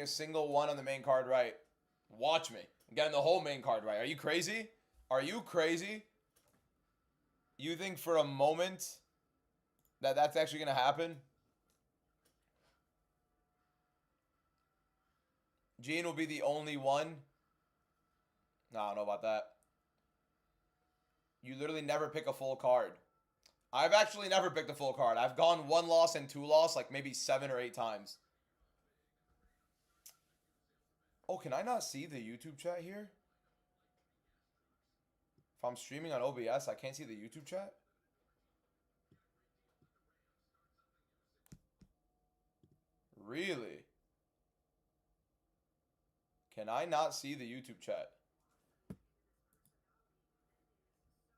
getting a single one on the main card right. Watch me. I'm getting the whole main card right. Are you crazy? Are you crazy? You think for a moment that that's actually going to happen? Gene will be the only one. No, I don't know about that. You literally never pick a full card. I've actually never picked a full card. I've gone 1 loss and 2 loss like maybe 7 or 8 times. Oh, can I not see the YouTube chat here? If I'm streaming on OBS, I can't see the YouTube chat? Really? Can I not see the YouTube chat?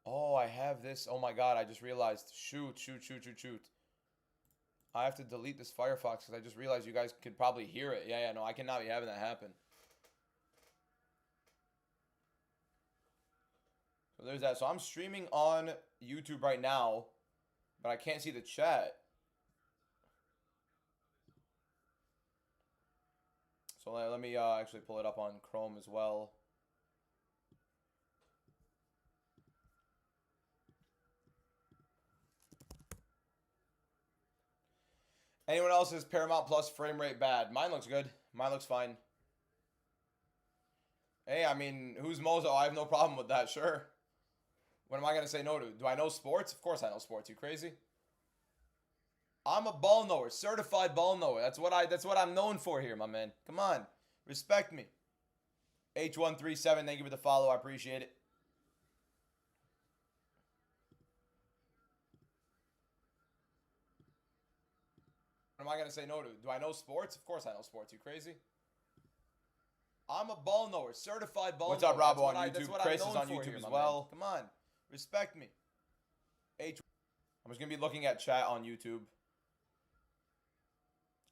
Oh, I have this. Oh my god, I just realized. Shoot. I have to delete this Firefox because I just realized you guys could probably hear it. Yeah, no, I cannot be having that happen. So there's that. So I'm streaming on YouTube right now, but I can't see the chat. So let me actually pull it up on Chrome as well. Anyone else's Paramount Plus frame rate bad? Mine looks good. Mine looks fine. Hey, I mean, who's Mozo? I have no problem with that, sure. What am I going to say no to? Do I know sports? Of course I know sports. You crazy? I'm a ball knower. Certified ball knower. That's what I'm known for here, my man. Come on. Respect me. H137, thank you for the follow. I appreciate it. What am I going to say no to? Do I know sports? Of course I know sports. You crazy? I'm a ball knower. Certified ball knower. What's up, Robbo on YouTube? Chris is on YouTube as well. Come on. Respect me. I'm just going to be looking at chat on YouTube.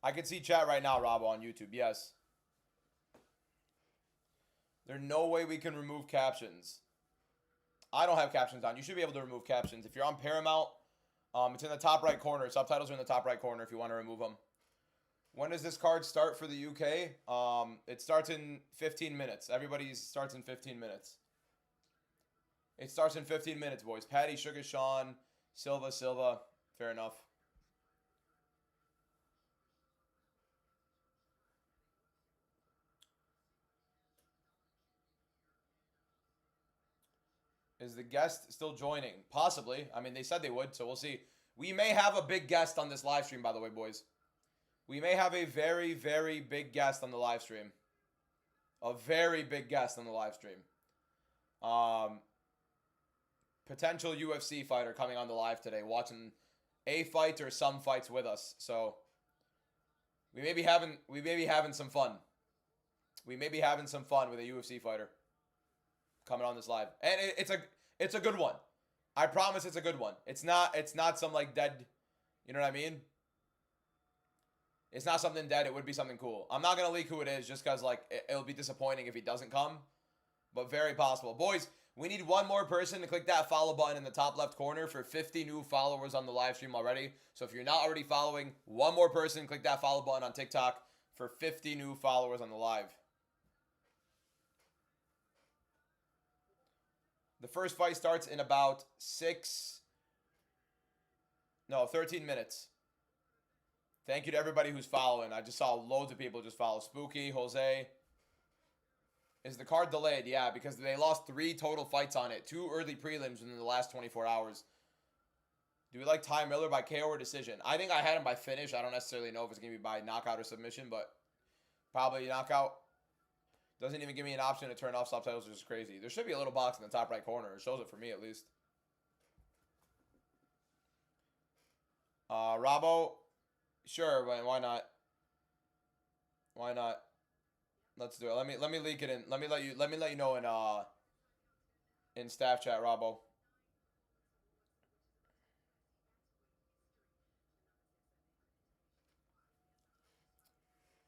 I can see chat right now, Robbo, on YouTube. Yes. There's no way we can remove captions. I don't have captions on. You should be able to remove captions. If you're on Paramount, it's in the top right corner. Subtitles are in the top right corner if you want to remove them. When does this card start for the UK? It starts in 15 minutes. Everybody starts in 15 minutes. It starts in 15 minutes, boys. Patty, Sugar Sean, Silva. Fair enough. Is the guest still joining? Possibly. I mean, they said they would, so we'll see. We may have a big guest on this live stream, by the way, boys. We may have a very, very big guest on the live stream. A very big guest on the live stream. Potential UFC fighter coming on the live today, watching a fight or some fights with us. So we may be having some fun. We may be having some fun with a UFC fighter coming on this live, and it's a good one. I promise it's a good one. It's not some like dead, you know what I mean? It's not something dead. It would be something cool. I'm not gonna leak who it is just because like it'll be disappointing if he doesn't come, but very possible. Boys, we need one more person to click that follow button in the top left corner for 50 new followers on the live stream already. So if you're not already following, one more person click that follow button on TikTok for 50 new followers on the live. The first fight starts in about 13 minutes. Thank you to everybody who's following. I just saw loads of people just follow. Spooky, Jose. Is the card delayed? Yeah, because they lost 3 total fights on it. 2 early prelims within the last 24 hours. Do we like Ty Miller by KO or decision? I think I had him by finish. I don't necessarily know if it's going to be by knockout or submission, but probably knockout. Doesn't even give me an option to turn off subtitles, which is crazy. There should be a little box in the top right corner. It shows it for me, at least. Robbo. Sure, why not? Why not? Let's do it. Let me leak it in. Let me let you know in staff chat, Robbo.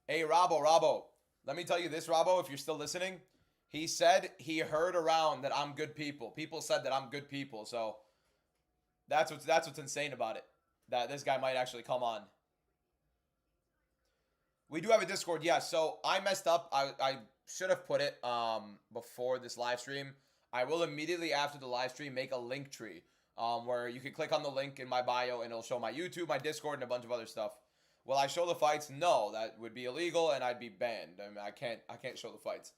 Hey, Robbo. Let me tell you this, Robbo, if you're still listening. He said he heard around that I'm good people. People said that I'm good people. So that's what's insane about it. That this guy might actually come on. We do have a Discord, yeah. So I messed up. I should have put it before this live stream. I will immediately after the live stream make a link tree where you can click on the link in my bio and it'll show my YouTube, my Discord, and a bunch of other stuff. Will I show the fights? No, that would be illegal and I'd be banned. I mean, I can't show the fights.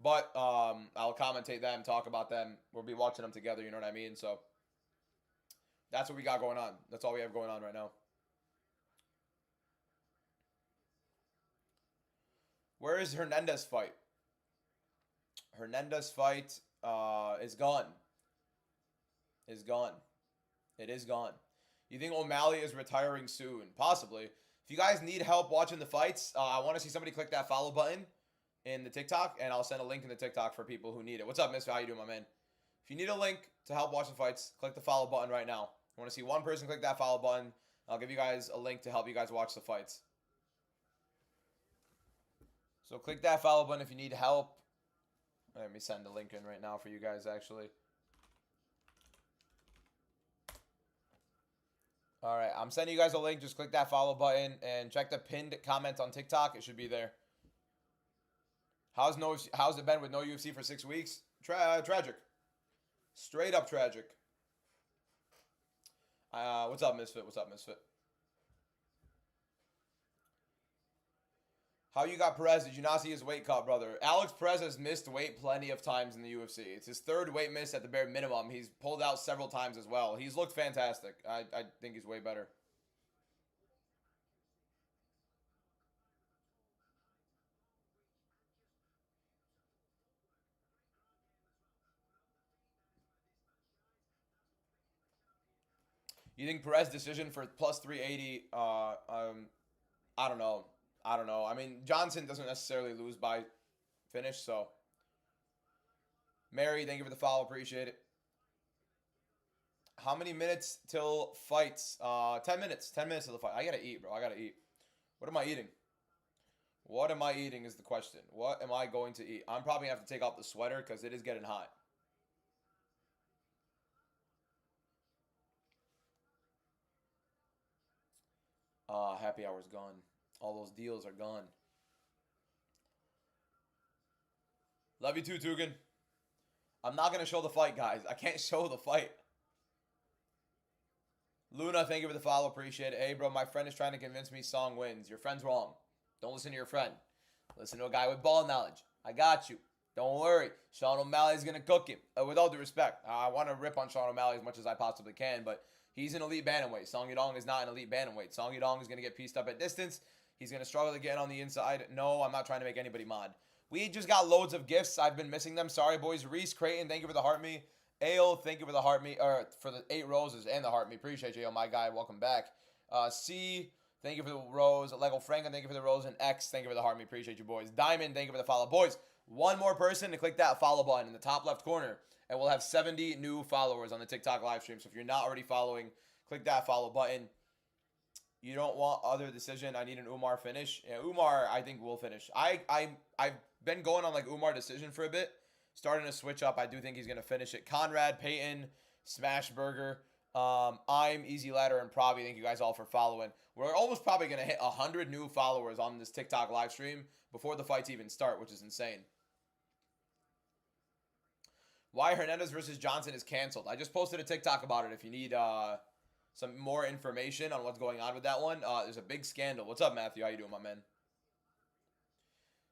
But I'll commentate them, talk about them. We'll be watching them together, you know what I mean? So that's what we got going on. That's all we have going on right now. Where is Hernandez fight? Hernandez fight is gone. Is gone. It is gone. You think O'Malley is retiring soon? Possibly. If you guys need help watching the fights, I want to see somebody click that follow button in the TikTok, and I'll send a link in the TikTok for people who need it. What's up, Miss? How you doing, my man? If you need a link to help watch the fights, click the follow button right now. I want to see one person click that follow button. I'll give you guys a link to help you guys watch the fights. So click that follow button if you need help. Let me send the link in right now for you guys, actually. All right, I'm sending you guys a link. Just click that follow button and check the pinned comment on TikTok. It should be there. How's it been with no UFC for 6 weeks? Tragic. Straight up tragic. What's up, Misfit? What's up, Misfit? How you got Perez? Did you not see his weight cut, brother? Alex Perez has missed weight plenty of times in the UFC. It's his third weight miss at the bare minimum. He's pulled out several times as well. He's looked fantastic. I think he's way better. You think Perez decision for plus 380? I don't know. I mean, Johnson doesn't necessarily lose by finish, so. Mary, thank you for the follow. Appreciate it. How many minutes till fights? 10 minutes. 10 minutes till the fight. I gotta eat, bro. I gotta eat. What am I eating? What am I eating is the question. What am I going to eat? I'm probably gonna have to take off the sweater because it is getting hot. Happy hour's gone. All those deals are gone. Love you too, Tugan. I'm not going to show the fight, guys. I can't show the fight. Luna, thank you for the follow. Appreciate it. Hey, bro, my friend is trying to convince me Song wins. Your friend's wrong. Don't listen to your friend. Listen to a guy with ball knowledge. I got you. Don't worry. Sean O'Malley's going to cook him. With all due respect, I want to rip on Sean O'Malley as much as I possibly can, but he's an elite bantamweight. Song Yadong is not an elite bantamweight. Song Yadong is going to get pieced up at distance. He's going to struggle to get on the inside. No, I'm not trying to make anybody mod. We just got loads of gifts. I've been missing them. Sorry, boys. Reese Creighton, thank you for the heart me. Ale, thank you for the heart me, or for the 8 roses and the heart me. Appreciate you, my guy. Welcome back. C, thank you for the rose. Lego Franklin, thank you for the rose. And X, thank you for the heart me. Appreciate you, boys. Diamond, thank you for the follow. Boys, one more person to click that follow button in the top left corner, and we'll have 70 new followers on the TikTok live stream. So if you're not already following, click that follow button. You don't want other decision. I need an Umar finish. Yeah, Umar, I think will finish. I've been going on like Umar decision for a bit. Starting to switch up. I do think he's going to finish it. Conrad, Peyton, Smashburger, I'm Easy Ladder, and Pravi. Thank you guys all for following. We're almost probably going to hit 100 new followers on this TikTok live stream before the fights even start, which is insane. Why Hernandez versus Johnson is canceled. I just posted a TikTok about it if you need some more information on what's going on with that one. There's a big scandal. What's up, Matthew? How you doing, my man?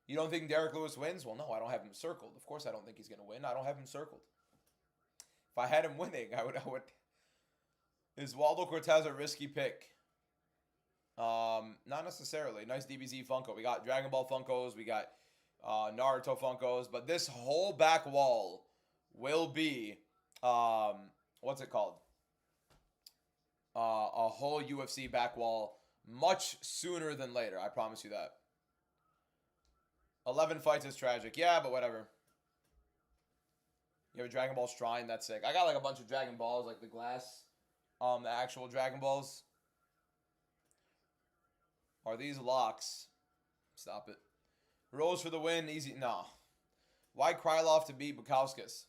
You don't think Derek Lewis wins? Well, no, I don't have him circled. Of course I don't think he's going to win. I don't have him circled. If I had him winning, I would. Is Waldo Cortez a risky pick? Not necessarily. Nice DBZ Funko. We got Dragon Ball Funkos. We got Naruto Funkos. But this whole back wall will be, what's it called? A whole UFC back wall much sooner than later. I promise you that. 11 fights is tragic. Yeah, but whatever. You have a Dragon Ball Shrine. That's sick. I got like a bunch of Dragon Balls, like the glass, the actual Dragon Balls. Are these locks? Stop it. Rose for the win. Easy. No. Why Krylov to beat Bukauskas?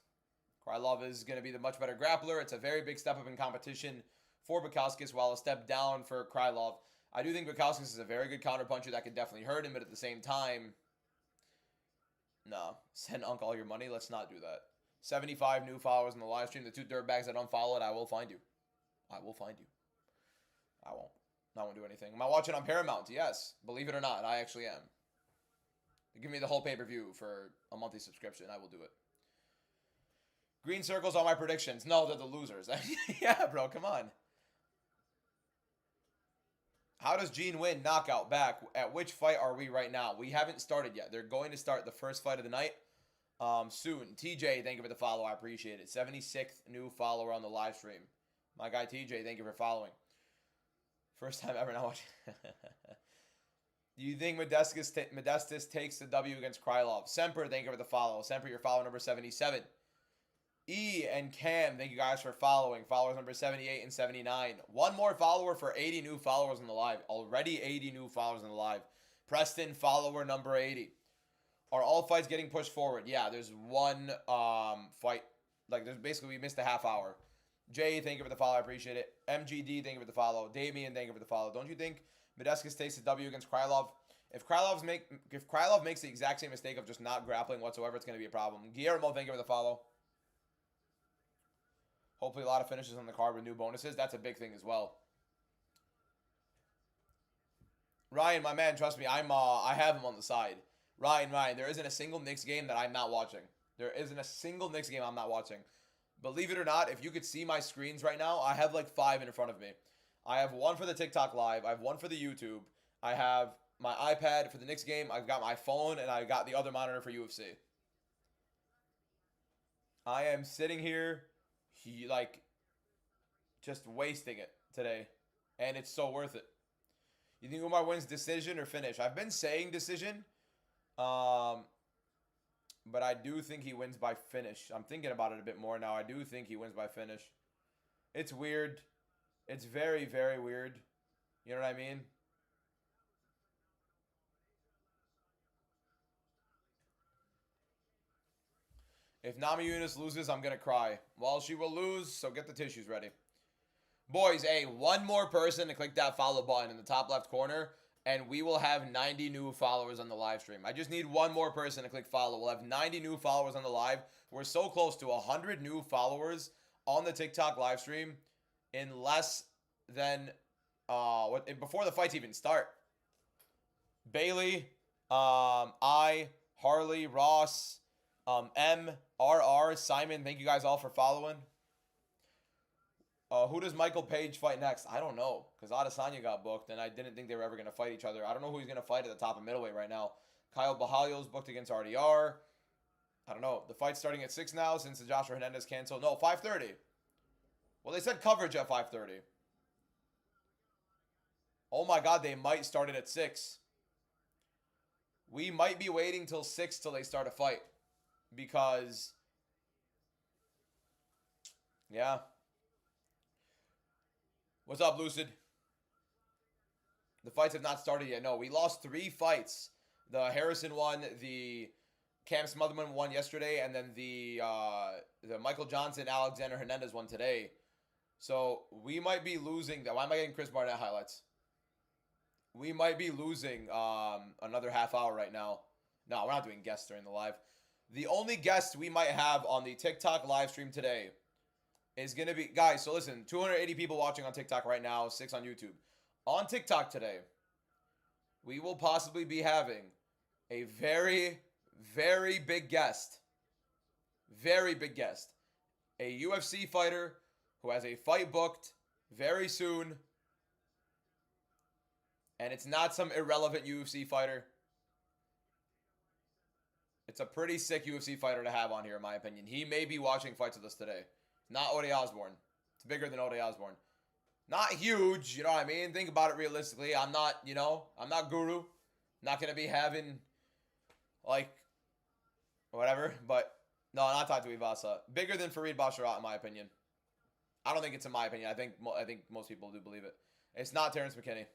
Krylov is going to be the much better grappler. It's a very big step up in competition for Bukauskas, while a step down for Krylov. I do think Bukauskas is a very good counterpuncher that could definitely hurt him, but at the same time, no. Send Unc all your money. Let's not do that. 75 new followers in the live stream. The 2 dirtbags that unfollowed, I will find you. I will find you. I won't. I won't do anything. Am I watching on Paramount? Yes. Believe it or not, I actually am. Give me the whole pay-per-view for a monthly subscription. I will do it. Green circles on my predictions. No, they're the losers. Yeah, bro, come on. How does Gene win knockout back? At which fight are we right now? We haven't started yet. They're going to start the first fight of the night soon. TJ, thank you for the follow. I appreciate it. 76th new follower on the live stream. My guy TJ, thank you for following. First time ever not watching. Do you think Modestus takes the W against Krylov? Semper, thank you for the follow. Semper, your follow number 77. E and Cam, thank you guys for following. Followers number 78 and 79. One more follower for 80 new followers in the live. Already 80 new followers in the live. Preston, follower number 80. Are all fights getting pushed forward? Yeah, there's one fight. Like, there's basically, we missed a half hour. Jay, thank you for the follow. I appreciate it. MGD, thank you for the follow. Damien, thank you for the follow. Don't you think Modestus takes the W against Krylov? If Krylov makes the exact same mistake of just not grappling whatsoever, it's going to be a problem. Guillermo, thank you for the follow. Hopefully a lot of finishes on the card with new bonuses. That's a big thing as well. Ryan, my man, trust me, I have him on the side. Ryan, there isn't a single Knicks game that I'm not watching. There isn't a single Knicks game I'm not watching. Believe it or not, if you could see my screens right now, I have like 5 in front of me. I have one for the TikTok live. I have one for the YouTube. I have my iPad for the Knicks game. I've got my phone, and I got the other monitor for UFC. I am sitting here, just wasting it today, and it's so worth it. You think Umar wins decision or finish? I've been saying decision, but I do think he wins by finish. I'm thinking about it a bit more now. I do think he wins by finish. It's weird. It's very, very weird. You know what I mean? If Namajunas loses, I'm going to cry. Well, she will lose, so get the tissues ready. Boys, hey, one more person to click that follow button in the top left corner, and we will have 90 new followers on the live stream. I just need one more person to click follow. We'll have 90 new followers on the live. We're so close to 100 new followers on the TikTok live stream in less than, before the fights even start. Bailey, Harley, Ross, M, RR, Simon, thank you guys all for following. Who does Michael Page fight next? I don't know, because Adesanya got booked, and I didn't think they were ever going to fight each other. I don't know who he's going to fight at the top of middleweight right now. Kyle Bahalio's booked against RDR. I don't know. The fight's starting at 6 now since the Joshua Hernandez canceled. No, 5:30. Well, they said coverage at 5:30. Oh my God, they might start it at 6. We might be waiting till 6 till they start a fight. Because, yeah. What's up, Lucid? The fights have not started yet. No, we lost 3 fights. The Harrison one, the Cam Smotherman one yesterday, and then the Michael Johnson, Alexander Hernandez one today. So we might be losing. Why am I getting Chris Barnett highlights? We might be losing another half hour right now. No, we're not doing guests during the live. The only guest we might have on the TikTok live stream today is going to be... Guys, so listen, 280 people watching on TikTok right now, 6 on YouTube. On TikTok today, we will possibly be having a very, very big guest. Very big guest. A UFC fighter who has a fight booked very soon. And it's not some irrelevant UFC fighter. It's a pretty sick UFC fighter to have on here, in my opinion. He may be watching fights with us today. Not Ode Osborne. It's bigger than Ode Osborne. Not huge, you know what I mean? Think about it realistically. I'm not, I'm not guru. Not going to be having, whatever. But, no, not Tatu Ivasa. Bigger than Farid Basharat, in my opinion. I don't think it's in my opinion. I think most people do believe it. It's not Terrence McKinney.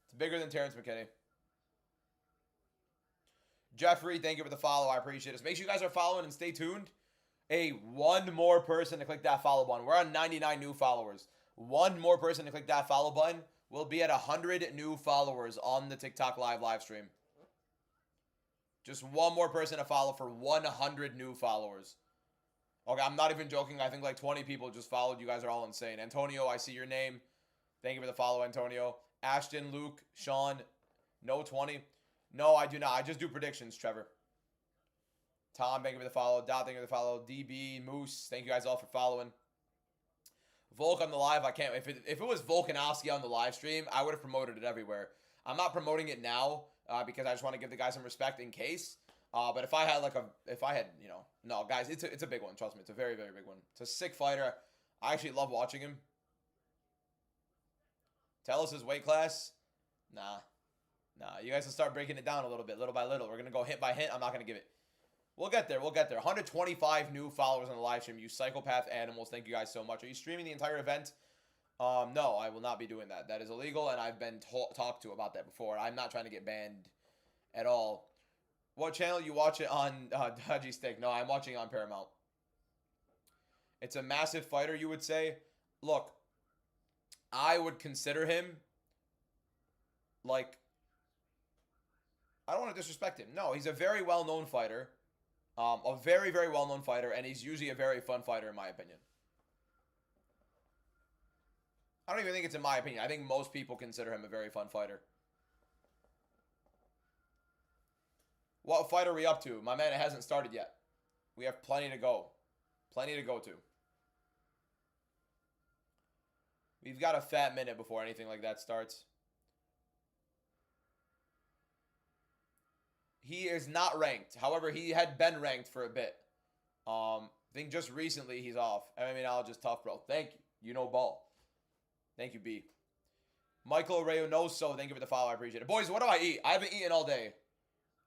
It's bigger than Terrence McKinney. Jeffrey, thank you for the follow. I appreciate it. Make sure you guys are following and stay tuned. One more person to click that follow button. We're on 99 new followers. One more person to click that follow button. We'll be at 100 new followers on the TikTok live stream. Just one more person to follow for 100 new followers. Okay, I'm not even joking. I think like 20 people just followed. You guys are all insane. Antonio, I see your name. Thank you for the follow, Antonio. Ashton, Luke, Sean, no 20. No, I do not. I just do predictions, Trevor. Tom, thank you for the follow. Dot, thank you for the follow. DB, Moose, thank you guys all for following. Volk on the live, I can't. If it was Volkanovski on the live stream, I would have promoted it everywhere. I'm not promoting it now because I just want to give the guys some respect in case. But if I had no, guys, it's a big one. Trust me, it's a very, very big one. It's a sick fighter. I actually love watching him. Tell us his weight class. Nah. You guys will start breaking it down a little bit, little by little. We're gonna go hint by hint. I'm not gonna give it. We'll get there. 125 new followers on the live stream. You psychopath animals. Thank you guys so much. Are you streaming the entire event? No, I will not be doing that. That is illegal, and I've been talked to about that before. I'm not trying to get banned at all. What channel you watch it on? Dodgy Stick. No, I'm watching on Paramount. It's a massive fighter, you would say. Look, I would consider him like, I don't want to disrespect him. No, he's a very well-known fighter. A very, very well-known fighter, and he's usually a very fun fighter, in my opinion. I don't even think it's in my opinion. I think most people consider him a very fun fighter. What fight are we up to? My man, it hasn't started yet. We have plenty to go. Plenty to go to. We've got a fat minute before anything like that starts. He is not ranked. However, he had been ranked for a bit. I think just recently he's off. MMA tough, bro. Thank you. You know ball. Thank you, B. Michael Reynoso, thank you for the follow. I appreciate it. Boys, what do I eat? I haven't eaten all day.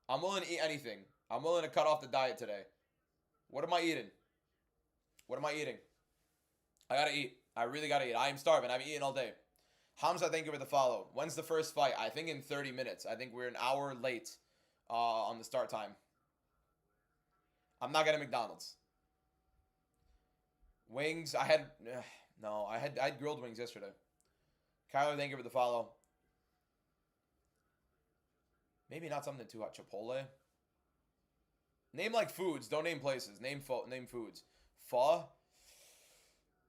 I'm willing to eat anything. I'm willing to cut off the diet today. What am I eating? What am I eating? I gotta eat. I really gotta eat. I am starving. I've eaten all day. Hamza, thank you for the follow. When's the first fight? I think in 30 minutes. I think we're an hour late on the start time. I'm not getting McDonald's. Wings. I had grilled wings yesterday. Kyler, thank you for the follow. Maybe not something too hot. Chipotle. Name like foods. Don't name places. Name foods. Pho.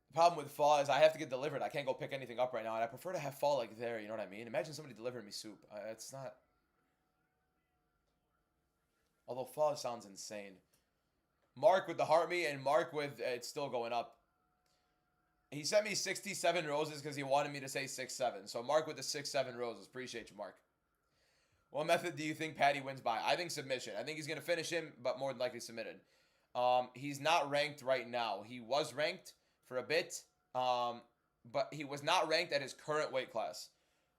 The problem with pho is I have to get delivered. I can't go pick anything up right now, and I prefer to have pho like there. You know what I mean? Imagine somebody delivering me soup. It's not. Although pho sounds insane. Mark with the heart meat and Mark with it's still going up. He sent me 67 roses because he wanted me to say 6-7. So Mark with the 6-7 roses. Appreciate you, Mark. What method do you think Patty wins by? I think submission. I think he's going to finish him, but more than likely submitted. He's not ranked right now. He was ranked for a bit, but he was not ranked at his current weight class.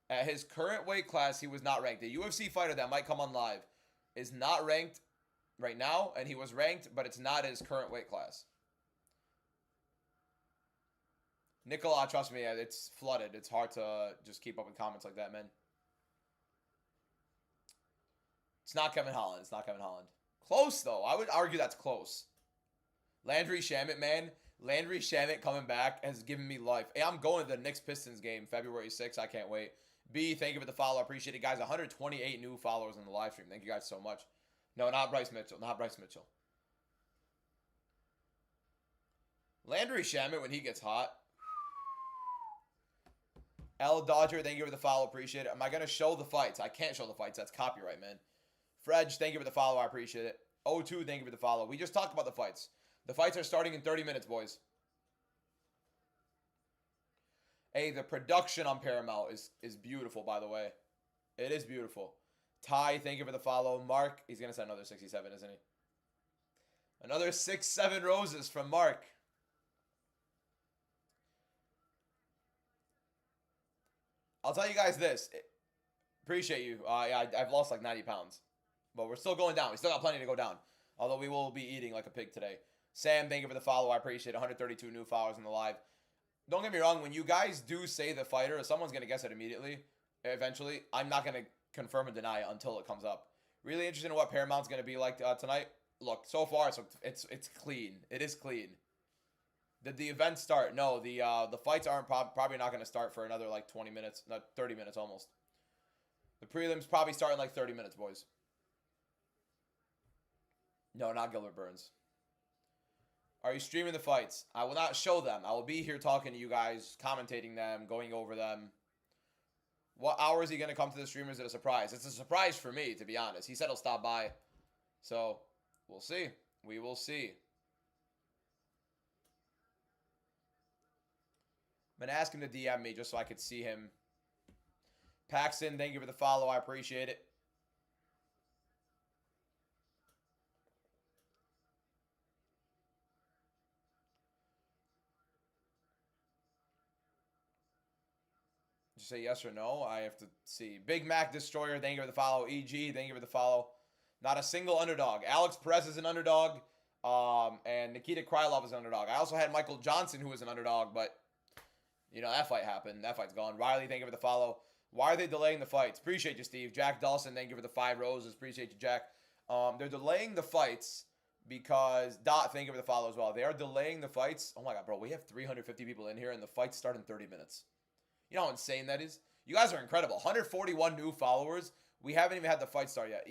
At his current weight class, he was not ranked. The UFC fighter that might come on live is not ranked right now, and he was ranked, but it's not his current weight class. Nicola, trust me, it's flooded. It's hard to just keep up with comments like that, man. It's not Kevin Holland. It's not Kevin Holland. Close, though. I would argue that's close. Landry Shamet, man. Landry Shamet coming back has given me life. Hey, I'm going to the Knicks-Pistons game February 6th. I can't wait. B, thank you for the follow. I appreciate it, guys. 128 new followers on the live stream. Thank you guys so much. No, not Bryce Mitchell. Not Bryce Mitchell. Landry Shamet when he gets hot. L Dodger, thank you for the follow. Appreciate it. Am I going to show the fights? I can't show the fights. That's copyright, man. Fredge, thank you for the follow. I appreciate it. O2, thank you for the follow. We just talked about the fights. The fights are starting in 30 minutes, boys. Hey, the production on Paramount is beautiful, by the way. It is beautiful. Ty, thank you for the follow. Mark, he's going to send another 67, isn't he? Another 6-7 roses from Mark. I'll tell you guys this. Appreciate you. I've lost like 90 pounds. But we're still going down. We still got plenty to go down. Although we will be eating like a pig today. Sam, thank you for the follow. I appreciate it. 132 new followers in the live. Don't get me wrong. When you guys do say the fighter, someone's going to guess it immediately. Eventually. I'm not going to confirm and deny it until it comes up. Really interested in what Paramount's going to be like tonight. Look, so far, it's clean. It is clean. Did the event start? No, the fights aren't probably not going to start for another like 20 minutes, not 30 minutes almost. The prelims probably start in like 30 minutes, boys. No, not Gilbert Burns. Are you streaming the fights? I will not show them. I will be here talking to you guys, commentating them, going over them. What hour is he going to come to the stream? Or is it a surprise? It's a surprise for me, to be honest. He said he'll stop by. So, we'll see. We will see. I'm going to ask him to DM me just so I could see him. Paxton, thank you for the follow. I appreciate it. Just say yes or no. I have to see. Big Mac Destroyer, thank you for the follow. EG, thank you for the follow. Not a single underdog. Alex Perez is an underdog. And Nikita Krylov is an underdog. I also had Michael Johnson, who was an underdog, but, you know, that fight happened. That fight's gone. Riley, thank you for the follow. Why are they delaying the fights? Appreciate you, Steve. Jack Dawson, thank you for the 5 roses. Appreciate you, Jack. They're delaying the fights because... Dot, thank you for the follow as well. They are delaying the fights. Oh, my God, bro. We have 350 people in here, and the fights start in 30 minutes. You know how insane that is? You guys are incredible. 141 new followers. We haven't even had the fight start yet.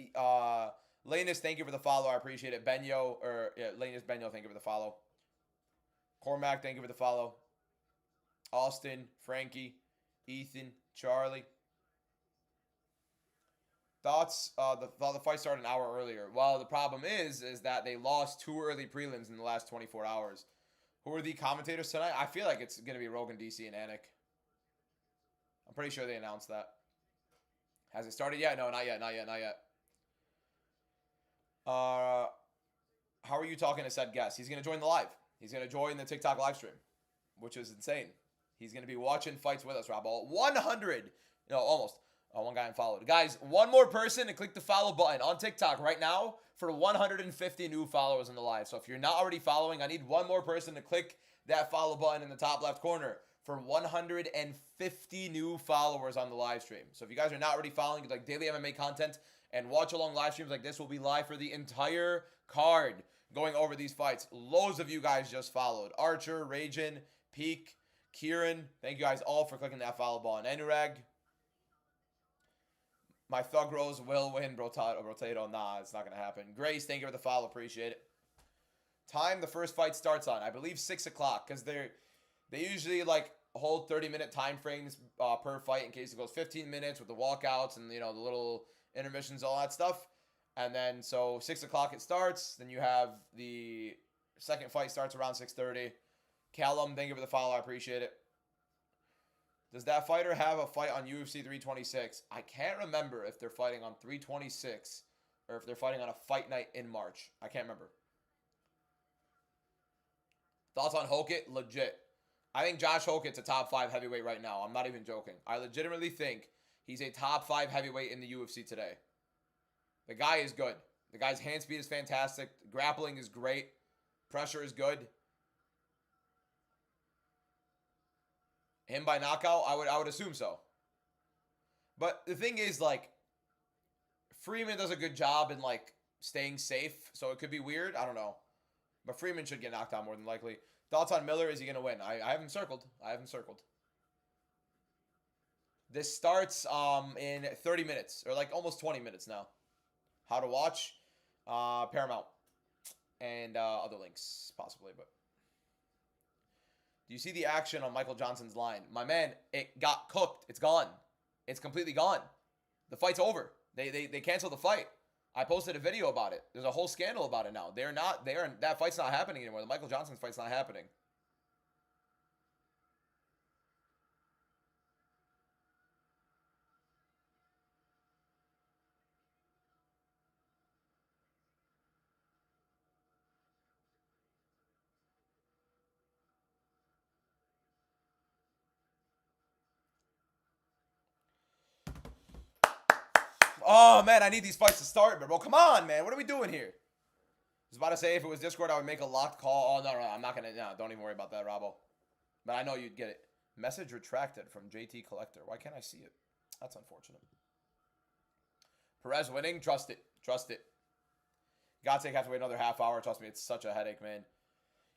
Lanus, thank you for the follow. I appreciate it. Lanus Benyo, thank you for the follow. Cormac, thank you for the follow. Austin, Frankie, Ethan, Charlie. Thoughts? The fight started an hour earlier. Well, the problem is that they lost 2 early prelims in the last 24 hours. Who are the commentators tonight? I feel like it's going to be Rogan, DC, and Anik. I'm pretty sure they announced that. Has it started yet? No, not yet. How are you talking to said guest? He's going to join the live. He's going to join the TikTok live stream, which is insane. He's going to be watching fights with us, Robo. 100. No, almost. Oh, one guy unfollowed. Guys, one more person to click the follow button on TikTok right now for 150 new followers in the live. So if you're not already following, I need one more person to click that follow button in the top left corner for 150 new followers on the live stream. So if you guys are not already following, like daily MMA content and watch along live streams like this will be live for the entire card going over these fights. Loads of you guys just followed. Archer, Ragin, Peak, Kieran. Thank you guys all for clicking that follow button. Anurag. My Thug Rose will win, Rotato. Nah, it's not going to happen. Grace, thank you for the follow. Appreciate it. Time the first fight starts on, I believe 6 o'clock, because they usually like hold 30-minute time frames per fight in case it goes 15 minutes with the walkouts and, you know, the little intermissions, all that stuff. And then, so 6 o'clock it starts. Then you have the second fight starts around 6:30. Callum, thank you for the follow. I appreciate it. Does that fighter have a fight on UFC 326? I can't remember if they're fighting on 326 or if they're fighting on a fight night in March. I can't remember. Thoughts on Hokit? Legit. I think Josh Hokit's a top 5 heavyweight right now. I'm not even joking. I legitimately think he's a top 5 heavyweight in the UFC today. The guy is good. The guy's hand speed is fantastic. Grappling is great. Pressure is good. Him by knockout? I would assume so. But the thing is, like, Freeman does a good job in, like, staying safe, so it could be weird. I don't know. But Freeman should get knocked out more than likely. Thoughts on Miller? Is he going to win? I have him circled. This starts in 30 minutes, or like almost 20 minutes now. How to watch? Paramount. And other links, possibly, but... Do you see the action on Michael Johnson's line? My man, it got cooked. It's gone. It's completely gone. The fight's over. They canceled the fight. I posted a video about it. There's a whole scandal about it now. That fight's not happening anymore. The Michael Johnson's fight's not happening. Oh, man, I need these fights to start, bro. Come on, man. What are we doing here? I was about to say if it was Discord, I would make a locked call. Oh, no, I'm not going to. No, don't even worry about that, Robbo. But I know you'd get it. Message retracted from JT Collector. Why can't I see it? That's unfortunate. Perez winning. Trust it. Trust it. Godsake have to wait another half hour. Trust me, it's such a headache, man.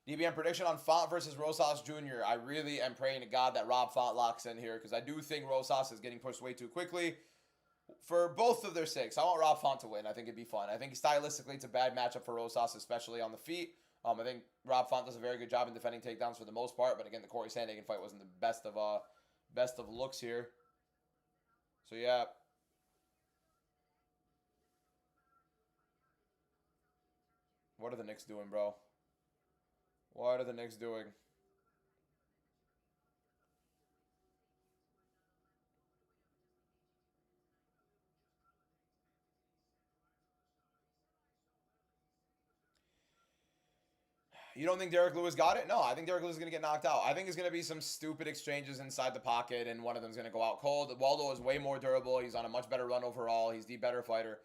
DBM prediction on Font versus Rosas Jr. I really am praying to God that Rob Font locks in here because I do think Rosas is getting pushed way too quickly for both of their sakes. I want Rob Font to win. I think it'd be fun. I think stylistically it's a bad matchup for Rosas, especially on the feet. I think Rob Font does a very good job in defending takedowns for the most part, but again, the Corey Sandhagen fight wasn't the best of looks here. So yeah. What are the Knicks doing, bro? What are the Knicks doing? You don't think Derek Lewis got it? No, I think Derek Lewis is going to get knocked out. I think it's going to be some stupid exchanges inside the pocket, and one of them is going to go out cold. Waldo is way more durable. He's on a much better run overall. He's the better fighter.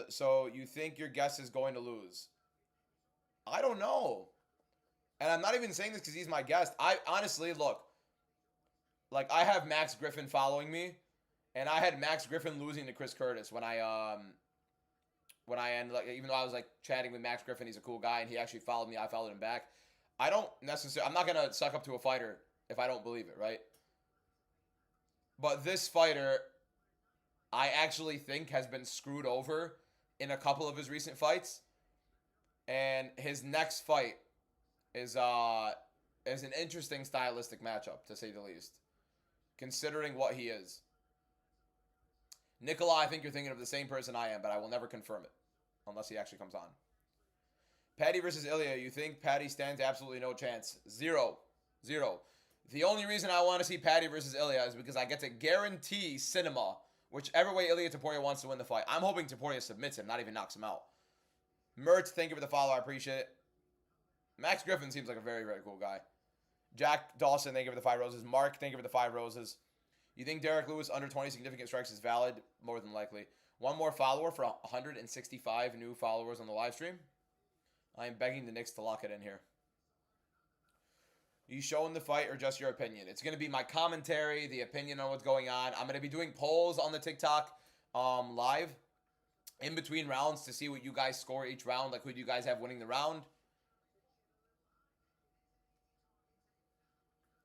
So you think your guess is going to lose? I don't know. And I'm not even saying this because he's my guest. I honestly, look, like I have Max Griffin following me, and I had Max Griffin losing to Chris Curtis when I ended, like, even though I was like chatting with Max Griffin, he's a cool guy, and he actually followed me. I followed him back. I don't necessarily, I'm not going to suck up to a fighter if I don't believe it, right? But this fighter, I actually think has been screwed over in a couple of his recent fights. And his next fight is an interesting stylistic matchup, to say the least, considering what he is. Nicola, I think you're thinking of the same person I am, but I will never confirm it unless he actually comes on. Patty versus Ilya, you think Patty stands absolutely no chance? Zero. The only reason I want to see Patty versus Ilya is because I get to guarantee cinema whichever way Ilya Taporia wants to win the fight. I'm hoping Taporia submits him, not even knocks him out. Mert, thank you for the follow. I appreciate it. Max Griffin seems like a very, very cool guy. Jack Dawson, thank you for the 5 roses. Mark, thank you for the 5 roses. You think Derek Lewis under 20 significant strikes is valid? More than likely. One more follower for 165 new followers on the live stream. I am begging the Knicks to lock it in here. You showing the fight or just your opinion? It's going to be my commentary, the opinion on what's going on. I'm going to be doing polls on the TikTok live in between rounds to see what you guys score each round. Like, who do you guys have winning the round?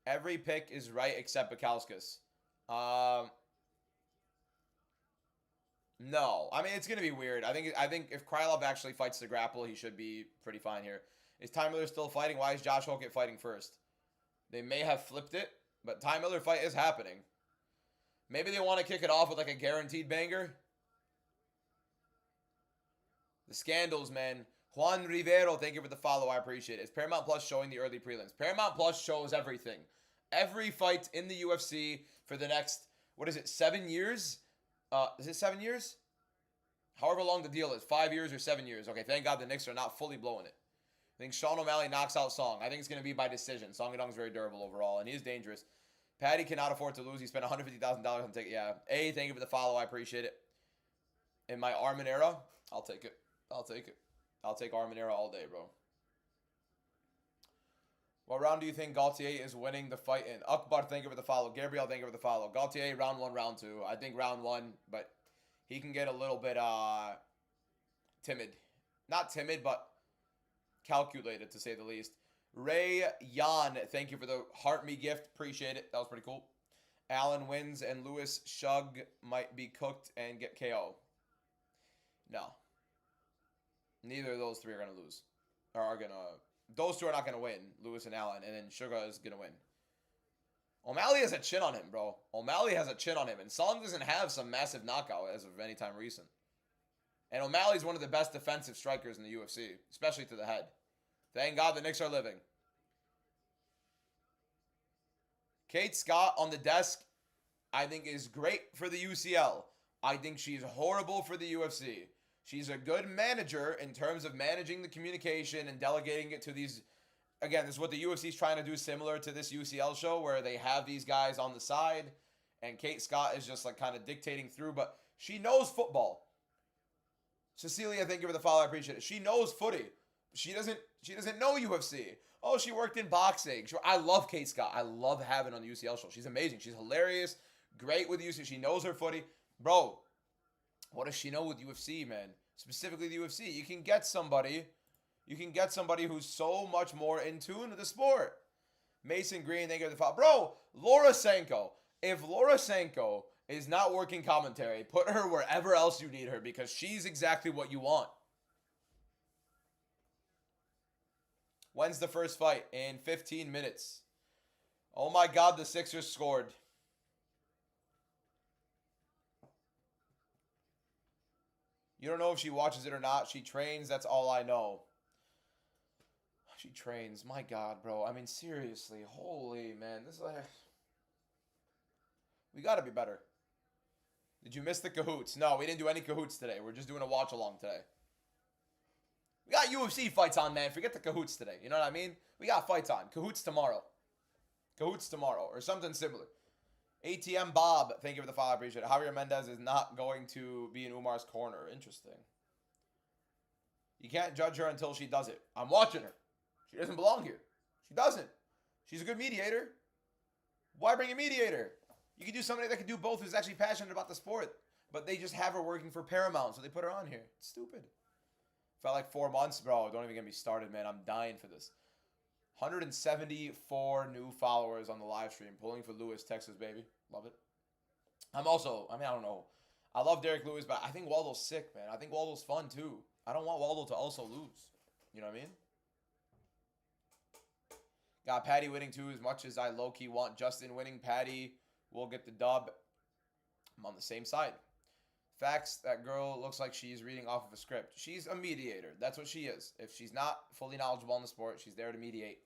Every pick is right except Bukauskas. No. I mean, it's going to be weird. I think if Krylov actually fights the grapple, he should be pretty fine here. Is Ty Miller still fighting? Why is Josh Hokit fighting first? They may have flipped it, but Ty Miller fight is happening. Maybe they want to kick it off with like a guaranteed banger. The scandals, man. Juan Rivero, thank you for the follow. I appreciate it. Is Paramount Plus showing the early prelims? Paramount Plus shows everything. Every fight in the UFC for the next, 7 years? Is it 7 years? However long the deal is. 5 years or 7 years. Okay, thank God the Knicks are not fully blowing it. I think Sean O'Malley knocks out Song. I think it's going to be by decision. Song Yadong is very durable overall, and he is dangerous. Patty cannot afford to lose. He spent $150,000 on ticket. Yeah. A, thank you for the follow. I appreciate it. In my Armin era, I'll take it. I'll take Armin era all day, bro. What round do you think Gaultier is winning the fight in? Akbar, thank you for the follow. Gabriel, thank you for the follow. Gaultier, round 1, round 2. I think round 1, but he can get a little bit timid. Not timid, but calculated, to say the least. Ray Yan, thank you for the heart me gift. Appreciate it. That was pretty cool. Allen wins and Lewis Shug might be cooked and get KO. No. Neither of those three are going to lose. Or are going to... Those two are not going to win, Lewis and Allen, and then Sugar is going to win. O'Malley has a chin on him, bro. O'Malley has a chin on him, and Song doesn't have some massive knockout as of any time recent. And O'Malley's one of the best defensive strikers in the UFC, especially to the head. Thank God the Knicks are living. Kate Scott on the desk, I think, is great for the UCL. I think she's horrible for the UFC. She's a good manager in terms of managing the communication and delegating it to these... Again, this is what the UFC is trying to do, similar to this UCL show, where they have these guys on the side, and Kate Scott is just like kind of dictating through, but she knows football. Cecilia, thank you for the follow. I appreciate it. She knows footy. She doesn't know UFC. Oh, she worked in boxing. Sure, I love Kate Scott. I love having her on the UCL show. She's amazing. She's hilarious. Great with UFC. She knows her footy. Bro, what does she know with UFC, man? Specifically the UFC. You can get somebody You can get somebody who's so much more in tune with the sport. Mason Green, thank you for the follow. Bro, Laura Senko. If Laura Senko is not working commentary, put her wherever else you need her because she's exactly what you want. When's the first fight? In 15 minutes. Oh my God, the Sixers scored. You don't know if she watches it or not. She trains, that's all I know. She trains. My God, bro. I mean, seriously. Holy, man. This is like... We got to be better. Did you miss the cahoots? No, we didn't do any cahoots today. We're just doing a watch-along today. We got UFC fights on, man. Forget the cahoots today. You know what I mean? We got fights on. Cahoots tomorrow. Cahoots tomorrow. Or something similar. ATM Bob. Thank you for the follow. I appreciate it. Javier Mendez is not going to be in Umar's corner. Interesting. You can't judge her until she does it. I'm watching her. She doesn't belong here. She doesn't. She's a good mediator. Why bring a mediator? You could do somebody that could do both who's actually passionate about the sport. But they just have her working for Paramount, so they put her on here. It's stupid. Felt like 4 months, bro. Don't even get me started, man. I'm dying for this. 174 new followers on the live stream. Pulling for Lewis, Texas, baby. Love it. I'm also, I don't know. I love Derek Lewis, but I think Waldo's sick, man. I think Waldo's fun, too. I don't want Waldo to also lose. You know what I mean? Got Patty winning, too, as much as I low-key want Justin winning. Patty will get the dub. I'm on the same side. Facts, that girl looks like she's reading off of a script. She's a mediator. That's what she is. If she's not fully knowledgeable in the sport, she's there to mediate.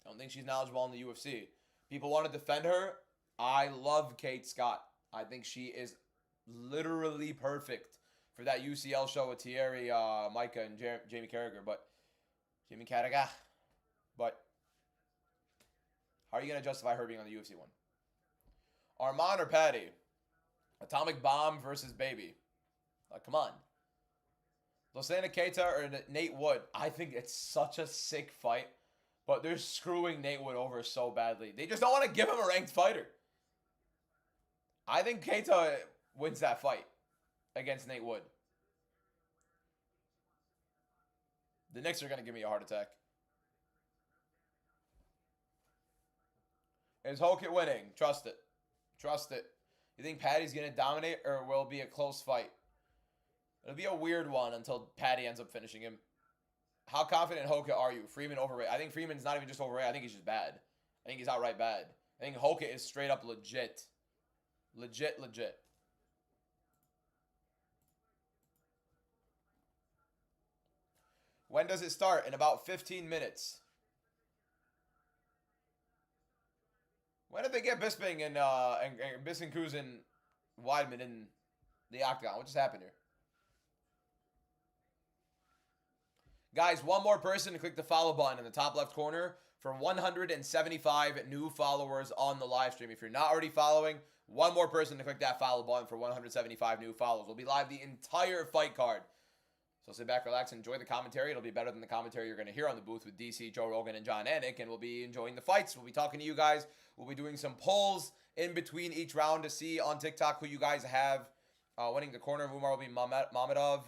I don't think she's knowledgeable in the UFC. People want to defend her. I love Kate Scott. I think she is literally perfect for that UCL show with Thierry, Micah, and Jamie Carragher. But how are you going to justify her being on the UFC one? Armand or Patty? Atomic Bomb versus Baby. Like, come on. Losana Keita or Nate Wood. I think it's such a sick fight. But they're screwing Nate Wood over so badly. They just don't want to give him a ranked fighter. I think Keita wins that fight against Nate Wood. The Knicks are going to give me a heart attack. Is Hokit winning? Trust it. Trust it. You think Patty's going to dominate or will it be a close fight? It'll be a weird one until Patty ends up finishing him. How confident in Hokit are you? Freeman overrated. I think Freeman's not even just overrated. I think he's just bad. I think he's outright bad. I think Hokit is straight up legit. Legit. When does it start? In about 15 minutes. When did they get Bisping and Bisping, Cruz and Weidman in the octagon? What just happened here? Guys, one more person to click the follow button in the top left corner for 175 new followers on the live stream. If you're not already following, one more person to click that follow button for 175 new followers. We'll be live the entire fight card. So sit back, relax, enjoy the commentary. It'll be better than the commentary you're going to hear on the booth with DC, Joe Rogan, and John Anik, and we'll be enjoying the fights. We'll be talking to you guys. We'll be doing some polls in between each round to see on TikTok who you guys have winning. The corner of Umar will be Mamedov,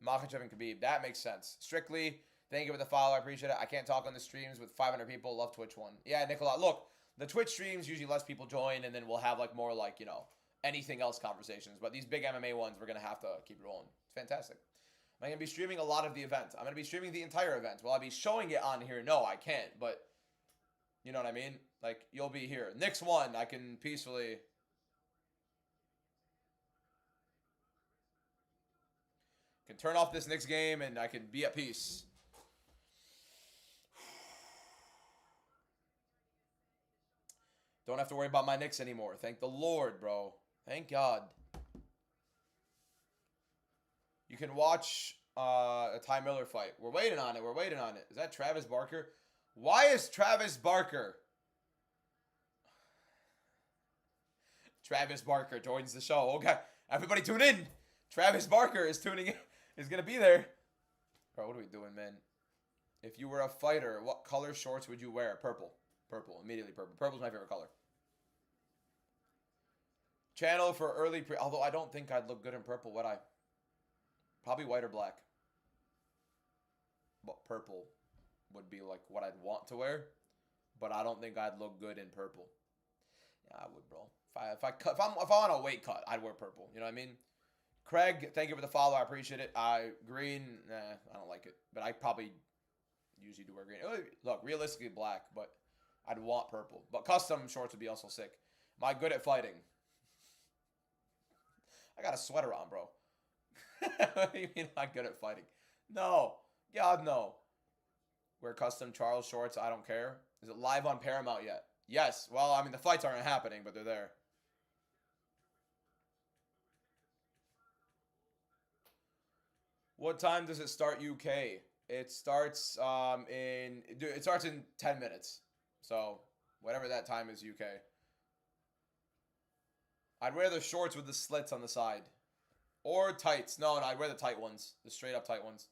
Makhachev, and Khabib. That makes sense. Strictly, thank you for the follow. I appreciate it. I can't talk on the streams with 500 people. Love Twitch one. Yeah, Nicola. Look, the Twitch streams, usually less people join, and then we'll have like more like, you know, anything else conversations. But these big MMA ones, we're going to have to keep rolling. It's fantastic. Am I going to be streaming a lot of the event? I'm going to be streaming the entire event. Will I be showing it on here? No, I can't. But, you know what I mean? Like, you'll be here. Knicks won. I can peacefully... can turn off this Knicks game and I can be at peace. Don't have to worry about my Knicks anymore. Thank the Lord, bro. Thank God. You can watch a Ty Miller fight. We're waiting on it. We're waiting on it. Is that Travis Barker? Why is Travis Barker? Travis Barker joins the show. Okay. Everybody tune in. Travis Barker is tuning in. Is going to be there. Bro, what are we doing, man? If you were a fighter, what color shorts would you wear? Purple. Purple. Immediately purple. Purple's my favorite color. Channel for early pre... although I don't think I'd look good in purple, would I? Probably white or black. but purple would be like what I'd want to wear. But I don't think I'd look good in purple. Yeah, I would, bro. If I'm on a weight cut, I'd wear purple. You know what I mean? Craig, thank you for the follow. I appreciate it. Green, nah, I don't like it. But I probably usually do wear green. Look, realistically black, but I'd want purple. But custom shorts would be also sick. Am I good at fighting? I got a sweater on, bro. What do you mean I'm good at fighting? No. God, no. Wear custom Charles shorts. I don't care. Is it live on Paramount yet? Yes. Well, I mean, the fights aren't happening, but they're there. What time does it start UK? It starts it starts in 10 minutes. So, whatever that time is UK. I'd wear the shorts with the slits on the side. Or tights. No, I'd wear the tight ones. The straight up tight ones.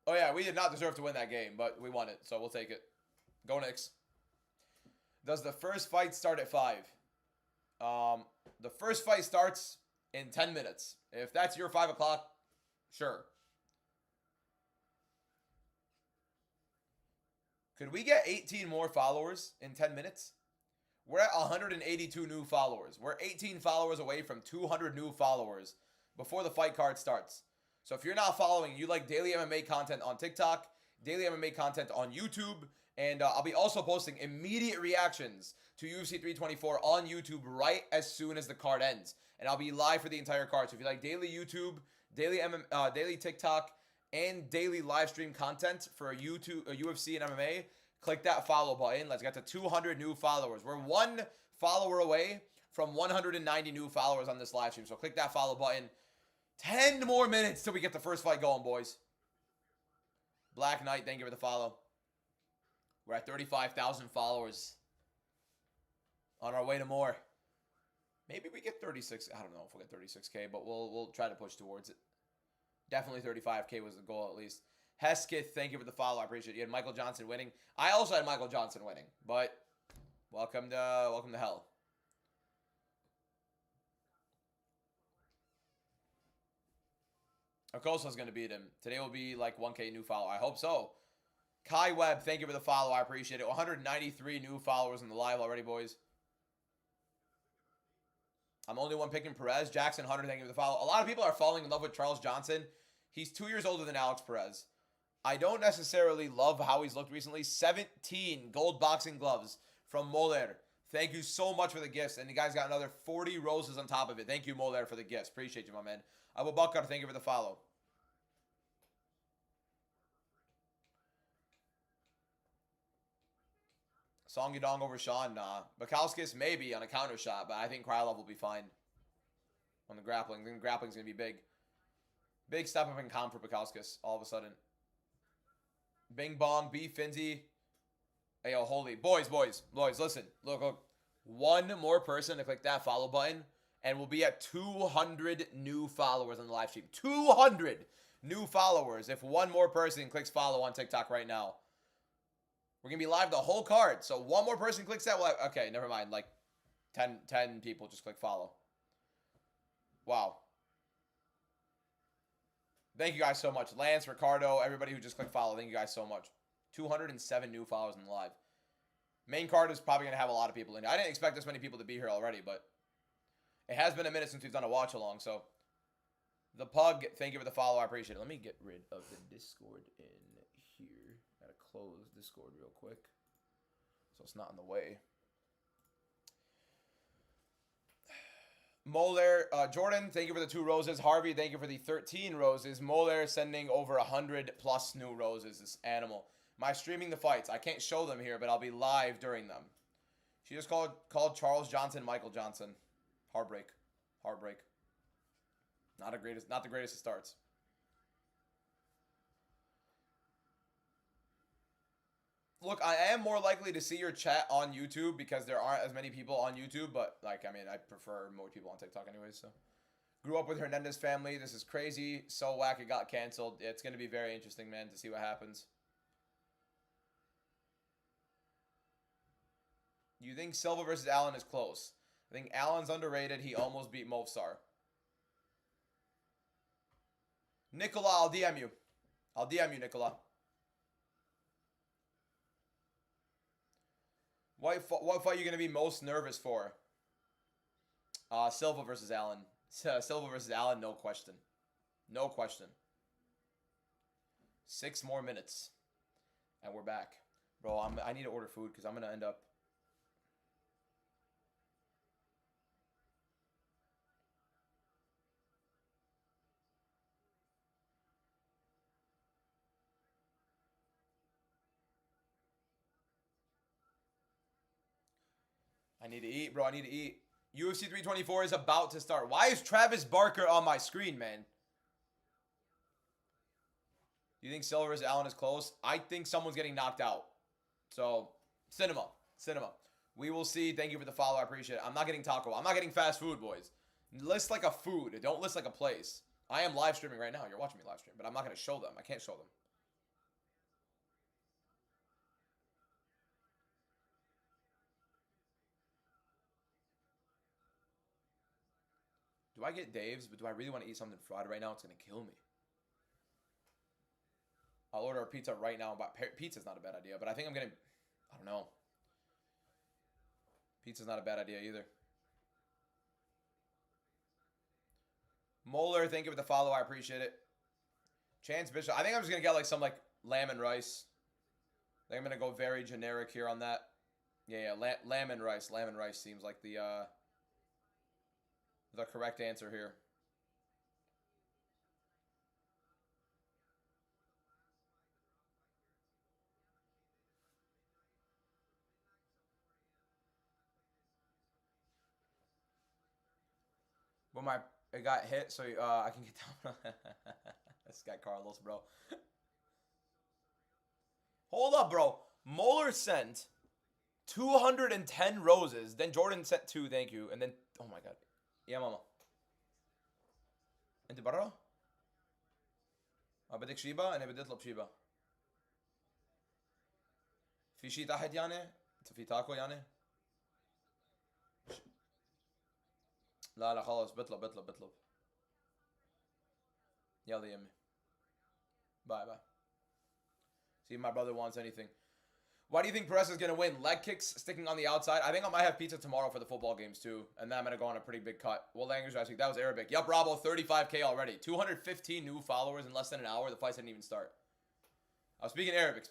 Oh, yeah, we did not deserve to win that game, but we won it, so we'll take it. Go Knicks. Does the first fight start at 5? The first fight starts in 10 minutes. If that's your 5 o'clock, sure. Could we get 18 more followers in 10 minutes? We're at 182 new followers. We're 18 followers away from 200 new followers before the fight card starts. So if you're not following, you like daily MMA content on TikTok, daily MMA content on YouTube, and I'll be also posting immediate reactions to UFC 324 on YouTube right as soon as the card ends. And I'll be live for the entire card. So if you like daily YouTube, daily TikTok, and daily live stream content for UFC and MMA, click that follow button. Let's get to 200 new followers. We're 1 follower away from 190 new followers on this live stream. So click that follow button. 10 more minutes till we get the first fight going, boys. Black Knight, thank you for the follow. We're at 35,000 followers. On our way to more. Maybe we get 36. I don't know if we'll get 36K, but we'll try to push towards it. Definitely 35K was the goal at least. Hesketh, thank you for the follow. I appreciate it. You had Michael Johnson winning. I also had Michael Johnson winning, but welcome to hell. Okosa's going to beat him. Today will be like 1K new follow. I hope so. Kai Webb, thank you for the follow. I appreciate it. 193 new followers in the live already, boys. I'm the only one picking Perez. Jackson Hunter, thank you for the follow. A lot of people are falling in love with Charles Johnson. He's 2 years older than Alex Perez. I don't necessarily love how he's looked recently. 17 gold boxing gloves from Moller. Thank you so much for the gifts. And you guys got another 40 roses on top of it. Thank you, Moller, for the gifts. Appreciate you, my man. Abu Bakr, thank you for the follow. Song Yudong over Sean, nah. Bukauskas, maybe on a counter shot, but I think Krylov will be fine on the grappling. I think grappling's going to be big. Big step up in comp for Bukauskas all of a sudden. Bing Bong, B Finzi. Hey, yo, holy. Boys, listen. Look. One more person to click that follow button, and we'll be at 200 new followers on the live stream. 200 new followers if one more person clicks follow on TikTok right now. We're going to be live the whole card. So one more person clicks that. Okay, never mind. Like 10 people just click follow. Wow. Thank you guys so much. Lance, Ricardo, everybody who just clicked follow. Thank you guys so much. 207 new followers in the live. Main card is probably going to have a lot of people in it. I didn't expect this many people to be here already, but it has been a minute since we've done a watch along. So the Pug, thank you for the follow. I appreciate it. Let me get rid of the Discord in here. Gotta close Discord real quick so it's not in the way. Moller, Jordan, thank you for the 2 roses. Harvey, thank you for the 13 roses. Moller sending over 100 plus new roses. This animal. Am I streaming the fights? I can't show them here, but I'll be live during them. She just called Charles Johnson Michael Johnson. Heartbreak. Not the greatest of starts. Look, I am more likely to see your chat on YouTube because there aren't as many people on YouTube, but, like, I mean, I prefer more people on TikTok anyways, so. Grew up with Hernandez family. This is crazy. So whack it got canceled. It's going to be very interesting, man, to see what happens. You think Silva versus Allen is close? I think Allen's underrated. He almost beat Movsar. Nicola, I'll DM you. I'll DM you, Nicola. What fight are you going to be most nervous for? Silva versus Allen. Silva versus Allen, no question. No question. 6 more minutes. And we're back. Bro, I need to order food because I'm going to end up... I need to eat, bro. I need to eat. UFC 324 is about to start. Why is Travis Barker on my screen, man? You think Silva versus Allen is close? I think someone's getting knocked out. So, cinema. Cinema. We will see. Thank you for the follow. I appreciate it. I'm not getting taco. I'm not getting fast food, boys. List like a food. Don't list like a place. I am live streaming right now. You're watching me live stream, but I'm not going to show them. I can't show them. Do I get Dave's? But do I really want to eat something fried right now? It's going to kill me. I'll order a pizza right now. But pizza's not a bad idea. But I think I'm going to... I don't know. Pizza's not a bad idea either. Moeller, thank you for the follow. I appreciate it. Chance Bishop. I think I'm just going to get like some like lamb and rice. I think I'm going to go very generic here on that. Yeah. Lamb and rice. Lamb and rice seems like the correct answer here. Well, it got hit, so I can get down. This guy Carlos, bro. Hold up, bro. Moeller sent 210 roses. Then Jordan sent 2, thank you. And then, oh my god. Yeah, mama. انت برا؟ بدك شيبة؟ أنا بدي أطلب شيبة. في شيء تحت يعني؟ في تاكو يعني؟ لا خلاص بطلب. يلا يمي. Bye. See if my brother wants anything. Why do you think Perez is going to win? Leg kicks, sticking on the outside. I think I might have pizza tomorrow for the football games too. And then I'm going to go on a pretty big cut. What language last week? That was Arabic. Yup, Bravo, 35K already. 215 new followers in less than an hour. The fights didn't even start. I was speaking Arabic.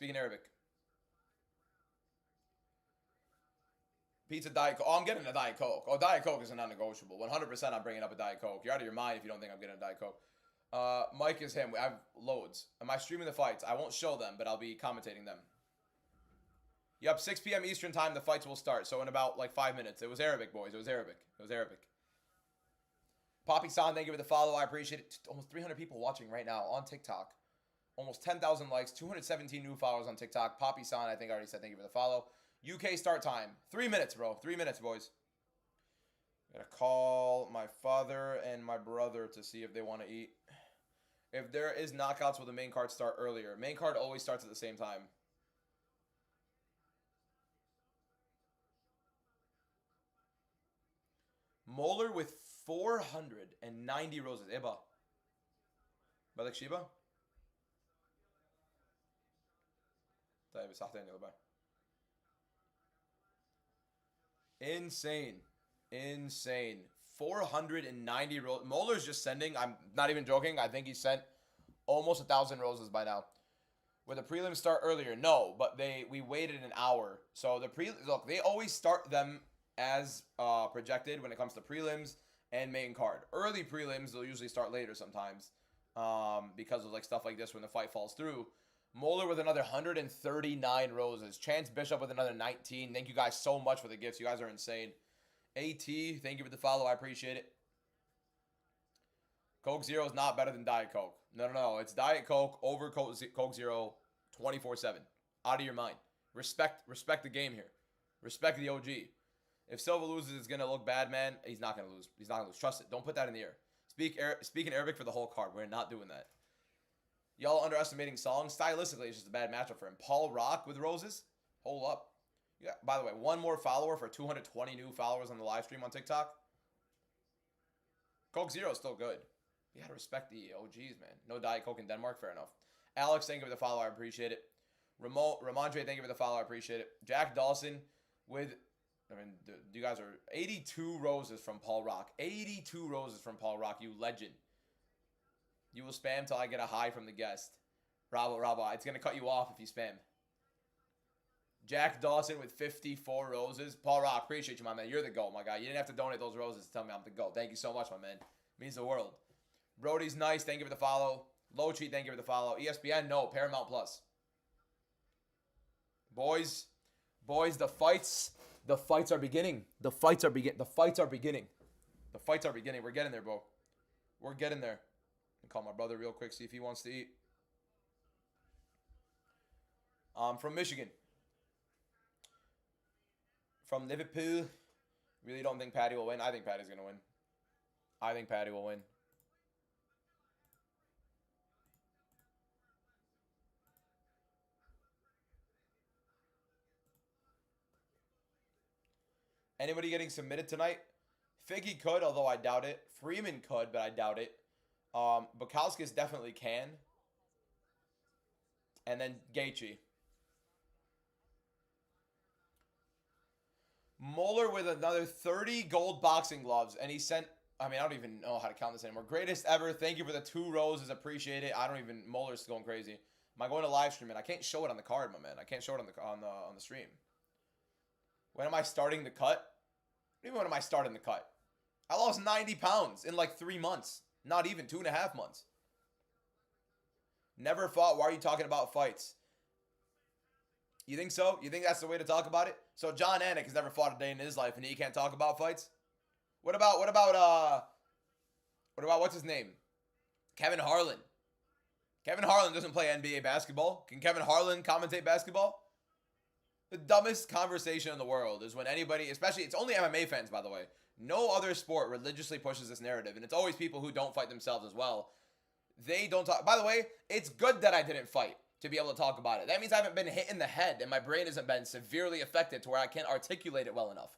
Pizza, Diet Coke. Oh, I'm getting a Diet Coke. Oh, Diet Coke is a non-negotiable. 100% I'm bringing up a Diet Coke. You're out of your mind if you don't think I'm getting a Diet Coke. Mike is him. I have loads. Am I streaming the fights? I won't show them, but I'll be commentating them. Yep, 6 p.m. Eastern time, the fights will start. So in about like 5 minutes. It was Arabic, boys. It was Arabic. Poppy-san, thank you for the follow. I appreciate it. Almost 300 people watching right now on TikTok. Almost 10,000 likes. 217 new followers on TikTok. Poppy-san, I think I already said thank you for the follow. UK start time. 3 minutes, bro. 3 minutes, boys. Gotta call my father and my brother to see if they want to eat. If there is knockouts, will the main card start earlier? Main card always starts at the same time. Moeller with 490 roses. Eba. Balak Shiba? طيب صح تاني بقى. Insane. 490 roses. Moeller's just sending. I'm not even joking. I think he sent almost 1,000 roses by now. Would the prelims start earlier? No, but we waited an hour. So the look, they always start them as projected when it comes to prelims and main card. Early prelims, they'll usually start later sometimes because of like stuff like this when the fight falls through. Moeller with another 139 roses. Chance Bishop with another 19. Thank you guys so much for the gifts. You guys are insane. AT, thank you for the follow. I appreciate it. Coke Zero is not better than Diet Coke. No. It's Diet Coke over Coke Zero 24/7. Out of your mind. Respect the game here. Respect the OG. If Silva loses, it's going to look bad, man. He's not going to lose. Trust it. Don't put that in the air. Speak in Arabic for the whole card. We're not doing that. Y'all underestimating Song. Stylistically, it's just a bad matchup for him. Paul Rock with roses? Hold up. Yeah. By the way, one more follower for 220 new followers on the live stream on TikTok. Coke Zero is still good. You gotta respect the OGs, man. No Diet Coke in Denmark, fair enough. Alex, thank you for the follow, I appreciate it. Ramondre, thank you for the follow, I appreciate it. Jack Dawson with, I mean, you guys are 82 roses from Paul Rock. 82 roses from Paul Rock, you legend. You will spam till I get a high from the guest. Rabo, it's gonna cut you off if you spam. Jack Dawson with 54 roses. Paul Rock, appreciate you, my man. You're the GOAT, my guy. You didn't have to donate those roses to tell me I'm the GOAT. Thank you so much, my man. Means the world. Brody's nice. Thank you for the follow. Lochi, thank you for the follow. ESPN, no. Paramount Plus. Boys, the fights are beginning. The fights are beginning. We're getting there, bro. We're getting there. I'll call my brother real quick, see if he wants to eat. From Michigan. From Liverpool. Really don't think Patty will win. I think Patty's going to win. I think Patty will win. Anybody getting submitted tonight? Figgy could, although I doubt it. Freeman could, but I doubt it. Bukauskas definitely can. And then Gaethje. Moeller with another 30 gold boxing gloves. And he sent, I mean, I don't even know how to count this anymore. Greatest ever. Thank you for the 2 roses. Appreciate it. I don't even, Moeller's going crazy. Am I going to live stream it? I can't show it on the card, my man. I can't show it on the stream. When am I starting the cut? What do you mean when am I starting the cut? I lost 90 pounds in like 3 months. Not even 2.5 months. Never fought. Why are you talking about fights? You think so? You think that's the way to talk about it? So John Anik has never fought a day in his life and he can't talk about fights? What about what's his name? Kevin Harlan. Kevin Harlan doesn't play NBA basketball. Can Kevin Harlan commentate basketball? The dumbest conversation in the world is when anybody, especially, it's only MMA fans, by the way. No other sport religiously pushes this narrative, and it's always people who don't fight themselves as well. They don't talk. By the way, it's good that I didn't fight to be able to talk about it. That means I haven't been hit in the head, and my brain hasn't been severely affected to where I can't articulate it well enough.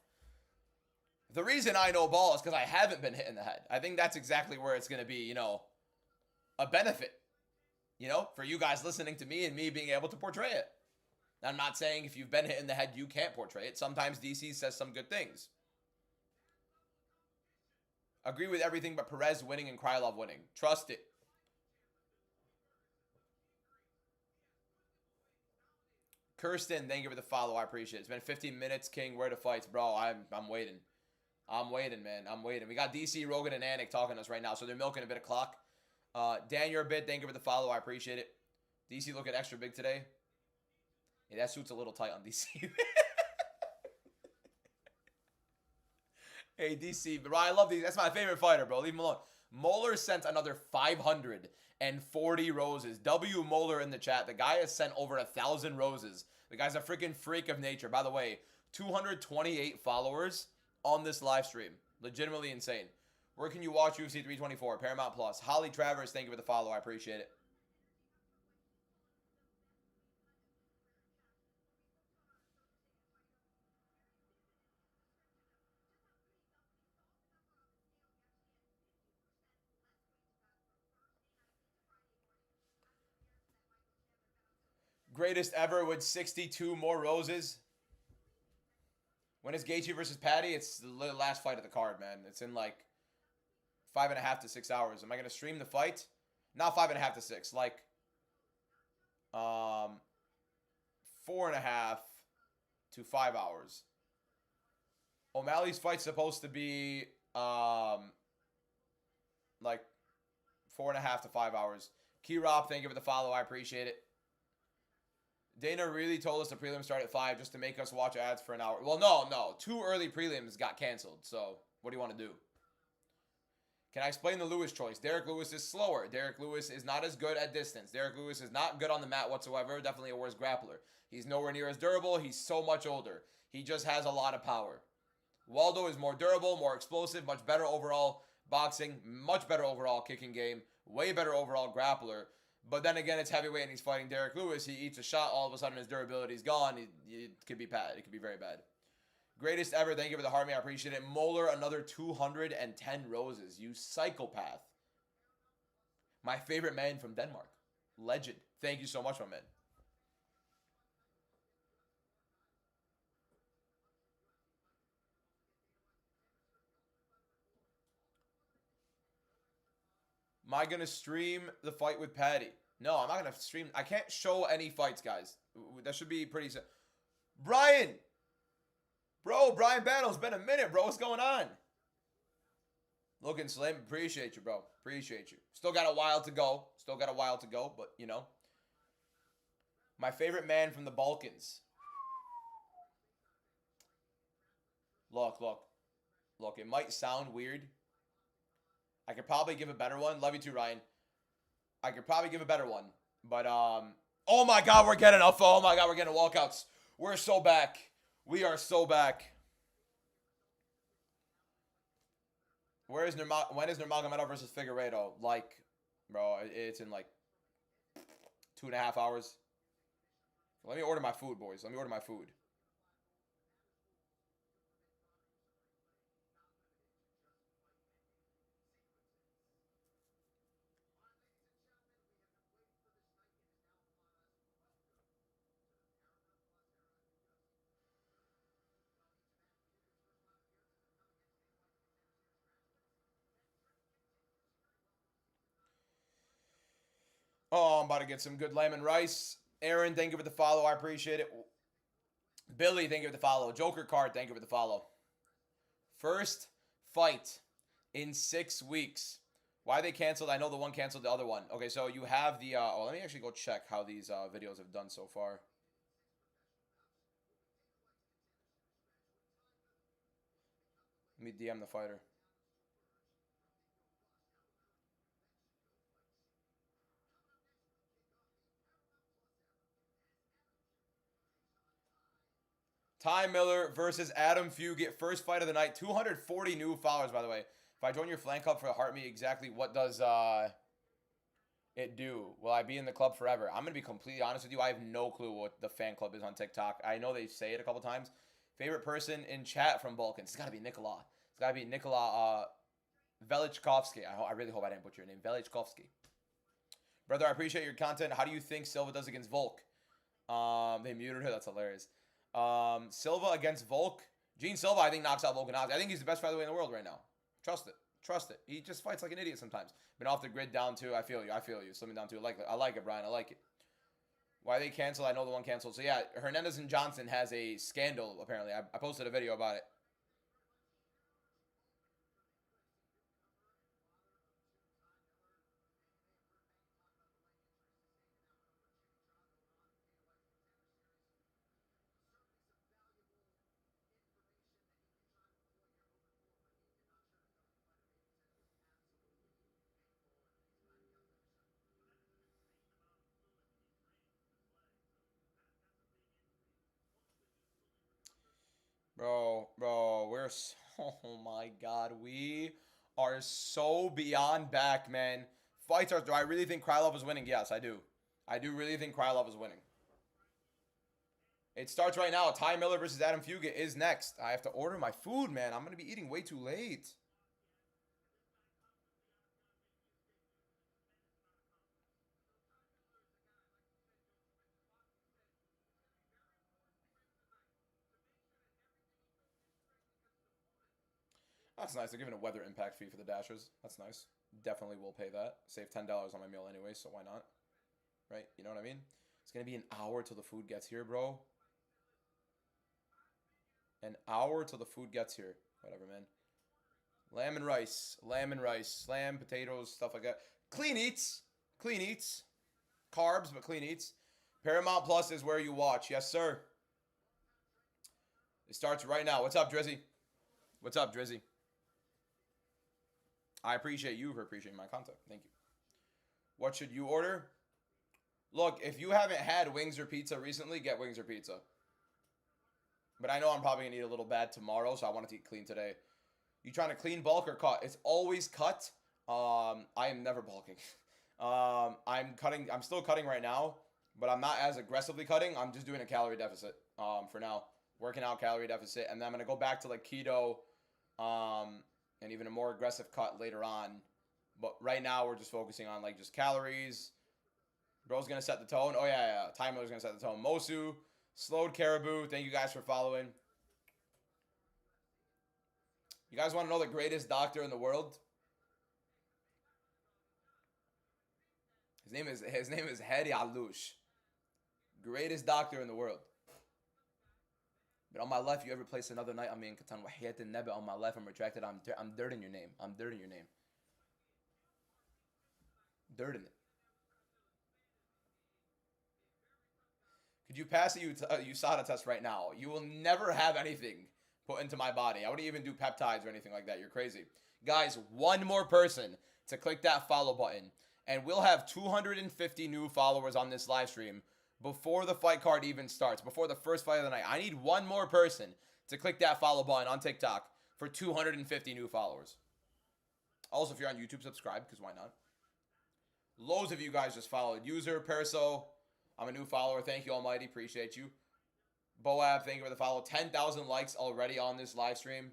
The reason I know ball is because I haven't been hit in the head. I think that's exactly where it's going to be, a benefit, for you guys listening to me and me being able to portray it. I'm not saying if you've been hit in the head, you can't portray it. Sometimes DC says some good things. Agree with everything but Perez winning and Krylov winning. Trust it. Kirsten, thank you for the follow. I appreciate it. It's been 15 minutes, King. Where the fights? Bro, I'm waiting. I'm waiting, man. I'm waiting. We got DC, Rogan, and Anik talking to us right now, so they're milking a bit of clock. Dan, you're a bit. Thank you for the follow. I appreciate it. DC looking extra big today. Yeah, that suit's a little tight on DC. Hey, DC. Bro, I love these. That's my favorite fighter, bro. Leave him alone. Moeller sent another 540 roses. W. Moeller in the chat. The guy has sent over 1,000 roses. The guy's a freaking freak of nature. By the way, 228 followers on this live stream. Legitimately insane. Where can you watch UFC 324? Paramount Plus. Holly Travers, thank you for the follow. I appreciate it. Greatest ever with 62 more roses. When it's Gaethje versus Patty, it's the last fight of the card, man. It's in like 5.5 to 6 hours. Am I going to stream the fight? Not 5.5 to 6. Like 4.5 to 5 hours. O'Malley's fight's supposed to be like 4.5 to 5 hours. Krylov, thank you for the follow. I appreciate it. Dana really told us the prelims start at 5 just to make us watch ads for an hour. Well, no. 2 early prelims got canceled. So, what do you want to do? Can I explain the Lewis choice? Derek Lewis is slower. Derek Lewis is not as good at distance. Derek Lewis is not good on the mat whatsoever. Definitely a worse grappler. He's nowhere near as durable. He's so much older. He just has a lot of power. Waldo is more durable, more explosive, much better overall boxing, much better overall kicking game, way better overall grappler. But then again, it's heavyweight and he's fighting Derek Lewis. He eats a shot, all of a sudden his durability is gone. It could be bad. It could be very bad. Greatest ever. Thank you for the heart, man. I appreciate it. Moeller, another 210 roses. You psychopath. My favorite man from Denmark. Legend. Thank you so much, my man. Am I going to stream the fight with Patty? No, I'm not going to stream. I can't show any fights, guys. That should be pretty... Brian! Bro, Brian Battle, it's been a minute, bro. What's going on? Looking slim. Appreciate you, bro. Appreciate you. Still got a while to go. Still got a while to go, but, you know. My favorite man from the Balkans. Look, look. Look, it might sound weird. I could probably give a better one. Love you too, Ryan. I could probably give a better one. But, oh my God, we're getting up. Oh my God, we're getting walkouts. We're so back. We are so back. When is Nurmagomedov versus Figueiredo? Like, bro, it's in like 2.5 hours. Let me order my food, boys. Let me order my food. Oh, I'm about to get some good lamb and rice. Aaron, thank you for the follow. I appreciate it. Billy, thank you for the follow. Joker card, thank you for the follow. First fight in 6 weeks. Why they canceled? I know the one canceled the other one. Okay, so you have the... let me actually go check how these videos have done so far. Let me DM the fighter. Ty Miller versus Adam Fugate. First fight of the night. 240 new followers, by the way. If I join your fan club for the Heart Me, exactly what does it do? Will I be in the club forever? I'm going to be completely honest with you. I have no clue what the fan club is on TikTok. I know they say it a couple times. Favorite person in chat from Balkans. It's got to be Nikola. It's got to be Nikola Velichkovsky. I really hope I didn't butcher your name. Velichkovsky. Brother, I appreciate your content. How do you think Silva does against Volk? They muted her. That's hilarious. Silva against Volk. Gene Silva, I think, knocks out Volkanovski. I think he's the best featherweight in the world right now. Trust it. Trust it. He just fights like an idiot sometimes. Been off the grid down two. I feel you. I feel you. Slimming down two. I like it, Brian. I like it. Why they canceled? I know the one canceled. So, yeah, Hernandez and Johnson has a scandal, apparently. I posted a video about it. Bro, we're so, oh my God, we are so beyond back, man. Fights are, do I really think Krylov is winning? Yes, I do. I do really think Krylov is winning. It starts right now. Ty Miller versus Adam Fugate is next. I have to order my food, man. I'm going to be eating way too late. That's nice. They're giving a weather impact fee for the Dashers. That's nice. Definitely will pay that. Save $10 on my meal anyway, so why not? Right? You know what I mean? It's going to be an hour till the food gets here, bro. An hour till the food gets here. Whatever, man. Lamb and rice. Lamb and rice. Lamb, potatoes, stuff like that. Clean eats. Clean eats. Carbs, but clean eats. Paramount Plus is where you watch. Yes, sir. It starts right now. What's up, Drizzy? What's up, Drizzy? I appreciate you for appreciating my content. Thank you. What should you order? Look, if you haven't had wings or pizza recently, get wings or pizza. But I know I'm probably going to eat a little bad tomorrow, so I wanted to eat clean today. You trying to clean, bulk, or cut? It's always cut. I am never bulking. I'm still cutting right now, but I'm not as aggressively cutting. I'm just doing a calorie deficit for now. Working out calorie deficit. And then I'm going to go back to like keto and even a more aggressive cut later on But right now, we're just focusing on, like, just calories. Bro's going to set the tone. Oh, yeah. Time Miller's going to set the tone. Mosu, Slowed Caribou. Thank you guys for following. You guys want to know the greatest doctor in the world? His name is Hedi Alush. Greatest doctor in the world. But on my left, you ever place another night? I mean, Katan Wahiyat and Nebe on my left. I'm retracted. I'm dirt in your name. I'm dirt in your name. Dirt in it. Could you pass a USADA test right now? You will never have anything put into my body. I wouldn't even do peptides or anything like that. You're crazy. Guys, one more person to click that follow button, and we'll have 250 new followers on this live stream before the fight card even starts, before the first fight of the night. I need one more person to click that follow button on TikTok for 250 new followers. Also, if you're on YouTube, subscribe, because why not? Loads of you guys just followed. User, Perso, I'm a new follower. Thank you, Almighty. Appreciate you. Boab, thank you for the follow. 10,000 likes already on this live stream.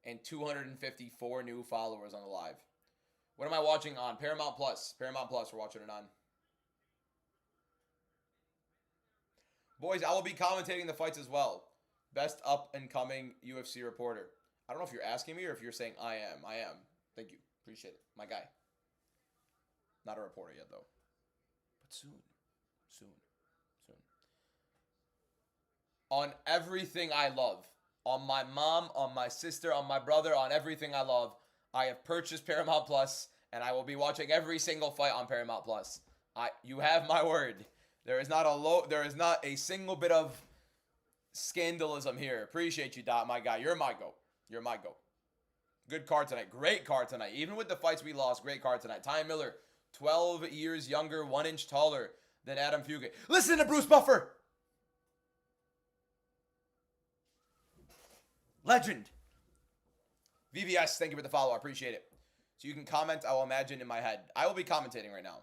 And 254 new followers on the live. What am I watching on? Paramount Plus. Paramount Plus, we're watching it on. Boys, I will be commentating the fights as well. Best up-and-coming UFC reporter. I don't know if you're asking me or if you're saying I am. I am. Thank you. Appreciate it. My guy. Not a reporter yet, though. But soon. Soon. Soon. On everything I love. On my mom, on my sister, on my brother, on everything I love, I have purchased Paramount Plus, and I will be watching every single fight on Paramount Plus. You have my word. There is not a single bit of scandalism here. Appreciate you, Dot, my guy. You're my goat. You're my goat. Good card tonight. Great card tonight. Even with the fights we lost, great card tonight. Ty Miller, 12 years younger, 1 inch taller than Adam Fugate. Listen to Bruce Buffer. Legend. VVS, thank you for the follow. I appreciate it. So you can comment, I will imagine, in my head. I will be commentating right now.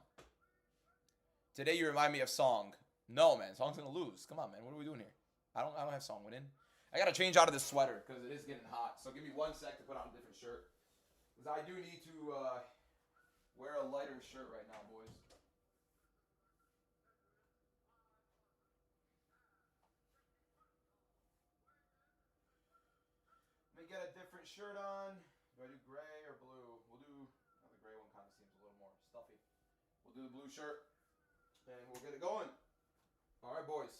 Today you remind me of Song. No, man. Song's going to lose. Come on, man. What are we doing here? I don't have Song winning. I got to change out of this sweater because it is getting hot. So give me 1 sec to put on a different shirt. Because I do need to wear a lighter shirt right now, boys. Let me get a different shirt on. Do I do gray or blue? We'll do, the gray one kind of seems a little more stuffy. We'll do the blue shirt, and we'll get it going. All right, boys.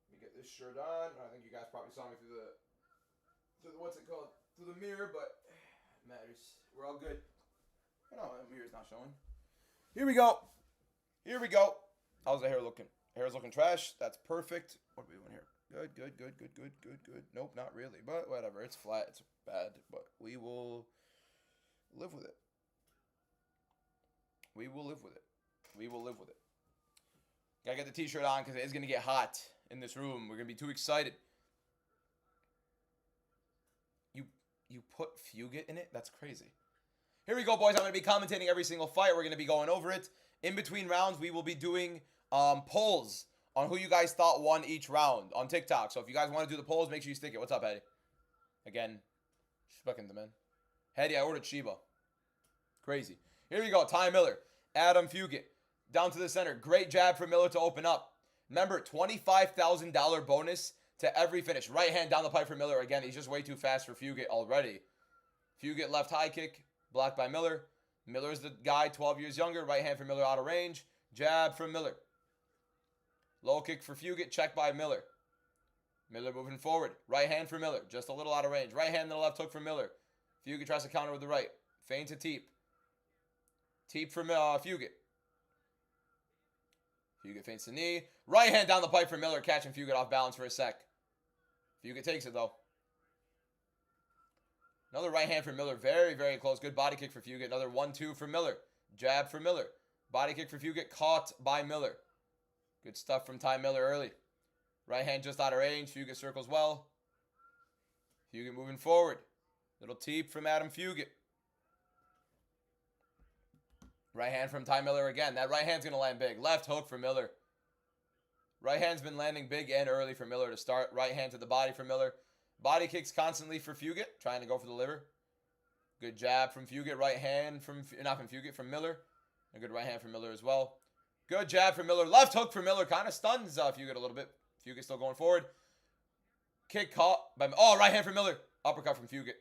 Let me get this shirt on. I think you guys probably saw me through the what's it called? Through the mirror, but it matters. We're all good. No, the mirror's not showing. Here we go. Here we go. How's the hair looking? Hair's looking trash. That's perfect. What are we doing here? Good. Nope, not really. But whatever. It's flat. It's bad. But we will live with it. We will live with it. We will live with it. Gotta get the t-shirt on because it is going to get hot in this room. We're going to be too excited. You put Fugate in it? That's crazy. Here we go, boys. I'm going to be commentating every single fight. We're going to be going over it. In between rounds, we will be doing polls on who you guys thought won each round on TikTok. So if you guys want to do the polls, make sure you stick it. What's up, Hedi? Again, fucking the man. Hedi, I ordered Shiba. Crazy. Here we go. Ty Miller. Adam Fugate. Down to the center. Great jab for Miller to open up. Remember, $25,000 bonus to every finish. Right hand down the pipe for Miller. Again, he's just way too fast for Fugate already. Fugate left high kick. Blocked by Miller. Miller's the guy, 12 years younger. Right hand for Miller out of range. Jab from Miller. Low kick for Fugate. Check by Miller. Miller moving forward. Right hand for Miller. Just a little out of range. Right hand and the left hook for Miller. Fugate tries to counter with the right. Feint to Teep. Teep for Fugate. Fugate feints the knee. Right hand down the pipe for Miller. Catching Fugate off balance for a sec. Fugate takes it though. Another right hand for Miller. Very, very close. Good body kick for Fugate. Another 1-2 for Miller. Jab for Miller. Body kick for Fugate. Caught by Miller. Good stuff from Ty Miller early. Right hand just out of range. Fugate circles well. Fugate moving forward. Little teep from Adam Fugate. Right hand from Ty Miller again. That right hand's going to land big. Left hook for Miller. Right hand's been landing big and early for Miller to start. Right hand to the body for Miller. Body kicks constantly for Fugate. Trying to go for the liver. Good jab from Fugate. Right hand from, not from Fugate, from Miller. A good right hand from Miller as well. Good jab from Miller. Left hook from Miller. Kind of stuns Fugate a little bit. Fugate still going forward. Kick caught by, oh, right hand from Miller. Uppercut from Fugate.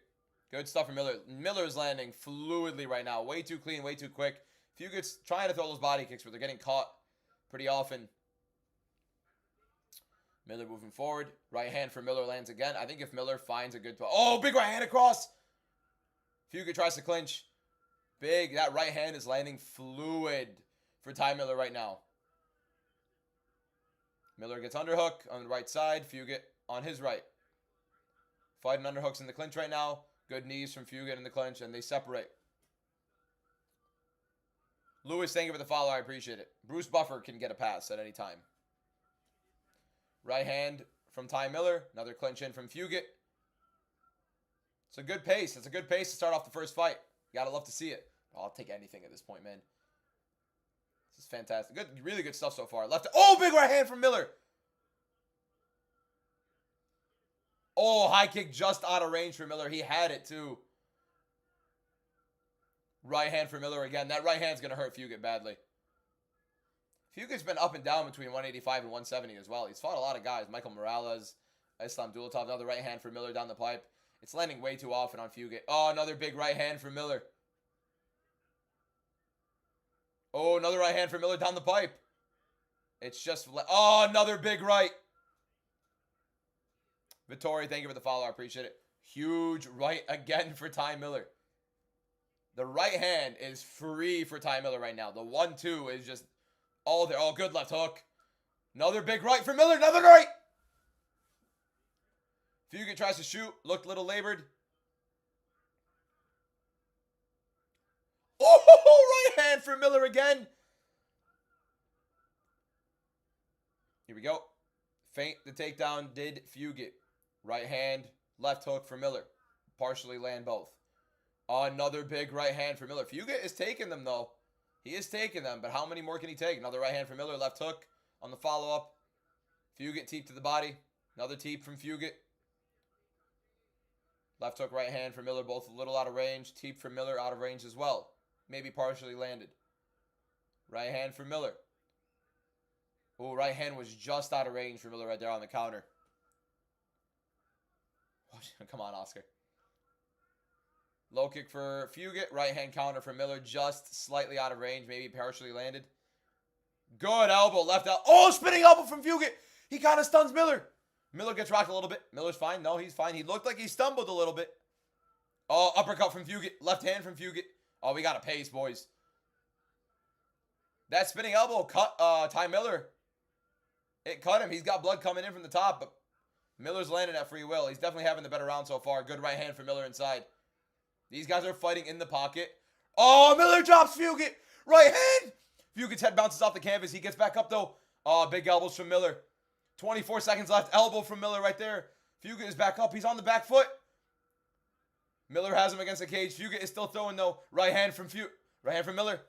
Good stuff from Miller. Miller is landing fluidly right now. Way too clean, way too quick. Fugate's trying to throw those body kicks, but they're getting caught pretty often. Miller moving forward. Right hand for Miller lands again. I think if Miller finds a good... Oh, big right hand across. Fugate tries to clinch. Big. That right hand is landing fluid for Ty Miller right now. Miller gets underhook on the right side. Fugate on his right. Fighting underhooks in the clinch right now. Good knees from Fugate in the clinch, and they separate. Lewis, thank you for the follow. I appreciate it. Bruce Buffer can get a pass at any time. Right hand from Ty Miller. Another clinch in from Fugate. It's a good pace. It's a good pace to start off the first fight. You gotta love to see it. Oh, I'll take anything at this point, man. This is fantastic. Good, really good stuff so far. Left. Oh, big right hand from Miller. Oh, high kick just out of range for Miller. He had it too. Right hand for Miller again. That right hand's gonna hurt Fugate badly. Fugate's been up and down between 185 and 170 as well. He's fought a lot of guys. Michael Morales, Islam Dulatov, another right hand for Miller down the pipe. It's landing way too often on Fugate. Oh, another big right hand for Miller. Oh, another right hand for Miller down the pipe. It's just... Oh, another big right. Vittori, thank you for the follow. I appreciate it. Huge right again for Ty Miller. The right hand is free for Ty Miller right now. The 1-2 is just... Oh, they're all good. Left hook. Another big right for Miller. Another right. Fugate tries to shoot. Looked a little labored. Oh, right hand for Miller again. Here we go. Feint the takedown did Fugate. Right hand, left hook for Miller. Partially land both. Another big right hand for Miller. Fugate is taking them, though. He is taking them, but how many more can he take? Another right hand for Miller, left hook on the follow-up. Fugate teep to the body. Another teep from Fugate. Left hook, right hand for Miller, both a little out of range. Teep for Miller, out of range as well. Maybe partially landed. Right hand for Miller. Oh, right hand was just out of range for Miller right there on the counter. Come on, Oscar. Low kick for Fugate. Right hand counter for Miller. Just slightly out of range. Maybe partially landed. Good elbow. Left out. Oh, spinning elbow from Fugate. He kind of stuns Miller. Miller gets rocked a little bit. Miller's fine. No, he's fine. He looked like he stumbled a little bit. Oh, uppercut from Fugate. Left hand from Fugate. Oh, we got a pace, boys. That spinning elbow cut Ty Miller. It cut him. He's got blood coming in from the top, but Miller's landing at free will. He's definitely having the better round so far. Good right hand for Miller inside. These guys are fighting in the pocket. Oh, Miller drops Fugate. Right hand. Fugate's head bounces off the canvas. He gets back up, though. Oh, big elbows from Miller. 24 seconds left. Elbow from Miller right there. Fugate is back up. He's on the back foot. Miller has him against the cage. Fugate is still throwing, though. Right hand from Miller.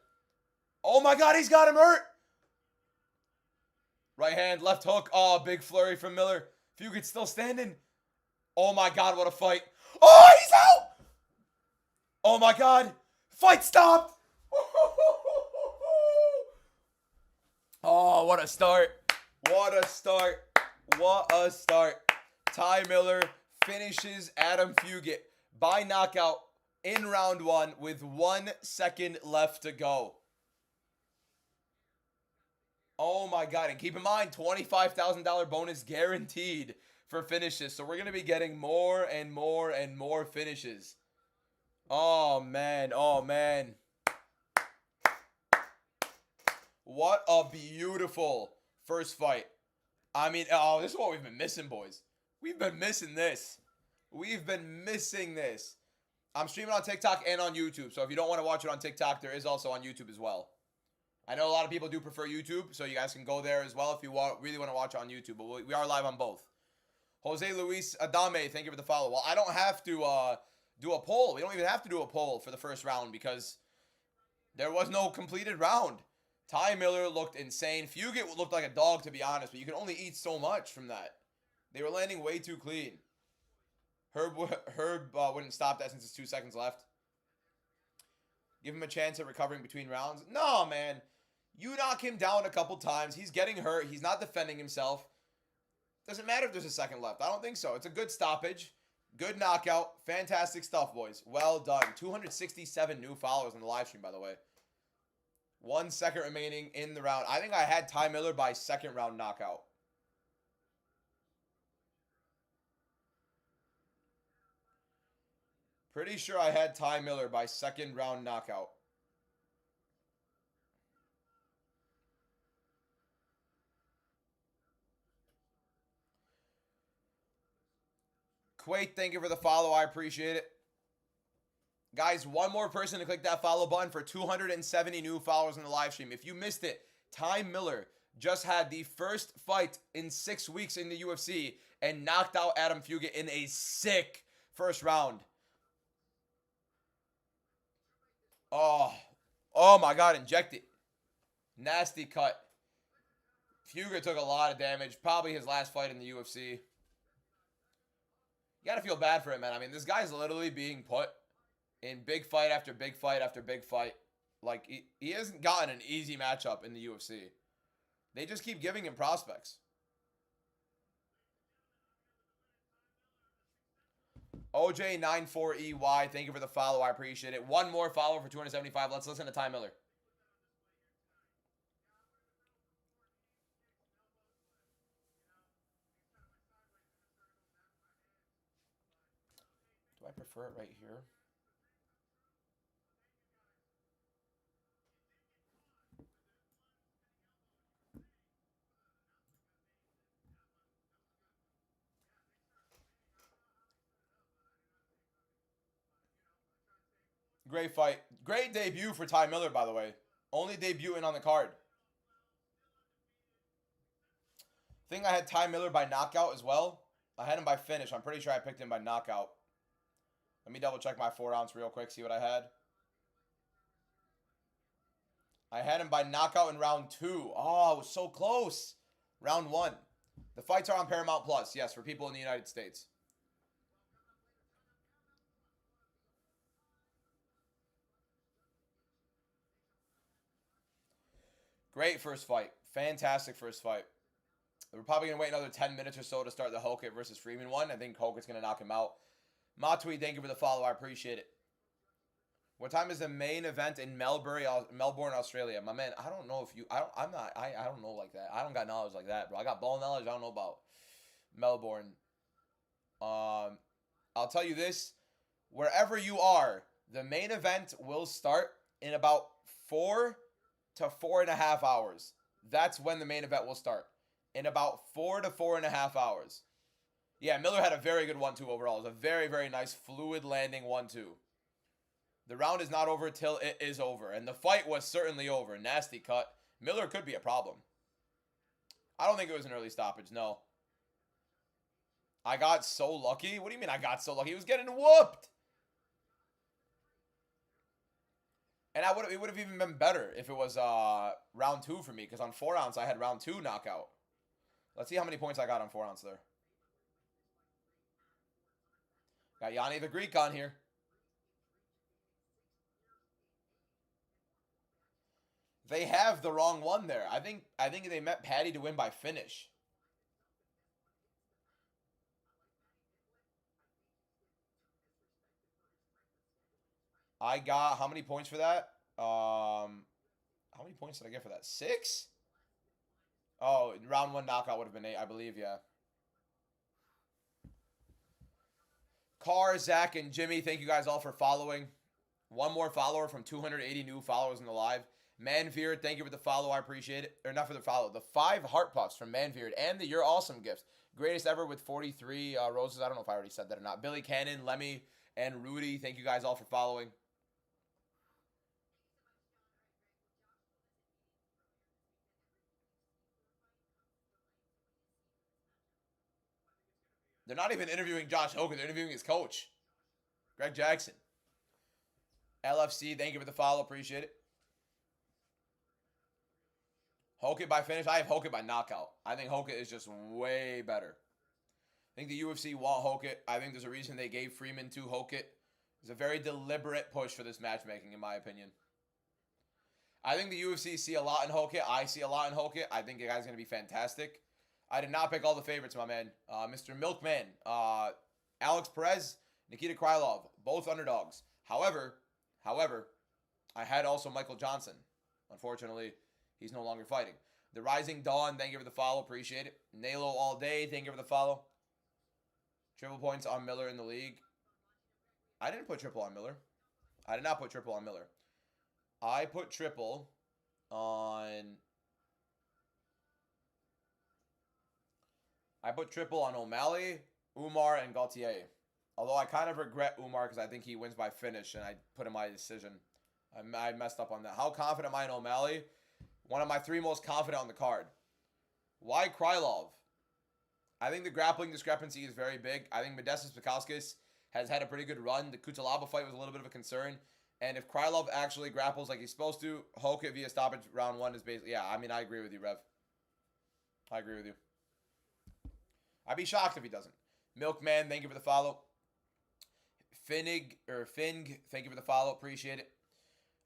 Oh, my God. He's got him hurt. Right hand, left hook. Oh, big flurry from Miller. Fugate's still standing. Oh, my God. What a fight. Oh, he's out. Oh, my God. Fight stopped. Oh, what a start. What a start. What a start. Ty Miller finishes Adam Fugate by knockout in round 1 with 1 second left to go. Oh, my God. And keep in mind, $25,000 bonus guaranteed for finishes. So we're going to be getting more and more and more finishes. Oh, man. Oh, man. What a beautiful first fight. I mean, oh, this is what we've been missing, boys. We've been missing this. We've been missing this. I'm streaming on TikTok and on YouTube. So if you don't want to watch it on TikTok, there is also on YouTube as well. I know a lot of people do prefer YouTube, so you guys can go there as well if you really want to watch it on YouTube. But we are live on both. Jose Luis Adame, thank you for the follow. Well, I don't have to do a poll. We don't even have to do a poll for the first round because there was no completed round. Ty Miller looked insane. Fugate looked like a dog, to be honest, but you can only eat so much from that. They were landing way too clean. Herb wouldn't stop that since it's 2 seconds left. Give him a chance at recovering between rounds. No, man. You knock him down a couple times. He's getting hurt. He's not defending himself. Doesn't matter if there's a second left. I don't think so. It's a good stoppage. Good knockout. Fantastic stuff, boys. Well done. 267 new followers on the live stream, by the way. 1 second remaining in the round. I think I had Ty Miller by second round knockout. Pretty sure I had Ty Miller by second round knockout. Quake, thank you for the follow. I appreciate it. Guys, one more person to click that follow button for 270 new followers in the live stream. If you missed it, Ty Miller just had the first fight in 6 weeks in the UFC and knocked out Adam Fugate in a sick first round. Oh my God, inject it. Nasty cut. Fugate took a lot of damage. Probably his last fight in the UFC. You got to feel bad for him, man. I mean, this guy's literally being put in big fight after big fight after big fight. Like, he hasn't gotten an easy matchup in the UFC. They just keep giving him prospects. OJ94EY, thank you for the follow. I appreciate it. One more follow for 275. Let's listen to Ty Miller. Do I prefer it right here? Great fight. Great debut for Ty Miller, by the way. Only debuting on the card. I think I had Ty Miller by knockout as well. I had him by finish. I'm pretty sure I picked him by knockout. Let me double check my 4 ounce real quick, see what I had. I had him by knockout in round 2. Oh, it was so close. Round 1. The fights are on Paramount Plus, yes, for people in the United States. Great first fight. Fantastic first fight. We're probably going to wait another 10 minutes or so to start the Hokit versus Freeman one. I think Hokit's going to knock him out. Matui, thank you for the follow. I appreciate it. What time is the main event in Melbourne, Australia? My man, I don't know if you... I don't know like that. I don't got knowledge like that, bro. I got ball knowledge. I don't know about Melbourne. I'll tell you this. Wherever you are, the main event will start in about 4 to 4.5 hours. That's when the main event will start. In about 4 to 4.5 hours. Yeah, Miller had a very good 1-2 overall. It was a very, very nice fluid landing 1-2. The round is not over till it is over. And the fight was certainly over. Nasty cut. Miller could be a problem. I don't think it was an early stoppage, no. I got so lucky. What do you mean I got so lucky? He was getting whooped. And it would have even been better if it was round 2 for me. Because on 4 ounce, I had round 2 knockout. Let's see how many points I got on 4 ounce there. Got Yanni the Greek on here. They have the wrong one there. I think they met Patty to win by finish. I got how many points for that? How many points did I get for that? 6? Oh, round 1 knockout would have been 8, I believe, yeah. Carr, Zach, and Jimmy, thank you guys all for following. One more follower from 280 new followers in the live. Manveer, thank you for the follow. I appreciate it. Or not for the follow. The 5 heart puffs from Manveer and the You're Awesome gifts. Greatest ever with 43 roses. I don't know if I already said that or not. Billy Cannon, Lemmy, and Rudy, thank you guys all for following. They're not even interviewing Josh Hokit. They're interviewing his coach, Greg Jackson. LFC, thank you for the follow. Appreciate it. Hokit by finish. I have Hokit by knockout. I think Hokit is just way better. I think the UFC want Hokit. I think there's a reason they gave Freeman to Hokit. It's a very deliberate push for this matchmaking, in my opinion. I think the UFC see a lot in Hokit. I see a lot in Hokit. I think the guy's going to be fantastic. I did not pick all the favorites, my man. Mr. Milkman, Alex Perez, Nikita Krylov, both underdogs. However, I had also Michael Johnson. Unfortunately, he's no longer fighting. The Rising Dawn, thank you for the follow. Appreciate it. Nalo all day, thank you for the follow. Triple points on Miller in the league. I didn't put triple on Miller. I did not put triple on Miller. I put triple on... O'Malley, Umar, and Gaultier. Although I kind of regret Umar because I think he wins by finish, and I put him my decision. I messed up on that. How confident am I in O'Malley? One of my 3 most confident on the card. Why Krylov? I think the grappling discrepancy is very big. I think Modestas Bukauskas has had a pretty good run. The Kutalaba fight was a little bit of a concern. And if Krylov actually grapples like he's supposed to, Hokit via stoppage round 1 is basically... Yeah, I mean, I agree with you, Rev. I agree with you. I'd be shocked if he doesn't. Milkman, thank you for the follow. Fing, thank you for the follow. Appreciate it.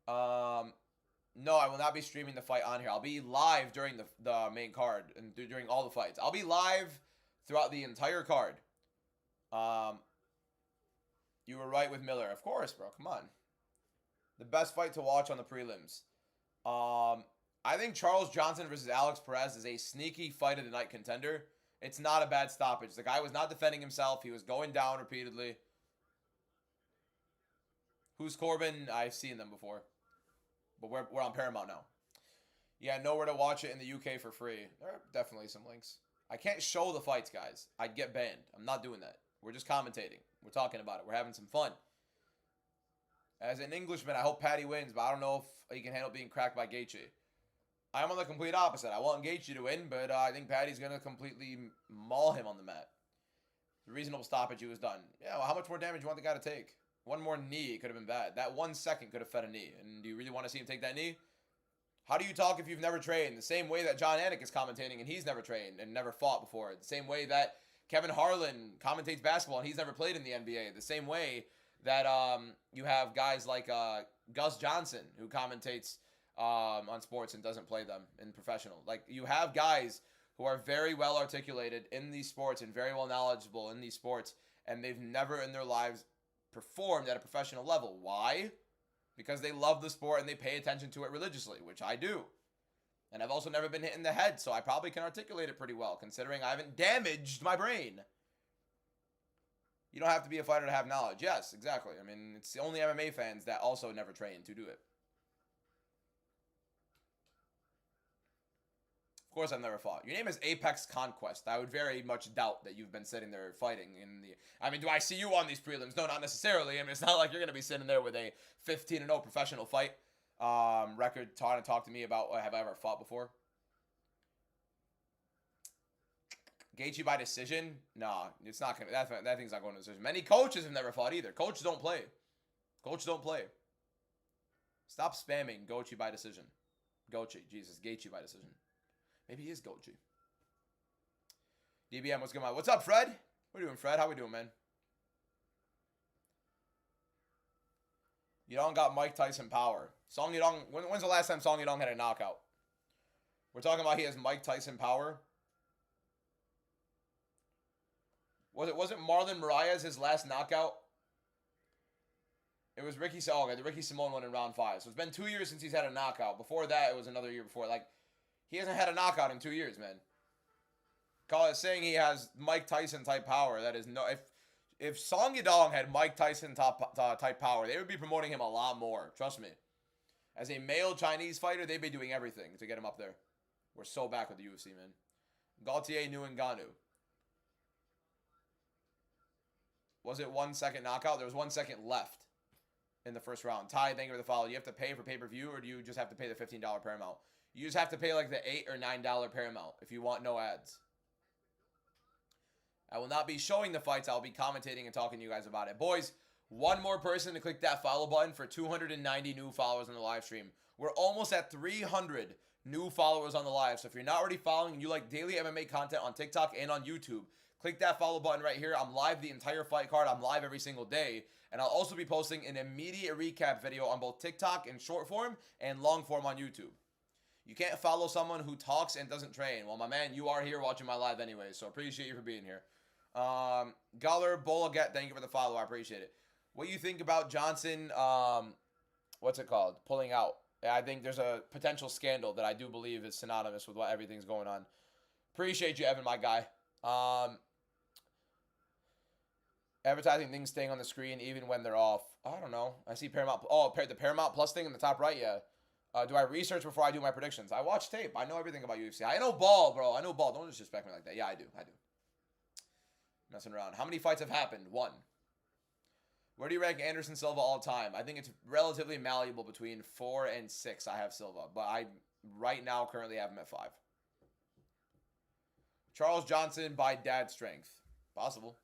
No, I will not be streaming the fight on here. I'll be live during the main card and during all the fights. I'll be live throughout the entire card. You were right with Miller. Of course, bro. Come on. The best fight to watch on the prelims. I think Charles Johnson versus Alex Perez is a sneaky fight of the night contender. It's not a bad stoppage. The guy was not defending himself. He was going down repeatedly. Who's Corbin? I've seen them before. But we're on Paramount now. Yeah, nowhere to watch it in the UK for free. There are definitely some links. I can't show the fights, guys. I'd get banned. I'm not doing that. We're just commentating. We're talking about it. We're having some fun. As an Englishman, I hope Paddy wins, but I don't know if he can handle being cracked by Gaethje. I'm on the complete opposite. I want Gaethje to win, but I think Paddy's going to completely maul him on the mat. The reasonable stoppage he was done. Yeah, well, how much more damage do you want the guy to take? One more knee could have been bad. That 1 second could have fed a knee. And do you really want to see him take that knee? How do you talk if you've never trained? The same way that John Anik is commentating and he's never trained and never fought before. The same way that Kevin Harlan commentates basketball and he's never played in the NBA. The same way that you have guys like Gus Johnson who commentates on sports and doesn't play them in professional. Like, you have guys who are very well articulated in these sports and very well knowledgeable in these sports, and they've never in their lives performed at a professional level. Why? Because they love the sport and they pay attention to it religiously, which I do. And I've also never been hit in the head, so I probably can articulate it pretty well, considering I haven't damaged my brain. You don't have to be a fighter to have knowledge. Yes, exactly. I mean, it's the only MMA fans that also never train to do it. Of course, I've never fought. Your name is Apex Conquest. I would very much doubt that you've been sitting there fighting in the... I mean, do I see you on these prelims? No, not necessarily. I mean, it's not like you're going to be sitting there with a 15-0 professional fight record trying to talk to me about have I ever fought before. Gaethje by decision? Nah, it's not going to... That thing's not going to decision. Many coaches have never fought either. Coaches don't play. Coaches don't play. Stop spamming Gaethje by decision. Gaethje by decision. Maybe he is Gaethje. DBM, what's going on? What's up, Fred? What are you doing, Fred? How we doing, man? Yadong got Mike Tyson power. Song Yadong, when's the last time Song Yadong had a knockout? We're talking about he has Mike Tyson power. Wasn't Marlon Moraes his last knockout? It was the Ricky Simone one in round 5. So it's been 2 years since he's had a knockout. Before that, it was another year before. Like, he hasn't had a knockout in 2 years, man. Call it saying he has Mike Tyson type power. That is no. If Song Yadong had Mike Tyson type power, they would be promoting him a lot more. Trust me. As a male Chinese fighter, they'd be doing everything to get him up there. We're so back with the UFC, man. Gaultier Ngannou. Was it 1 second knockout? There was 1 second left in the first round. Ty, thank you for the follow. You have to pay for pay-per-view, or do you just have to pay the $15 Paramount? You just have to pay like the $8 or $9 Paramount if you want no ads. I will not be showing the fights. I'll be commentating and talking to you guys about it. Boys, one more person to click that follow button for 290 new followers on the live stream. We're almost at 300 new followers on the live. So if you're not already following and you like daily MMA content on TikTok and on YouTube, Click that follow button right here. I'm live the entire fight card. I'm live every single day. And I'll also be posting an immediate recap video on both TikTok in short form and long form on YouTube. You can't follow someone who talks and doesn't train. Well, my man, you are here watching my live anyway, so appreciate you for being here. Guller, Bolaget, thank you for the follow. I appreciate it. What do you think about Johnson, what's it called, pulling out? I think there's a potential scandal that I do believe is synonymous with what everything's going on. Appreciate you, Evan, my guy. Advertising things staying on the screen even when they're off. I don't know. I see Paramount. Oh, the Paramount Plus thing in the top right, yeah. Do I research before I do my predictions? I watch tape. I know everything about UFC. I know ball, bro. I know ball. Don't disrespect me like that. Yeah, I do. Messing around. How many fights have happened? 1. Where do you rank Anderson Silva all time? I think it's relatively malleable between 4 and 6. I have Silva, but I right now currently have him at 5. Charles Johnson by dad strength. Possible.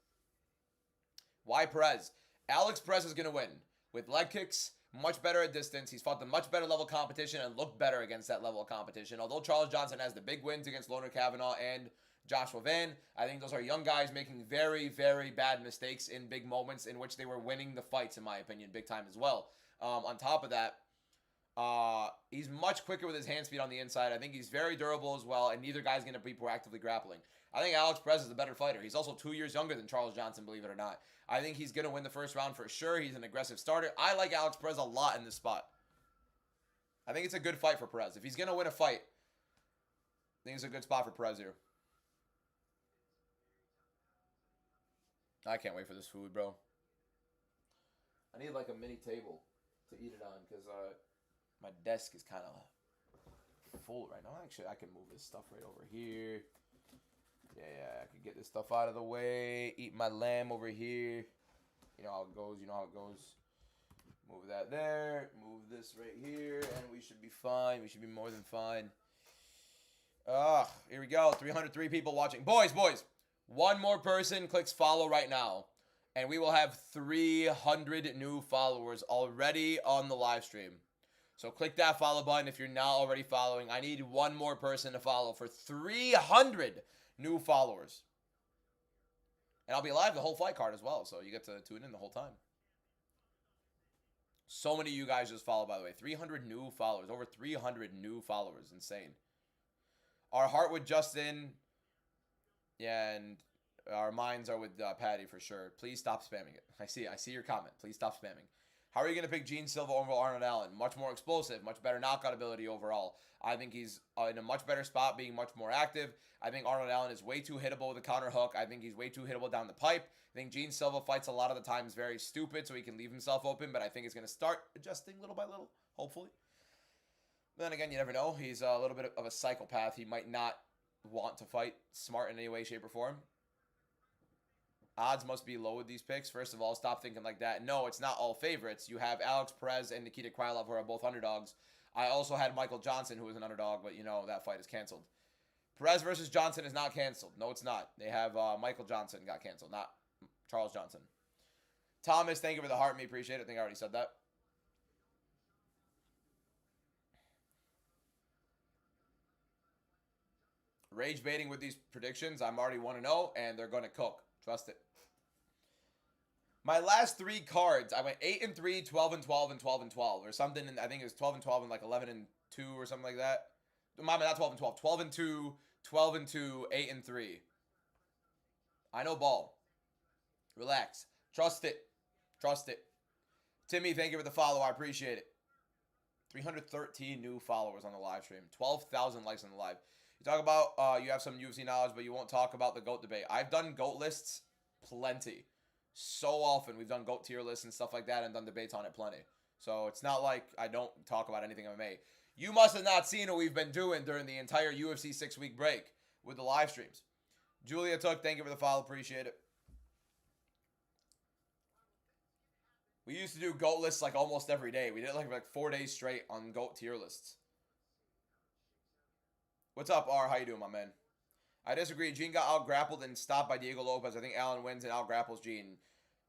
Why Perez? Alex Perez is going to win. With leg kicks, much better at distance. He's fought the much better level of competition and looked better against that level of competition. Although Charles Johnson has the big wins against Loner Kavanaugh and Joshua Van, I think those are young guys making very, very bad mistakes in big moments in which they were winning the fights, in my opinion, big time as well. On top of that, he's much quicker with his hand speed on the inside. I think he's very durable as well, and neither guy's going to be proactively grappling. I think Alex Perez is a better fighter. He's also 2 years younger than Charles Johnson, believe it or not. I think he's going to win the first round for sure. He's an aggressive starter. I like Alex Perez a lot in this spot. I think it's a good fight for Perez. If he's going to win a fight, I think it's a good spot for Perez here. I can't wait for this food, bro. I need like a mini table to eat it on because my desk is kind of full right now. Actually, I can move this stuff right over here. Yeah, I can get this stuff out of the way. Eat my lamb over here. You know how it goes. Move that there. Move this right here. And we should be fine. We should be more than fine. Here we go. 303 people watching. Boys. One more person clicks follow right now. And we will have 300 new followers already on the live stream. So click that follow button if you're not already following. I need one more person to follow for 300 new followers. And I'll be live the whole fight card as well, so you get to tune in the whole time. So many of you guys just followed, by the way. 300 new followers. Over 300 new followers. Insane. Our heart with Justin. Yeah, and our minds are with Patty for sure. Please stop spamming it. I see your comment. Please stop spamming. How are you going to pick Gene Silva over Arnold Allen? Much more explosive, much better knockout ability overall. I think he's in a much better spot, being much more active. I think Arnold Allen is way too hittable with a counter hook. I think he's way too hittable down the pipe. I think Gene Silva fights a lot of the times very stupid, so he can leave himself open, but I think he's going to start adjusting little by little, hopefully. Then again, you never know. He's a little bit of a psychopath. He might not want to fight smart in any way, shape, or form. Odds must be low with these picks. First of all, stop thinking like that. No, it's not all favorites. You have Alex Perez and Nikita Krylov, who are both underdogs. I also had Michael Johnson, who was an underdog, but, you know, that fight is canceled. Perez versus Johnson is not canceled. No, it's not. They have Michael Johnson got canceled, not Charles Johnson. Thomas, thank you for the heart. Me appreciate it. I think I already said that. Rage baiting with these predictions. I'm already 1-0, and they're going to cook. Trust it. My last 3 cards, I went 8-3, 12-12, and 12-12, or something. And I think it was 12-12 and like 11-2 or something like that. Mama, not 12-12. 12-2, 12-2, 8-3. I know ball. Relax. Trust it. Trust it. Timmy, thank you for the follow. I appreciate it. 313 new followers on the live stream. 12,000 likes on the live. You talk about you have some UFC knowledge, but you won't talk about the GOAT debate. I've done GOAT lists plenty. So often we've done GOAT tier lists and stuff like that and done debates on it plenty. So it's not like I don't talk about anything MMA. You must have not seen what we've been doing during the entire UFC 6-week break with the live streams. Julia Took, thank you for the follow. Appreciate it. We used to do GOAT lists like almost every day. We did it like 4 days straight on GOAT tier lists. What's up, R? How you doing, my man? I disagree. Gene got out-grappled and stopped by Diego Lopez. I think Allen wins and out-grapples Gene.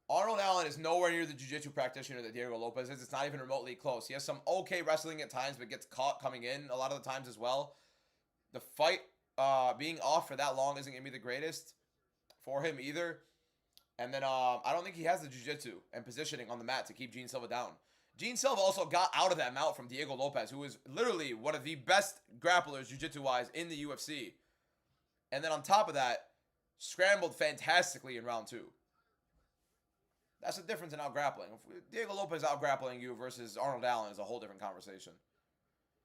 Arnold Allen is nowhere near the jiu-jitsu practitioner that Diego Lopez is. It's not even remotely close. He has some okay wrestling at times, but gets caught coming in a lot of the times as well. The fight being off for that long isn't going to be the greatest for him either. And then I don't think he has the jiu-jitsu and positioning on the mat to keep Gene Silva down. Gene Silva also got out of that mount from Diego Lopez, who is literally one of the best grapplers jiu-jitsu-wise in the UFC. And then on top of that, scrambled fantastically in round 2. That's the difference in out-grappling. Diego Lopez out-grappling you versus Arnold Allen is a whole different conversation.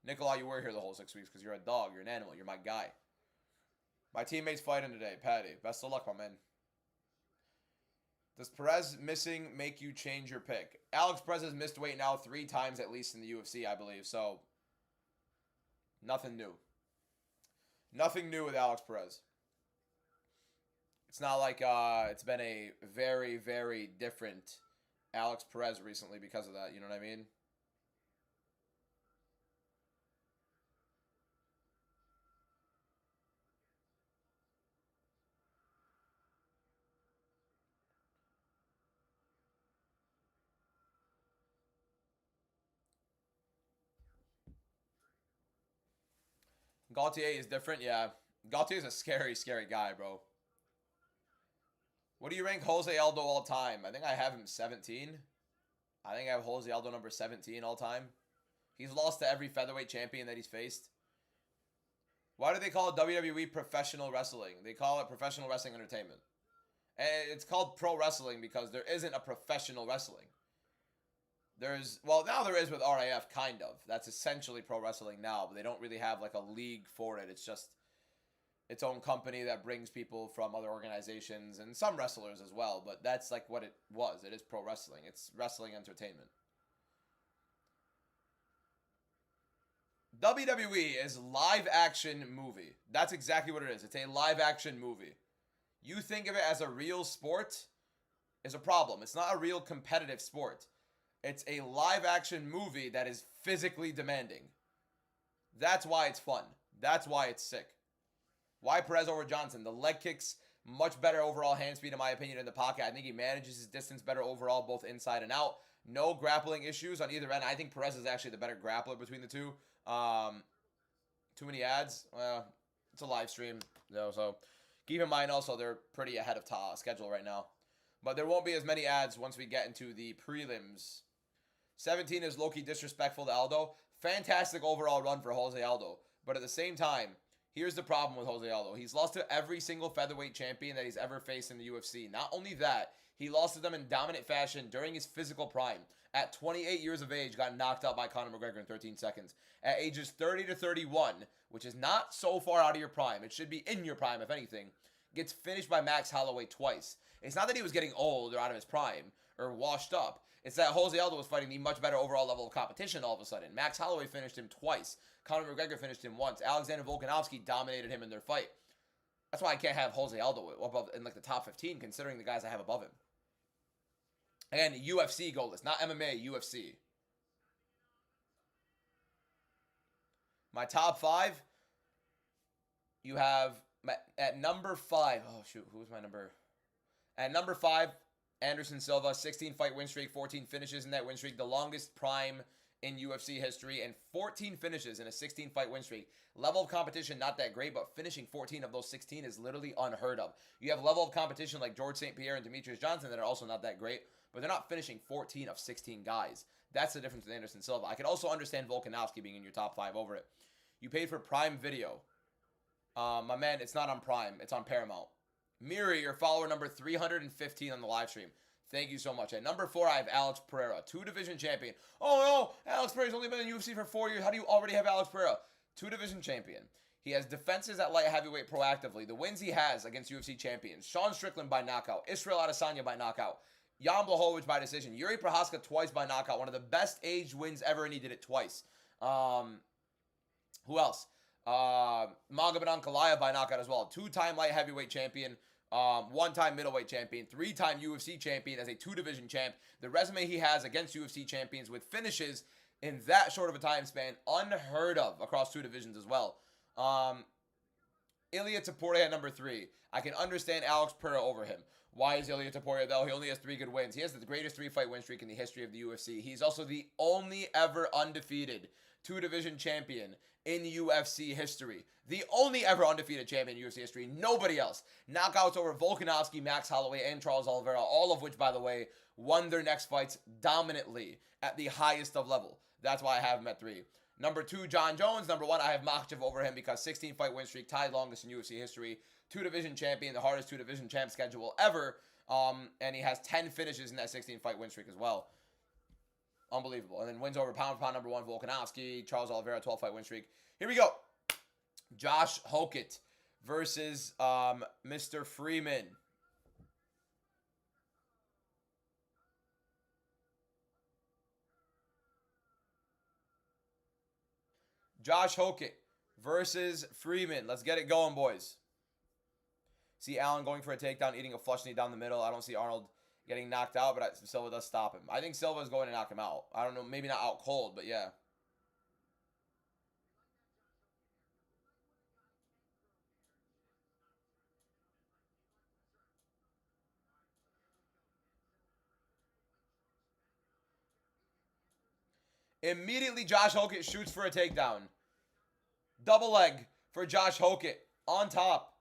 Nikolai, you were here the whole 6 weeks because you're a dog. You're an animal. You're my guy. My teammate's fighting today. Patty, best of luck, my man. Does Perez missing make you change your pick? Alex Perez has missed weight now 3 times at least in the UFC, I believe. So, nothing new. Nothing new with Alex Perez. It's not like it's been a very, very different Alex Perez recently because of that. You know what I mean? Gaultier is different, yeah. Gaultier is a scary, scary guy, bro. What do you rank Jose Aldo all time? I think I have him 17. I think I have Jose Aldo number 17 all time. He's lost to every featherweight champion that he's faced. Why do they call it WWE professional wrestling? They call it professional wrestling entertainment. And it's called pro wrestling because there isn't a professional wrestling. Well, now there is with RAF, kind of. That's essentially pro wrestling now, but they don't really have like a league for it. It's just its own company that brings people from other organizations and some wrestlers as well, but that's like what it was. It is pro wrestling. It's wrestling entertainment. WWE is live action movie. That's exactly what it is. It's a live action movie. You think of it as a real sport is a problem. It's not a real competitive sport. It's a live-action movie that is physically demanding. That's why it's fun. That's why it's sick. Why Perez over Johnson? The leg kicks, much better overall hand speed, in my opinion, in the pocket. I think he manages his distance better overall, both inside and out. No grappling issues on either end. I think Perez is actually the better grappler between the two. Too many ads? Well, it's a live stream. So keep in mind also they're pretty ahead of schedule right now. But there won't be as many ads once we get into the prelims. 17 is low-key disrespectful to Aldo. Fantastic overall run for Jose Aldo. But at the same time, here's the problem with Jose Aldo. He's lost to every single featherweight champion that he's ever faced in the UFC. Not only that, he lost to them in dominant fashion during his physical prime. At 28 years of age, got knocked out by Conor McGregor in 13 seconds. At ages 30 to 31, which is not so far out of your prime. It should be in your prime, if anything. Gets finished by Max Holloway twice. It's not that he was getting old or out of his prime or washed up. It's that Jose Aldo was fighting the much better overall level of competition all of a sudden. Max Holloway finished him twice. Conor McGregor finished him once. Alexander Volkanovski dominated him in their fight. That's why I can't have Jose Aldo above in like the top 15, considering the guys I have above him. Again, UFC goal list, not MMA, UFC. My top 5, you have at number 5. Oh shoot, who was my number? At number 5, Anderson Silva, 16-fight win streak, 14 finishes in that win streak, the longest prime in UFC history, and 14 finishes in a 16-fight win streak. Level of competition, not that great, but finishing 14 of those 16 is literally unheard of. You have level of competition like George St. Pierre and Demetrius Johnson that are also not that great, but they're not finishing 14 of 16 guys. That's the difference with Anderson Silva. I could also understand Volkanovski being in your top 5 over it. You paid for Prime Video. My man, it's not on Prime. It's on Paramount. Miri, your follower number 315 on the live stream. Thank you so much. At number 4, I have Alex Pereira, 2-division champion. Oh no, Alex Pereira's only been in UFC for 4 years. How do you already have Alex Pereira? 2-division champion. He has defenses at light heavyweight proactively. The wins he has against UFC champions: Sean Strickland by knockout, Israel Adesanya by knockout, Jan Blachowicz by decision, Yuri Prochazka twice by knockout. One of the best aged wins ever, and he did it twice. Who else? Magomed Ankalaev by knockout as well. 2-time light heavyweight champion. 1-time middleweight champion, 3-time UFC champion as a 2-division champ. The resume he has against UFC champions with finishes in that short of a time span, unheard of across 2 divisions as well. Ilia Topuria at number 3. I can understand Alex Pereira over him. Why is Ilia Topuria though? He only has 3 good wins. He has the greatest 3-fight win streak in the history of the UFC. He's also the only ever undefeated two-division champion in UFC history. The only ever undefeated champion in UFC history. Nobody else. Knockouts over Volkanovski, Max Holloway, and Charles Oliveira, all of which, by the way, won their next fights dominantly at the highest of level. That's why I have him at 3. Number 2, John Jones. Number 1, I have Makhachev over him because 16-fight win streak, tied longest in UFC history. Two-division champion, the hardest two-division champ schedule ever. And he has 10 finishes in that 16-fight win streak as well. Unbelievable. And then wins over pound for pound number 1, Volkanovski, Charles Oliveira, 12-fight win streak. Here we go. Josh Hokit versus Mr. Freeman. Josh Hokit versus Freeman. Let's get it going, boys. See Allen going for a takedown, eating a flush knee down the middle. I don't see Arnold getting knocked out, but Silva does stop him. I think Silva is going to knock him out. I don't know, maybe not out cold, but yeah. Immediately, Josh Hokit shoots for a takedown. Double leg for Josh Hokit on top.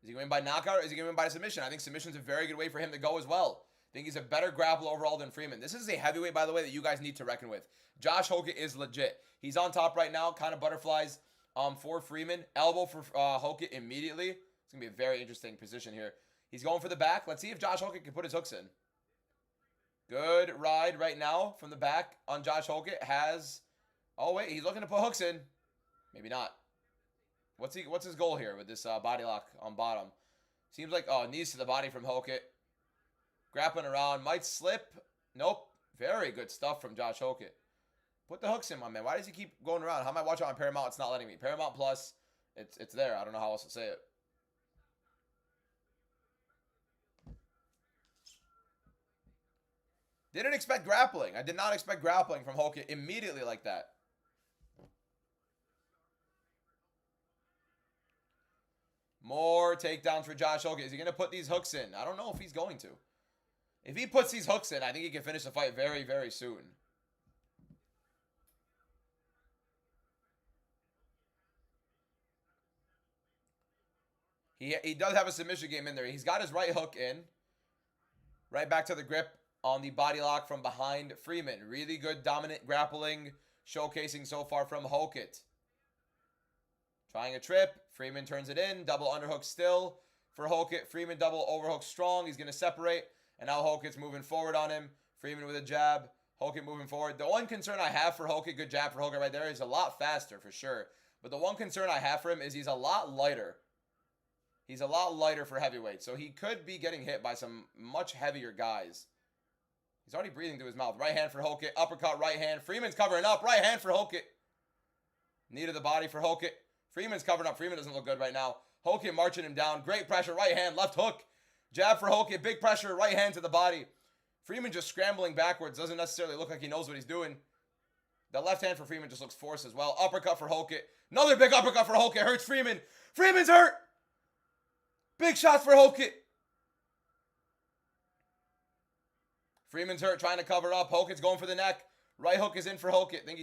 Is he going to win by knockout or is he going to win by submission? I think submission's a very good way for him to go as well. I think he's a better grappler overall than Freeman. This is a heavyweight, by the way, that you guys need to reckon with. Josh Hokit is legit. He's on top right now, kind of butterflies for Freeman. Elbow for Hokit immediately. It's going to be a very interesting position here. He's going for the back. Let's see if Josh Hokit can put his hooks in. Good ride right now from the back on Josh Hokit. Oh, wait, he's looking to put hooks in. Maybe not. What's his goal here with this body lock on bottom? Seems like, knees to the body from Hokit. Grappling around. Might slip. Nope. Very good stuff from Josh Hokit. Put the hooks in, my man. Why does he keep going around? How am I watching on Paramount? It's not letting me. Paramount Plus, it's there. I don't know how else to say it. Didn't expect grappling. I did not expect grappling from Hokit immediately like that. More takedowns for Josh Hokit. Is he going to put these hooks in? I don't know if he's going to. If he puts these hooks in, I think he can finish the fight very, very soon. He does have a submission game in there. He's got his right hook in. Right back to the grip on the body lock from behind Freeman. Really good dominant grappling showcasing so far from Hokit. Trying a trip. Freeman turns it in. Double underhook still for Hokit. Freeman double overhook strong. He's going to separate. And now Hokit's moving forward on him. Freeman with a jab. Hokit moving forward. The one concern I have for Hokit, good jab for Hokit right there, he's a lot faster for sure. But the one concern I have for him is he's a lot lighter. He's a lot lighter for heavyweight. So he could be getting hit by some much heavier guys. He's already breathing through his mouth. Right hand for Hokit. Uppercut, right hand. Freeman's covering up. Right hand for Hokit. Knee to the body for Hokit. Freeman's covering up. Freeman doesn't look good right now. Hokit marching him down. Great pressure. Right hand. Left hook. Jab for Hokit. Big pressure. Right hand to the body. Freeman just scrambling backwards. Doesn't necessarily look like he knows what he's doing. The left hand for Freeman just looks forced as well. Uppercut for Hokit. Another big uppercut for Hokit. Hurts Freeman. Freeman's hurt. Big shots for Hokit. Freeman's hurt, trying to cover up. Hokit's going for the neck. Right hook is in for Hokit. I think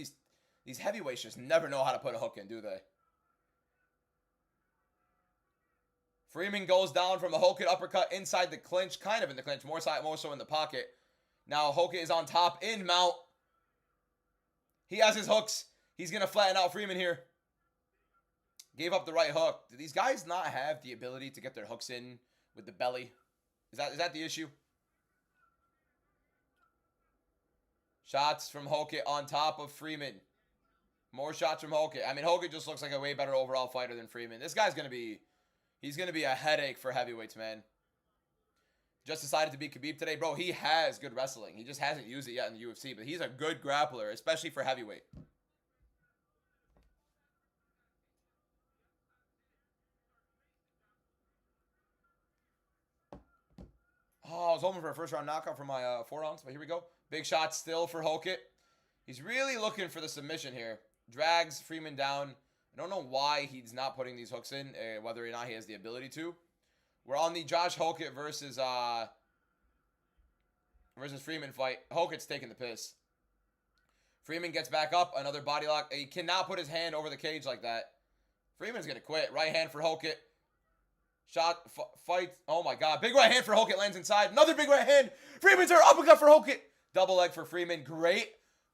these heavyweights just never know how to put a hook in, do they? Freeman goes down from a Hokit uppercut inside the clinch, kind of in the clinch, more so in the pocket. Now Hokit is on top in mount. He has his hooks. He's going to flatten out Freeman here. Gave up the right hook. Do these guys not have the ability to get their hooks in with the belly? Is that the issue? Shots from Hokit on top of Freeman. More shots from Hokit. I mean, Hokit just looks like a way better overall fighter than Freeman. This guy's going to be... He's going to be a headache for heavyweights, man. Just decided to beat Khabib today. Bro, he has good wrestling. He just hasn't used it yet in the UFC. But he's a good grappler, especially for heavyweight. Oh, I was hoping for a first-round knockout for my forearms, but here we go. Big shot still for Hokit. He's really looking for the submission here. Drags Freeman down. I don't know why he's not putting these hooks in, whether or not he has the ability to. We're on the Josh Hokit versus Freeman fight. Hokit's taking the piss. Freeman gets back up. Another body lock. He cannot put his hand over the cage like that. Freeman's going to quit. Right hand for Hokit. Shot, fight. Oh my God. Big right hand for Hokit. Lands inside. Another big right hand. Freeman's there. Uppercut for Hokit. Double leg for Freeman. Great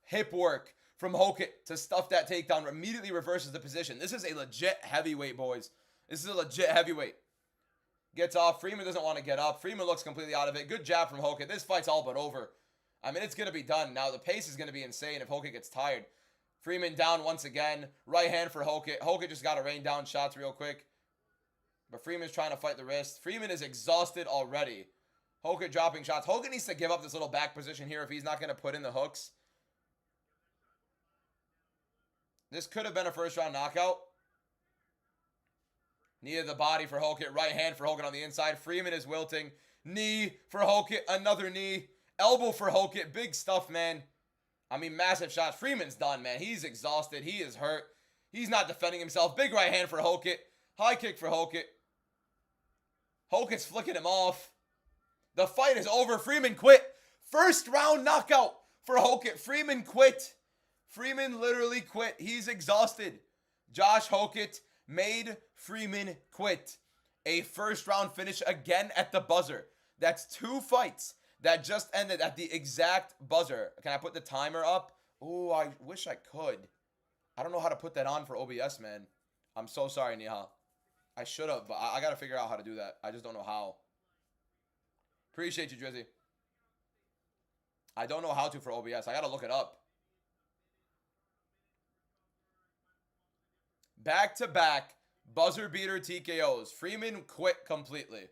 hip work from Hokit to stuff that takedown. Immediately reverses the position. This is a legit heavyweight, boys. This is a legit heavyweight. Gets off. Freeman doesn't want to get up. Freeman looks completely out of it. Good jab from Hokit. This fight's all but over. I mean, it's going to be done. Now, the pace is going to be insane if Hokit gets tired. Freeman down once again. Right hand for Hokit. Hokit just got to rain down shots real quick. But Freeman's trying to fight the wrist. Freeman is exhausted already. Hokit dropping shots. Hokit needs to give up this little back position here if he's not going to put in the hooks. This could have been a first round knockout. Knee to the body for Hokit. Right hand for Hokit on the inside. Freeman is wilting. Knee for Hokit. Another knee. Elbow for Hokit. Big stuff, man. I mean, massive shots. Freeman's done, man. He's exhausted. He is hurt. He's not defending himself. Big right hand for Hokit. High kick for Hokit. Hokit's flicking him off. The fight is over. Freeman quit. First round knockout for Hokit. Freeman quit. Freeman literally quit. He's exhausted. Josh Hokit made Freeman quit. A first round finish again at the buzzer. That's 2 fights that just ended at the exact buzzer. Can I put the timer up? Oh, I wish I could. I don't know how to put that on for OBS, man. I'm so sorry, Nihal. I should have, but I got to figure out how to do that. I just don't know how. Appreciate you, Drizzy. I don't know how to for OBS. I got to look it up. Back-to-back buzzer beater TKOs. Freeman quit completely.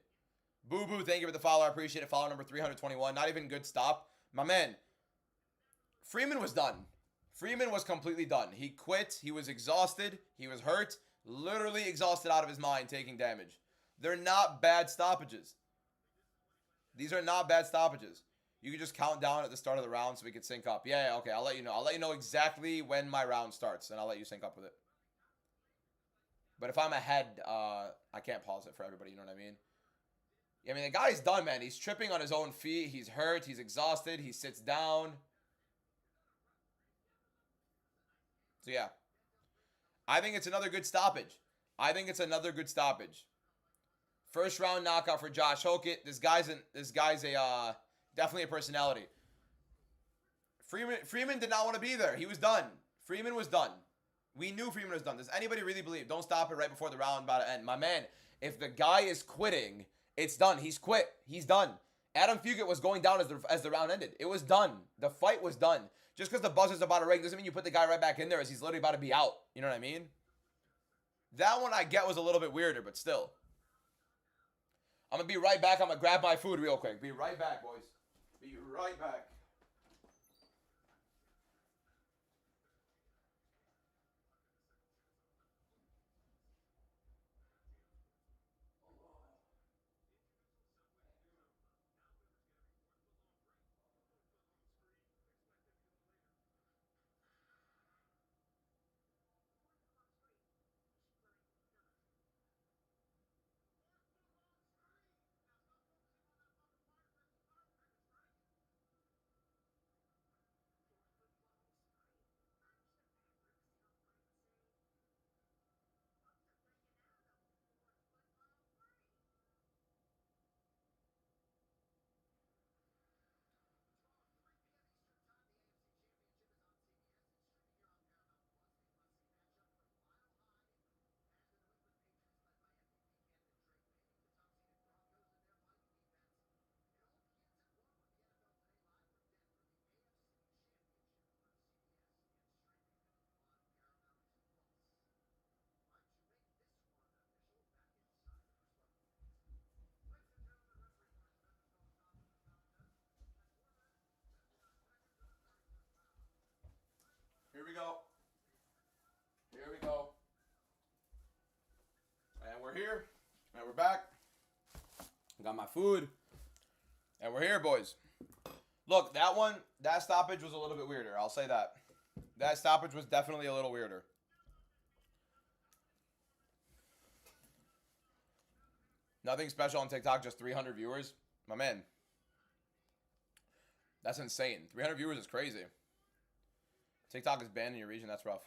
Boo Boo, thank you for the follow. I appreciate it. Follow number 321. Not even good stop. My man, Freeman was done. Freeman was completely done. He quit. He was exhausted. He was hurt. Literally exhausted out of his mind, taking damage. They're not bad stoppages. These are not bad stoppages. You can just count down at the start of the round so we can sync up. Yeah, okay. I'll let you know. I'll let you know exactly when my round starts, and I'll let you sync up with it. But if I'm ahead, I can't pause it for everybody. You know what I mean? I mean, the guy's done, man. He's tripping on his own feet. He's hurt. He's exhausted. He sits down. So, yeah. I think it's another good stoppage. I think it's another good stoppage. First round knockout for Josh Hokit. This guy's a definitely a personality. Freeman did not want to be there. He was done. Freeman was done. We knew Freeman was done. Does anybody really believe? Don't stop it right before the round about to end. My man, if the guy is quitting, it's done. He's quit. He's done. Adam Fugate was going down as the round ended. It was done. The fight was done. Just because the buzzer's about to ring doesn't mean you put the guy right back in there as he's literally about to be out. You know what I mean? That one I get was a little bit weirder, but still. I'm going to be right back. I'm going to grab my food real quick. Be right back, boys. Be right back. Here we go. Here we go. And we're here. And we're back. Got my food. And we're here, boys. Look, that stoppage was a little bit weirder. I'll say that. That stoppage was definitely a little weirder. Nothing special on TikTok, just 300 viewers. My man. That's insane. 300 viewers is crazy. TikTok is banned in your region. That's rough.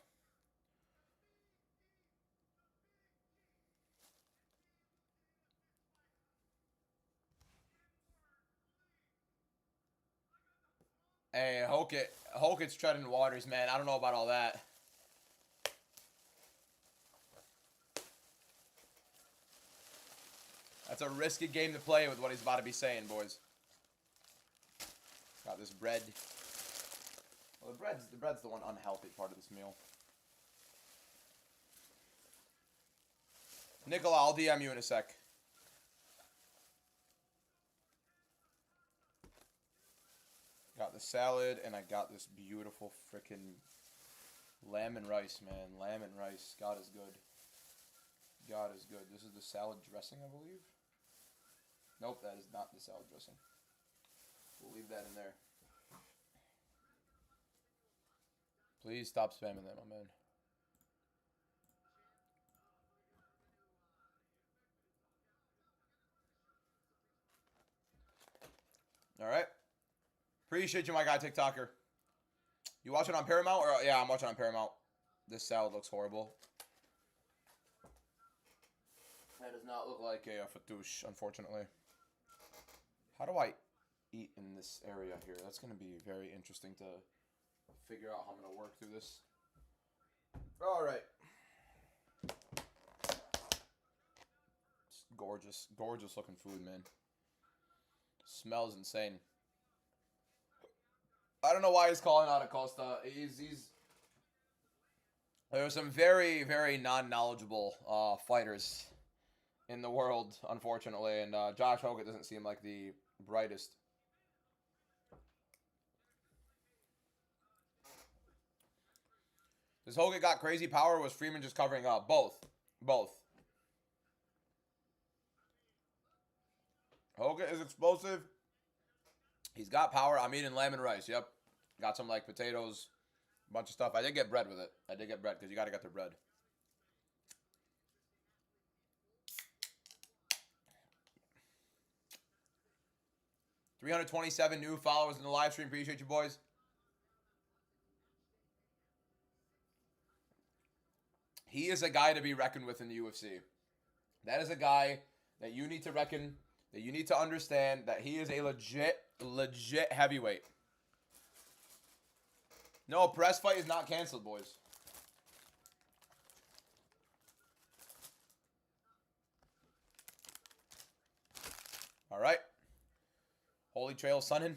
Hey, Hokit's treading waters, man. I don't know about all that. That's a risky game to play with what he's about to be saying, boys. Got this bread. Well, the bread's the one unhealthy part of this meal. Nicola, I'll DM you in a sec. Got the salad, and I got this beautiful freaking lamb and rice, man. Lamb and rice. God is good. God is good. This is the salad dressing, I believe. Nope, that is not the salad dressing. We'll leave that in there. Please stop spamming that, my man. All right. Appreciate you, my guy, TikToker. You watching on Paramount? Or yeah, I'm watching on Paramount. This salad looks horrible. That does not look like a fattoush, unfortunately. How do I eat in this area here? That's going to be very interesting to figure out how I'm going to work through this. All right. It's gorgeous, gorgeous looking food, man. Smells insane. I don't know why he's calling out Acosta. There are some very, very non-knowledgeable fighters in the world, unfortunately, and Josh Hokit doesn't seem like the brightest. Does Hokit got crazy power, or was Freeman just covering up? Both. Both. Hokit is explosive. He's got power. I'm eating lamb and rice. Yep. Got some, like, potatoes, a bunch of stuff. I did get bread with it. I did get bread, because you got to get the bread. $327 new followers in the live stream. Appreciate you, boys. He is a guy to be reckoned with in the UFC. That is a guy that you need to reckon, that you need to understand that he is a legit heavyweight. No, Perez fight is not canceled, boys. All right. Holy Trail Sunning.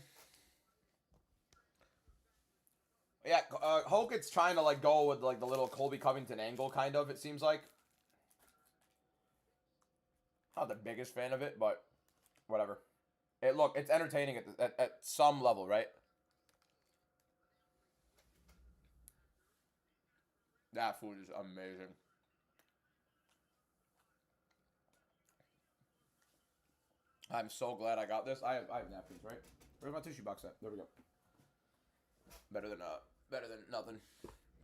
Yeah, Hokit's trying to, like, go with, like, the little Colby Covington angle, kind of, it seems like. Not the biggest fan of it, but whatever. Look, it's entertaining at some level, right? That food is amazing. I'm so glad I got this. I have napkins, right? Where's my tissue box at? There we go. Better than nothing.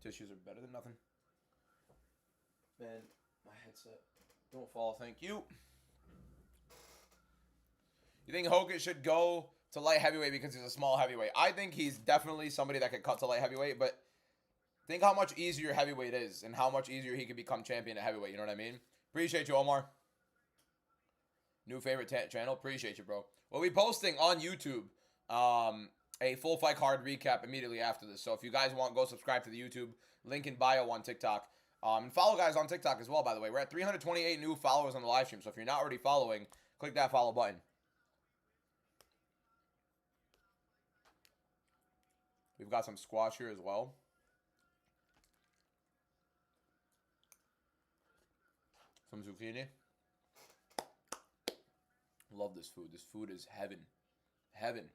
Tissues are better than nothing. Man, my headset. Don't fall, thank you. You think Hokit should go to light heavyweight because he's a small heavyweight? I think he's definitely somebody that could cut to light heavyweight, but think how much easier heavyweight is and how much easier he could become champion at heavyweight. You know what I mean? Appreciate you, Omar. New favorite channel. Appreciate you, bro. We'll be posting on YouTube a full fight card recap immediately after this. So if you guys want, go subscribe to the YouTube. Link in bio on TikTok. And follow guys on TikTok as well, by the way. We're at 328 new followers on the live stream. So if you're not already following, click that follow button. We've got some squash here as well. Some zucchini. Love this food. This food is heaven. Heaven.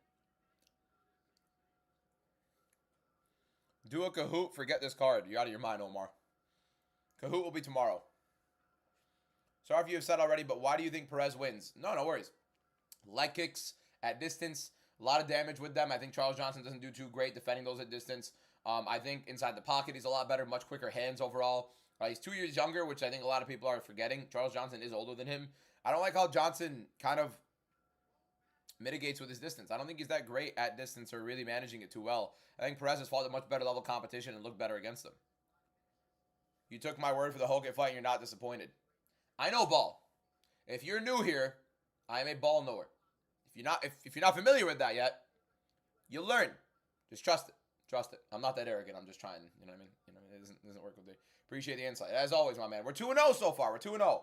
Do a Kahoot. Forget this card. You're out of your mind, Omar. Kahoot will be tomorrow. Sorry if you have said already, but why do you think Perez wins? No worries. Leg kicks at distance. A lot of damage with them. I think Charles Johnson doesn't do too great defending those at distance. I think inside the pocket he's a lot better. Much quicker hands overall. He's 2 years younger, which I think a lot of people are forgetting. Charles Johnson is older than him. I don't like how Johnson kind of mitigates with his distance. I don't think he's that great at distance or really managing it too well. I think Perez has fought a much better level of competition and looked better against him. You took my word for the Hokit fight and you're not disappointed. I know ball. If you're new here, I am a ball knower. If you're not familiar with that yet, you'll learn. Just trust it. Trust it. I'm not that arrogant. I'm just trying. You know what I mean? It doesn't work with me. Appreciate the insight. As always, my man. We're 2-0 so far. We're 2-0.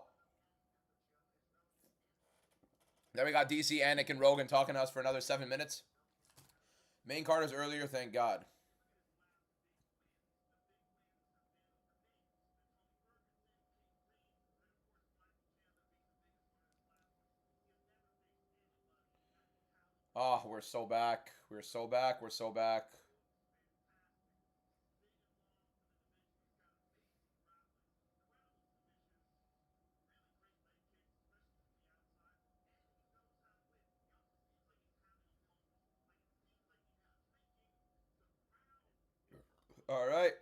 Then we got DC, Anik, and Rogan talking to us for another 7 minutes. Main card is earlier, thank God. Oh, we're so back. We're so back. We're so back. All right.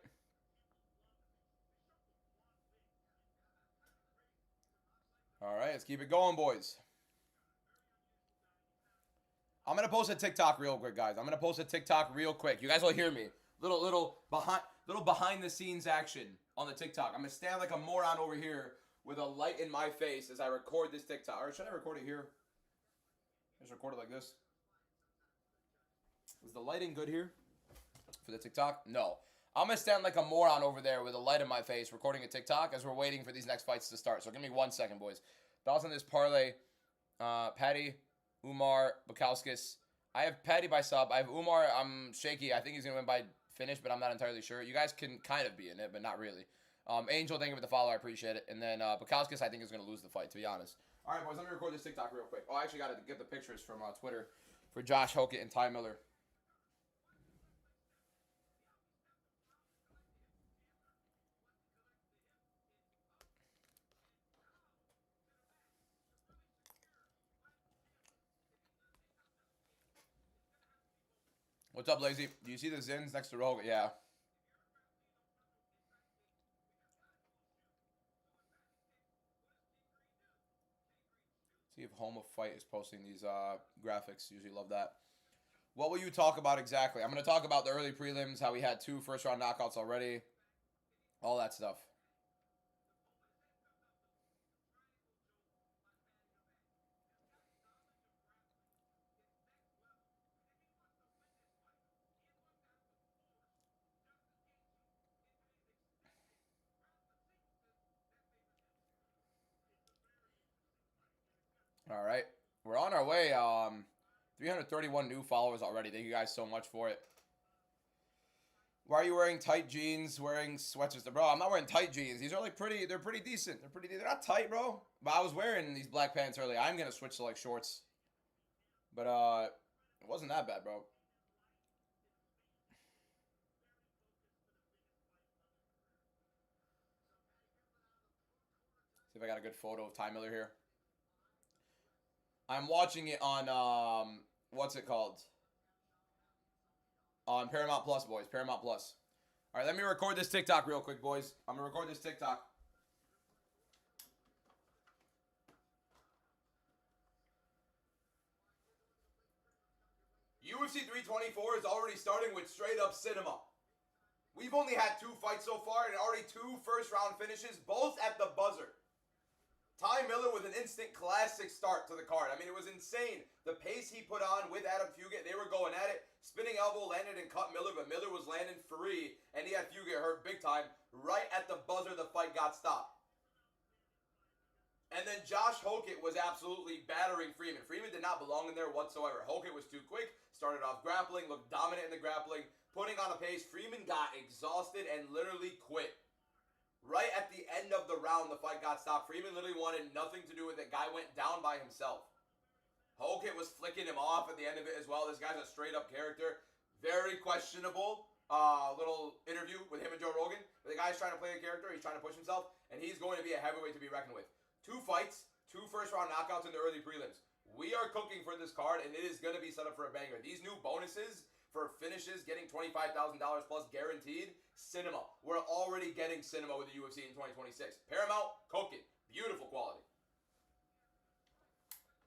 All right, let's keep it going, boys. I'm gonna post a TikTok real quick, guys. I'm gonna post a TikTok real quick. You guys will hear me. Little behind the scenes action on the TikTok. I'm gonna stand like a moron over here with a light in my face as I record this TikTok. Or should I record it here? Just record it like this. Is the lighting good here for the TikTok? No. I'm going to stand like a moron over there with a light in my face recording a TikTok as we're waiting for these next fights to start. So give me 1 second, boys. Thoughts on this parlay? Patty, Umar, Bukauskas. I have Patty by sub. I have Umar. I'm shaky. I think he's going to win by finish, but I'm not entirely sure. You guys can kind of be in it, but not really. Angel, thank you for the follow. I appreciate it. And then Bukauskas, I think, is going to lose the fight, to be honest. All right, boys. Let me record this TikTok real quick. Oh, I actually got to get the pictures from Twitter for Josh Hokit and Ty Miller. What's up, Lazy? Do you see the Zins next to Rogan? Yeah. See if Home of Fight is posting these graphics. Usually love that. What will you talk about exactly? I'm going to talk about the early prelims, how we had 2 first-round knockouts already. All that stuff. All right. We're on our way. 331 new followers already. Thank you guys so much for it. Why are you wearing tight jeans, wearing sweatshirts? Bro, I'm not wearing tight jeans. These are like they're pretty decent. They're not tight, bro. But I was wearing these black pants earlier. I'm going to switch to like shorts. But it wasn't that bad, bro. See if I got a good photo of Ty Miller here. I'm watching it on, what's it called? On Paramount Plus, boys. Paramount Plus. All right, let me record this TikTok real quick, boys. I'm going to record this TikTok. UFC 324 is already starting with straight-up cinema. We've only had 2 fights so far and already 2 first-round finishes, both at the buzzer. Ty Miller with an instant classic start to the card. I mean, it was insane. The pace he put on with Adam Fugate, they were going at it. Spinning elbow landed and cut Miller, but Miller was landing free, and he had Fugate hurt big time. Right at the buzzer, the fight got stopped. And then Josh Hokit was absolutely battering Freeman. Freeman did not belong in there whatsoever. Hokit was too quick, started off grappling, looked dominant in the grappling, putting on a pace. Freeman got exhausted and literally quit. Right at the end of the round, the fight got stopped. Freeman literally wanted nothing to do with it. Guy went down by himself. Hokit was flicking him off at the end of it as well. This guy's a straight-up character. Very questionable little interview with him and Joe Rogan. The guy's trying to play a character. He's trying to push himself. And he's going to be a heavyweight to be reckoned with. 2 fights, 2 first-round knockouts in the early prelims. We are cooking for this card, and it is going to be set up for a banger. These new bonuses for finishes, getting $25,000 plus guaranteed. Cinema. We're already getting cinema with the UFC in 2026. Paramount, cook it. Beautiful quality.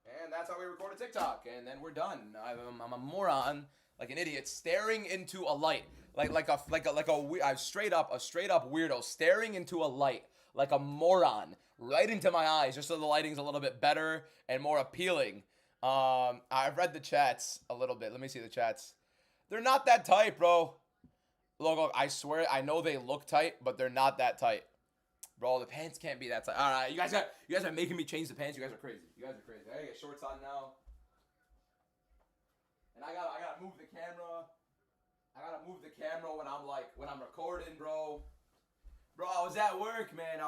And that's how we record a TikTok, and then we're done. I'm a moron, like an idiot, staring into a light, I'm straight up weirdo, staring into a light, like a moron, right into my eyes, just so the lighting's a little bit better and more appealing. I've read the chats a little bit. Let me see the chats. They're not that tight, bro. Look, I swear, I know they look tight, but they're not that tight. Bro, the pants can't be that tight. All right, you guys are making me change the pants. You guys are crazy. I gotta get shorts on now. And I gotta move the camera. When I'm recording, bro. Bro, I was at work, man.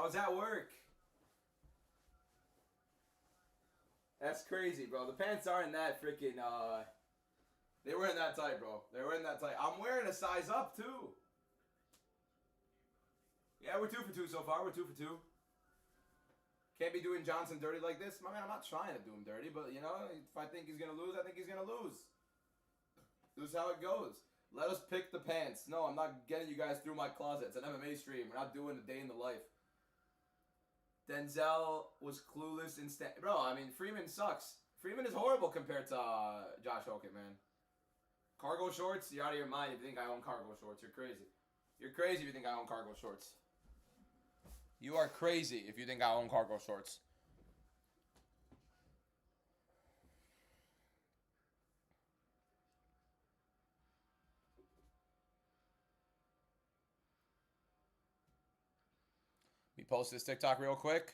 That's crazy, bro. The pants aren't that freaking, they weren't that tight, bro. I'm wearing a size up, too. Yeah, we're 2 for 2 so far. Can't be doing Johnson dirty like this. My man, I'm not trying to do him dirty, but, you know, if I think he's going to lose, I think he's going to lose. This is how it goes. Let us pick the pants. No, I'm not getting you guys through my closet. It's an MMA stream. We're not doing a day in the life. Denzel was clueless instead. Bro, I mean, Freeman sucks. Freeman is horrible compared to Josh Hokit, man. Cargo shorts? You're out of your mind if you think I own cargo shorts. You're crazy. You're crazy if you think I own cargo shorts. You are crazy if you think I own cargo shorts. Let me post this TikTok real quick.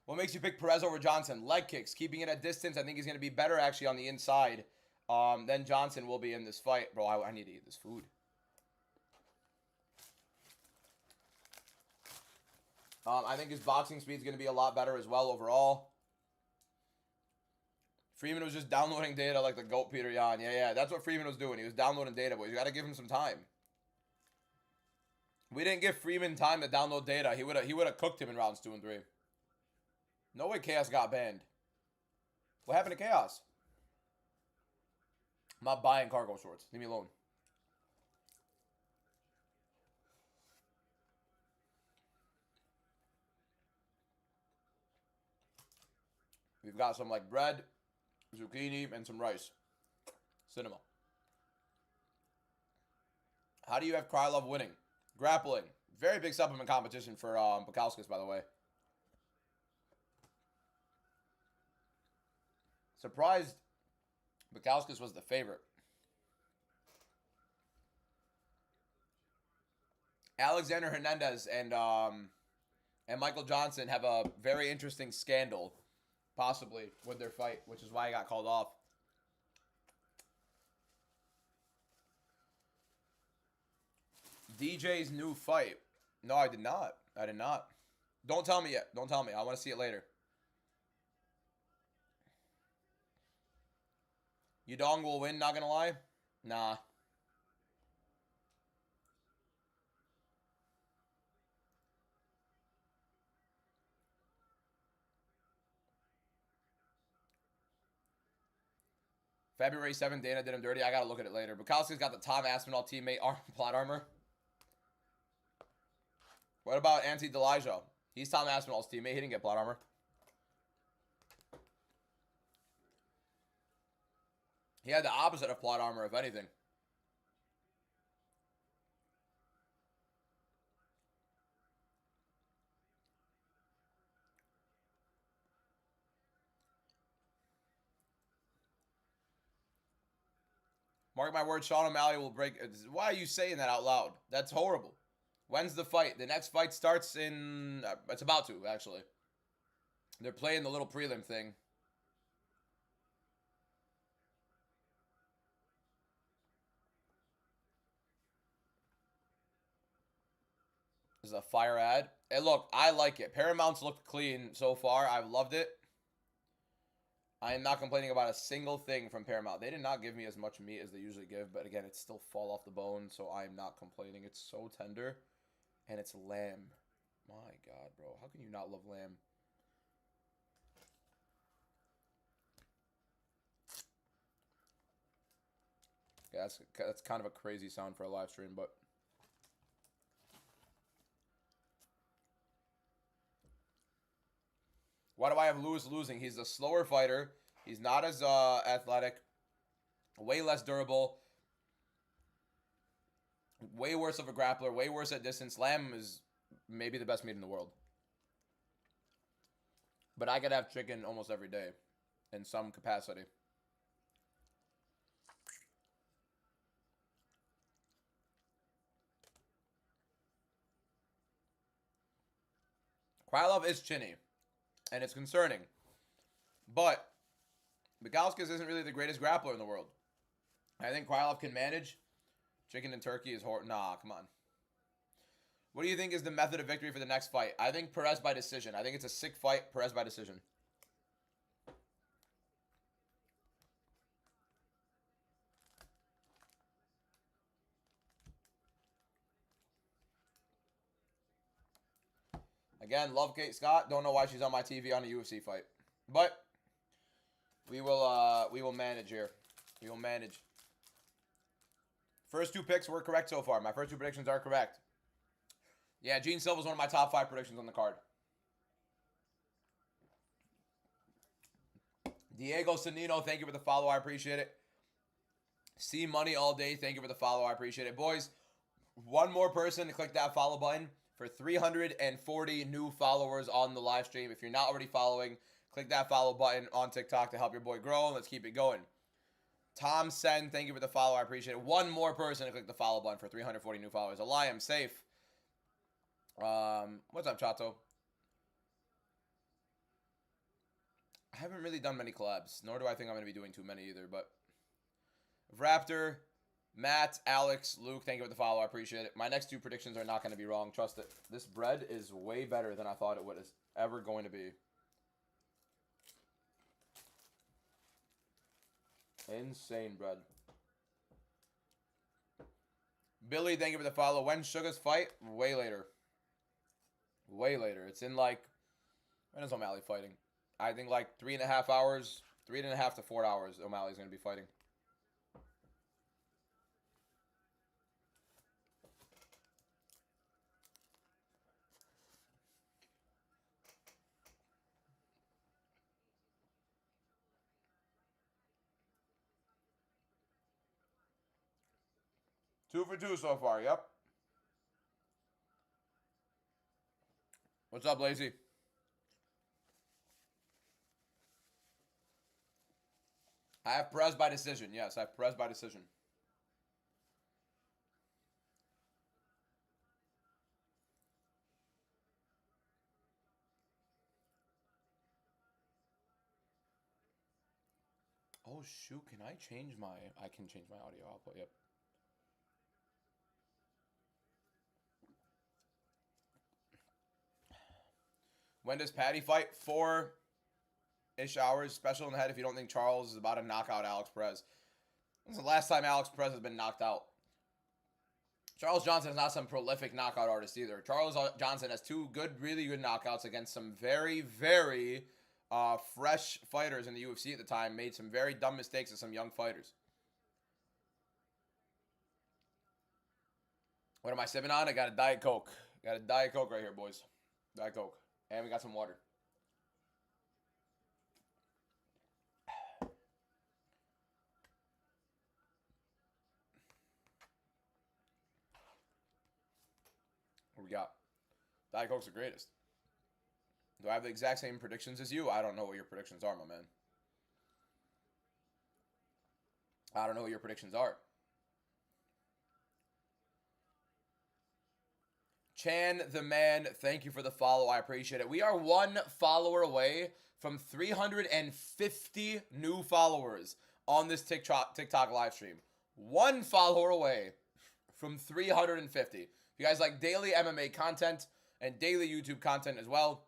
What makes you pick Perez over Johnson? Leg kicks, keeping it at distance. I think he's going to be better actually on the inside than Johnson will be in this fight. Bro, I need to eat this food. I think his boxing speed is going to be a lot better as well overall. Freeman was just downloading data like the GOAT Peter Yan. Yeah, that's what Freeman was doing. He was downloading data, boys. You got to give him some time. We didn't give Freeman time to download data. He would have cooked him in rounds 2 and 3. No way Chaos got banned. What happened to Chaos? I'm not buying cargo shorts. Leave me alone. We've got some like bread, zucchini, and some rice. Cinema. How do you have Krylov winning? Grappling. Very big supplement competition for Bukauskas, by the way. Surprised Bukauskas was the favorite. Alexander Hernandez and Michael Johnson have a very interesting scandal, possibly, with their fight, which is why he got called off. DJ's new fight. No, I did not. Don't tell me yet. Don't tell me. I want to see it later. Yudong will win, not gonna lie. Nah. February 7th, Dana did him dirty. I gotta look at it later. Bukauskas got the Tom Aspinall teammate plot armor. What about Antti Delijah? He's Tom Aspinall's teammate. He didn't get plot armor. He had the opposite of plot armor, if anything. Mark my words, Sean O'Malley will break. Why are you saying that out loud? That's horrible. When's the fight? The next fight starts in... it's about to, actually. They're playing the little prelim thing. This is a fire ad. Hey, look, I like it. Paramount's looked clean so far. I've loved it. I am not complaining about a single thing from Paramount. They did not give me as much meat as they usually give, but again, it's still fall off the bone, so I'm not complaining. It's so tender, and it's lamb. My God, bro. How can you not love lamb? Yeah, that's kind of a crazy sound for a live stream, but... Why do I have Lewis losing? He's a slower fighter. He's not as athletic. Way less durable. Way worse of a grappler. Way worse at distance. Lamb is maybe the best meat in the world. But I could have chicken almost every day in some capacity. Krylov is chinny. And it's concerning. But Bukauskas isn't really the greatest grappler in the world. I think Krylov can manage. Chicken and turkey is horrible. Nah, come on. What do you think is the method of victory for the next fight? I think Perez by decision. I think it's a sick fight. Perez by decision. Again, love Kate Scott. Don't know why she's on my TV on a UFC fight. But we will manage here. We will manage. First two picks were correct so far. My first two predictions are correct. Yeah, Gene Silva is one of my top 5 predictions on the card. Diego Sanino, thank you for the follow. I appreciate it. C Money all day, thank you for the follow. I appreciate it. Boys, one more person to click that follow button for 340 new followers on the live stream. If you're not already following, click that follow button on TikTok to help your boy grow, and let's keep it going. Tom Sen, thank you for the follow. I appreciate it. One more person to click the follow button for 340 new followers. Eliam, safe. What's up, Chato? I haven't really done many collabs, nor do I think I'm going to be doing too many either, but Raptor, Matt, Alex, Luke, thank you for the follow. I appreciate it. My next two predictions are not going to be wrong. Trust it. This bread is way better than I thought it was ever going to be. Insane bread. Billy, thank you for the follow. When Sugar's fight? Way later. Way later. It's in like... When is O'Malley fighting? I think like 3.5 hours. 3.5 to 4 hours O'Malley's going to be fighting. Two for two so far, yep. What's up, Lazy? I have Perez by decision. Yes, I have Perez by decision. Oh, shoot. Can I change my... I can change my audio output, yep. When does Patty fight? 4-ish hours. Special in the head if you don't think Charles is about to knock out Alex Perez. When's the last time Alex Perez has been knocked out? Charles Johnson is not some prolific knockout artist either. Charles Johnson has 2 good, really good knockouts against some very, very fresh fighters in the UFC at the time. Made some very dumb mistakes with some young fighters. What am I sipping on? I got a Diet Coke. Got a Diet Coke right here, boys. Diet Coke. And we got some water. What we got? Diet Coke's the greatest. Do I have the exact same predictions as you? I don't know what your predictions are, my man. I don't know what your predictions are. Chan the man, thank you for the follow. I appreciate it. We are 1 follower away from 350 new followers on this TikTok live stream. 1 follower away from 350. If you guys like daily MMA content and daily YouTube content as well,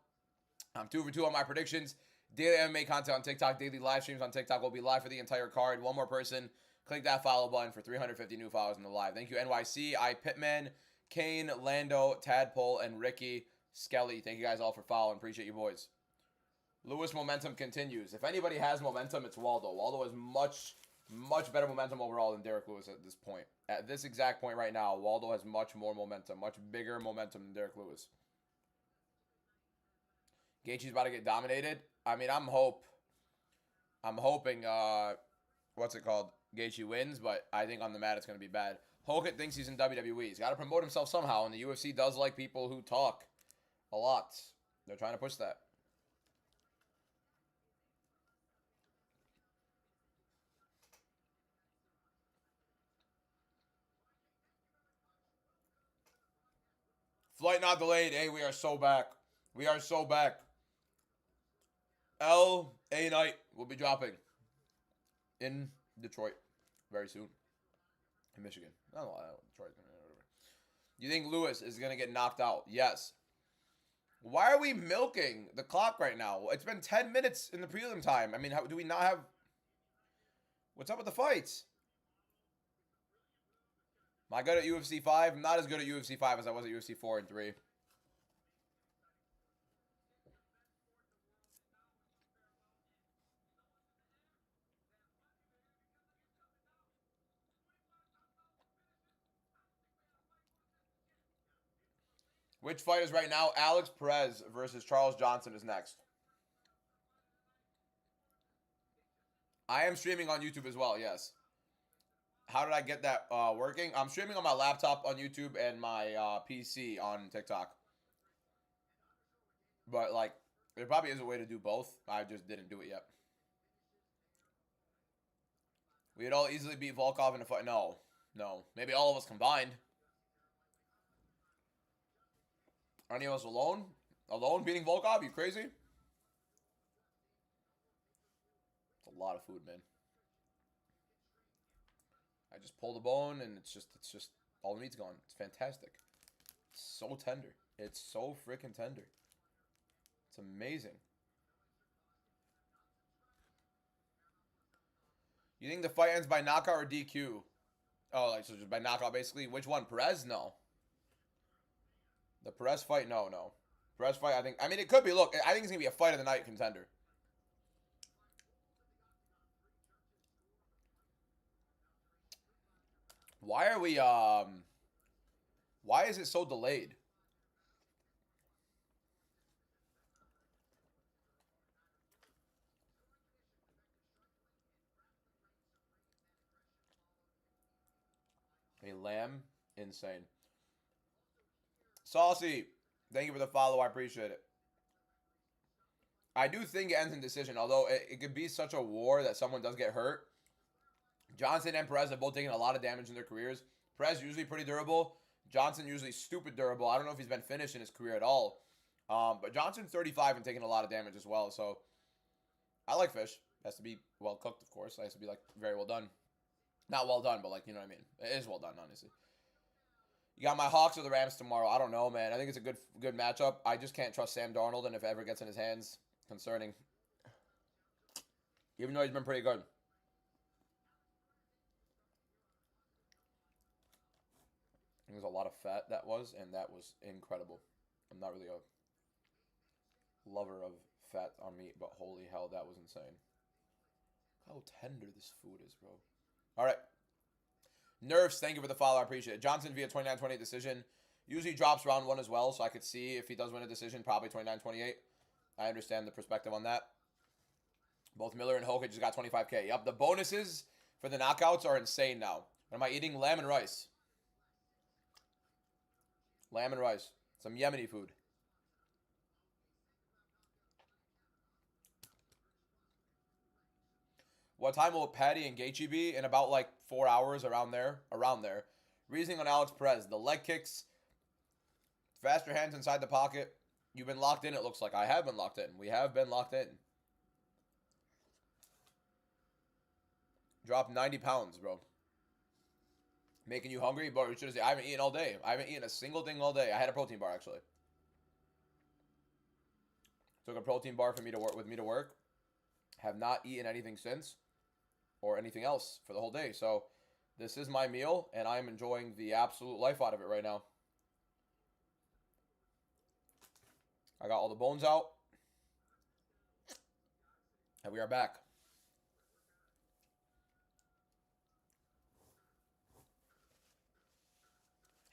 I'm 2 for 2 on my predictions. Daily MMA content on TikTok, daily live streams on TikTok will be live for the entire card. 1 more person, click that follow button for 350 new followers in the live. Thank you, NYC, Pitman, Kane, Lando, Tadpole, and Ricky Skelly. Thank you guys all for following. Appreciate you boys. Lewis momentum continues. If anybody has momentum, it's Waldo. Waldo has much, Much better momentum overall than Derek Lewis at this point. At this exact point right now, Waldo has much more momentum, much bigger momentum than Derek Lewis. Gaethje's about to get dominated. I mean, I'm hoping, what's it called? Gaethje wins, but I think on the mat it's going to be bad. Hokit thinks he's in WWE. He's got to promote himself somehow, and the UFC does like people who talk a lot. They're trying to push that. Flight not delayed. Hey, we are so back. We are so back. LA Knight will be dropping in Detroit very soon. In Michigan. I don't know. Detroit. Whatever. You think Lewis is going to get knocked out? Yes. Why are we milking the clock right now? It's been 10 minutes in the prelim time. I mean, how do we not have... What's up with the fights? Am I good at UFC 5? I'm not as good at UFC 5 as I was at UFC 4 and 3. Which fight is right now? Alex Perez versus Charles Johnson is next. I am streaming on YouTube as well, yes. How did I get that working? I'm streaming on my laptop on YouTube and my PC on TikTok. But, like, there probably is a way to do both. I just didn't do it yet. We'd all easily beat Volkov in a fight. No. No. Maybe all of us combined. Are any of us alone? Alone beating Volkov? You crazy? It's a lot of food, man. I just pull the bone and it's just all the meat's gone. It's fantastic. It's so tender. It's so freaking tender. It's amazing. You think the fight ends by knockout or DQ? Oh, like so just by knockout basically. Which one? Perez? No. The Perez fight? No. Perez fight, I mean, it could be. Look, I think it's going to be a fight of the night contender. Why are we, why is it so delayed? A lamb? Insane. Saucy, thank you for the follow. I appreciate it. I do think it ends in decision, although it could be such a war that someone does get hurt. Johnson and Perez have both taken a lot of damage in their careers. Perez usually pretty durable. Johnson usually stupid durable. I don't know if he's been finished in his career at all. But Johnson 35 and taking a lot of damage as well. So I like fish. It has to be well cooked, of course. It has to be like very well done. Not well done, but like, you know what I mean. It is well done, honestly. You got my Hawks or the Rams tomorrow. I don't know, man. I think it's a good matchup. I just can't trust Sam Darnold, and if it ever gets in his hands, concerning. Even though he's been pretty good. There's a lot of fat that was, and that was incredible. I'm not really a lover of fat on meat, but holy hell, that was insane. How tender this food is, bro. All right. Nerfs, thank you for the follow. I appreciate it. Johnson via 29-28 decision. Usually drops round 1 as well, so I could see if he does win a decision, probably 29-28. I understand the perspective on that. Both Miller and Hokit just got 25K. Yup, the bonuses for the knockouts are insane now. What am I eating? Lamb and rice. Lamb and rice. Some Yemeni food. What time will Patty and Gaethje be? In about like 4 hours, around there. Reasoning on Alex Perez. The leg kicks. Faster hands inside the pocket. You've been locked in, it looks like. I have been locked in. We have been locked in. Dropped 90 pounds, bro. Making you hungry? Bro, you should have said, I haven't eaten all day. I haven't eaten a single thing all day. I had a protein bar, actually. Took a protein bar for me to work with me to work. Have not eaten anything since. Or anything else for the whole day. So, this is my meal, and I am enjoying the absolute life out of it right now. I got all the bones out. And we are back.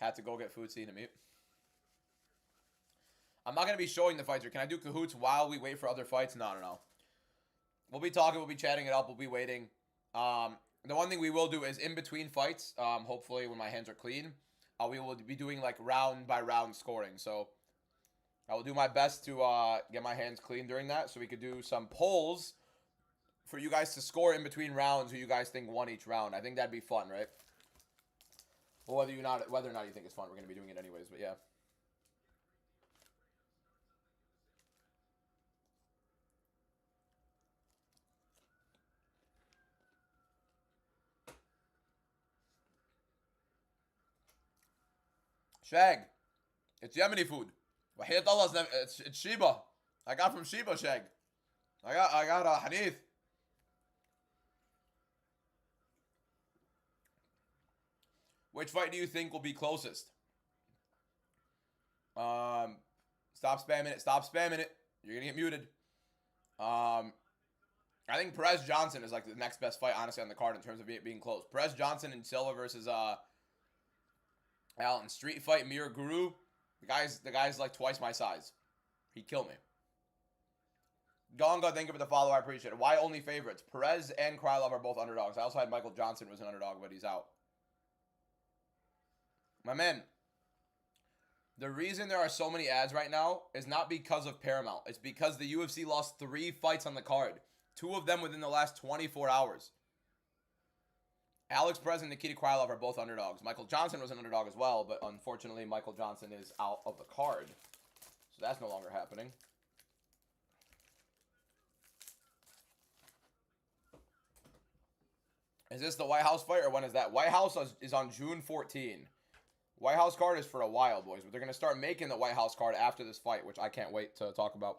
Had to go get food, seen to meet. I'm not going to be showing the fights here. Can I do cahoots while we wait for other fights? No. We'll be talking. We'll be chatting it up. We'll be waiting. The one thing we will do is in between fights, hopefully when my hands are clean, we will be doing like round by round scoring. So I will do my best to get my hands clean during that so we could do some polls for you guys to score in between rounds who you guys think won each round. I think that'd be fun, right? Well, whether or not you think it's fun, we're going to be doing it anyways, but yeah. Shag, it's Yemeni food. Wahiyat Allah's name, it's Sheba. I got from Sheba, Shag. I got Hanith. Which fight do you think will be closest? Stop spamming it. Stop spamming it. You're gonna get muted. I think Perez Johnson is like the next best fight, honestly, on the card in terms of it being close. Perez Johnson and Silva versus Allen. Street fight, Mirror Guru. The guy's like twice my size. He'd kill me. Gonga, thank you for the follow. I appreciate it. Why only favorites? Perez and Krylov are both underdogs. I also had Michael Johnson was an underdog, but he's out. My man, the reason there are so many ads right now is not because of Paramount. It's because the UFC lost 3 fights on the card. 2 of them within the last 24 hours. Alex Perez and Nikita Krylov are both underdogs. Michael Johnson was an underdog as well, but unfortunately Michael Johnson is out of the card. So that's no longer happening. Is this the White House fight or when is that? White House is on June 14. White House card is for a while, boys. But they're going to start making the White House card after this fight, which I can't wait to talk about.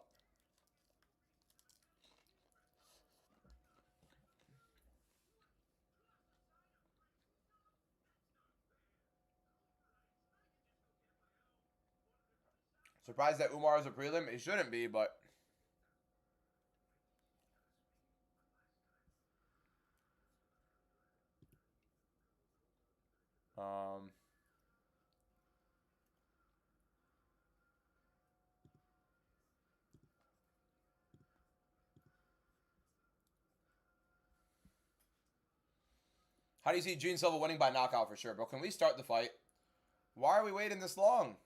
Surprised that Umar is a prelim? It shouldn't be, but... How do you see Gene Silva winning by knockout for sure, bro? Can we start the fight? Why are we waiting this long?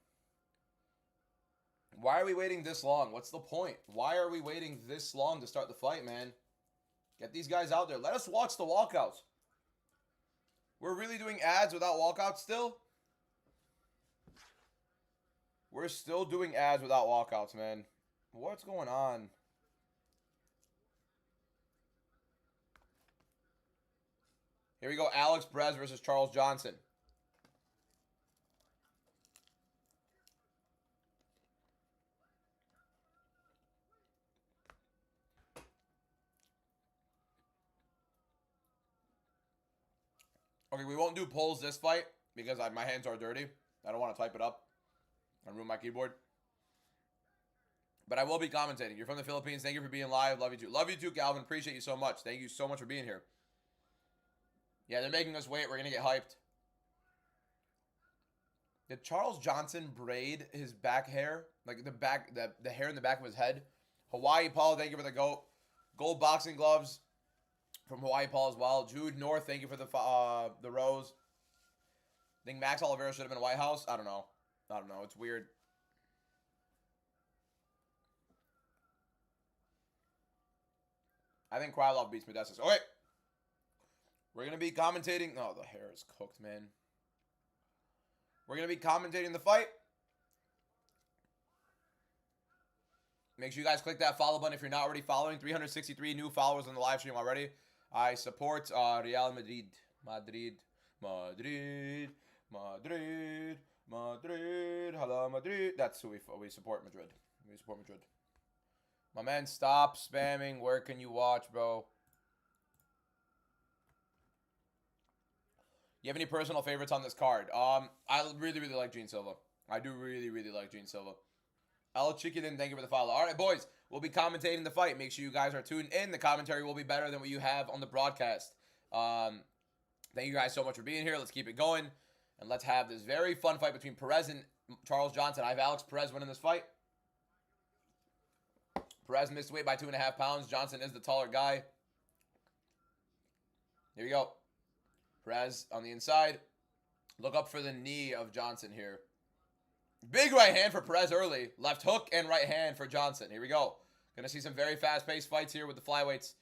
Why are we waiting this long? What's the point? Why are we waiting this long to start the fight, man? Get these guys out there. Let us watch the walkouts. We're really doing ads without walkouts still? We're still doing ads without walkouts, man. What's going on? Here we go. Alex Perez versus Charles Johnson. Okay, we won't do polls this fight because my hands are dirty. I don't want to type it up and ruin my keyboard. But I will be commentating. You're from the Philippines. Thank you for being live. Love you too. Love you too, Calvin. Appreciate you so much. Thank you so much for being here. Yeah, they're making us wait. We're going to get hyped. Did Charles Johnson braid his back hair? Like the hair in the back of his head? Hawaii Paul, thank you for the gold boxing gloves from Hawaii Paul as well. Jude North, thank you for the rose. Think Max Oliveira should have been White House? I don't know. It's weird. I think Krylov beats Modestas. Okay. We're going to be commentating. Oh, the hair is cooked, man. We're going to be commentating the fight. Make sure you guys click that follow button if you're not already following. 363 new followers on the live stream already. I support Real Madrid. Madrid. Hello, Madrid. That's who we support, Madrid. We support Madrid. My man, stop spamming. Where can you watch, bro? You have any personal favorites on this card? I really, really like Gene Silva. I do really, really like Gene Silva. El Chicken, thank you for the follow. All right, boys. We'll be commentating the fight. Make sure you guys are tuned in. The commentary will be better than what you have on the broadcast. Thank you guys so much for being here. Let's keep it going. And let's have this very fun fight between Perez and Charles Johnson. I have Alex Perez winning this fight. Perez missed weight by 2.5 pounds. Johnson is the taller guy. Here we go. Perez on the inside. Look up for the knee of Johnson here. Big right hand for Perez early. Left hook and right hand for Johnson. Here we go. Gonna see some very fast-paced fights here with the flyweights.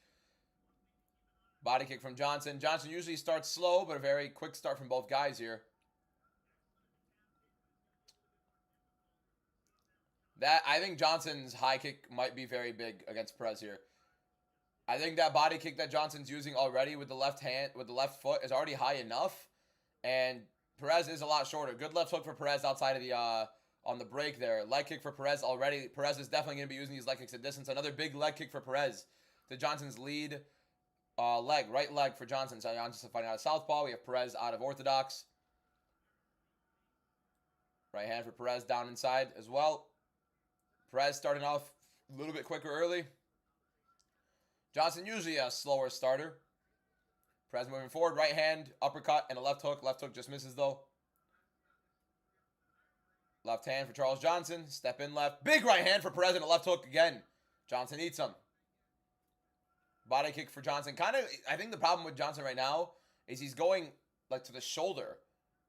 Body kick from Johnson. Johnson usually starts slow, but a very quick start from both guys here. I think Johnson's high kick might be very big against Perez here. I think that body kick that Johnson's using already with the left hand, with the left foot, is already high enough. And Perez is a lot shorter. Good left hook for Perez outside of the, on the break there. Leg kick for Perez already. Perez is definitely going to be using these leg kicks at distance. Another big leg kick for Perez to Johnson's lead leg. Right leg for Johnson. So Johnson fighting out of southpaw. We have Perez out of orthodox. Right hand for Perez down inside as well. Perez starting off a little bit quicker early. Johnson usually a slower starter. Perez moving forward. Right hand, uppercut, and a left hook. Left hook just misses though. Left hand for Charles Johnson. Step in left. Big right hand for Perez and a left hook again. Johnson eats him. Body kick for Johnson. I think the problem with Johnson right now is he's going like to the shoulder.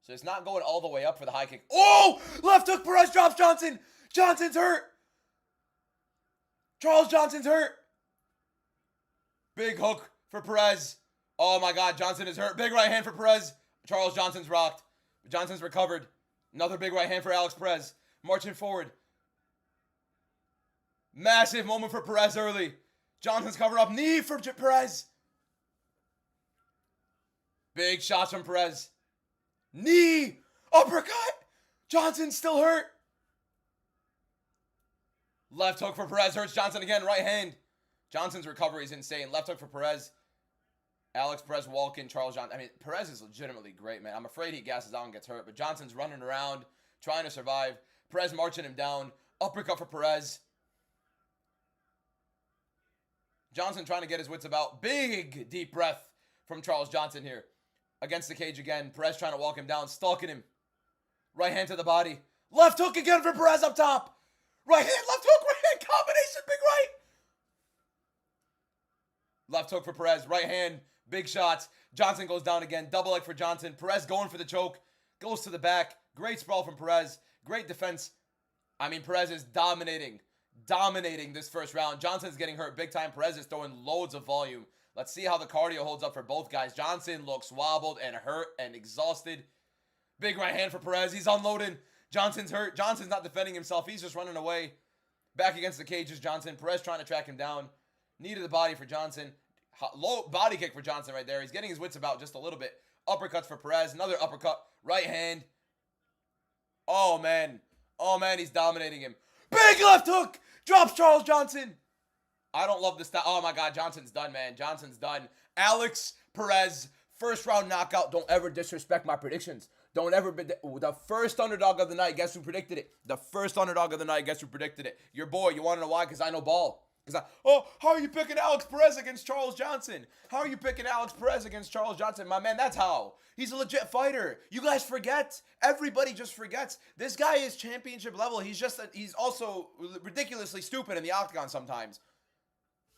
So it's not going all the way up for the high kick. Oh! Left hook. Perez drops Johnson. Johnson's hurt. Charles Johnson's hurt. Big hook for Perez. Oh my God, Johnson is hurt. Big right hand for Perez. Charles Johnson's rocked. Johnson's recovered. Another big right hand for Alex Perez. Marching forward. Massive moment for Perez early. Johnson's cover up. Knee for Perez. Big shots from Perez. Knee. Uppercut. Johnson's still hurt. Left hook for Perez. Hurts Johnson again. Right hand. Johnson's recovery is insane. Left hook for Perez. Alex Perez walking. Charles Johnson. I mean, Perez is legitimately great, man. I'm afraid he gasses out and gets hurt. But Johnson's running around, trying to survive. Perez marching him down. Uppercut for Perez. Johnson trying to get his wits about. Big deep breath from Charles Johnson here. Against the cage again. Perez trying to walk him down. Stalking him. Right hand to the body. Left hook again for Perez up top. Right hand, left hook, right hand, combination, big right. Left hook for Perez, right hand, big shots. Johnson goes down again, double leg for Johnson. Perez going for the choke, goes to the back. Great sprawl from Perez, great defense. I mean, Perez is dominating this first round. Johnson's getting hurt big time. Perez is throwing loads of volume. Let's see how the cardio holds up for both guys. Johnson looks wobbled and hurt and exhausted. Big right hand for Perez, he's unloading. Johnson's hurt. Johnson's not defending himself. He's just running away. Back against the cages, Johnson. Perez trying to track him down. Knee to the body for Johnson. Low body kick for Johnson right there. He's getting his wits about just a little bit. Uppercuts for Perez. Another uppercut. Right hand. Oh, man. Oh, man. He's dominating him. Big left hook. Drops Charles Johnson. I don't love this style. Oh, my God. Johnson's done, man. Johnson's done. Alex Perez. First round knockout. Don't ever disrespect my predictions. Don't ever be the first underdog of the night. Guess who predicted it? The first underdog of the night. Guess who predicted it? Your boy. You want to know why? Because I know ball. How are you picking Alex Perez against Charles Johnson? How are you picking Alex Perez against Charles Johnson? My man, that's how. He's a legit fighter. You guys forget. Everybody just forgets. This guy is championship level. He's also ridiculously stupid in the octagon sometimes.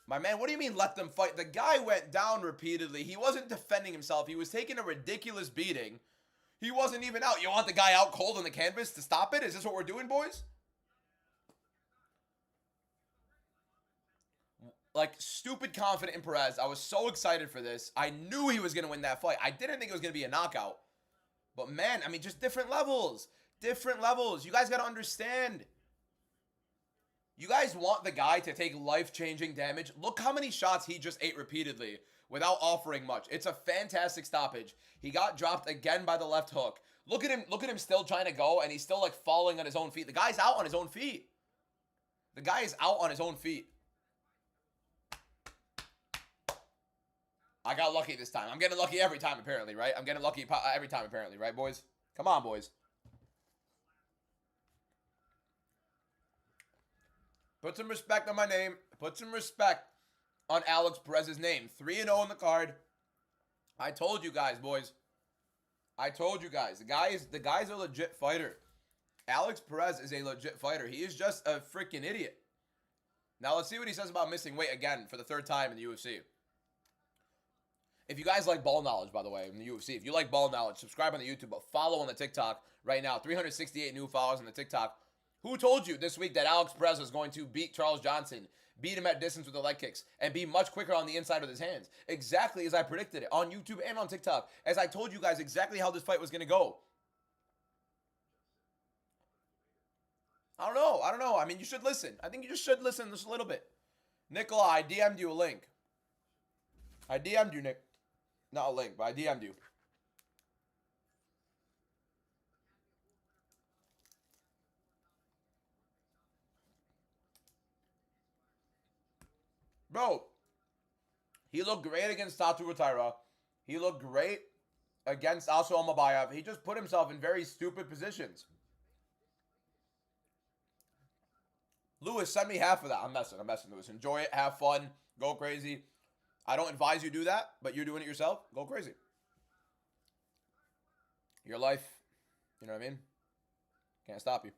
My man, what do you mean let them fight? The guy went down repeatedly. He wasn't defending himself. He was taking a ridiculous beating. He wasn't even out. You want the guy out cold on the canvas to stop it? Is this what we're doing, boys? Like, stupid confident in Perez. I was so excited for this. I knew he was going to win that fight. I didn't think it was going to be a knockout. But, man, I mean, just different levels. Different levels. You guys got to understand. You guys want the guy to take life-changing damage. Look how many shots he just ate repeatedly without offering much. It's a fantastic stoppage. He got dropped again by the left hook. Look at him still trying to go, and he's still, like, falling on his own feet. The guy's out on his own feet. The guy is out on his own feet. I got lucky this time. I'm getting lucky every time, apparently, right? I'm getting lucky every time, apparently, right, boys? Come on, boys. Put some respect on my name. Put some respect on Alex Perez's name. 3-0 in the card. I told you guys, boys. I told you guys, the guy's a legit fighter. Alex Perez is a legit fighter. He is just a freaking idiot. Now let's see what he says about missing weight again for the third time in the UFC. If you guys like ball knowledge, by the way, in the UFC, if you like ball knowledge, subscribe on the YouTube, but follow on the TikTok right now. 368 new followers on the TikTok. Who told you this week that Alex Perez is going to beat Charles Johnson, beat him at distance with the leg kicks, and be much quicker on the inside with his hands? Exactly as I predicted it on YouTube and on TikTok. As I told you guys exactly how this fight was going to go. I don't know. I mean, you should listen. I think you just should listen just a little bit. Nicola, I DM'd you a link. I DM'd you, Nick. Not a link, but I DM'd you. Bro, he looked great against Tatu Rataira. He looked great against also Almabayev. He just put himself in very stupid positions. Lewis, send me half of that. I'm messing, Lewis. Enjoy it. Have fun. Go crazy. I don't advise you do that, but you're doing it yourself. Go crazy. Your life, you know what I mean? Can't stop you.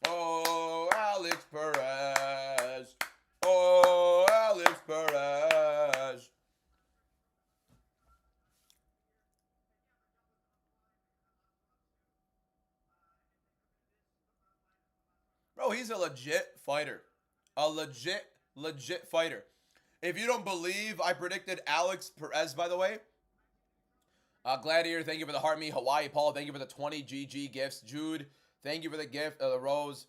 Oh, Alex Perez. Oh, Alex Perez. Bro, he's a legit fighter. A legit fighter. If you don't believe I predicted Alex Perez, by the way, Gladiator, thank you for the heart me. Hawaii Paul, thank you for the 20 GG gifts. Jude, thank you for the gift, the rose.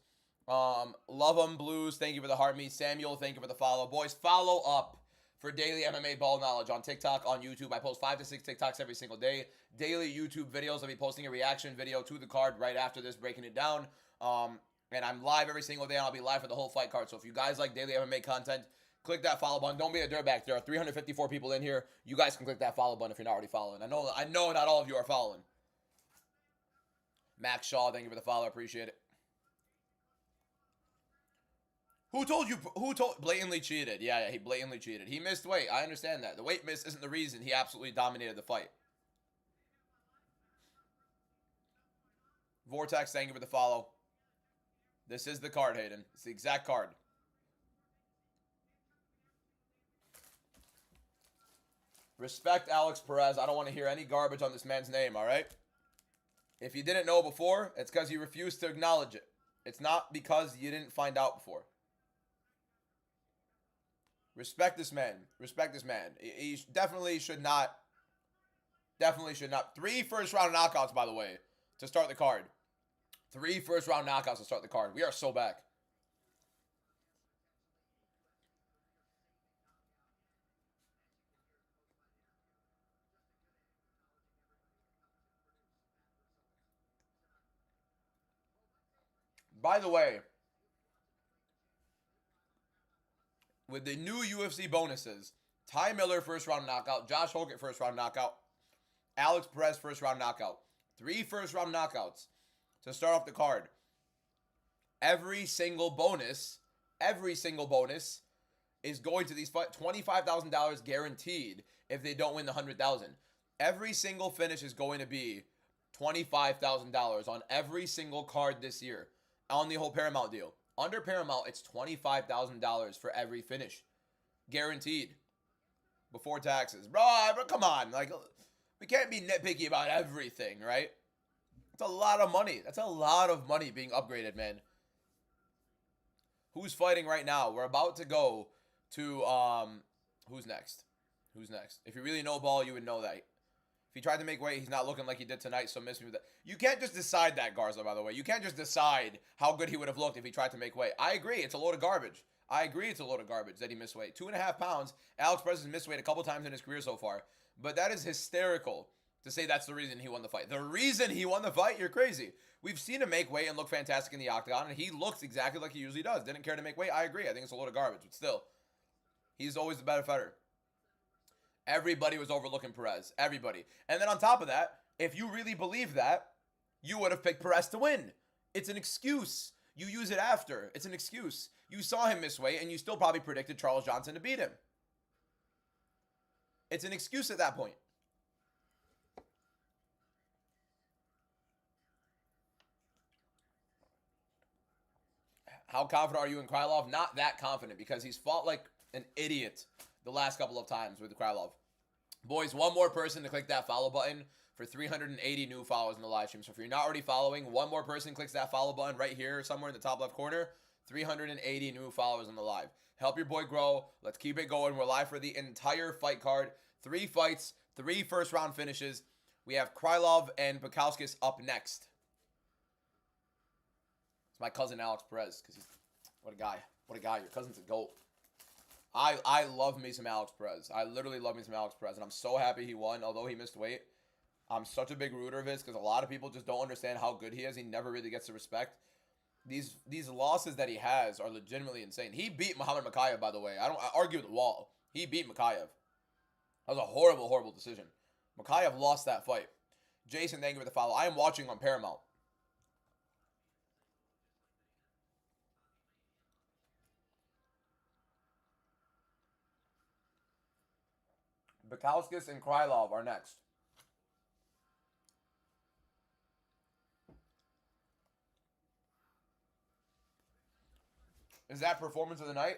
Love 'em Blues, thank you for the heart me. Samuel, thank you for the follow. Boys, follow up for daily MMA ball knowledge on TikTok, on YouTube. I post 5 to 6 TikToks every single day. Daily YouTube videos. I'll be posting a reaction video to the card right after this, breaking it down. And I'm live every single day, and I'll be live for the whole fight card. So if you guys like daily MMA content, click that follow button. Don't be a dirtbag. There are 354 people in here. You guys can click that follow button if you're not already following. I know not all of you are following. Max Shaw, thank you for the follow. Appreciate it. Who told you? Blatantly cheated. Yeah, he blatantly cheated. He missed weight. I understand that. The weight miss isn't the reason he absolutely dominated the fight. Vortex, thank you for the follow. This is the card, Hayden. It's the exact card. Respect Alex Perez. I don't want to hear any garbage on this man's name, all right? If you didn't know before, it's because you refused to acknowledge it. It's not because you didn't find out before. Respect this man. Respect this man. He definitely should not. Definitely should not. 3 first-round knockouts, by the way, to start the card. 3 first-round knockouts to start the card. We are so back. By the way, with the new UFC bonuses, Ty Miller first-round knockout, Josh Hokit first-round knockout, Alex Perez first-round knockout. 3 first-round knockouts to start off the card. Every single bonus is going to these $25,000 guaranteed if they don't win the $100,000. Every single finish is going to be $25,000 on every single card this year on the whole Paramount deal. Under Paramount, it's $25,000 for every finish. Guaranteed. Before taxes. Bro, come on. Like, we can't be nitpicky about everything, right? That's a lot of money. That's a lot of money being upgraded, man. Who's fighting right now? We're about to go to, who's next? Who's next? If you really know ball, you would know that. If he tried to make weight, he's not looking like he did tonight, so miss me with that. You can't just decide that, Garza, by the way. You can't just decide how good he would have looked if he tried to make weight. I agree. It's a load of garbage. I agree it's a load of garbage that he missed weight. 2.5 pounds. Alex Perez has missed weight a couple times in his career so far. But that is hysterical to say that's the reason he won the fight. The reason he won the fight? You're crazy. We've seen him make weight and look fantastic in the octagon, and he looks exactly like he usually does. Didn't care to make weight. I agree. I think it's a load of garbage, but still, he's always the better fighter. Everybody was overlooking Perez. Everybody. And then on top of that, if you really believe that, you would have picked Perez to win. It's an excuse. You use it after. It's an excuse. You saw him miss weight, and you still probably predicted Charles Johnson to beat him. It's an excuse at that point. How confident are you in Krylov? Not that confident, because he's fought like an idiot the last couple of times with Krylov. Boys, one more person to click that follow button for 380 new followers in the live stream. So if you're not already following, one more person clicks that follow button right here somewhere in the top left corner. 380 new followers in the live. Help your boy grow. Let's keep it going. We're live for the entire fight card. 3 fights, 3 first-round finishes. We have Krylov and Bukauskas up next. It's my cousin Alex Perez, because he's what a guy. What a guy. Your cousin's a GOAT. I love me some Alex Perez. I literally love me some Alex Perez, and I'm so happy he won, although he missed weight. I'm such a big rooter of his, because a lot of people just don't understand how good he is. He never really gets the respect. These losses that he has are legitimately insane. He beat Muhammad Makayev, by the way. I argue with the wall. He beat Makayev. That was a horrible, horrible decision. Makayev lost that fight. Jason, thank you for the follow. I am watching on Paramount. Bukauskas and Krylov are next. Is that performance of the night?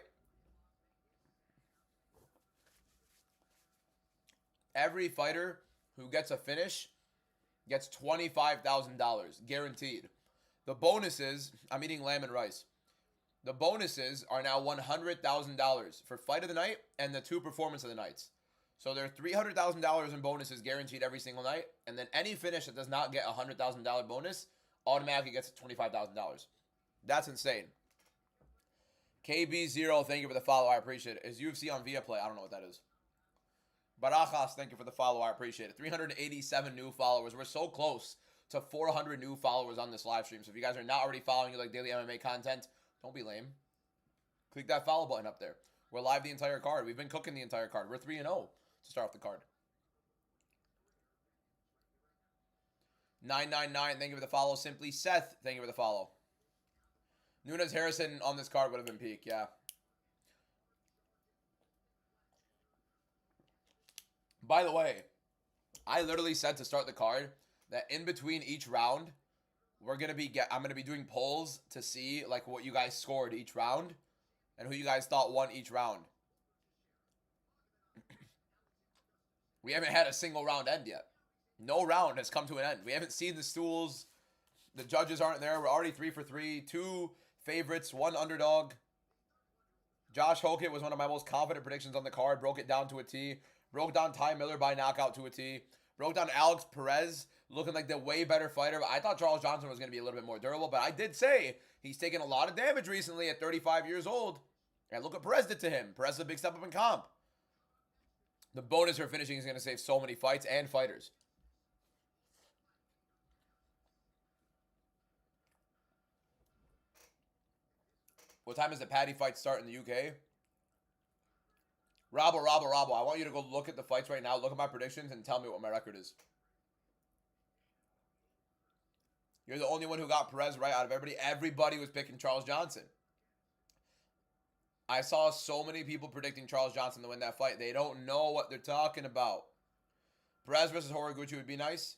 Every fighter who gets a finish gets $25,000 guaranteed. The bonuses, I'm eating lamb and rice. The bonuses are now $100,000 for fight of the night and the 2 performance of the nights. So there are $300,000 in bonuses guaranteed every single night, and then any finish that does not get a $100,000 bonus automatically gets $25,000. That's insane. KB0, thank you for the follow. I appreciate it. Is UFC on Viaplay? I don't know what that is. Barajas, thank you for the follow. I appreciate it. 387 new followers. We're so close to 400 new followers on this live stream. So if you guys are not already following, you like daily MMA content, don't be lame. Click that follow button up there. We're live the entire card. We've been cooking the entire card. We're 3-0 to start off the card. 999, thank you for the follow. Simply Seth, thank you for the follow. Nunes Harrison on this card would have been peak, yeah. By the way, I literally said to start the card that in between each round, I'm gonna be doing polls to see like what you guys scored each round and who you guys thought won each round. We haven't had a single round end yet. No round has come to an end. We haven't seen the stools. The judges aren't there. We're already 3 for 3. 2 favorites, 1 underdog. Josh Hokit was one of my most confident predictions on the card. Broke it down to a T. Broke down Ty Miller by knockout to a T. Broke down Alex Perez looking like the way better fighter. I thought Charles Johnson was going to be a little bit more durable, but I did say he's taken a lot of damage recently at 35 years old. And look what Perez did to him. Perez is a big step up in comp. The bonus for finishing is going to save so many fights and fighters. What time does the Paddy fight start in the UK? Robbo, I want you to go look at the fights right now. Look at my predictions and tell me what my record is. You're the only one who got Perez right out of everybody. Everybody was picking Charles Johnson. I saw so many people predicting Charles Johnson to win that fight. They don't know what they're talking about. Perez versus Horiguchi would be nice.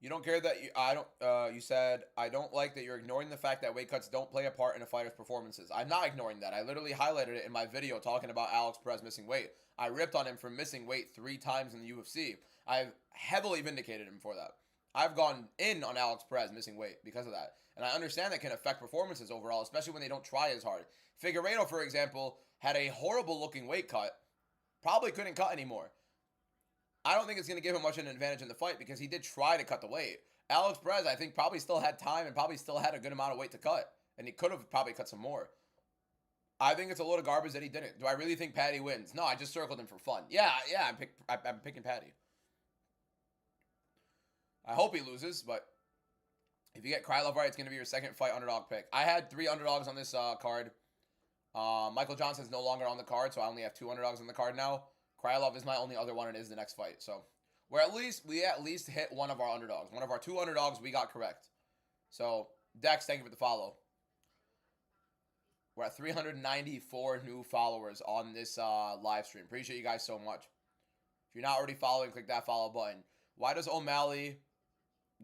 You don't care that you said, I don't like that you're ignoring the fact that weight cuts don't play a part in a fighter's performances. I'm not ignoring that. I literally highlighted it in my video talking about Alex Perez missing weight. I ripped on him for missing weight 3 times in the UFC. I've heavily vindicated him for that. I've gone in on Alex Perez missing weight because of that. And I understand that can affect performances overall, especially when they don't try as hard. Figueiredo, for example, had a horrible looking weight cut. Probably couldn't cut anymore. I don't think it's going to give him much of an advantage in the fight because he did try to cut the weight. Alex Perez, I think, probably still had time and probably still had a good amount of weight to cut. And he could have probably cut some more. I think it's a load of garbage that he didn't. Do I really think Paddy wins? No, I just circled him for fun. Yeah, I'm picking Paddy. I hope he loses, but if you get Krylov right, it's going to be your second fight underdog pick. I had 3 underdogs on this card. Michael Johnson's no longer on the card, so I only have 2 underdogs on the card now. Krylov is my only other one, and it is the next fight. So We at least hit one of our underdogs. One of our 2 underdogs we got correct. So, Dex, thank you for the follow. We're at 394 new followers on this live stream. Appreciate you guys so much. If you're not already following, click that follow button. Why does O'Malley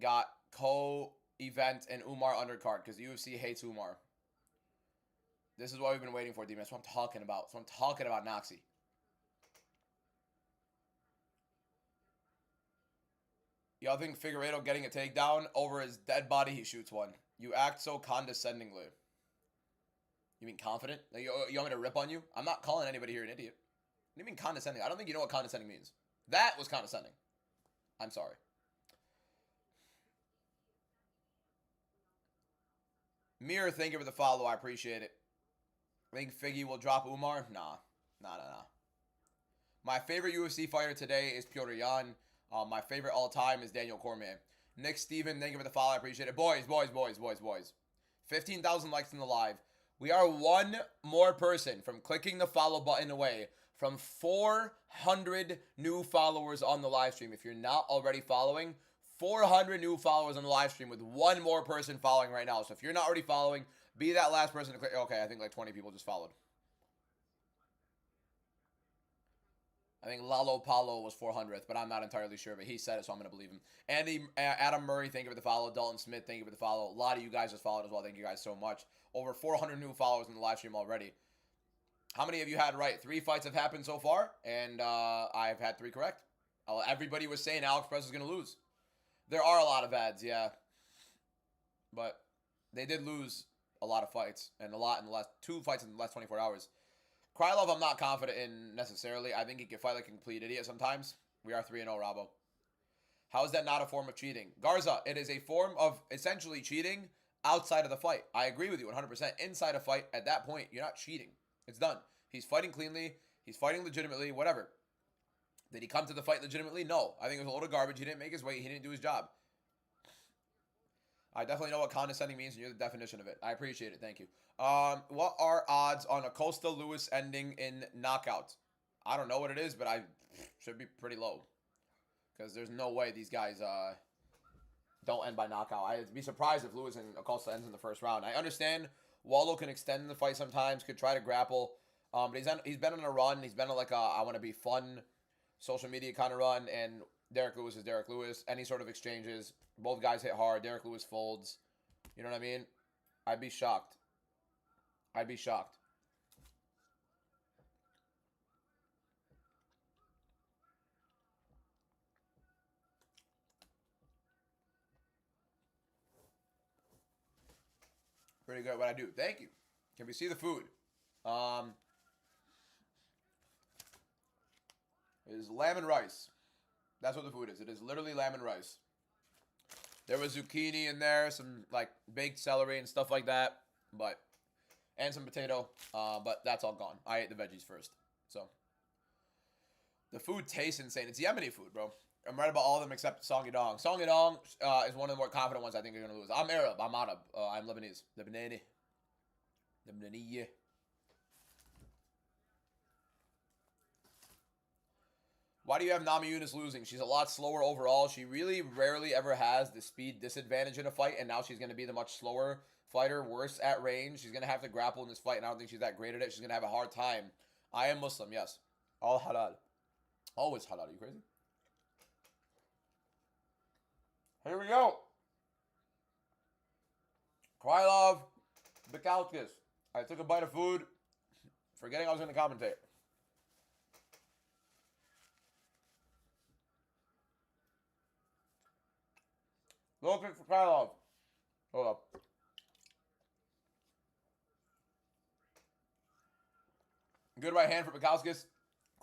got co-event and Umar undercard? Because UFC hates Umar. This is what we've been waiting for, D-Man. That's what I'm talking about. That's what I'm talking about, Noxie. Y'all think Figueiredo getting a takedown over his dead body? He shoots one. You act so condescendingly. You mean confident? Like, you want me to rip on you? I'm not calling anybody here an idiot. What do you mean condescending? I don't think you know what condescending means. That was condescending. I'm sorry. Mirror, thank you for the follow. I appreciate it. I think Figgy will drop Umar. Nah. My favorite UFC fighter today is Petr Yan. My favorite all time is Daniel Cormier. Nick Steven, thank you for the follow. I appreciate it. Boys. 15,000 likes in the live. We are one more person from clicking the follow button away from 400 new followers on the live stream. If you're not already following, 400 new followers on the live stream with one more person following right now. So if you're not already following, be that last person to click. Okay, I think like 20 people just followed. I think Lalo Paulo was 400th, but I'm not entirely sure. But he said it, so I'm going to believe him. Adam Murray, thank you for the follow. Dalton Smith, thank you for the follow. A lot of you guys just followed as well. Thank you guys so much. Over 400 new followers in the live stream already. How many of you had right? 3 fights have happened so far, and I've had 3 correct. Everybody was saying Alex Perez is going to lose. There are a lot of ads, yeah. But they did lose a lot of fights, and a lot in the last 2 fights in the last 24 hours. Krylov, I'm not confident in necessarily. I think he can fight like a complete idiot sometimes. We are 3-0, Robbo. How is that not a form of cheating? Garza, it is a form of essentially cheating outside of the fight. I agree with you 100%. Inside a fight, at that point, you're not cheating. It's done. He's fighting cleanly. He's fighting legitimately, whatever. Did he come to the fight legitimately? No. I think it was a load of garbage. He didn't make his weight. He didn't do his job. I definitely know what condescending means, and you're the definition of it. I appreciate it. Thank you. What are odds on Acosta Lewis ending in knockout? I don't know what it is, but I should be pretty low. Because there's no way these guys don't end by knockout. I'd be surprised if Lewis and Acosta ends in the first round. I understand Waldo can extend the fight sometimes, could try to grapple. But he's been on a run. He's been on like a I want to be fun social media kind of run, and Derek Lewis is Derek Lewis. Any sort of exchanges, both guys hit hard. Derek Lewis folds. You know what I mean? I'd be shocked. I'd be shocked. Pretty good at what I do. Thank you. Can we see the food? It is lamb and rice. That's what the food is. It is literally lamb and rice. There was zucchini in there, some like baked celery and stuff like that, and some potato, but that's all gone. I ate the veggies first, so. The food tastes insane. It's Yemeni food, bro. I'm right about all of them except Song Yadong. Song Yadong is one of the more confident ones I think are going to lose. I'm Arab. I'm Arab. I'm Lebanese. Lebanese. Why do you have Namajunas losing? She's a lot slower overall. She really rarely ever has the speed disadvantage in a fight, and now she's going to be the much slower fighter, worse at range. She's going to have to grapple in this fight, and I don't think she's that great at it. She's going to have a hard time. I am Muslim, yes. All halal. Always halal. Are you crazy? Here we go. Krylov, Bukauskas. I took a bite of food, forgetting I was going to commentate. Low kick for Krylov. Hold up. Good right hand for Bukauskas.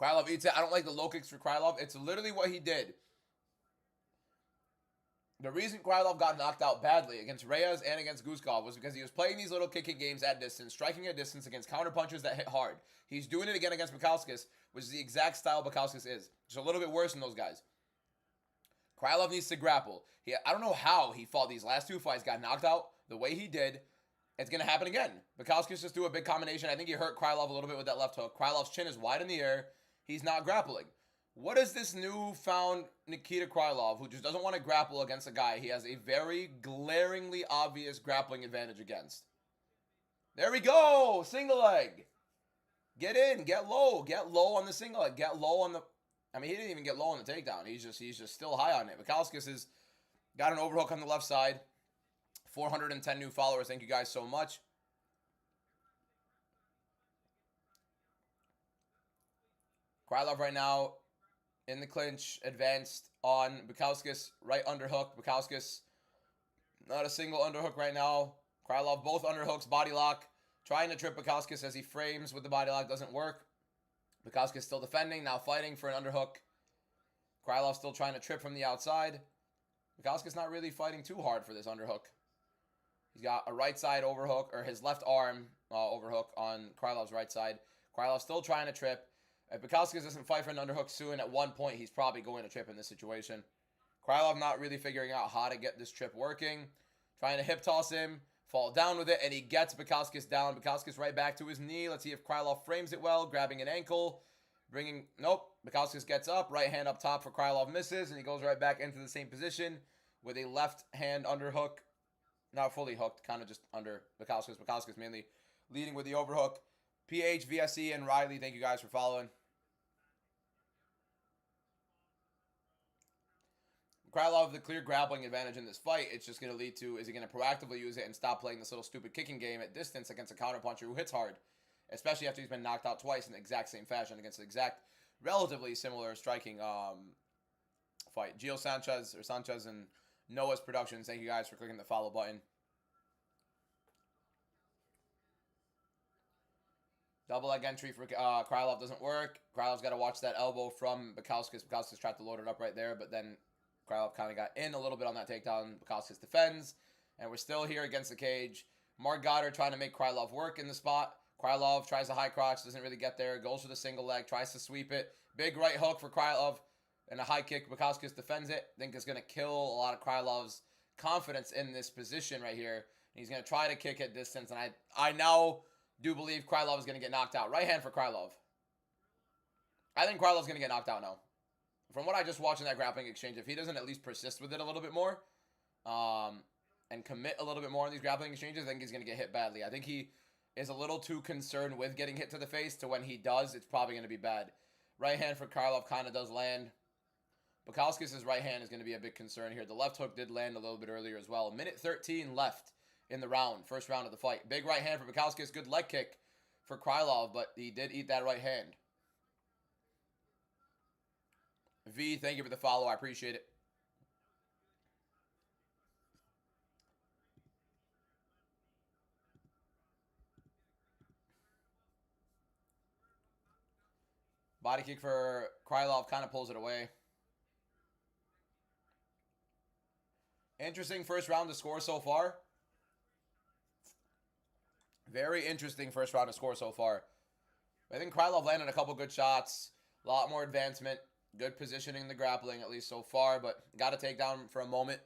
Krylov eats it. I don't like the low kicks for Krylov. It's literally what he did. The reason Krylov got knocked out badly against Reyes and against Guzkov was because he was playing these little kicking games at distance, striking at distance against counterpunchers that hit hard. He's doing it again against Bukauskas, which is the exact style Bukauskas is. Just a little bit worse than those guys. Krylov needs to grapple. I don't know how he fought these last 2 fights, got knocked out the way he did. It's going to happen again. Bukauskas just do a big combination. I think he hurt Krylov a little bit with that left hook. Krylov's chin is wide in the air. He's not grappling. What is this newfound Nikita Krylov, who just doesn't want to grapple against a guy he has a very glaringly obvious grappling advantage against? There we go! Single leg! Get in, get low on the single leg, get low on the... I mean, he didn't even get low on the takedown. He's just still high on it. Bukauskas has got an overhook on the left side. 410 new followers. Thank you guys so much. Krylov right now in the clinch, advanced on Bukauskas, right underhook. Bukauskas, not a single underhook right now. Krylov, both underhooks, body lock. Trying to trip Bukauskas as he frames with the body lock. Doesn't work. Bukauskas still defending, now fighting for an underhook. Krylov still trying to trip from the outside. Bukauskas not really fighting too hard for this underhook. He's got a right side overhook, or his left arm overhook on Krylov's right side. Krylov still trying to trip. If Bukauskas doesn't fight for an underhook soon, at one point he's probably going to trip in this situation. Krylov not really figuring out how to get this trip working. Trying to hip toss him. Fall down with it, and he gets Bukauskas down. Bukauskas right back to his knee. Let's see if Krylov frames it well. Grabbing an ankle. Nope. Bukauskas gets up. Right hand up top for Krylov misses, and he goes right back into the same position with a left hand underhook. Not fully hooked, kind of just under Bukauskas. Bukauskas mainly leading with the overhook. PH, VSE, and Riley, thank you guys for following. Krylov, the clear grappling advantage in this fight. It's just going to lead to, is he going to proactively use it and stop playing this little stupid kicking game at distance against a counterpuncher who hits hard, especially after he's been knocked out twice in the exact same fashion against the exact, relatively similar striking fight. Gio Sanchez and Noah's Productions, thank you guys for clicking the follow button. Double leg entry for Krylov doesn't work. Krylov's got to watch that elbow from Bukauskas. Bukauskas tried to load it up right there, but then Krylov kind of got in a little bit on that takedown. Bukauskas defends, and we're still here against the cage. Mark Goddard trying to make Krylov work in the spot. Krylov tries a high crotch, doesn't really get there. Goes for the single leg, tries to sweep it. Big right hook for Krylov, and a high kick. Bukauskas defends it. I think it's going to kill a lot of Krylov's confidence in this position right here. He's going to try to kick at distance, and I now do believe Krylov is going to get knocked out. Right hand for Krylov. I think Krylov's going to get knocked out now. From what I just watched in that grappling exchange, if he doesn't at least persist with it a little bit more and commit a little bit more in these grappling exchanges, I think he's going to get hit badly. I think he is a little too concerned with getting hit to the face to when he does, it's probably going to be bad. Right hand for Krylov kind of does land. Bukauskas' right hand is going to be a big concern here. The left hook did land a little bit earlier as well. 1:13 left in the round, first round of the fight. Big right hand for Bukauskas. Good leg kick for Krylov, but he did eat that right hand. V, thank you for the follow. I appreciate it. Body kick for Krylov, kind of pulls it away. Interesting first round to score so far. Very interesting first round to score so far. I think Krylov landed a couple good shots. A lot more advancement. Good positioning in the grappling, at least so far, but got to take down for a moment.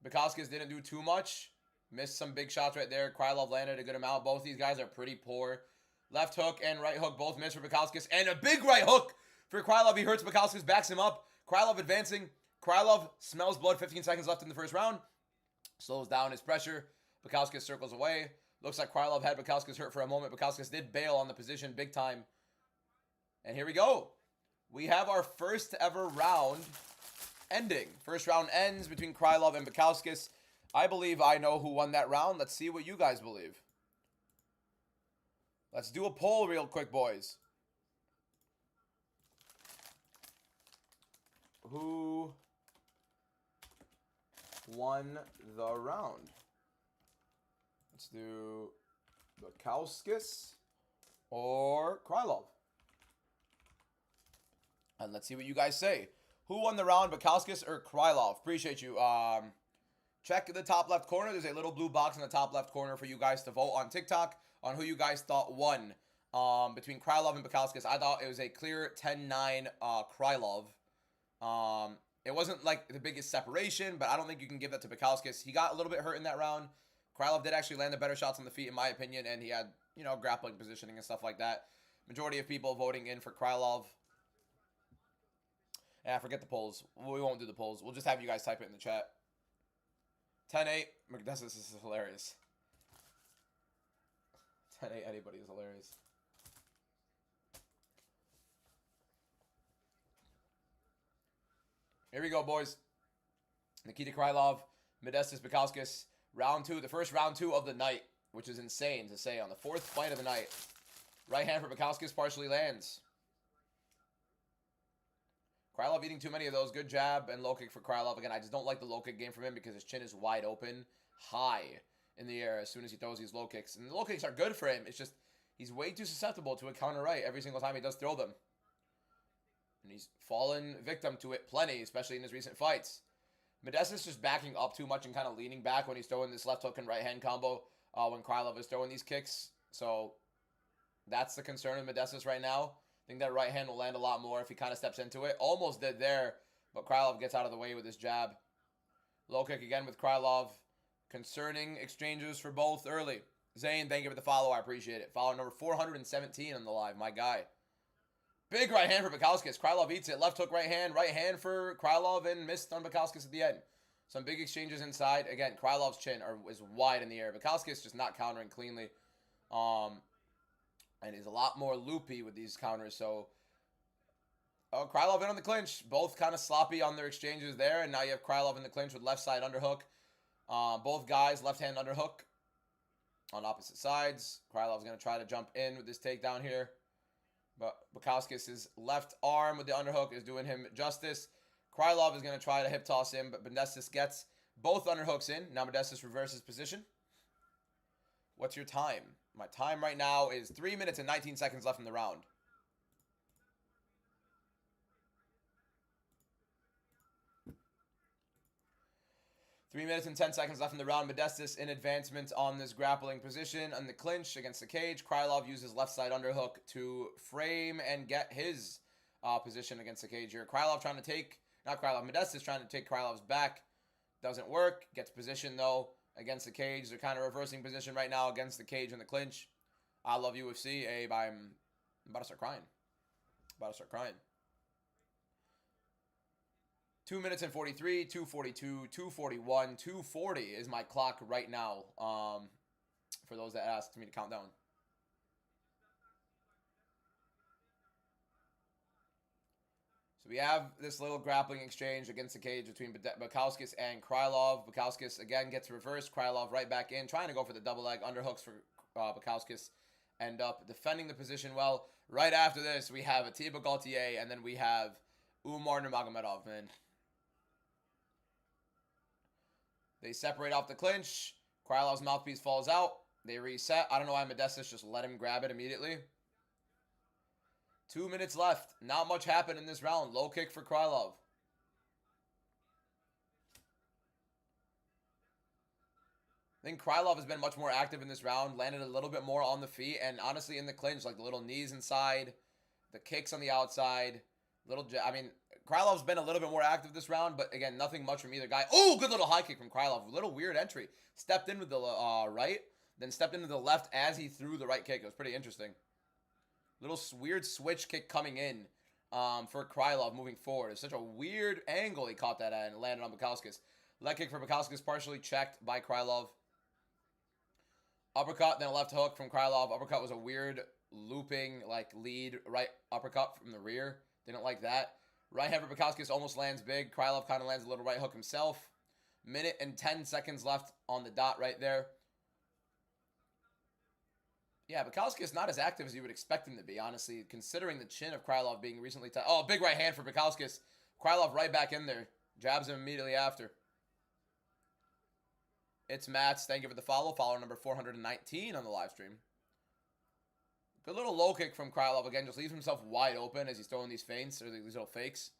Bukauskas didn't do too much. Missed some big shots right there. Krylov landed a good amount. Both these guys are pretty poor. Left hook and right hook both missed for Bukauskas. And a big right hook for Krylov. He hurts Bukauskas, backs him up. Krylov advancing. Krylov smells blood. 15 seconds left in the first round. Slows down his pressure. Bukauskas circles away. Looks like Krylov had Bukauskas hurt for a moment. Bukauskas did bail on the position big time. And here we go. We have our first ever round ending. First round ends between Krylov and Bukauskas. I believe I know who won that round. Let's see what you guys believe. Let's do a poll real quick, boys. Who won the round? Let's do Bukauskas or Krylov. And let's see what you guys say. Who won the round, Bukauskas or Krylov? Appreciate you. Check the top left corner. There's a little blue box in the top left corner for you guys to vote on TikTok on who you guys thought won between Krylov and Bukauskas. I thought it was a clear 10-9 Krylov. It wasn't like the biggest separation, but I don't think you can give that to Bukauskas. He got a little bit hurt in that round. Krylov did actually land the better shots on the feet, in my opinion, and he had, you know, grappling positioning and stuff like that. Majority of people voting in for Krylov. Yeah, forget the polls. We won't do the polls. We'll just have you guys type it in the chat. 10-8. This is hilarious. 10-8 anybody is hilarious. Here we go, boys. Nikita Krylov, Modestas Bukauskas, round 2. The first round 2 of the night, which is insane to say on the 4th fight of the night. Right hand for Bukauskas partially lands. Krylov eating too many of those. Good jab and low kick for Krylov. Again, I just don't like the low kick game from him because his chin is wide open, high in the air as soon as he throws these low kicks. And the low kicks are good for him. It's just he's way too susceptible to a counter right every single time he does throw them. And he's fallen victim to it plenty, especially in his recent fights. Modestas just backing up too much and kind of leaning back when he's throwing this left hook and right hand combo when Krylov is throwing these kicks. So that's the concern with Modestas right now. I think that right hand will land a lot more if he kind of steps into it. Almost did there, but Krylov gets out of the way with his jab. Low kick again with Krylov. Concerning exchanges for both early. Zane, thank you for the follow. I appreciate it. Follow number 417 on the live. My guy. Big right hand for Bukauskas. Krylov eats it. Left hook, right hand. Right hand for Krylov and missed on Bukauskas at the end. Some big exchanges inside. Again, Krylov's chin is wide in the air. Bukauskas just not countering cleanly. And he's a lot more loopy with these counters. So, Krylov in on the clinch. Both kind of sloppy on their exchanges there. And now you have Krylov in the clinch with left side underhook. Both guys left hand underhook on opposite sides. Krylov's going to try to jump in with this takedown here. But Bukauskas' left arm with the underhook is doing him justice. Krylov is going to try to hip toss him, but Modestas gets both underhooks in. Now Modestas reverses position. What's your time? My time right now is 3 minutes and 19 seconds left in the round. Three minutes and 10 seconds left in the round. Modestas in advancement on this grappling position. On the clinch against the cage. Krylov uses left side underhook to frame and get his position against the cage here. Krylov trying to take, not Krylov, Modestas trying to take Krylov's back. Doesn't work. Gets position though against the cage. They're kind of reversing position right now against the cage in the clinch. I love UFC. Abe, I'm about to start crying. About to start crying. 2 minutes and 43, 242, 241, 240 is my clock right now. For those that asked me to count down. So we have this little grappling exchange against the cage between Bukauskas and Krylov. Bukauskas again gets reversed. Krylov right back in, trying to go for the double leg underhooks for Bukauskas. End up defending the position well. Right after this, we have Atiba Gaultier, and then we have Umar Nurmagomedov, man. They separate off the clinch. Krylov's mouthpiece falls out. They reset. I don't know why Modestas just let him grab it immediately. 2 minutes left. Not much happened in this round. Low kick for Krylov. I think Krylov has been much more active in this round. Landed a little bit more on the feet. And honestly, in the clinch, like the little knees inside. The kicks on the outside. Krylov's been a little bit more active this round, but again, nothing much from either guy. Oh, good little high kick from Krylov. Little weird entry. Stepped in with the right, then stepped into the left as he threw the right kick. It was pretty interesting. Little weird switch kick coming in for Krylov moving forward. It's such a weird angle he caught that at and landed on Bukauskas. Leg kick for Bukauskas, partially checked by Krylov. Uppercut, then a left hook from Krylov. Uppercut was a weird looping, like lead right uppercut from the rear. Didn't like that. Right hand for Bukauskas almost lands big. Krylov kind of lands a little right hook himself. Minute and 10 seconds left on the dot right there. Yeah, Bukauskas not as active as you would expect him to be, honestly, considering the chin of Krylov being recently tight. Oh, big right hand for Bukauskas. Krylov right back in there. Jabs him immediately after. It's Matt's. Thank you for the follow. Follower number 419 on the live stream. Good little low kick from Krylov. Again, just leaves himself wide open as he's throwing these feints, or these little fakes.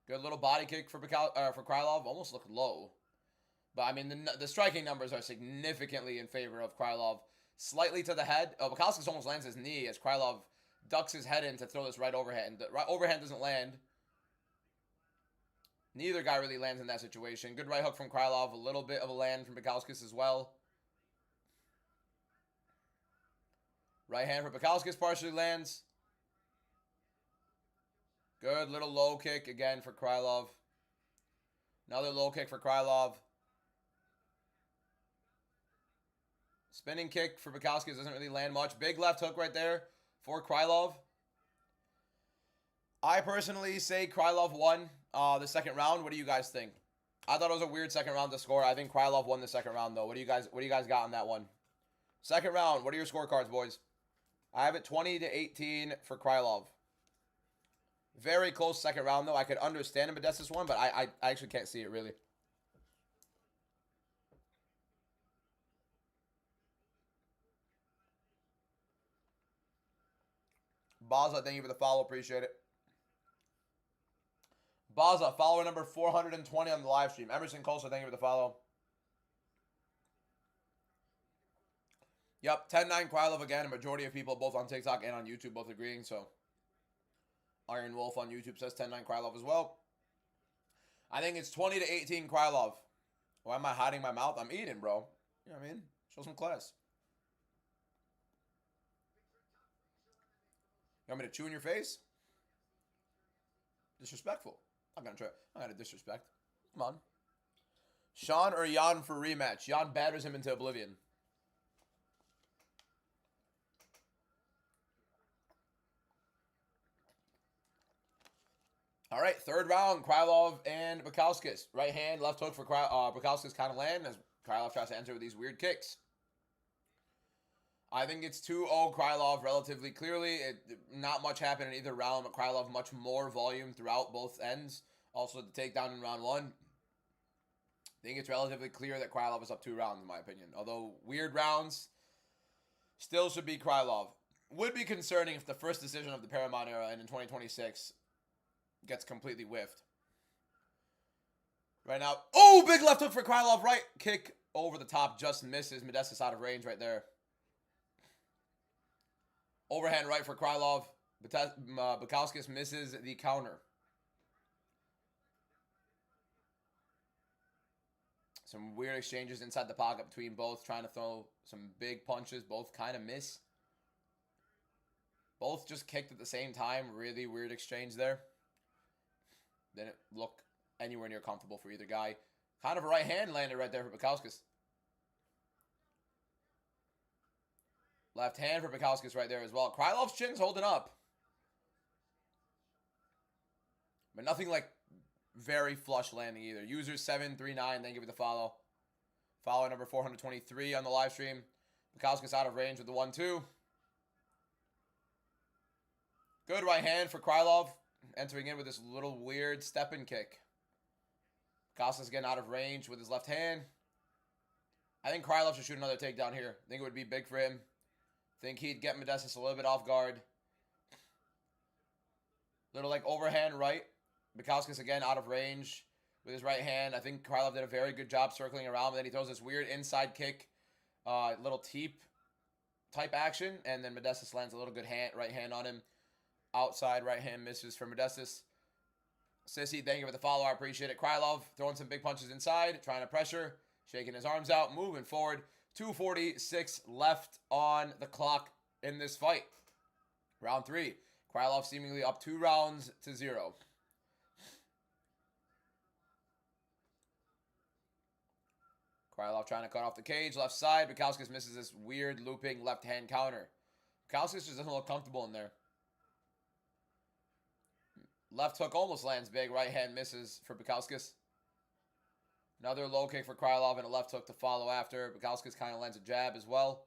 Good little body kick for Krylov. Almost looked low. But, I mean, the striking numbers are significantly in favor of Krylov. Slightly to the head. Oh, Bukauskas almost lands his knee as Krylov ducks his head in to throw this right overhand. The right overhand doesn't land. Neither guy really lands in that situation. Good right hook from Krylov. A little bit of a land from Bukauskas as well. Right hand for Bukauskas partially lands. Good little low kick again for Krylov. Another low kick for Krylov. Spinning kick for Bukauskas doesn't really land much. Big left hook right there for Krylov. I personally say Krylov won the second round. What do you guys think? I thought it was a weird second round to score. I think Krylov won the second round though. What do you guys got on that one? Second round. What are your scorecards, boys? I have it 20-18 for Krylov. Very close second round though. I could understand him, but that's this one, but I actually can't see it really. Baza, thank you for the follow. Appreciate it. Baza, follower number 420 on the live stream. Emerson Colson, thank you for the follow. Yep, 10-9 Krylov again. A majority of people, both on TikTok and on YouTube, both agreeing. So, Iron Wolf on YouTube says 10-9 Krylov as well. I think it's 20-18 Krylov. Why am I hiding my mouth? I'm eating, bro. You know what I mean? Show some class. You want me to chew in your face? Disrespectful. I'm gonna try. I'm gonna disrespect. Come on. Sean or Jan for rematch. Jan batters him into oblivion. All right, third round. Krylov and Bukauskas. Right hand, left hook for Bukauskas kind of land as Krylov tries to enter with these weird kicks. I think it's 2-0 Krylov relatively clearly. Not much happened in either round, but Krylov much more volume throughout both ends. Also, the takedown in round one. I think it's relatively clear that Krylov is up 2 rounds, in my opinion. Although, weird rounds still should be Krylov. Would be concerning if the first decision of the Paramount era and in 2026 gets completely whiffed. Right now, oh, big left hook for Krylov. Right kick over the top, just misses. Modestas out of range right there. Overhand right for Krylov. Bukauskas misses the counter. Some weird exchanges inside the pocket between both, trying to throw some big punches. Both kind of miss. Both just kicked at the same time. Really weird exchange there. Didn't look anywhere near comfortable for either guy. Kind of a right hand landed right there for Bukauskas. Left hand for Bukauskas right there as well. Krylov's chin's holding up. But nothing like very flush landing either. User 739, thank you for the follow. Follow number 423 on the live stream. Bukauskas out of range with the 1-2. Good right hand for Krylov. Entering in with this little weird step-in kick. Bukauskas getting out of range with his left hand. I think Krylov should shoot another takedown here. I think it would be big for him. Think he'd get Modestas a little bit off guard. Little like overhand right. Bukauskas again out of range with his right hand. I think Krylov did a very good job circling around. But then he throws this weird inside kick. Little teep type action. And then Modestas lands a little good right hand on him. Outside right hand misses for Modestas. Sissy, thank you for the follow. I appreciate it. Krylov throwing some big punches inside. Trying to pressure. Shaking his arms out. Moving forward. 2:46 left on the clock in this fight. Round 3. Krylov seemingly up 2 rounds to 0. Krylov trying to cut off the cage. Left side. Bukauskas misses this weird looping left hand counter. Bukauskas just doesn't look comfortable in there. Left hook almost lands big. Right hand misses for Bukauskas. Another low kick for Krylov and a left hook to follow after. Bukauskas kind of lands a jab as well.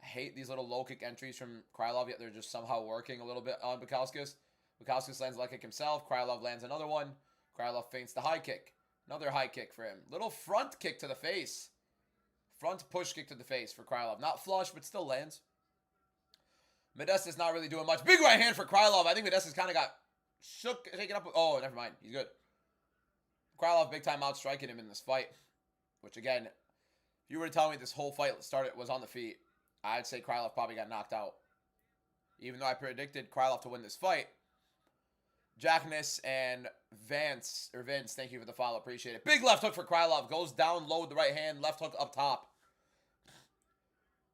I hate these little low kick entries from Krylov, yet they're just somehow working a little bit on Bukauskas. Bukauskas lands a leg kick himself. Krylov lands another one. Krylov feints the high kick. Another high kick for him. Little front kick to the face. Front push kick to the face for Krylov. Not flush, but still lands. Modestas not really doing much. Big right hand for Krylov. I think Modestas kind of got shook, taken up. Oh, never mind. He's good. Krylov big time out striking him in this fight. Which again, if you were to tell me this whole fight was on the feet, I'd say Krylov probably got knocked out. Even though I predicted Krylov to win this fight. Jackness and Vince, thank you for the follow. Appreciate it. Big left hook for Krylov. Goes down low with the right hand. Left hook up top.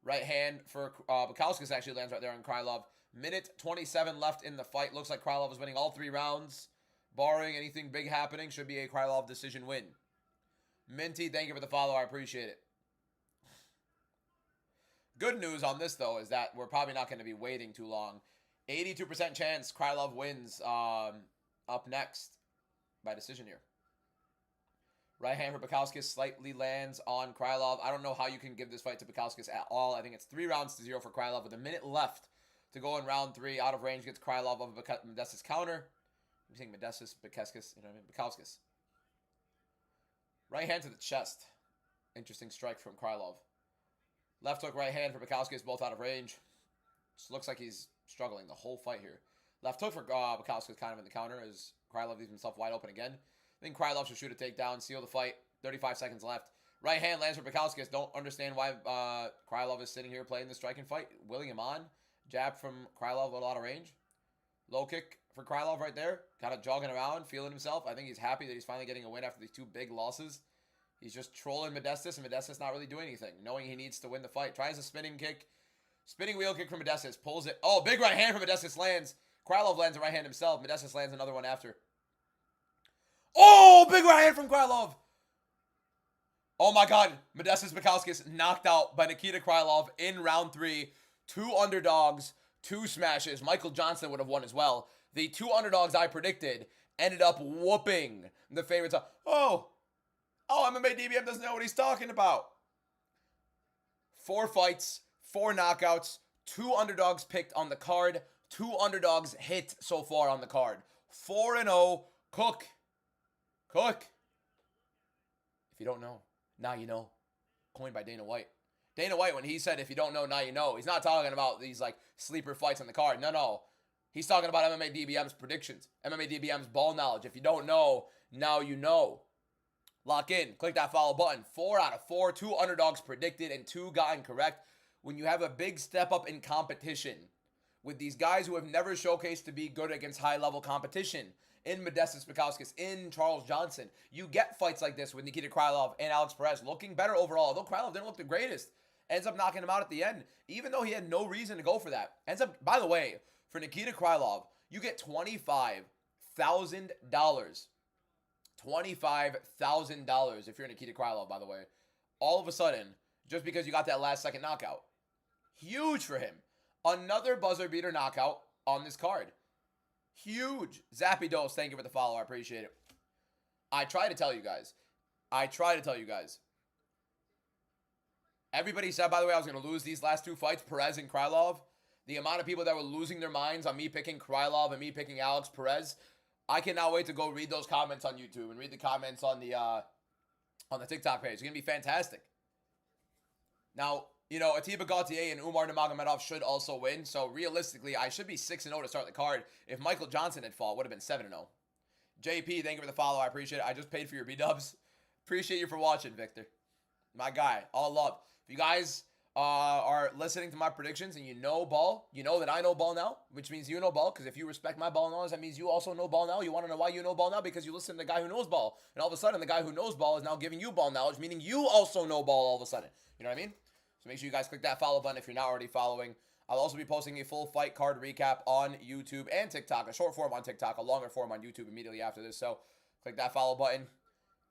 Right hand for Bukauskas actually lands right there on Krylov. Minute 27 left in the fight. Looks like Krylov is winning all 3 rounds. Barring anything big happening, should be a Krylov decision win. Minty, thank you for the follow. I appreciate it. Good news on this, though, is that we're probably not going to be waiting too long. 82% chance Krylov wins up next by decision here. Right hand for Bukauskas slightly lands on Krylov. I don't know how you can give this fight to Bukauskas at all. I think it's 3 rounds to 0 for Krylov with a minute left to go in round 3. Out of range gets Krylov of Modestus counter. I'm saying Modestus, Bukauskas, you know what I mean? Bukauskas. Right hand to the chest. Interesting strike from Krylov. Left hook, right hand for Bukauskas, both out of range. Just looks like he's struggling the whole fight here. Left hook for Bukauskas kind of in the counter as Krylov leaves himself wide open again. I think Krylov should shoot a takedown, seal the fight. 35 seconds left. Right hand lands for Bukauskas. Don't understand why Krylov is sitting here playing the striking fight. Willing him on. Jab from Krylov, a little out of range. Low kick for Krylov right there. Kind of jogging around, feeling himself. I think he's happy that he's finally getting a win after these 2 big losses. He's just trolling Modestus, and Modestus not really doing anything, knowing he needs to win the fight. Tries a spinning kick. Spinning wheel kick from Modestus. Pulls it. Oh, big right hand from Modestus lands. Krylov lands a right hand himself. Modestus lands another one after. Oh, big right hand from Krylov. Oh my God. Modestus Bukauskas knocked out by Nikita Krylov in round 3. 2 underdogs, 2 smashes. Michael Johnson would have won as well. The 2 underdogs I predicted ended up whooping the favorites. Oh, MMA DBM doesn't know what he's talking about. 4 fights, 4 knockouts, 2 underdogs picked on the card, 2 underdogs hit so far on the card. 4-0, Cook. If you don't know, now you know. Coined by Dana White. Dana White, when he said, if you don't know, now you know, he's not talking about these, like, sleeper fights on the card. No. He's talking about MMA DBM's predictions. MMA DBM's ball knowledge. If you don't know, now you know. Lock in. Click that follow button. 4 out of 4. 2 underdogs predicted and 2 gotten correct. When you have a big step up in competition with these guys who have never showcased to be good against high-level competition, in Modestus Bukauskas, in Charles Johnson, you get fights like this with Nikita Krylov and Alex Perez looking better overall. Although Krylov didn't look the greatest, ends up knocking him out at the end, even though he had no reason to go for that. Ends up, by the way, for Nikita Krylov, you get $25,000. $25,000 if you're Nikita Krylov, by the way. All of a sudden, just because you got that last second knockout. Huge for him. Another buzzer beater knockout on this card. Huge. Zappy Dose, thank you for the follow. I appreciate it. I try to tell you guys. Everybody said, by the way, I was going to lose these last 2 fights, Perez and Krylov. The amount of people that were losing their minds on me picking Krylov and me picking Alex Perez, I cannot wait to go read those comments on YouTube and read the comments on the TikTok page. It's going to be fantastic. Now, you know, Atiba Gauthier and Umar Namajunas should also win. So, realistically, I should be 6-0 to start the card. If Michael Johnson had fought, it would have been 7-0. JP, thank you for the follow. I appreciate it. I just paid for your B-dubs. Appreciate you for watching, Victor. My guy. All love. If you guys are listening to my predictions and you know ball, you know that I know ball now, which means you know ball, because if you respect my ball knowledge, that means you also know ball now. You want to know why you know ball now? Because you listen to the guy who knows ball. And all of a sudden, the guy who knows ball is now giving you ball knowledge, meaning you also know ball all of a sudden. You know what I mean? So make sure you guys click that follow button if you're not already following. I'll also be posting a full fight card recap on YouTube and TikTok, a short form on TikTok, a longer form on YouTube immediately after this. So click that follow button.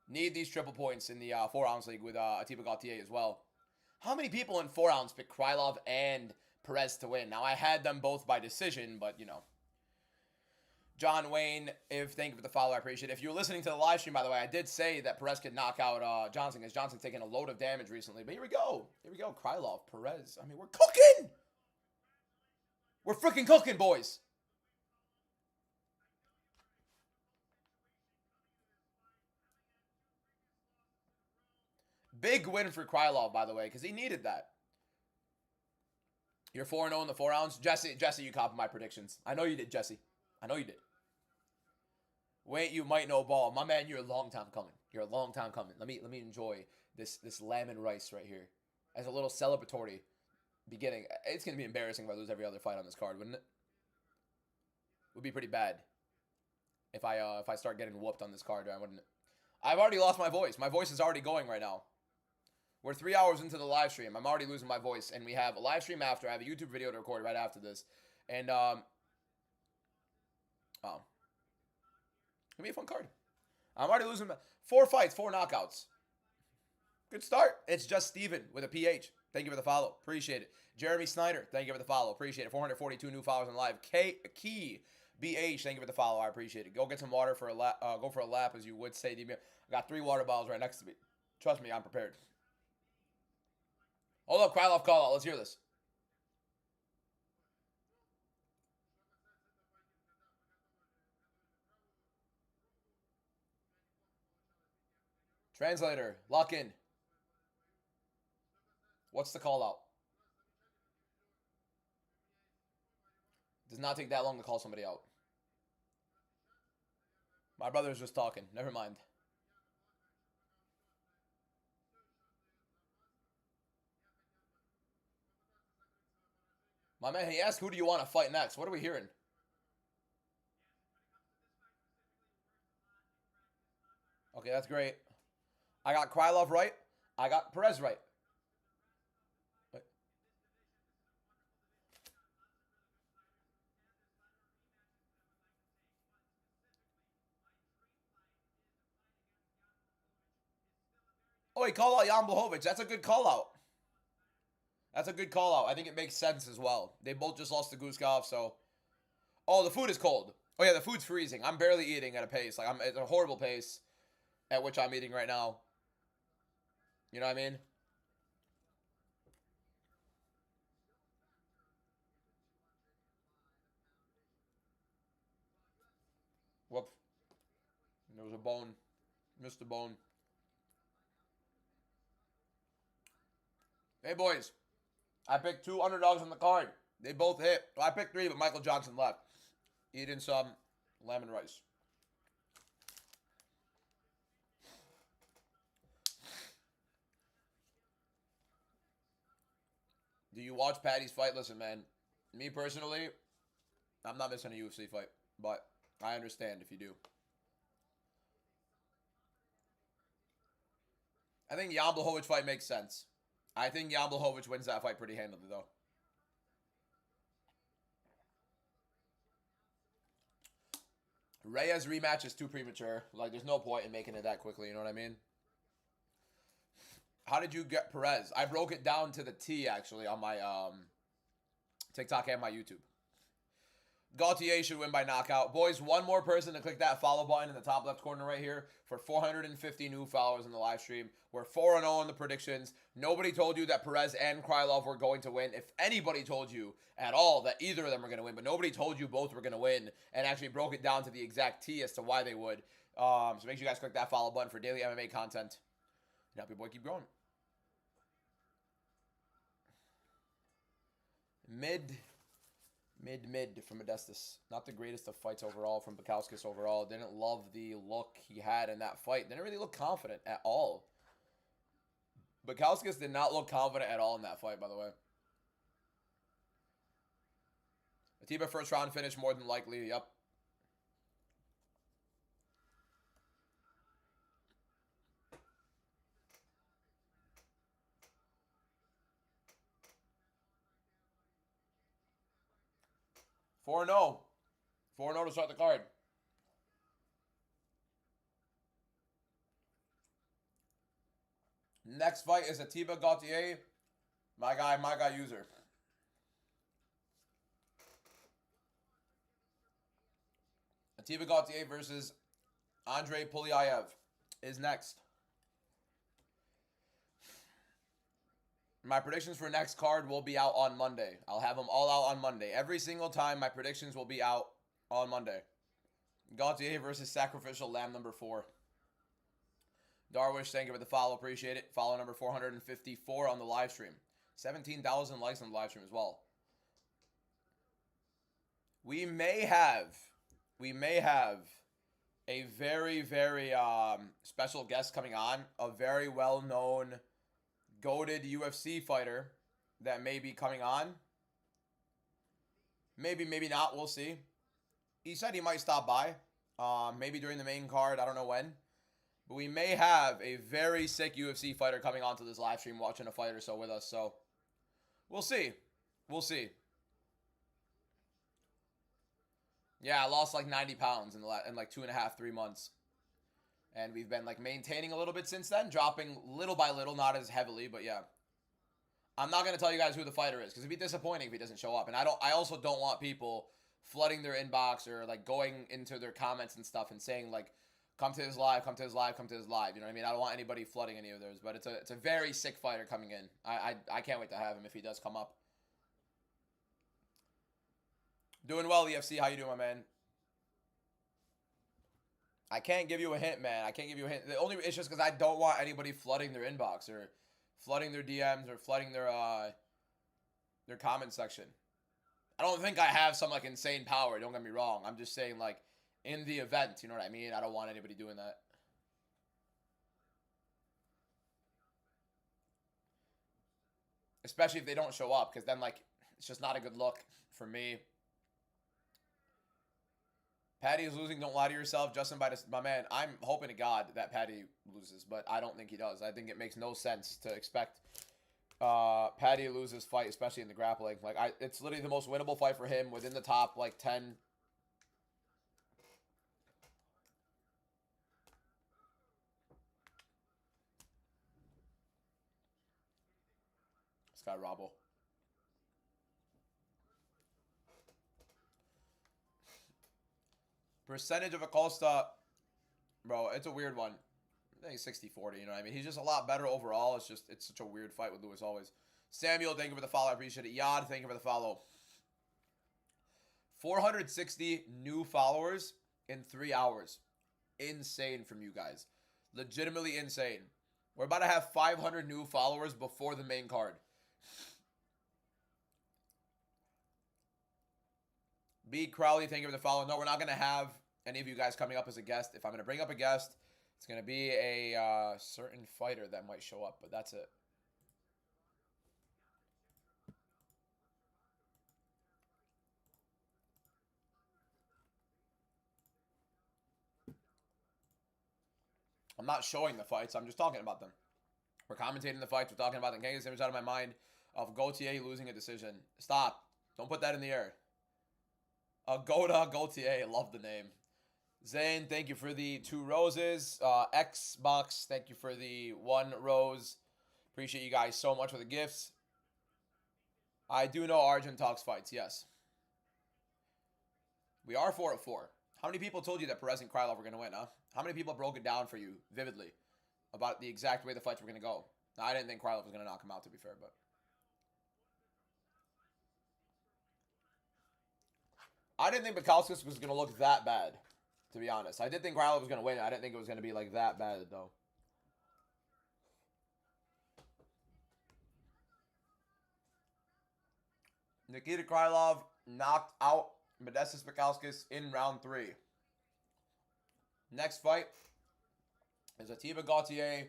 Need these triple points in the 4-ounce league with Atiba Gauthier as well. How many people in 4-ounce pick Krylov and Perez to win? Now, I had them both by decision, but, you know. John Wayne, thank you for the follow. I appreciate it. If you're listening to the live stream, by the way, I did say that Perez could knock out Johnson, because Johnson's taken a load of damage recently. But here we go. Krylov, Perez. I mean, we're cooking. We're freaking cooking, boys. Big win for Krylov, by the way, because he needed that. You're 4-0 in the 4-ounce. Jesse, you copied my predictions. I know you did, Jesse. I know you did. Wait, you might know ball. My man, you're a long time coming. You're a long time coming. Let me enjoy this lamb and rice right here as a little celebratory beginning. It's going to be embarrassing if I lose every other fight on this card, wouldn't it? Would be pretty bad if I start getting whooped on this card, wouldn't it? I've already lost my voice. My voice is already going right now. We're 3 hours into the live stream. I'm already losing my voice, and we have a live stream after. I have a YouTube video to record right after this. And oh, gonna be a fun card. I'm already losing 4 fights, 4 knockouts. Good start. It's just Steven with a PH. Thank you for the follow. Appreciate it. Jeremy Snyder, thank you for the follow. Appreciate it. 442 new followers on live. Key BH, thank you for the follow. I appreciate it. Go get some water for a lap. Go for a lap, as you would say. I got 3 water bottles right next to me. Trust me, I'm prepared. Hold up, Krylov call out. Let's hear this. Translator, lock in. What's the call out? Does not take that long to call somebody out. My brother was just talking. Never mind. My man, he asked, who do you want to fight next? What are we hearing? Okay, that's great. I got Krylov right. I got Perez right. Oh, he called out Jan Blachowicz. That's a good call out. That's a good call out. I think it makes sense as well. They both just lost to Bukauskas, so. Oh, the food is cold. Oh yeah, the food's freezing. I'm barely eating at a pace. Like, I'm at a horrible pace at which I'm eating right now. You know what I mean? Whoop. There was a bone. Missed the bone. Hey, boys. I picked 2 underdogs on the card. They both hit. Well, I picked 3, but Michael Johnson left. Eating some lemon rice. Do you watch Patty's fight? Listen, man. Me personally, I'm not missing a UFC fight. But I understand if you do. I think Jan Blachowicz fight makes sense. I think Jan Blachowicz wins that fight pretty handily, though. Reyes rematch is too premature. Like, there's no point in making it that quickly, you know what I mean? How did you get Perez? I broke it down to the T, actually, on my TikTok and my YouTube. Gaultier should win by knockout. Boys, one more person to click that follow button in the top left corner right here for 450 new followers in the live stream. We're 4-0 in the predictions. Nobody told you that Perez and Krylov were going to win. If anybody told you at all that either of them were going to win, but nobody told you both were going to win and actually broke it down to the exact T as to why they would. So make sure you guys click that follow button for daily MMA content. And help your boy keep growing. Mid from Modestus. Not the greatest of fights overall from Bukauskas overall. Didn't love the look he had in that fight. Didn't really look confident at all. Bukauskas did not look confident at all in that fight, by the way. Atiba first round finish more than likely. Yep. Four 4-0. 4-0 to start the card. Next fight is Atiba Gaultier. My guy user. Atiba Gaultier versus Andrei Pulyaev is next. My predictions for next card will be out on Monday. I'll have them all out on Monday. Every single time, my predictions will be out on Monday. Gaultier versus Sacrificial Lamb number 4. Darwish, thank you for the follow. Appreciate it. Follow number 454 on the live stream. 17,000 likes on the live stream as well. We may have a very, very special guest coming on. A very well-known, goated UFC fighter that may be coming on. Maybe, maybe not. We'll see. He said he might stop by. Maybe during the main card. I don't know when. But we may have a very sick UFC fighter coming onto this live stream watching a fight or so with us. So, we'll see. We'll see. Yeah, I lost like 90 pounds in like 2.5, 3 months. And we've been like maintaining a little bit since then, dropping little by little, not as heavily, but yeah. I'm not going to tell you guys who the fighter is, because it'd be disappointing if he doesn't show up. And I also don't want people flooding their inbox or like going into their comments and stuff and saying like, come to his live, come to his live, come to his live. You know what I mean? I don't want anybody flooding any of theirs, but it's a very sick fighter coming in. I can't wait to have him if he does come up. Doing well, EFC. How you doing, my man? I can't give you a hint, man. I can't give you a hint. It's just because I don't want anybody flooding their inbox or flooding their DMs or flooding their comment section. I don't think I have some like insane power. Don't get me wrong. I'm just saying like in the event, you know what I mean? I don't want anybody doing that. Especially if they don't show up, because then like it's just not a good look for me. Patty is losing. Don't lie to yourself. Justin, my man, I'm hoping to God that Patty loses, but I don't think he does. I think it makes no sense to expect Patty to lose this fight, especially in the grappling. Like, it's literally the most winnable fight for him within the top, like, 10. This guy, Robbo. Percentage of Acosta, bro, it's a weird one. I think 60-40, you know what I mean? He's just a lot better overall. It's such a weird fight with Lewis always. Samuel, thank you for the follow. I appreciate it. Yad, thank you for the follow. 460 new followers in 3 hours. Insane from you guys. Legitimately insane. We're about to have 500 new followers before the main card. B. Crowley, thank you for the follow. No, we're not going to have any of you guys coming up as a guest. If I'm going to bring up a guest, it's going to be a certain fighter that might show up, but that's it. I'm not showing the fights. I'm just talking about them. We're commentating the fights. We're talking about them. Can't get this image out of my mind of Gaultier losing a decision. Stop. Don't put that in the air. Goda Gaultier. Love the name. Zane, thank you for the 2 roses. Xbox, thank you for the 1 rose. Appreciate you guys so much for the gifts. I do know Arjun talks fights, yes. We are 4-4. How many people told you that Perez and Krylov were going to win, huh? How many people broke it down for you vividly about the exact way the fights were going to go? Now, I didn't think Krylov was going to knock him out, to be fair, but... I didn't think Bukauskas was going to look that bad, to be honest. I did think Krylov was going to win. I didn't think it was going to be like that bad, though. Nikita Krylov knocked out Modestas Bukauskas in round 3. Next fight is Atiba Gauthier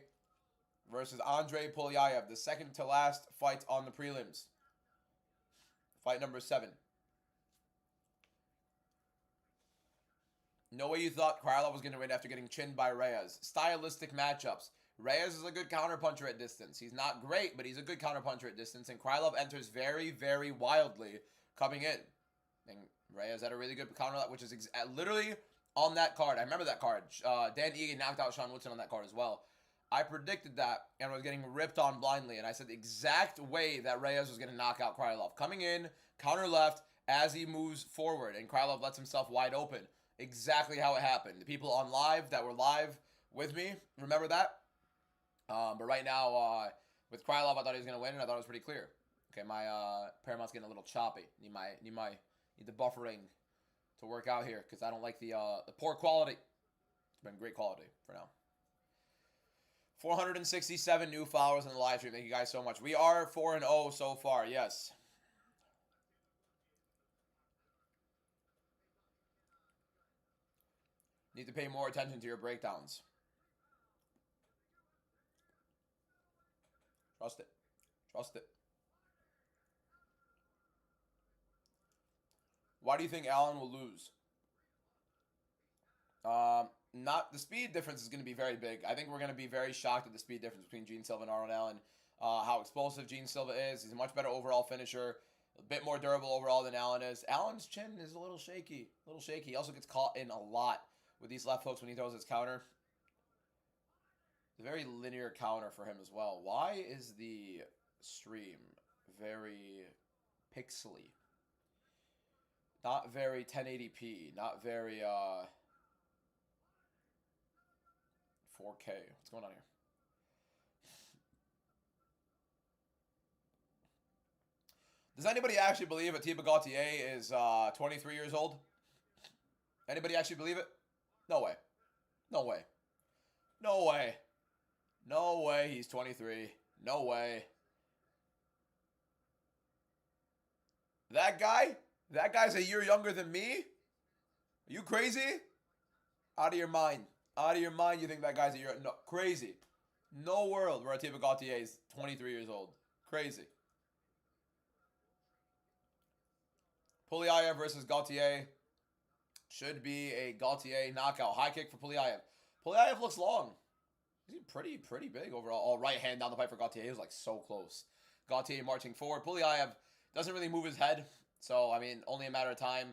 versus Andrei Polyaev, the second to last fight on the prelims. Fight number 7. No way you thought Krylov was going to win after getting chinned by Reyes. Stylistic matchups. Reyes is a good counterpuncher at distance. He's not great, but he's a good counterpuncher at distance. And Krylov enters very, very wildly coming in. And Reyes had a really good counter, which is literally on that card. I remember that card. Dan Egan knocked out Sean Woodson on that card as well. I predicted that and was getting ripped on blindly. And I said the exact way that Reyes was going to knock out Krylov. Coming in, counter left as he moves forward. And Krylov lets himself wide open. Exactly how it happened. The people on live that were live with me, remember that? But right now, with Krylov, I thought he was going to win, and I thought it was pretty clear. Okay, my Paramount's getting a little choppy. Need the buffering to work out here, because I don't like the poor quality. It's been great quality for now. 467 new followers in the live stream. Thank you guys so much. We are 4-0 so far, yes. Need to pay more attention to your breakdowns. Trust it. Trust it. Why do you think Allen will lose? Not the speed difference is going to be very big. I think we're going to be very shocked at the speed difference between Gene Silva and Arnold Allen. How explosive Gene Silva is. He's a much better overall finisher. A bit more durable overall than Allen is. Allen's chin is a little shaky. A little shaky. He also gets caught in a lot with these left hooks when he throws his counter. It's a very linear counter for him as well. Why is the stream very pixely? Not very 1080p. Not very 4K. What's going on here? Does anybody actually believe Atiba Gauthier is 23 years old? Anybody actually believe it? No way. No way. No way. No way he's 23. No way. That guy? That guy's a year younger than me? Are you crazy? Out of your mind. Out of your mind you think that guy's a year... No, crazy. No world where Atiba Gauthier is 23 years old. Crazy. Puliayev versus Gauthier. Should be a Gauthier knockout. High kick for Puliayev. Puliayev looks long. He's pretty big overall. Oh, right hand down the pipe for Gauthier. He was like so close. Gauthier marching forward. Puliayev doesn't really move his head. So, I mean, only a matter of time.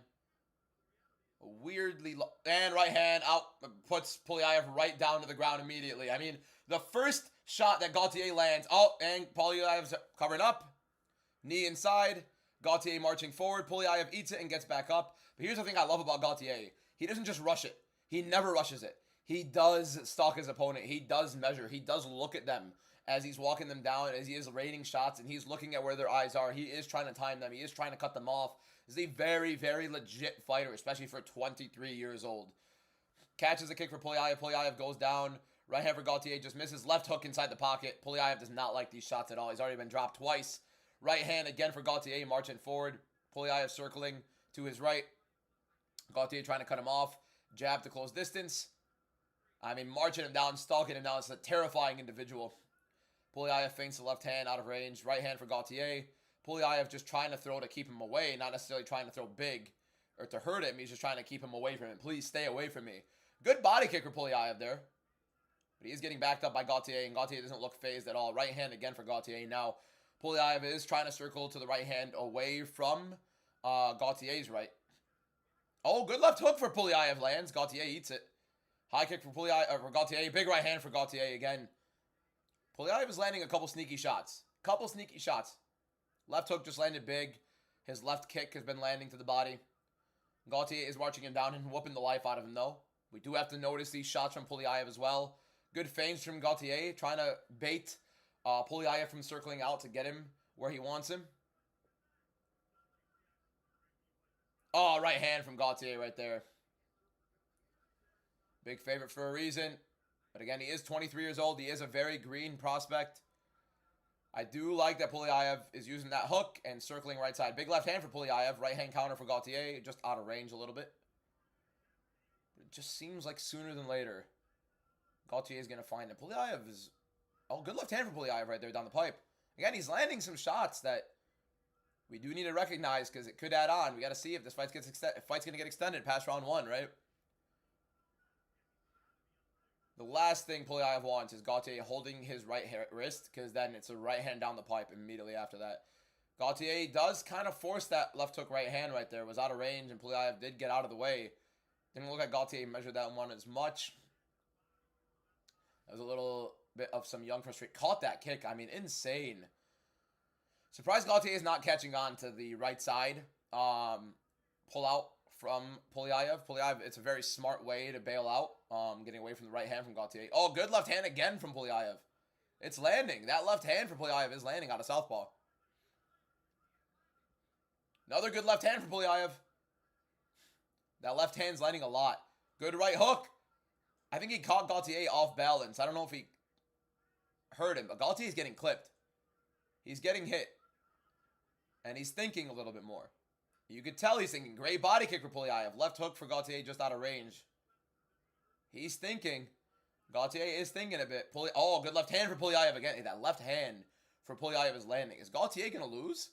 Weirdly low. And right hand out. Puts Puliayev right down to the ground immediately. I mean, the first shot that Gauthier lands. Oh, and Puliayev's covering up. Knee inside. Gauthier marching forward. Puliayev eats it and gets back up. But here's the thing I love about Gauthier. He doesn't just rush it. He never rushes it. He does stalk his opponent. He does measure. He does look at them as he's walking them down, as he is rating shots, and he's looking at where their eyes are. He is trying to time them. He is trying to cut them off. This is a very, very legit fighter, especially for 23 years old. Catches the kick for Puliayev. Puliayev goes down. Right hand for Gauthier. Just misses. Left hook inside the pocket. Puliayev does not like these shots at all. He's already been dropped twice. Right hand again for Gauthier, marching forward. Puliayev circling to his right. Gauthier trying to cut him off. Jab to close distance. I mean, marching him down, stalking him down. It's a terrifying individual. Puliayev feints the left hand out of range. Right hand for Gauthier. Puliayev just trying to throw to keep him away, not necessarily trying to throw big or to hurt him. He's just trying to keep him away from him. Please stay away from me. Good body kick for Puliayev there. But he is getting backed up by Gauthier, and Gauthier doesn't look phased at all. Right hand again for Gauthier. Now, Puliayev is trying to circle to the right hand away from Gauthier's right. Oh, good left hook for Puliayev lands. Gauthier eats it. High kick for Gauthier. Big right hand for Gauthier again. Puliayev is landing a couple sneaky shots. Left hook just landed big. His left kick has been landing to the body. Gauthier is marching him down and whooping the life out of him, though. We do have to notice these shots from Puliayev as well. Good feints from Gauthier, trying to bait Puliayev from circling out to get him where he wants him. Oh, right hand from Gauthier right there. Big favorite for a reason. But again, he is 23 years old. He is a very green prospect. I do like that Puliayev is using that hook and circling right side. Big left hand for Puliayev. Right hand counter for Gauthier. Just out of range a little bit. But it just seems like sooner than later, Gauthier is going to find him. Puliayev is... Oh, good left hand for Puliayev right there down the pipe. Again, he's landing some shots that we do need to recognize because it could add on. We got to see if this fight's going to get extended past round 1, right? The last thing Puliayev wants is Gauthier holding his right wrist, because then it's a right hand down the pipe immediately after that. Gauthier does kind of force that left hook right hand right there. It was out of range, and Puliayev did get out of the way. Didn't look like Gauthier measured that one as much. That was a little bit of some young frustration. Caught that kick. I mean, insane. Surprised Gauthier is not catching on to the right side. Pull out from Puliayev. Puliayev, it's a very smart way to bail out. Getting away from the right hand from Gauthier. Oh, good left hand again from Puliayev. It's landing. That left hand for Puliayev is landing out of southpaw. Another good left hand for Puliayev. That left hand's landing a lot. Good right hook. I think he caught Gauthier off balance. I don't know if he hurt him, but Gautier's getting clipped. He's getting hit. And he's thinking a little bit more. You could tell he's thinking. Great body kick for Puliayev. Left hook for Gauthier just out of range. He's thinking. Gauthier is thinking a bit. Oh, good left hand for Puliayev again. Hey, that left hand for Puliayev is landing. Is Gauthier going to lose?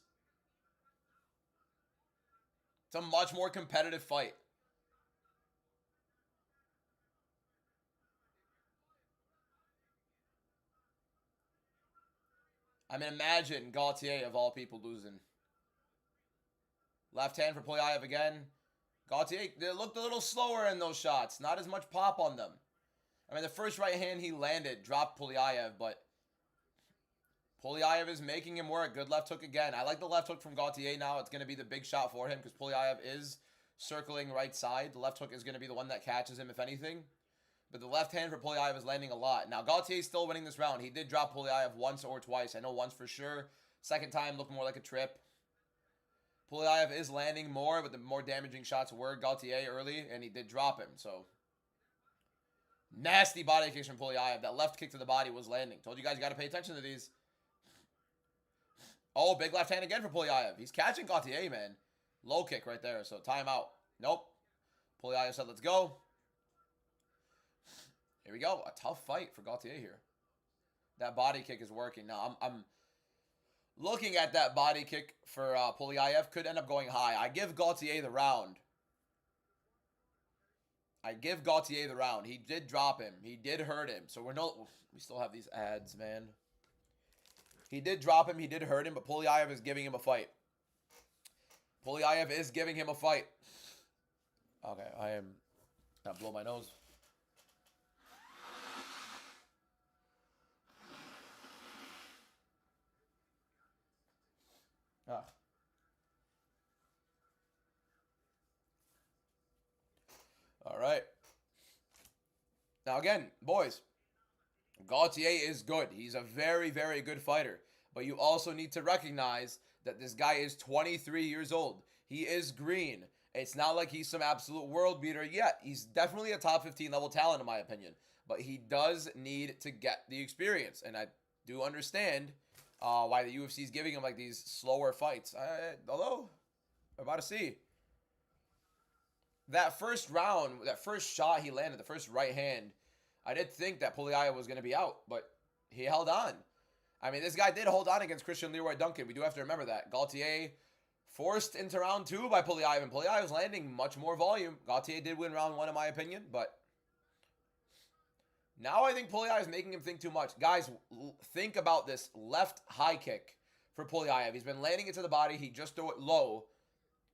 It's a much more competitive fight. I mean, imagine Gauthier, of all people, losing. Left hand for Polyaev again. Gaultier, they looked a little slower in those shots. Not as much pop on them. I mean, the first right hand he landed dropped Polyaev, but Polyaev is making him work. Good left hook again. I like the left hook from Gaultier now. It's going to be the big shot for him because Polyaev is circling right side. The left hook is going to be the one that catches him, if anything. But the left hand for Polyaev is landing a lot. Now, Gaultier is still winning this round. He did drop Polyaev once or twice. I know once for sure. Second time looked more like a trip. Polyaev is landing more, but the more damaging shots were Gaultier early, and he did drop him. So, nasty body kicks from Polyaev. That left kick to the body was landing. Told you guys got to pay attention to these. Oh, big left hand again for Polyaev. He's catching Gaultier, man. Low kick right there, so timeout. Nope. Polyaev said, let's go. Here we go. A tough fight for Gaultier here. That body kick is working. Now, I'm looking at that body kick for Polyaev. Could end up going high. I give Gaultier the round. He did drop him. He did hurt him. So we still have these ads, man. He did drop him. He did hurt him, but Polyaev is giving him a fight. Okay, I am not blow my nose. All right. Now again, boys, Gaultier is good. He's a very, very good fighter. But you also need to recognize that this guy is 23 years old. He is green. It's not like he's some absolute world beater yet. He's definitely a top 15 level talent in my opinion. But he does need to get the experience. And I do understand why the UFC is giving him like these slower fights. Although, we're about to see. That first round, that first shot he landed, the first right hand, I did think that Polyaev was going to be out, but he held on. I mean, this guy did hold on against Christian Leroy Duncan. We do have to remember that. Gaultier forced into round 2 by Polyaev, and Polyaev was landing much more volume. Gaultier did win round 1 in my opinion, but now I think Polyaev is making him think too much. Guys, think about this left high kick for Polyaev. He's been landing it to the body. He just threw it low.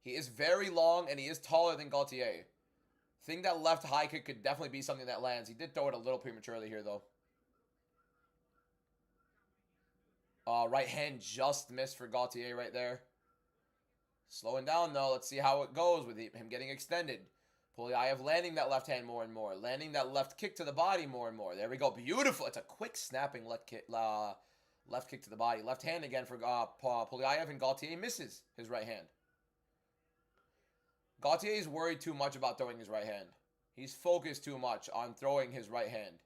He is very long, and he is taller than Gaultier. Think that left high kick could definitely be something that lands. He did throw it a little prematurely here, though. Right hand just missed for Gaultier right there. Slowing down, though. Let's see how it goes with him getting extended. Polyaev landing that left hand more and more. Landing that left kick to the body more and more. There we go. Beautiful. It's a quick snapping left kick to the body. Left hand again for Polyaev, and Gaultier misses his right hand. Gaultier is worried too much about throwing his right hand. He's focused too much on throwing his right hand.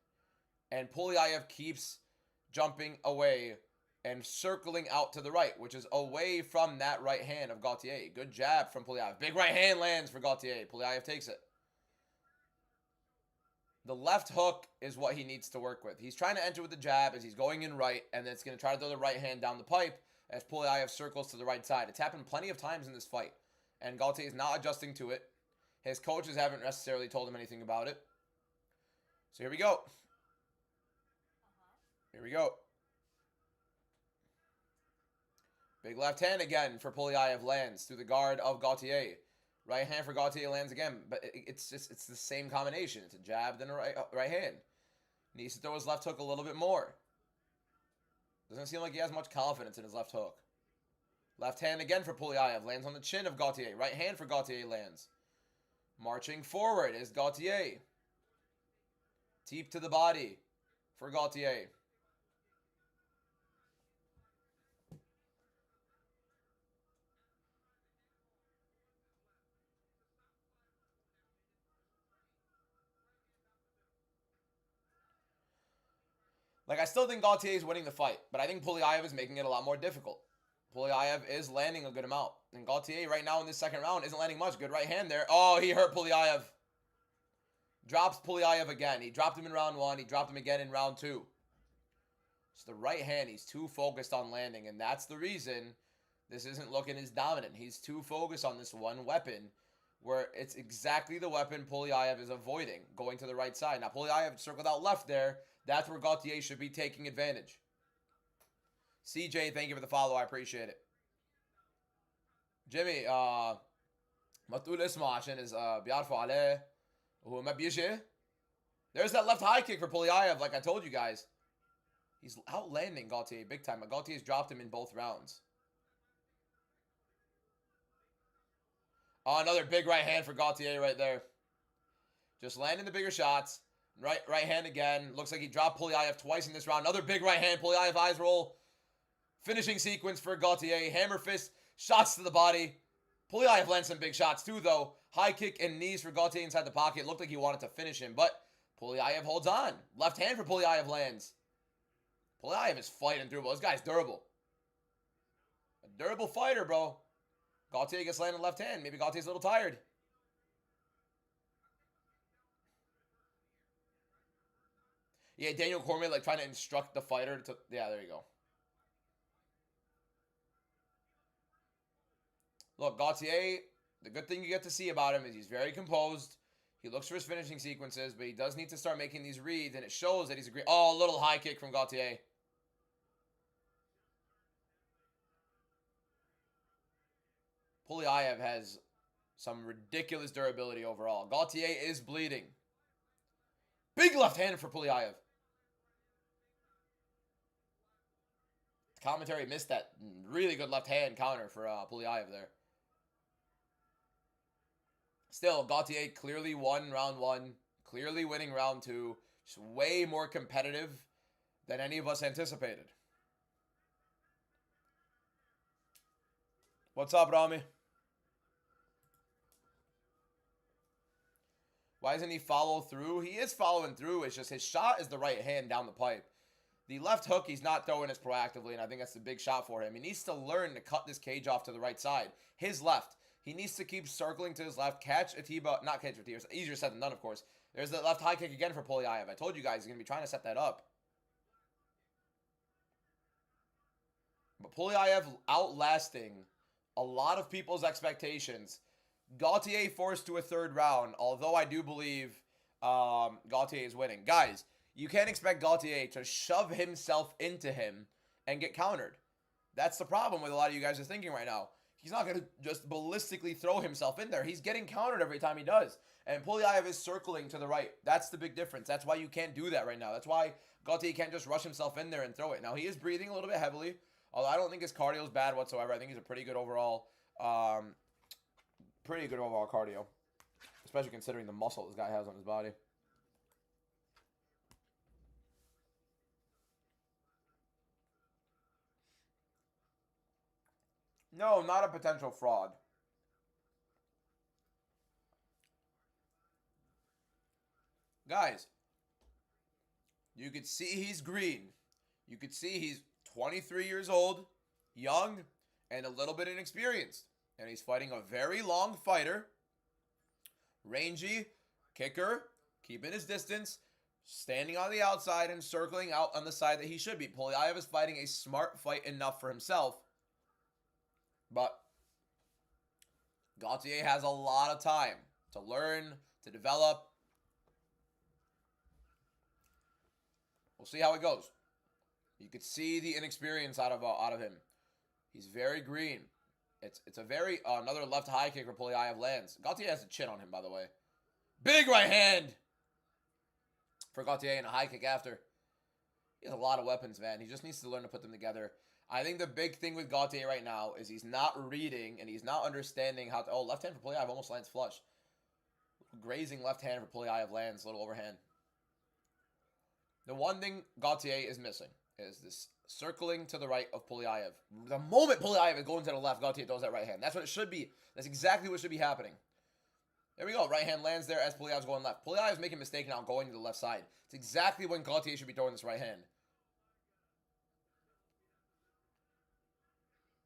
And Polyaev keeps jumping away and circling out to the right, which is away from that right hand of Gaultier. Good jab from Polyaev. Big right hand lands for Gaultier. Polyaev takes it. The left hook is what he needs to work with. He's trying to enter with the jab as he's going in right, and then it's going to try to throw the right hand down the pipe as Polyaev circles to the right side. It's happened plenty of times in this fight. And Gaultier is not adjusting to it. His coaches haven't necessarily told him anything about it. So here we go. Here we go. Big left hand again for Polyaev lands through the guard of Gaultier. Right hand for Gaultier lands again. But it's the same combination. It's a jab, then a right hand. Needs to throw his left hook a little bit more. Doesn't seem like he has much confidence in his left hook. Left hand again for Polyaev. Lands on the chin of Gaultier. Right hand for Gaultier lands. Marching forward is Gaultier. Deep to the body for Gaultier. Like, I still think Gaultier is winning the fight, but I think Polyaev is making it a lot more difficult. Polyaev is landing a good amount. And Gaultier right now in this second round isn't landing much. Good right hand there. Oh, he hurt Polyaev. Drops Polyaev again. He dropped him in round 1. He dropped him again in round 2. It's the right hand. He's too focused on landing. And that's the reason this isn't looking as dominant. He's too focused on this one weapon where it's exactly the weapon Polyaev is avoiding. Going to the right side. Now, Polyaev circled out left there. That's where Gaultier should be taking advantage. CJ, thank you for the follow. I appreciate it. Jimmy, ما تقول اسمه عشان بيعرفوا عليه وهو ما بيجي. There's that left high kick for Polyaev, like I told you guys. He's outlanding Gaultier big time, but Gaultier's dropped him in both rounds. Oh, another big right hand for Gaultier right there. Just landing the bigger shots. Right hand again. Looks like he dropped Polyaev twice in this round. Another big right hand. Polyaev eyes roll. Finishing sequence for Gaultier. Hammer fist. Shots to the body. Polyaev lands some big shots too, though. High kick and knees for Gaultier inside the pocket. Looked like he wanted to finish him, but Polyaev holds on. Left hand for Polyaev lands. Polyaev is fighting through, but this guy's durable. A durable fighter, bro. Gaultier gets landed left hand. Maybe Gaultier's a little tired. Yeah, Daniel Cormier like trying to instruct the fighter to... Yeah, there you go. Look, Gaultier, the good thing you get to see about him is he's very composed. He looks for his finishing sequences, but he does need to start making these reads, and it shows that he's a great... Oh, a little high kick from Gaultier. Polyaev has some ridiculous durability overall. Gaultier is bleeding. Big left hand for Polyaev. Commentary missed that really good left hand counter for Polyaev there. Still, Gaultier clearly won round one. Clearly winning round two. Just way more competitive than any of us anticipated. What's up, Rami? Why doesn't he follow through? He is following through. It's just his shot is the right hand down the pipe. The left hook, he's not throwing as proactively, and I think that's the big shot for him. He needs to learn to cut this cage off to the right side. His left. He needs to keep circling to his left. Catch Atiba. Not catch Atiba. Easier said than done, of course. There's the left high kick again for Polyaev. I told you guys he's going to be trying to set that up. But Polyaev outlasting a lot of people's expectations. Gaultier forced to a third round, although I do believe Gaultier is winning. Guys, you can't expect Gaultier to shove himself into him and get countered. That's the problem with a lot of you guys are thinking right now. He's not going to just ballistically throw himself in there. He's getting countered every time he does. And Polyaev is circling to the right. That's the big difference. That's why you can't do that right now. That's why Gaultier can't just rush himself in there and throw it. Now, he is breathing a little bit heavily, although I don't think his cardio is bad whatsoever. I think he's a pretty good overall cardio, especially considering the muscle this guy has on his body. No, not a potential fraud. Guys, you could see he's green. You could see he's 23 years old, young, and a little bit inexperienced. And he's fighting a very long fighter. Rangy, kicker, keeping his distance, standing on the outside and circling out on the side that he should be. Polyaev is fighting a smart fight enough for himself. But Gaultier has a lot of time to learn, to develop. We'll see how it goes. You could see the inexperience out of him. He's very green. It's a very another left high kick for Polyaev lands. Gaultier has a chin on him, by the way. Big right hand for Gaultier and a high kick after. He has a lot of weapons, man. He just needs to learn to put them together. I think the big thing with Gaultier right now is he's not reading and he's not understanding how to... Oh, left hand for Polyaev almost lands flush. Grazing left hand for Polyaev lands, little overhand. The one thing Gaultier is missing is this circling to the right of Polyaev. The moment Polyaev is going to the left, Gaultier throws that right hand. That's what it should be. That's exactly what should be happening. There we go. Right hand lands there as Polyaev's going left. Polyaev's making a mistake now going to the left side. It's exactly when Gaultier should be throwing this right hand.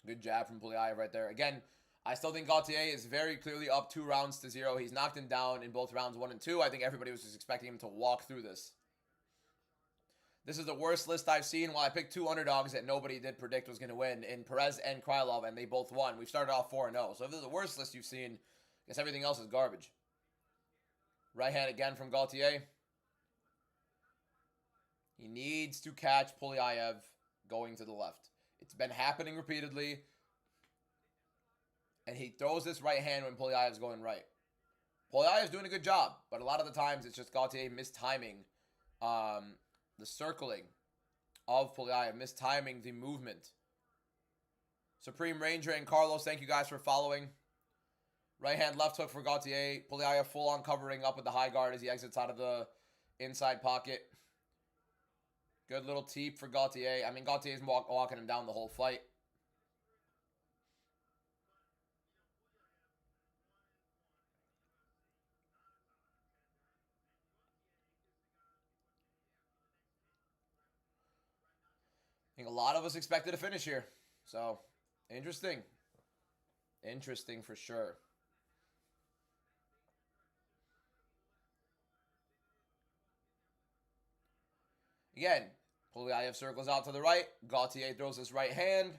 Good jab from Polyaev right there. Again, I still think Gaultier is very clearly up 2-0. He's knocked him down in both rounds 1 and 2. I think everybody was just expecting him to walk through this. This is the worst list I've seen. While I picked 2 underdogs that nobody did predict was going to win in Perez and Krylov, and they both won. We've started off 4-0. So if this is the worst list you've seen, I guess everything else is garbage. Right hand again from Gaultier. He needs to catch Polyaev going to the left. It's been happening repeatedly. And he throws this right hand when Puliayev's going right. Puliayev's doing a good job, but a lot of the times it's just Gautier mistiming the circling of Puliayev, mistiming the movement. Supreme Ranger and Carlos, thank you guys for following. Right hand, left hook for Gautier. Puliayev full on covering up with the high guard as he exits out of the inside pocket. Good little teep for Gautier. I mean, Gautier's walking him down the whole fight. I think a lot of us expected a finish here. So, interesting. Interesting for sure. Again, Puliayev circles out to the right. Gautier throws his right hand.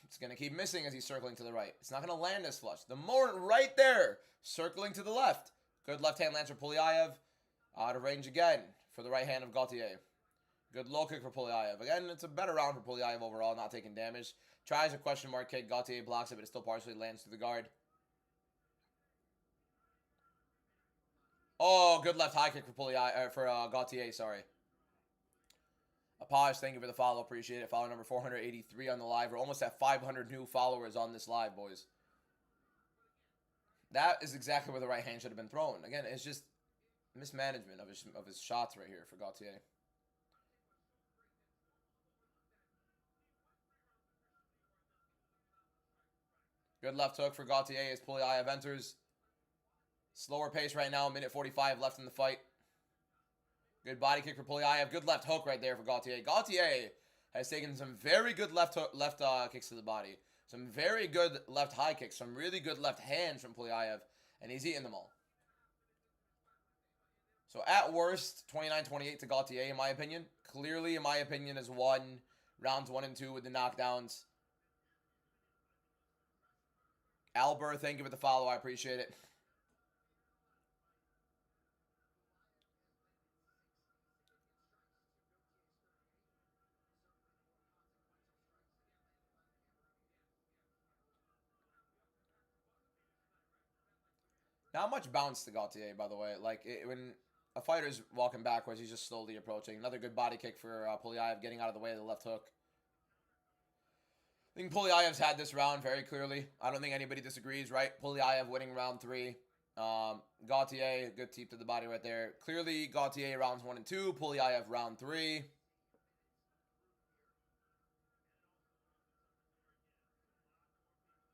It's going to keep missing as he's circling to the right. It's not going to land this flush. The moment right there, circling to the left. Good left hand lands for Puliayev. Out of range again for the right hand of Gautier. Good low kick for Puliayev. Again, it's a better round for Puliayev overall, not taking damage. Tries a question mark kick. Gautier blocks it, but it still partially lands to the guard. Oh, good left high kick for Gautier, sorry. Apaj, thank you for the follow. Appreciate it. Follower number 483 on the live. We're almost at 500 new followers on this live, boys. That is exactly where the right hand should have been thrown. Again, it's just mismanagement of his shots right here for Gautier. Good left hook for Gautier as Puliayev enters. Slower pace right now. Minute 45 left in the fight. Good body kick for Puliayev. Good left hook right there for Gautier. Gautier has taken some very good left kicks to the body. Some very good left high kicks. Some really good left hands from Puliayev. And he's eating them all. So at worst, 29-28 to Gautier in my opinion. Clearly, in my opinion, has won rounds 1 and 2 with the knockdowns. Albert, thank you for the follow. I appreciate it. Not much bounce to Gautier, by the way. Like, when a fighter's walking backwards, he's just slowly approaching. Another good body kick for Puliayev, getting out of the way of the left hook. I think Puliayev's had this round very clearly. I don't think anybody disagrees, right? Puliayev winning round 3. Gautier, good teep to the body right there. Clearly, Gautier rounds 1 and 2. Puliayev round 3.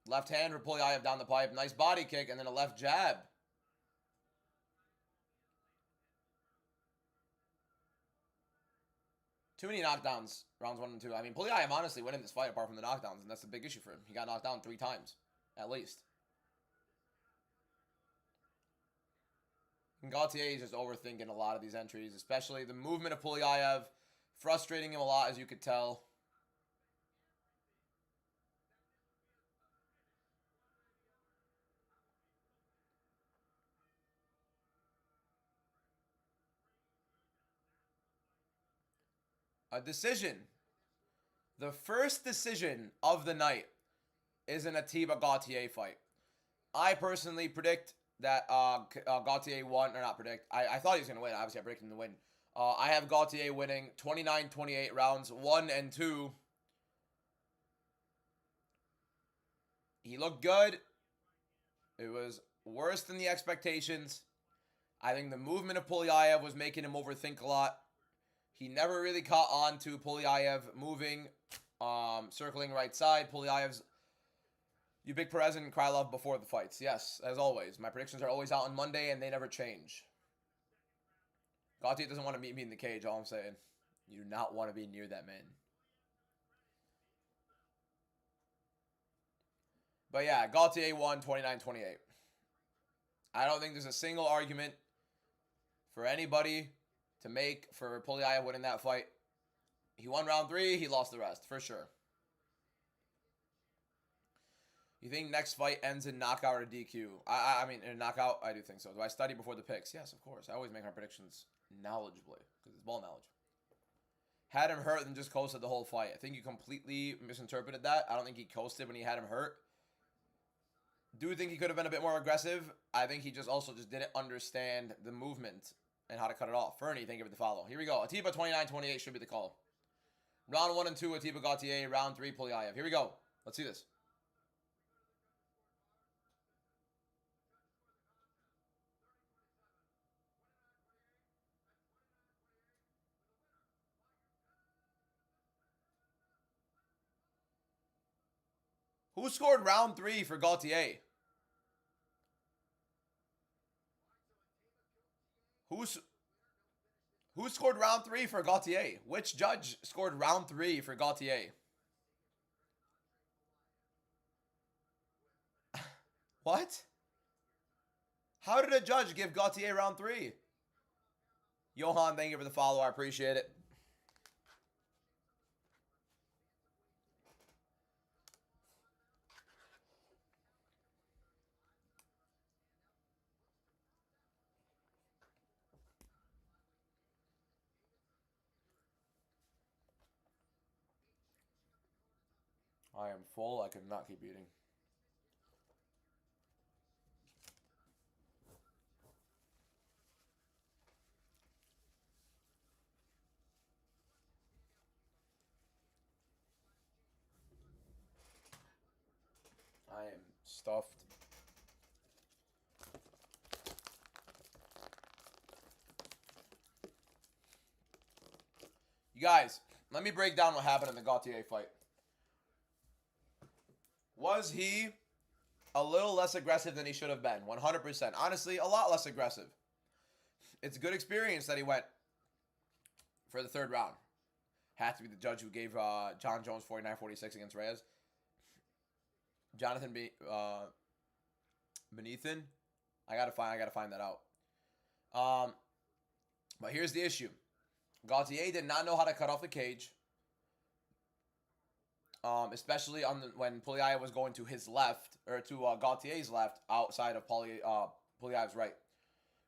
Left hand for Puliayev down the pipe. Nice body kick and then a left jab. Too many knockdowns, rounds 1 and 2. I mean, Puliayev honestly winning this fight apart from the knockdowns, and that's the big issue for him. He got knocked down 3 times, at least. And Gautier is just overthinking a lot of these entries, especially the movement of Puliayev, frustrating him a lot, as you could tell. A decision. The first decision of the night is an Atiba Gautier fight. I personally predict that Gautier won, or not predict. I thought he was going to win. Obviously, I predicted him to win. I have Gautier winning 29-28 rounds 1 and 2. He looked good. It was worse than the expectations. I think the movement of Puliayev was making him overthink a lot. He never really caught on to Puliayev moving, circling right side. Puliayev's, you big Perez and Krylov before the fights. Yes, as always. My predictions are always out on Monday, and they never change. Gautier doesn't want to meet me in the cage, all I'm saying. You do not want to be near that man. But yeah, Gautier won 29-28. I don't think there's a single argument for anybody to make for Puliayev winning that fight. He won round 3, he lost the rest, for sure. You think next fight ends in knockout or DQ? I mean, in a knockout, I do think so. Do I study before the picks? Yes, of course. I always make my predictions knowledgeably, because it's ball knowledge. Had him hurt and just coasted the whole fight. I think you completely misinterpreted that. I don't think he coasted when he had him hurt. Do you think he could have been a bit more aggressive? I think he just didn't understand the movement and how to cut it off. Fernie, thank you for the follow. Here we go. Atiba 29-28 should be the call. Round 1 and 2, Atiba Gautier. Round 3, Polyaev. Here we go. Let's see this. Who scored round 3 for Gautier? Who scored round 3 for Gautier? Which judge scored round 3 for Gautier? What? How did a judge give Gautier round 3? Johan, thank you for the follow. I appreciate it. I am full. I cannot keep eating. I am stuffed. You guys, let me break down what happened in the Gautier fight. Was he a little less aggressive than he should have been? 100%. Honestly, a lot less aggressive. It's a good experience that he went for the third round. Had to be the judge who gave John Jones 49-46 against Reyes. Jonathan Benethan. I gotta find that out. But here's the issue. Gautier did not know how to cut off the cage. Especially when Polyaev was going to his left, or to Gautier's left, outside of Polyaev's right.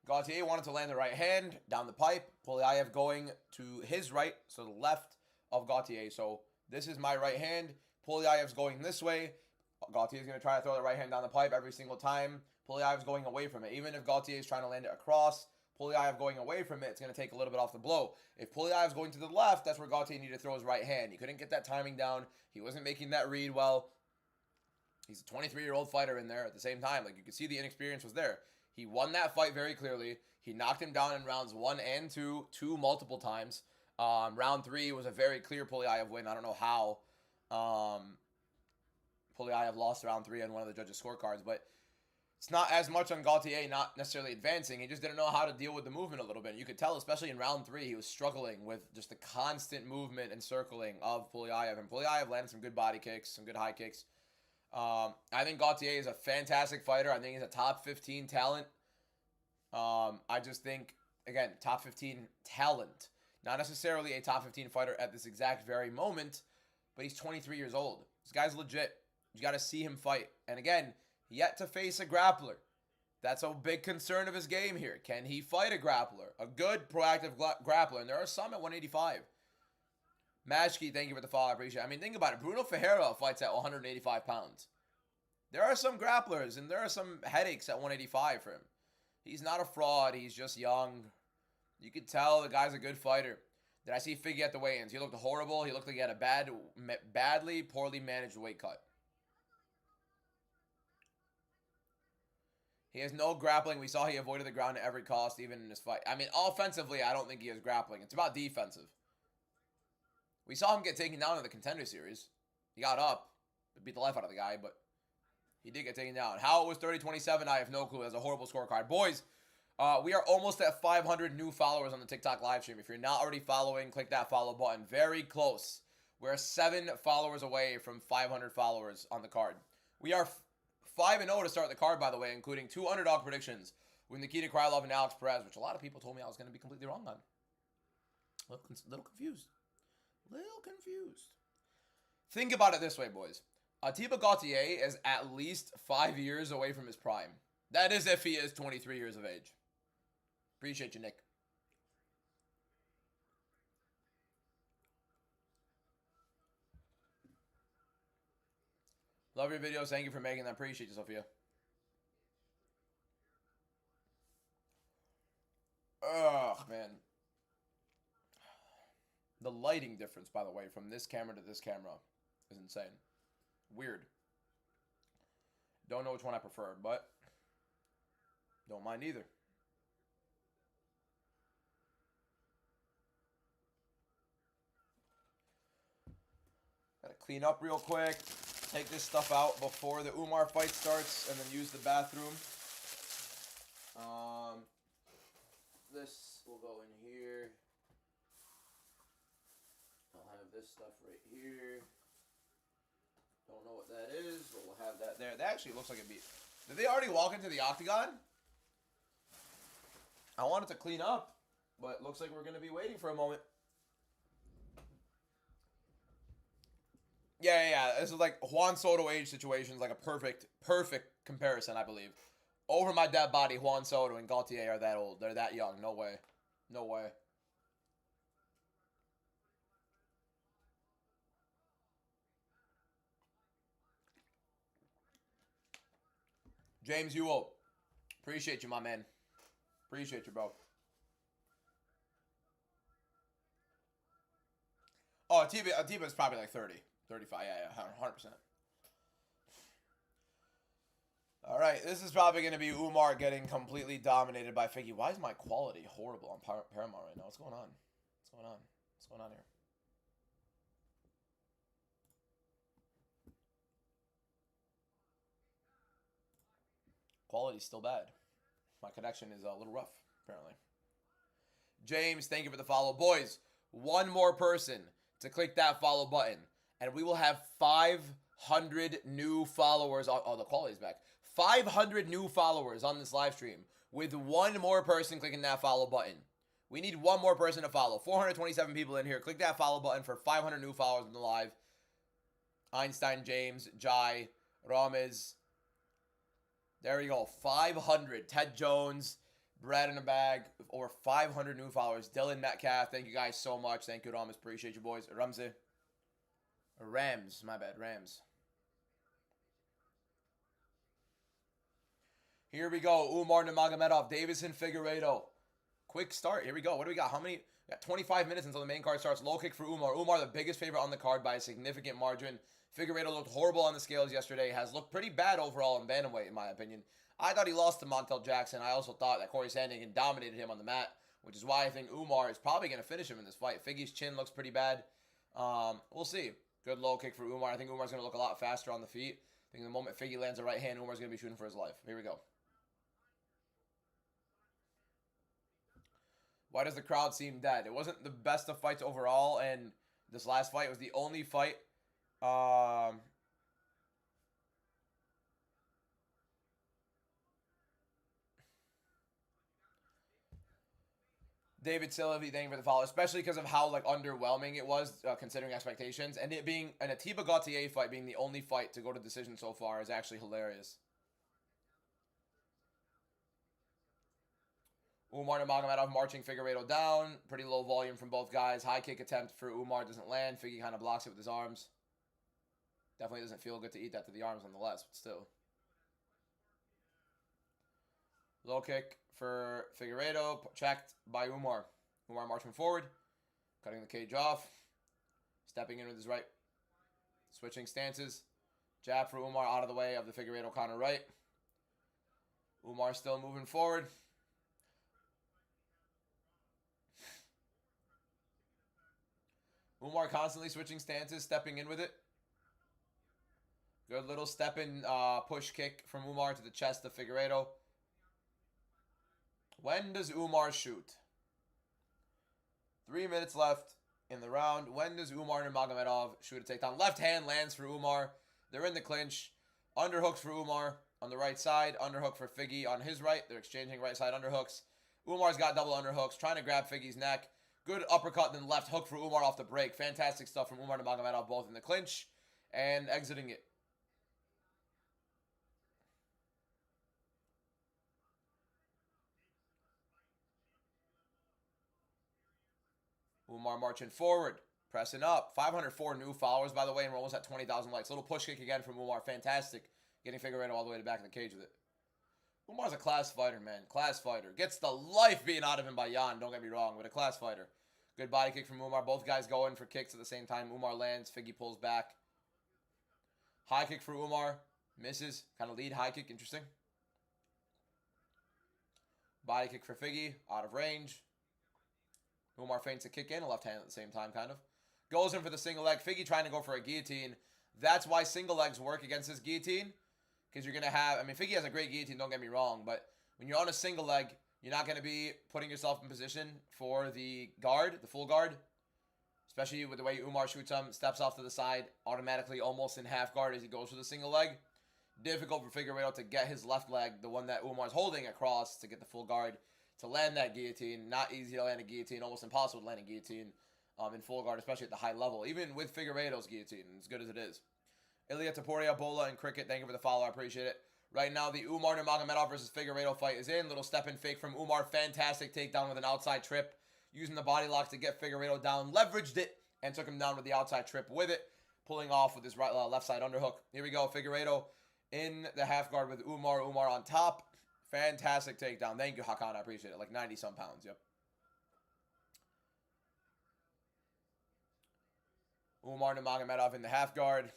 Gautier wanted to land the right hand down the pipe. Polyaev going to his right, so the left of Gautier. So this is my right hand. Polyaev's going this way. Gautier's going to try to throw the right hand down the pipe every single time. Polyaev's going away from it. Even if Gautier is trying to land it across, Polyaev going away from it, it's going to take a little bit off the blow. If Polyaev's going to the left, that's where Gautier needed to throw his right hand. He couldn't get that timing down. He wasn't making that read well. He's a 23-year-old fighter in there at the same time. Like, you could see the inexperience was there. He won that fight very clearly. He knocked him down in rounds 1 and 2 multiple times. Round 3 was a very clear Polyaev win. I don't know how Polyaev lost round 3 on one of the judges' scorecards, but it's not as much on Gautier not necessarily advancing. He just didn't know how to deal with the movement a little bit. You could tell, especially in round 3, he was struggling with just the constant movement and circling of Polyaev. And Polyaev landed some good body kicks, some good high kicks. I think Gautier is a fantastic fighter. I think he's a top 15 talent. I just think, again, top 15 talent. Not necessarily a top 15 fighter at this exact very moment, but he's 23 years old. This guy's legit. You got to see him fight. And again, yet to face a grappler. That's a big concern of his game here. Can he fight a grappler? A good, proactive grappler. And there are some at 185. Mashki, thank you for the follow. I appreciate it. I mean, think about it. Bruno Ferreira fights at 185 pounds. There are some grapplers, and there are some headaches at 185 for him. He's not a fraud. He's just young. You could tell the guy's a good fighter. Did I see Figgy at the weigh-ins? He looked horrible. He looked like he had a poorly managed weight cut. He has no grappling. We saw he avoided the ground at every cost, even in his fight. I mean, offensively, I don't think he has grappling. It's about defensive. We saw him get taken down in the Contender Series. He got up, beat the life out of the guy, but he did get taken down. How it was 30-27, I have no clue. That's a horrible scorecard. Boys, we are almost at 500 new followers on the TikTok live stream. If you're not already following, click that follow button. Very close. We're 7 followers away from 500 followers on the card. We are 5-0 to start the card, by the way, including 2 underdog predictions with Nikita Krylov and Alex Perez, which a lot of people told me I was going to be completely wrong on. A little confused. Think about it this way, boys. Atiba Gautier is at least 5 years away from his prime. That is if he is 23 years of age. Appreciate you, Nick. Love your videos. Thank you for making them. Appreciate you, Sophia. man. The lighting difference, by the way, from this camera to this camera is insane. Weird. Don't know which one I prefer, but don't mind either. Gotta clean up real quick. Take this stuff out before the Umar fight starts, and then use the bathroom. This will go in here. I'll have this stuff right here. Don't know what that is, but we'll have that there. That actually looks like it beat. Did they already walk into the octagon? I wanted to clean up, but it looks like we're going to be waiting for a moment. Yeah. This is like Juan Soto age situations, like a perfect comparison, I believe. Over my dead body, Juan Soto and Gaultier are that old. They're that young. No way. No way. James Ewell. Appreciate you, my man. Appreciate you, bro. Oh, Atiba is probably like 30. 35, yeah, 100%. All right, this is probably going to be Umar getting completely dominated by Figgy. Why is my quality horrible on Paramount right now? What's going on? What's going on? What's going on here? Quality's still bad. My connection is a little rough, apparently. James, thank you for the follow. Boys, one more person to click that follow button, and we will have 500 new followers. Oh, the quality's back. 500 new followers on this live stream with one more person clicking that follow button. We need one more person to follow. 427 people in here. Click that follow button for 500 new followers in the live. Einstein, James, Jai, Ramez. There we go. 500. Ted Jones, Brad in the bag. Over 500 new followers. Dylan Metcalf. Thank you guys so much. Thank you, Ramez. Appreciate you, boys. Ramsey. Rams. My bad. Rams. Here we go. Umar Nurmagomedov, Davison Figueiredo. Quick start. Here we go. What do we got? How many? We got 25 minutes until the main card starts. Low kick for Umar. Umar, the biggest favorite on the card by a significant margin. Figueiredo looked horrible on the scales yesterday. Has looked pretty bad overall in bantamweight, in my opinion. I thought he lost to Montel Jackson. I also thought that Corey Sandhagen dominated him on the mat, which is why I think Umar is probably going to finish him in this fight. Figgy's chin looks pretty bad. We'll see. Good low kick for Umar. I think Umar's going to look a lot faster on the feet. I think the moment Figgy lands a right hand, Umar's going to be shooting for his life. Here we go. Why does the crowd seem dead? It wasn't the best of fights overall, and this last fight was the only fight. David Silva, thank you for the follow, especially because of how like underwhelming it was considering expectations, and it being an Atiba Gaultier fight being the only fight to go to decision so far is actually hilarious. Umar Nurmagomedov marching Figueiredo down. Pretty low volume from both guys. High kick attempt for Umar doesn't land. Figgy kind of blocks it with his arms. Definitely doesn't feel good to eat that to the arms nonetheless, but still. Low kick for Figueiredo. Checked by Umar. Umar marching forward. Cutting the cage off. Stepping in with his right. Switching stances. Jab for Umar out of the way of the Figueiredo counter right. Umar still moving forward. Umar constantly switching stances, stepping in with it. Good little step-in push kick from Umar to the chest of Figueiredo. When does Umar shoot? 3 minutes left in the round. When does Umar Nurmagomedov shoot a takedown? Left hand lands for Umar. They're in the clinch. Underhooks for Umar on the right side. Underhook for Figgy on his right. They're exchanging right side underhooks. Umar's got double underhooks, trying to grab Figgy's neck. Good uppercut, then left hook for Umar off the break. Fantastic stuff from Umar Nurmagomedov, both in the clinch and exiting it. Umar marching forward, pressing up. 504 new followers, by the way, and we're almost at 20,000 likes. Little push kick again from Umar. Fantastic. Getting Figueiredo all the way to the back of the cage with it. Umar's a class fighter, man. Class fighter. Gets the life beaten out of him by Jan, don't get me wrong, but a class fighter. Good body kick from Umar. Both guys go in for kicks at the same time. Umar lands. Figgy pulls back. High kick for Umar. Misses. Kind of lead high kick. Interesting. Body kick for Figgy. Out of range. Umar feints a kick in. A left hand at the same time, kind of. Goes in for the single leg. Figgy trying to go for a guillotine. That's why single legs work against this guillotine. Because you're going to have... I mean, Figgy has a great guillotine, don't get me wrong. But when you're on a single leg, you're not going to be putting yourself in position for the guard, the full guard. Especially with the way Umar shoots him. Steps off to the side. Automatically almost in half guard as he goes for the single leg. Difficult for Figueiredo to get his left leg, the one that Umar's holding across, to get the full guard, to land that guillotine. Not easy to land a guillotine. Almost impossible to land a guillotine in full guard, especially at the high level. Even with Figueiredo's guillotine, as good as it is. Ilya Taporia, Bola, and Cricket, thank you for the follow. I appreciate it. Right now, the Umar Nurmagomedov versus Figueiredo fight is in. Little step and fake from Umar. Fantastic takedown with an outside trip. Using the body lock to get Figueiredo down. Leveraged it and took him down with the outside trip with it. Pulling off with his right, left side underhook. Here we go. Figueiredo in the half guard with Umar. Umar on top. Fantastic takedown. Thank you, Hakan. I appreciate it. Like 90-some pounds. Yep. Umar Nurmagomedov in the half guard.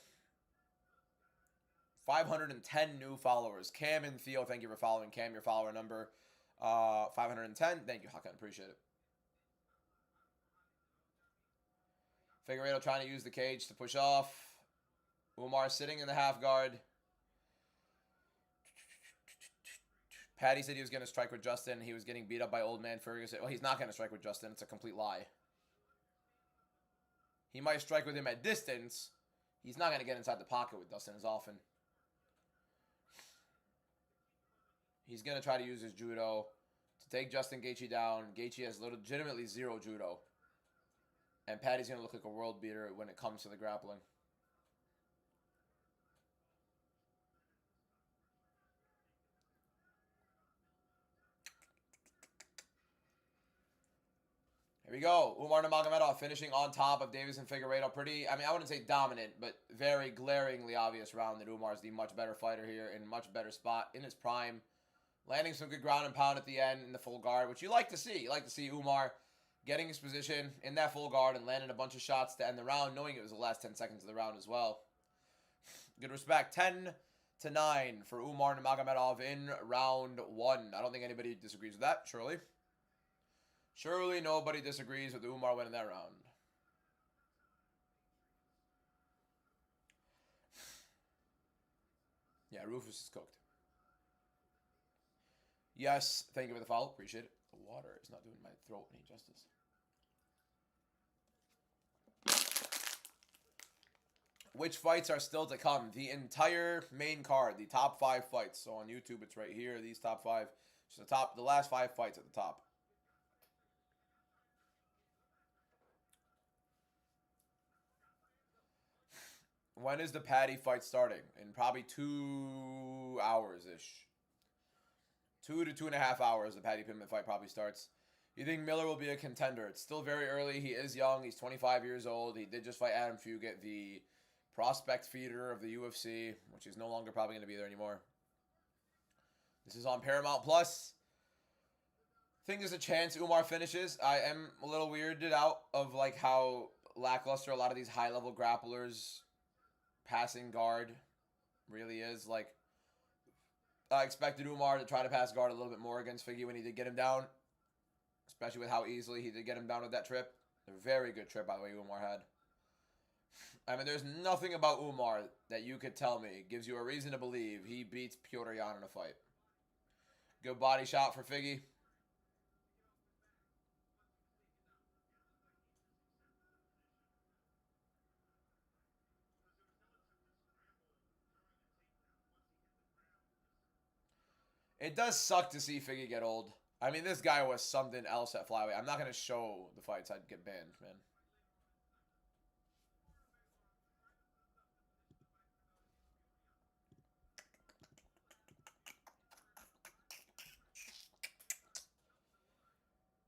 510 new followers. Cam and Theo, thank you for following. Cam, your follower number 510. Thank you, Hakan. Appreciate it. Figueiredo trying to use the cage to push off. Umar sitting in the half guard. Patty said he was going to strike with Justin. He was getting beat up by old man Ferguson. Well, he's not going to strike with Justin. It's a complete lie. He might strike with him at distance. He's not going to get inside the pocket with Dustin as often. He's going to try to use his judo to take Justin Gaethje down. Gaethje has legitimately zero judo. And Patty's going to look like a world beater when it comes to the grappling. Here we go. Umar Nurmagomedov finishing on top of Davis and Figueiredo. Pretty, I mean, I wouldn't say dominant, but very glaringly obvious round that Umar's the much better fighter here in much better spot in his prime. Landing some good ground and pound at the end in the full guard, which you like to see. You like to see Umar getting his position in that full guard and landing a bunch of shots to end the round, knowing it was the last 10 seconds of the round as well. Good respect. 10-9 for Umar Nurmagomedov in round 1. I don't think anybody disagrees with that, surely. Surely nobody disagrees with Umar winning that round. Yeah, Rufus is cooked. Yes, thank you for the follow. Appreciate it. The water is not doing my throat any justice. Which fights are still to come? The entire main card, the top 5 fights. So on YouTube, it's right here. These top 5. So the last 5 fights at the top. When is the Patty fight starting? In probably 2 hours-ish. 2 to 2.5 hours, the Patty Pittman fight probably starts. You think Miller will be a contender? It's still very early. He is young. He's 25 years old. He did just fight Adam Fugate, the prospect feeder of the UFC, which is no longer probably going to be there anymore. This is on Paramount Plus. I think there's a chance Umar finishes. I am a little weirded out of like how lackluster a lot of these high-level grapplers passing guard really is. Like, I expected Umar to try to pass guard a little bit more against Figgy when he did get him down. Especially with how easily he did get him down with that trip. A very good trip, by the way, Umar had. I mean, there's nothing about Umar that you could tell me gives you a reason to believe he beats Petr Yan in a fight. Good body shot for Figgy. It does suck to see Figgy get old. I mean, this guy was something else at flyweight. I'm not going to show the fights. I'd get banned, man.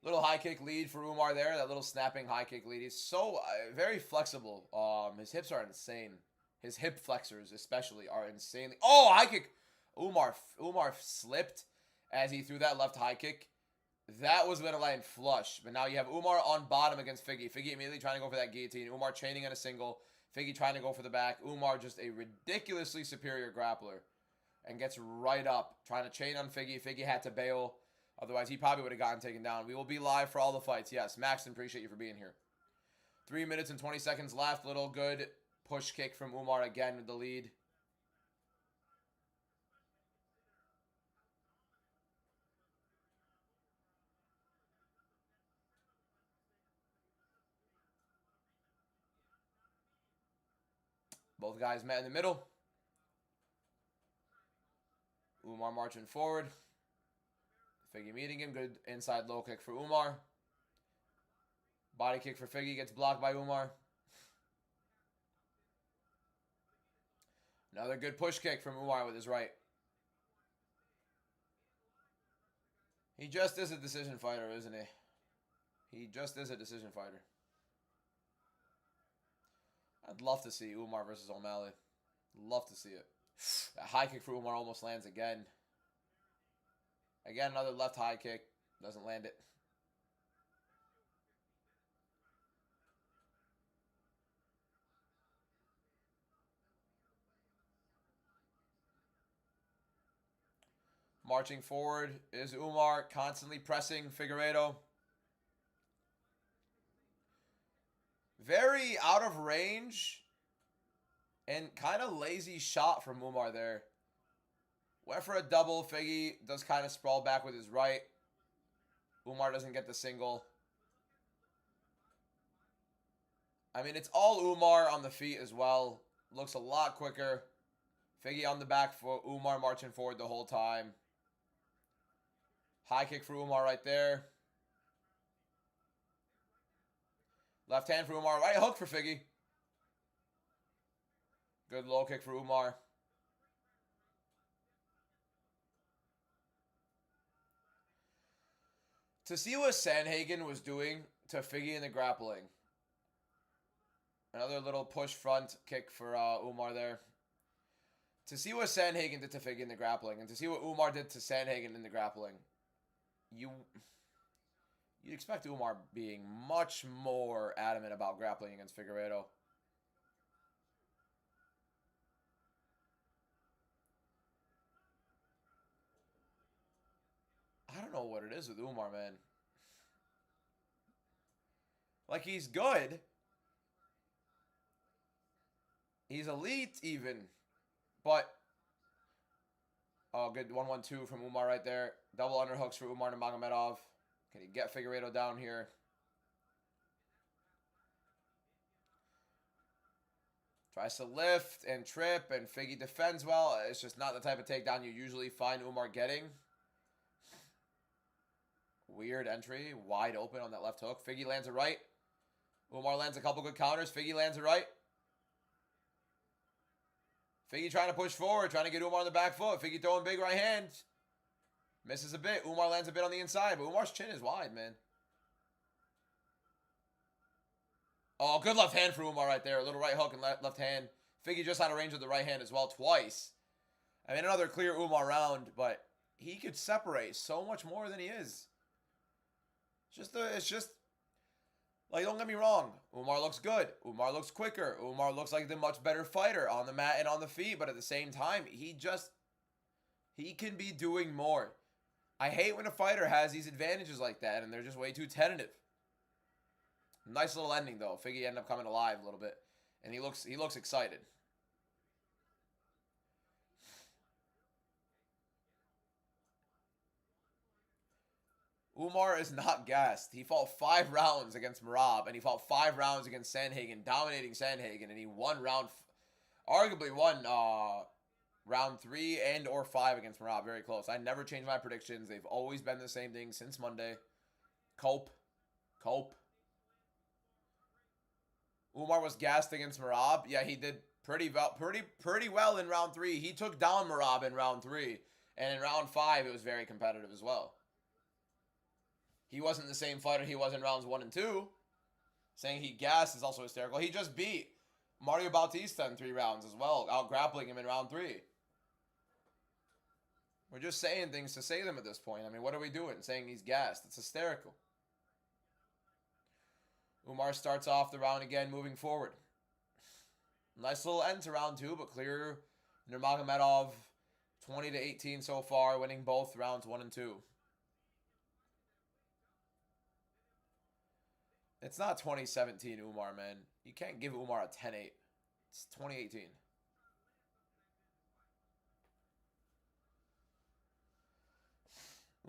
Little high kick lead for Umar there. That little snapping high kick lead. He's so very flexible. His hips are insane. His hip flexors especially are insanely... Oh, high kick! Umar slipped. as he threw that left high kick. That was going to land flush. But now you have Umar on bottom against Figgy. Figgy immediately trying to go for that guillotine. Umar chaining on a single. Figgy trying to go for the back. Umar just a ridiculously superior grappler. And gets right up. Trying to chain on Figgy. Figgy had to bail. Otherwise, he probably would have gotten taken down. We will be live for all the fights. Yes, Maxton, appreciate you for being here. 3 minutes and 20 seconds left. Little good push kick from Umar again with the lead. Both guys met in the middle. Umar marching forward. Figgy meeting him. Good inside low kick for Umar. Body kick for Figgy. Gets blocked by Umar. Another good push kick from Umar with his right. He just is a decision fighter, isn't he? He just is a decision fighter. I'd love to see Umar versus O'Malley. Love to see it. That high kick for Umar almost lands again. Again, another left high kick. Doesn't land it. Marching forward is Umar, constantly pressing Figueiredo. Very out of range and kind of lazy shot from Umar there. Went for a double. Figgy does kind of sprawl back with his right. Umar doesn't get the single. I mean, it's all Umar on the feet as well. Looks a lot quicker. Figgy on the back foot. Umar marching forward the whole time. High kick for Umar right there. Left hand for Umar. Right hook for Figgy. Good low kick for Umar. To see what Sandhagen was doing to Figgy in the grappling. Another little push front kick for Umar there. To see what Sandhagen did to Figgy in the grappling, and to see what Umar did to Sandhagen in the grappling, you'd expect Umar being much more adamant about grappling against Figueiredo. I don't know what it is with Umar, man. Like, he's good. He's elite, even. But, oh, good 1-1-2 from Umar right there. Double underhooks for Umar Nurmagomedov. Can he get Figueiredo down here? Tries to lift and trip, and Figgy defends well. It's just not the type of takedown you usually find Umar getting. Weird entry. Wide open on that left hook. Figgy lands a right. Umar lands a couple good counters. Figgy lands a right. Figgy trying to push forward, trying to get Umar on the back foot. Figgy throwing big right hand. Misses a bit. Umar lands a bit on the inside, but Umar's chin is wide, man. Oh, good left hand for Umar right there. A little right hook and left hand. Figgy just out of range with the right hand as well twice. I mean, another clear Umar round, but he could separate so much more than he is. It's just, like, don't get me wrong. Umar looks good. Umar looks quicker. Umar looks like the much better fighter on the mat and on the feet, but at the same time, he can be doing more. I hate when a fighter has these advantages like that, and they're just way too tentative. Nice little ending, though. Figgy ended up coming alive a little bit, and he looks excited. Umar is not gassed. He fought 5 rounds against Merab, and he fought 5 rounds against Sandhagen, dominating Sandhagen, and he won arguably won round 3 and or 5 against Merab. Very close. I never change my predictions. They've always been the same thing since Monday. Cope. Umar was gassed against Merab. Yeah, he did pretty well in round 3. He took down Merab in round 3, and in round 5, it was very competitive as well. He wasn't the same fighter he was in rounds 1 and 2. Saying he gassed is also hysterical. He just beat Mario Bautista in 3 rounds as well, out grappling him in round 3. We're just saying things to say them at this point. I mean, what are we doing? Saying he's gassed. It's hysterical. Umar starts off the round again, moving forward. Nice little end to round 2, but clear Nurmagomedov 20-18 so far, winning both rounds 1 and 2. It's not 2017 Umar, man. You can't give Umar a 10-8. It's 2018.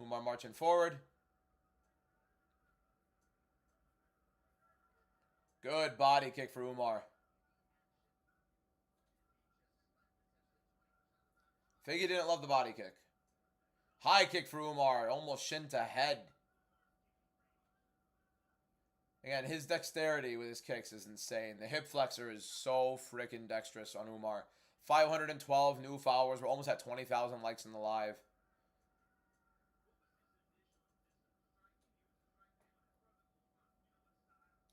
Umar marching forward. Good body kick for Umar. Figgy didn't love the body kick. High kick for Umar. Almost shin to head. Again, his dexterity with his kicks is insane. The hip flexor is so freaking dexterous on Umar. 512 new followers. We're almost at 20,000 likes in the live.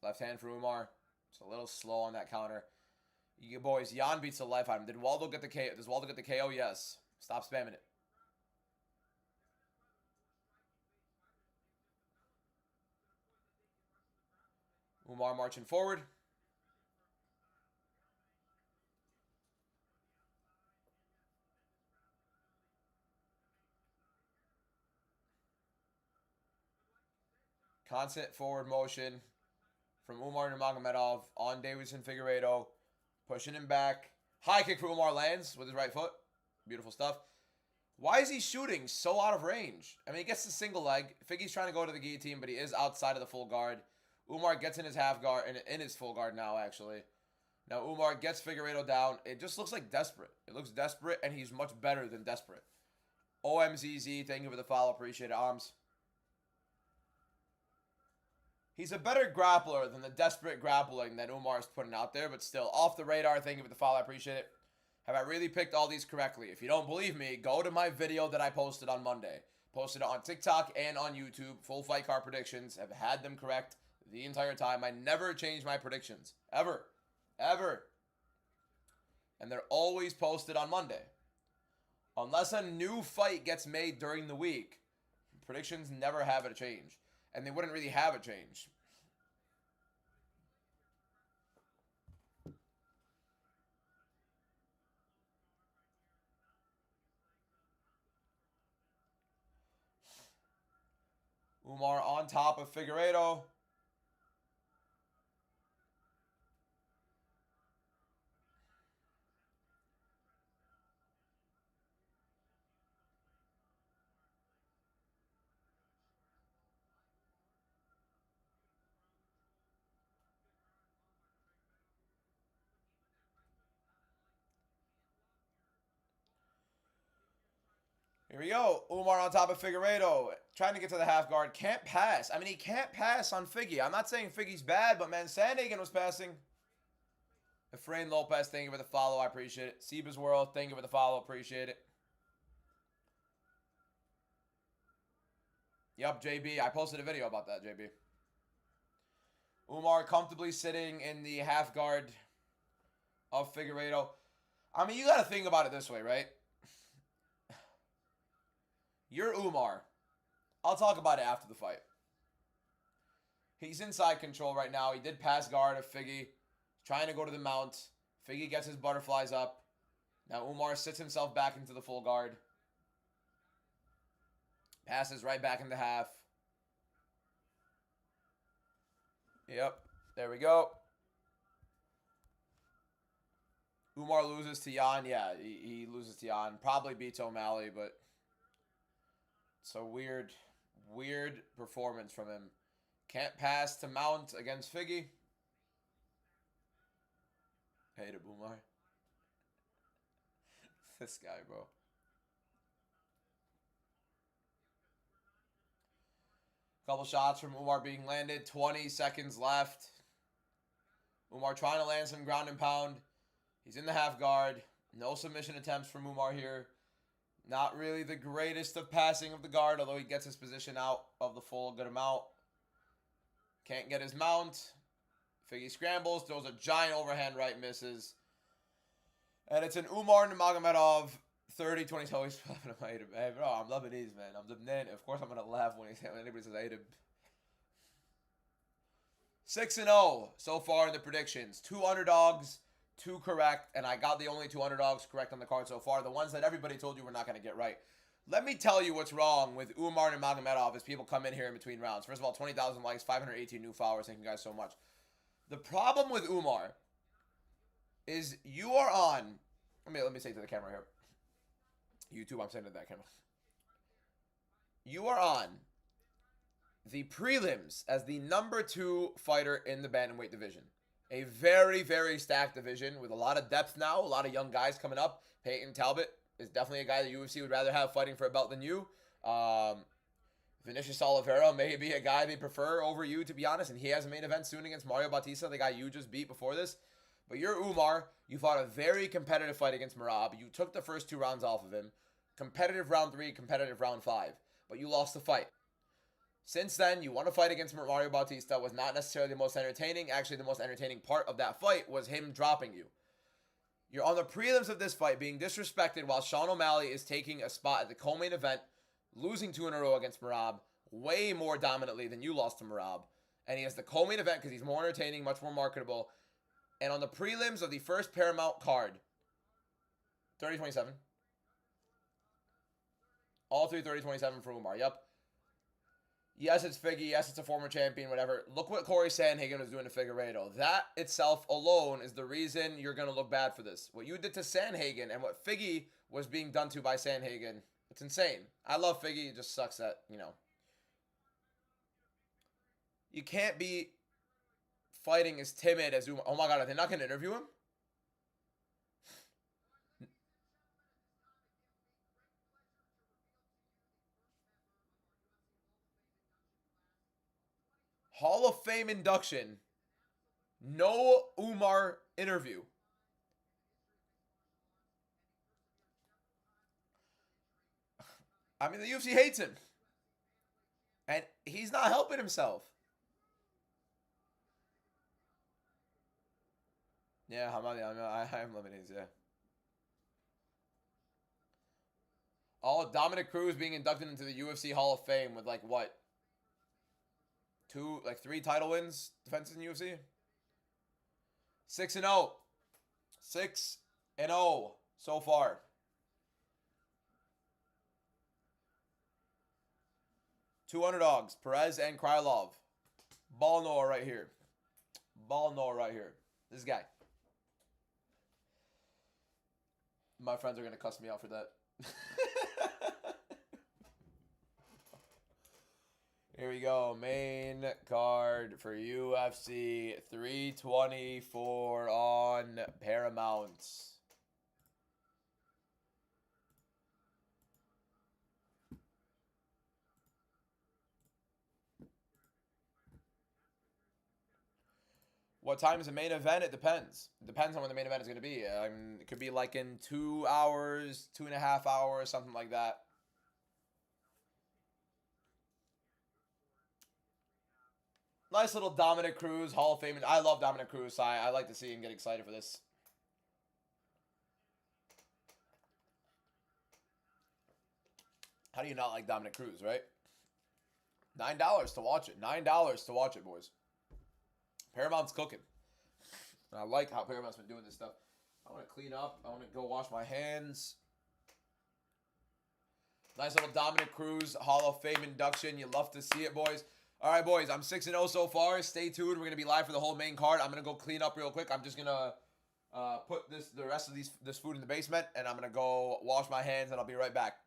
Left hand for Umar. It's a little slow on that counter. You boys, Jan beats the life item. Did Waldo get the KO? Does Waldo get the KO? Yes. Stop spamming it. Umar marching forward. Constant forward motion from Umar Nurmagomedov on Davidson Figueiredo. Pushing him back. High kick for Umar, lands with his right foot. Beautiful stuff. Why is he shooting so out of range? I mean, he gets the single leg. Figgy's trying to go to the guillotine, but he is outside of the full guard. Umar gets in his half guard, in his full guard now, actually. Now, Umar gets Figueiredo down. It just looks like desperate. It looks desperate, and he's much better than desperate. OMZZ, thank you for the follow. Appreciate it, Arms. He's a better grappler than the desperate grappling that Umar is putting out there, but still, off the radar. Thank you for the follow. I appreciate it. Have I really picked all these correctly? If you don't believe me, go to my video that I posted on Monday. Posted it on TikTok and on YouTube. Full fight card predictions. I've had them correct the entire time. I never change my predictions. Ever. Ever. And they're always posted on Monday. Unless a new fight gets made during the week, predictions never have a change. And they wouldn't really have a change. Umar on top of Figueiredo. Here we go. Umar on top of Figueiredo. Trying to get to the half guard. Can't pass. I mean, he can't pass on Figgy. I'm not saying Figgy's bad, but man, Sandhagen was passing. Efrain Lopez, thank you for the follow. I appreciate it. Seba's World, thank you for the follow. Appreciate it. Yep, JB. I posted a video about that, JB. Umar comfortably sitting in the half guard of Figueiredo. I mean, you got to think about it this way, right? You're Umar. I'll talk about it after the fight. He's inside control right now. He did pass guard of Figgy. Trying to go to the mount. Figgy gets his butterflies up. Now Umar sits himself back into the full guard. Passes right back into half. Yep. There we go. Umar loses to Jan. Yeah, he loses to Jan. Probably beats O'Malley, but it's a weird performance from him. Can't pass to mount against Figgy. Hate it, Umar. This guy, bro. Couple shots from Umar being landed. 20 seconds left. Umar trying to land some ground and pound. He's in the half guard. No submission attempts from Umar here. Not really the greatest of passing of the guard, although he gets his position out of the full good amount. Can't get his mount. Figgy scrambles, throws a giant overhand right, misses. And it's an Umar Nurmagomedov 30, 20, always laughing at my Aiden. Hey, bro, I'm Lebanese, man. I'm Lebanese. Of course I'm going to laugh when anybody says Aiden. 6-0 so far in the predictions. 2 underdogs, 2 correct, and I got the only 2 underdogs correct on the card so far. The ones that everybody told you we're not going to get right. Let me tell you what's wrong with Umar and Magomedov as people come in here in between rounds. First of all, 20,000 likes, 518 new followers. Thank you guys so much. The problem with Umar is you are on... Let me say to the camera here. YouTube, I'm saying to that camera. You are on the prelims as the number 2 fighter in the bantamweight division. A very, very stacked division with a lot of depth now. A lot of young guys coming up. Peyton Talbot is definitely a guy that UFC would rather have fighting for a belt than you. Vinicius Oliveira may be a guy they prefer over you, to be honest. And he has a main event soon against Mario Bautista, the guy you just beat before this. But you're Umar. You fought a very competitive fight against Merab. You took the first 2 rounds off of him. Competitive round 3, competitive round 5. But you lost the fight. Since then, you won a fight against Mario Bautista. Was not necessarily the most entertaining. Actually, the most entertaining part of that fight was him dropping you. You're on the prelims of this fight being disrespected while Sean O'Malley is taking a spot at the co-main event, losing 2 in a row against Merab, way more dominantly than you lost to Merab. And he has the co-main event because he's more entertaining, much more marketable. And on the prelims of the first Paramount card, 30-27. All 3 30-27 for Umar. Yep. Yes, it's Figgy. Yes, it's a former champion, whatever. Look what Corey Sandhagen was doing to Figueiredo. That itself alone is the reason you're going to look bad for this. What you did to Sandhagen and what Figgy was being done to by Sandhagen, it's insane. I love Figgy. It just sucks that, you can't be fighting as timid as Umar. Oh my God, are they not going to interview him? Hall of Fame induction. No Umar interview. I mean, the UFC hates him. And he's not helping himself. Yeah, I'm Lebanese, yeah. Dominic Cruz being inducted into the UFC Hall of Fame with, like, what? 3 title wins, defenses in UFC? 6-0. 6-0 so far. Two underdogs, Perez and Krylov. Ball Noah right here. Ball Noah right here. This guy. My friends are going to cuss me out for that. Here we go. Main card for UFC 324 on Paramount. What time is the main event? It depends. It depends on when the main event is going to be. It could be like in 2 hours, 2.5 hours, something like that. Nice little Dominic Cruz, Hall of Fame. I love Dominic Cruz, so I like to see him get excited for this. How do you not like Dominic Cruz, right? $9 to watch it. $9 to watch it, boys. Paramount's cooking. And I like how Paramount's been doing this stuff. I want to clean up. I want to go wash my hands. Nice little Dominic Cruz Hall of Fame induction. You love to see it, boys. All right, boys. I'm 6-0 so far. Stay tuned. We're going to be live for the whole main card. I'm going to go clean up real quick. I'm just going to put the rest of this food in the basement, and I'm going to go wash my hands, and I'll be right back.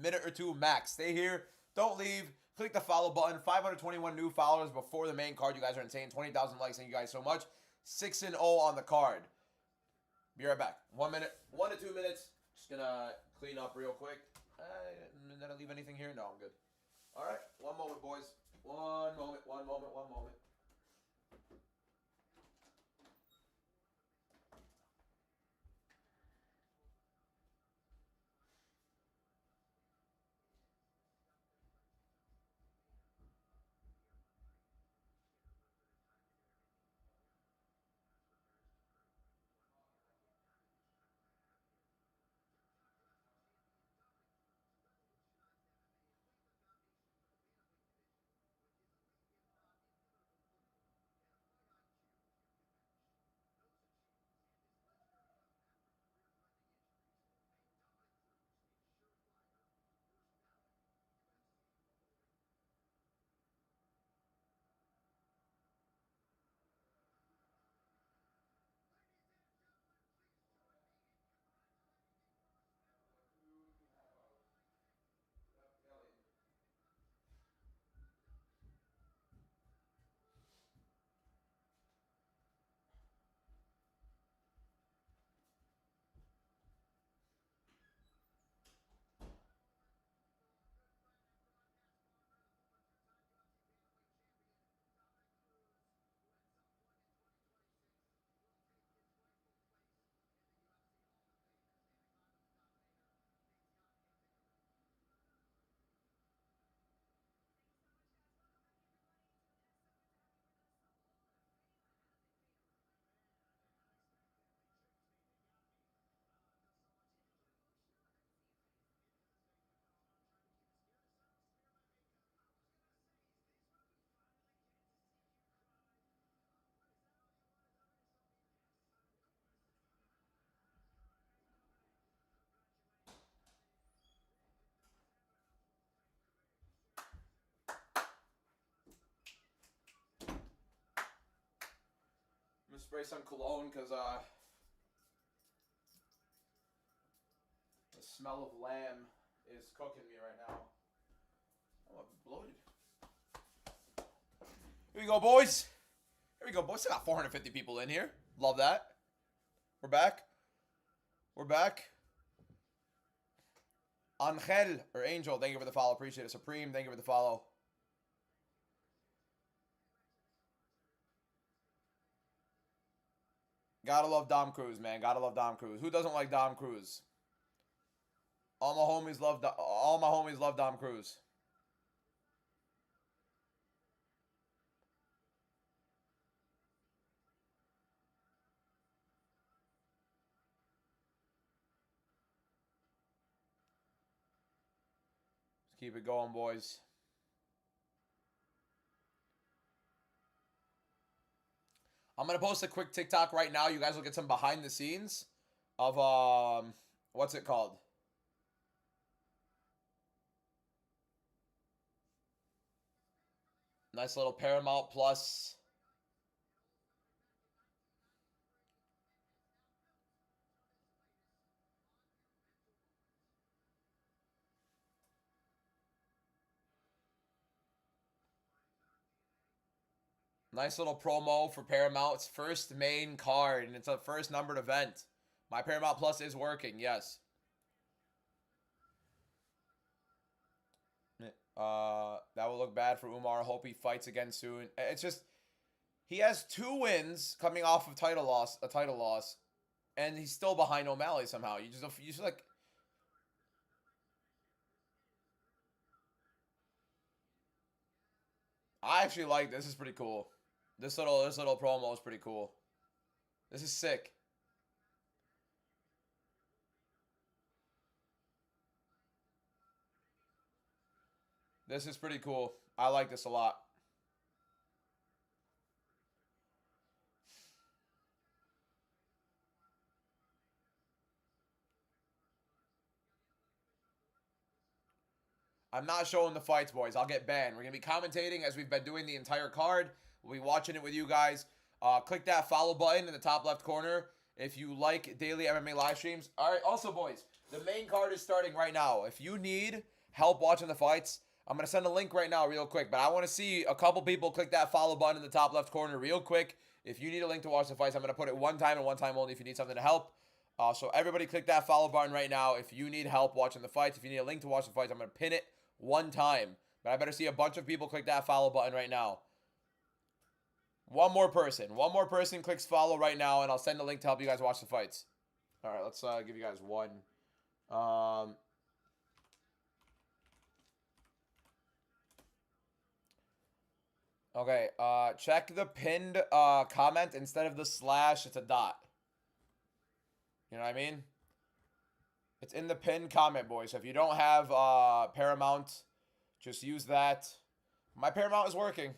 Minute or 2 max. Stay here. Don't leave. Click the follow button. 521 new followers before the main card. You guys are insane. 20,000 likes. Thank you guys so much. 6-0 on the card. Be right back. 1 minute. 1 to 2 minutes. Just going to clean up real quick. Did I leave anything here? No, I'm good. All right. 1 moment, boys. 1 moment. 1 moment. 1 moment. Spray some cologne because the smell of lamb is cooking me right now. Oh, I'm bloated. Here we go, boys. Here we go, boys. I got 450 people in here. Love that. We're back. We're back. Angel, or Angel, thank you for the follow. Appreciate it. Supreme, thank you for the follow. Gotta love Dom Cruz, man. Gotta love Dom Cruz. Who doesn't like Dom Cruz? All my homies love Dom Cruz. Let's keep it going, boys. I'm gonna post a quick TikTok right now. You guys will get some behind the scenes of what's it called? Nice little Paramount Plus. Nice little promo for Paramount's first main card, and it's a first numbered event. My Paramount Plus is working, yes. That will look bad for Umar. Hope he fights again soon. It's just, he has 2 wins coming off of a title loss, and he's still behind O'Malley somehow. You just like, I actually like this. This is pretty cool. This little promo is pretty cool. This is sick. This is pretty cool. I like this a lot. I'm not showing the fights, boys. I'll get banned. We're going to be commentating as we've been doing the entire card. We'll be watching it with you guys. Click that follow button in the top left corner if you like daily MMA live streams. All right, also, boys, the main card is starting right now. If you need help watching the fights, I'm going to send a link right now real quick. But I want to see a couple people click that follow button in the top left corner real quick. If you need a link to watch the fights, I'm going to put it one time and one time only if you need something to help. So everybody click that follow button right now if you need help watching the fights. If you need a link to watch the fights, I'm going to pin it one time. But I better see a bunch of people click that follow button right now. One more person clicks follow right now, and I'll send a link to help you guys watch the fights. All right, let's give you guys one. Okay, check the pinned comment. Instead of the slash, it's a dot. You know what I mean? It's in the pinned comment, boys. So if you don't have Paramount, just use that. My Paramount is working.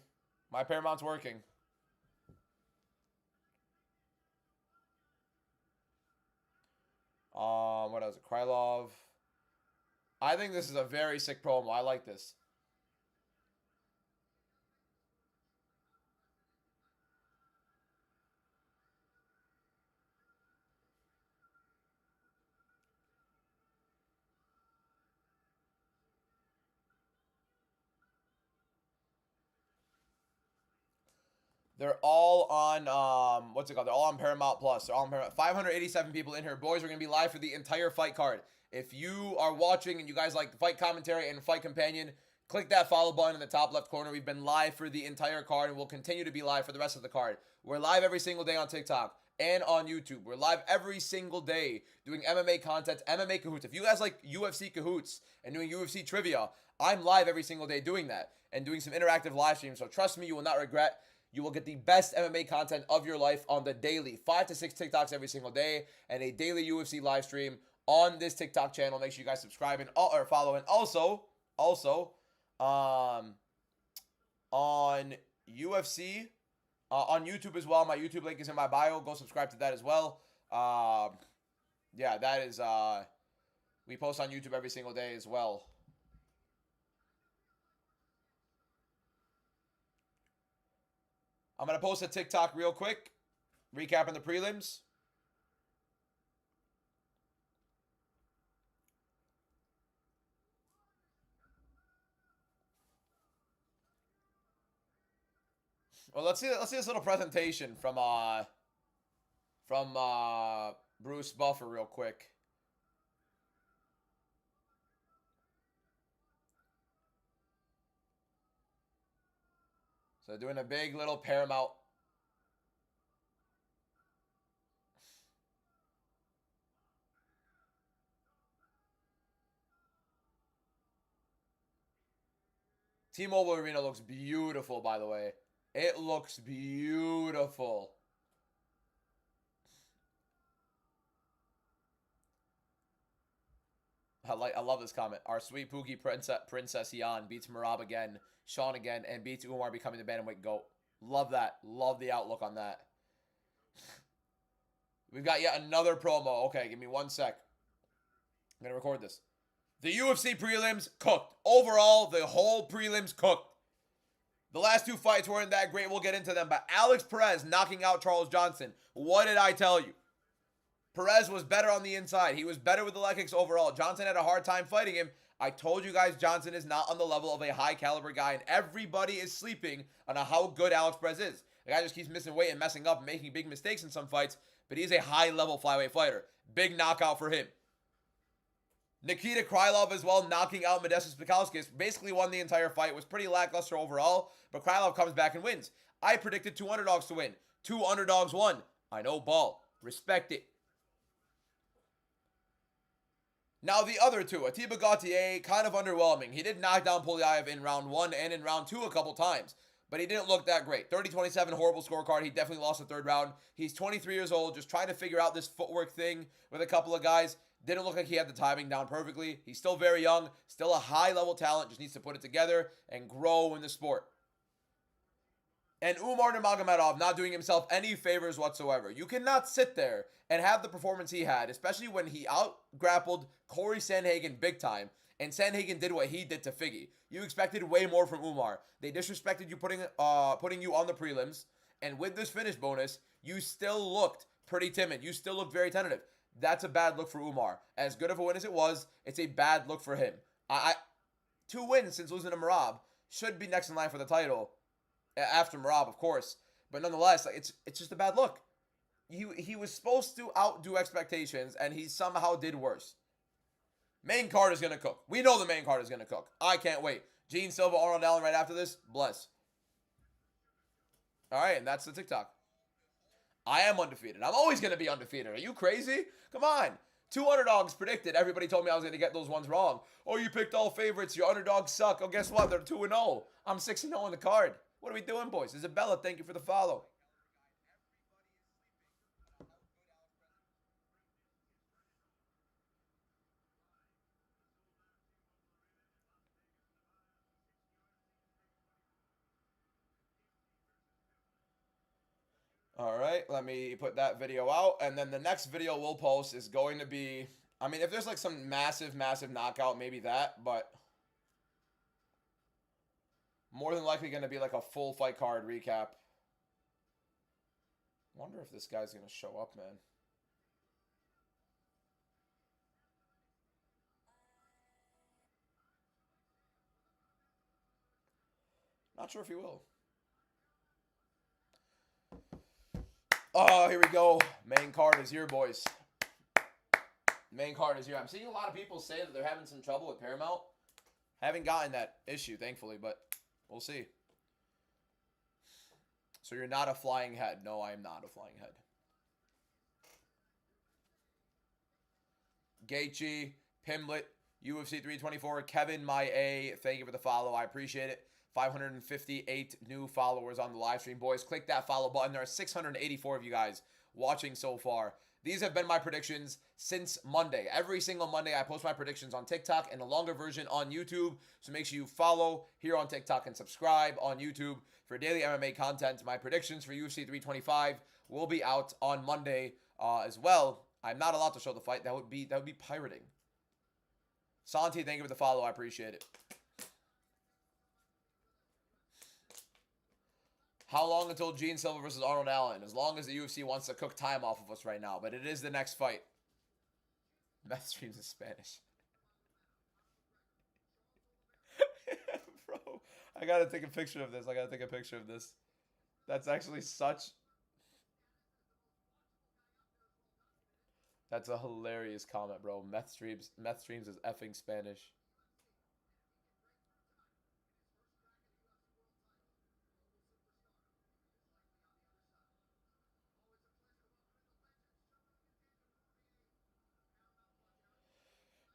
My Paramount's working. What else? Krylov. I think this is a very sick promo. I like this. They're all on, what's it called? They're all on Paramount Plus. They're all on Paramount. 587 people in here. Boys, we're going to be live for the entire fight card. If you are watching and you guys like the fight commentary and fight companion, click that follow button in the top left corner. We've been live for the entire card and we'll continue to be live for the rest of the card. We're live every single day on TikTok and on YouTube. We're live every single day doing MMA content, MMA cahoots. If you guys like UFC cahoots and doing UFC trivia, I'm live every single day doing that and doing some interactive live streams. So trust me, you will not regret. You will get the best MMA content of your life on the daily. 5 to 6 TikToks every single day and a daily UFC live stream on this TikTok channel. Make sure you guys subscribe and or follow. And also on UFC, on YouTube as well. My YouTube link is in my bio. Go subscribe to that as well. Yeah, that is, we post on YouTube every single day as well. I'm going to post a TikTok real quick Recapping the prelims. Well, let's see this little presentation from Bruce Buffer real quick. So doing a big little Paramount. T-Mobile Arena looks beautiful, by the way. It looks beautiful. I love this comment. Our sweet Pookie Princess Yan beats Marab again, Sean again, and beats Umar, becoming the bantamweight GOAT. Love that. Love the outlook on that. We've got yet another promo. Okay, give me 1 sec. I'm going to record this. The UFC prelims cooked. Overall, the whole prelims cooked. The last 2 fights weren't that great. We'll get into them. But Alex Perez knocking out Charles Johnson. What did I tell you? Perez was better on the inside. He was better with the leg kicks overall. Johnson had a hard time fighting him. I told you guys Johnson is not on the level of a high caliber guy, and everybody is sleeping on how good Alex Perez is. The guy just keeps missing weight and messing up and making big mistakes in some fights, but he's a high level flyweight fighter. Big knockout for him. Nikita Krylov as well, knocking out Modestas Bukauskas. Basically won the entire fight. Was pretty lackluster overall, but Krylov comes back and wins. I predicted 2 underdogs to win. 2 underdogs won. I know ball. Respect it. Now the other two, Atiba Gauthier, kind of underwhelming. He did knock down Polyaev in round 1 and in round 2 a couple times, but he didn't look that great. 30-27, horrible scorecard. He definitely lost the 3rd round. He's 23 years old, just trying to figure out this footwork thing with a couple of guys. Didn't look like he had the timing down perfectly. He's still very young, still a high-level talent, just needs to put it together and grow in the sport. And Umar Nurmagomedov not doing himself any favors whatsoever. You cannot sit there and have the performance he had, especially when he out-grappled Corey Sandhagen big time, and Sandhagen did what he did to Figgy. You expected way more from Umar. They disrespected you putting you on the prelims, and with this finish bonus, you still looked pretty timid. You still looked very tentative. That's a bad look for Umar. As good of a win as it was, it's a bad look for him. 2 wins since losing to Marab. Should be next in line for the title. After Marab, of course. But nonetheless, it's just a bad look. He was supposed to outdo expectations, and he somehow did worse. Main card is going to cook. We know the main card is going to cook. I can't wait. Gene Silva, Arnold Allen right after this. Bless. All right, and that's the TikTok. I am undefeated. I'm always going to be undefeated. Are you crazy? Come on. 2 underdogs predicted. Everybody told me I was going to get those ones wrong. Oh, you picked all favorites. Your underdogs suck. Oh, guess what? They're 2-0. I'm 6-0 on the card. What are we doing, boys? Isabella, thank you for the follow. All right, let me put that video out. And then the next video we'll post is going to be, I mean, if there's like some massive knockout, maybe that, but more than likely going to be like a full fight card recap. Wonder if this guy's going to show up, man. Not sure if he will. Oh, here we go. Main card is here, boys. Main card is here. I'm seeing a lot of people say that they're having some trouble with Paramount. Haven't gotten that issue, thankfully, but we'll see. So you're not a flying head. No, I am not a flying head. Gaethje, Pimlet, UFC 324, Kevin, my A. Thank you for the follow. I appreciate it. 558 new followers on the live stream, boys. Click that follow button. There are 684 of you guys watching so far. These have been my predictions since Monday. Every single Monday, I post my predictions on TikTok and a longer version on YouTube. So make sure you follow here on TikTok and subscribe on YouTube for daily MMA content. My predictions for UFC 325 will be out on Monday as well. I'm not allowed to show the fight. That would be pirating. Santi, thank you for the follow. I appreciate it. How long until Gene Silva versus Arnold Allen? As long as the UFC wants to cook time off of us right now. But it is the next fight. Meth streams in Spanish. Bro, I gotta take a picture of this. That's actually such... That's a hilarious comment, bro. Meth streams is effing Spanish.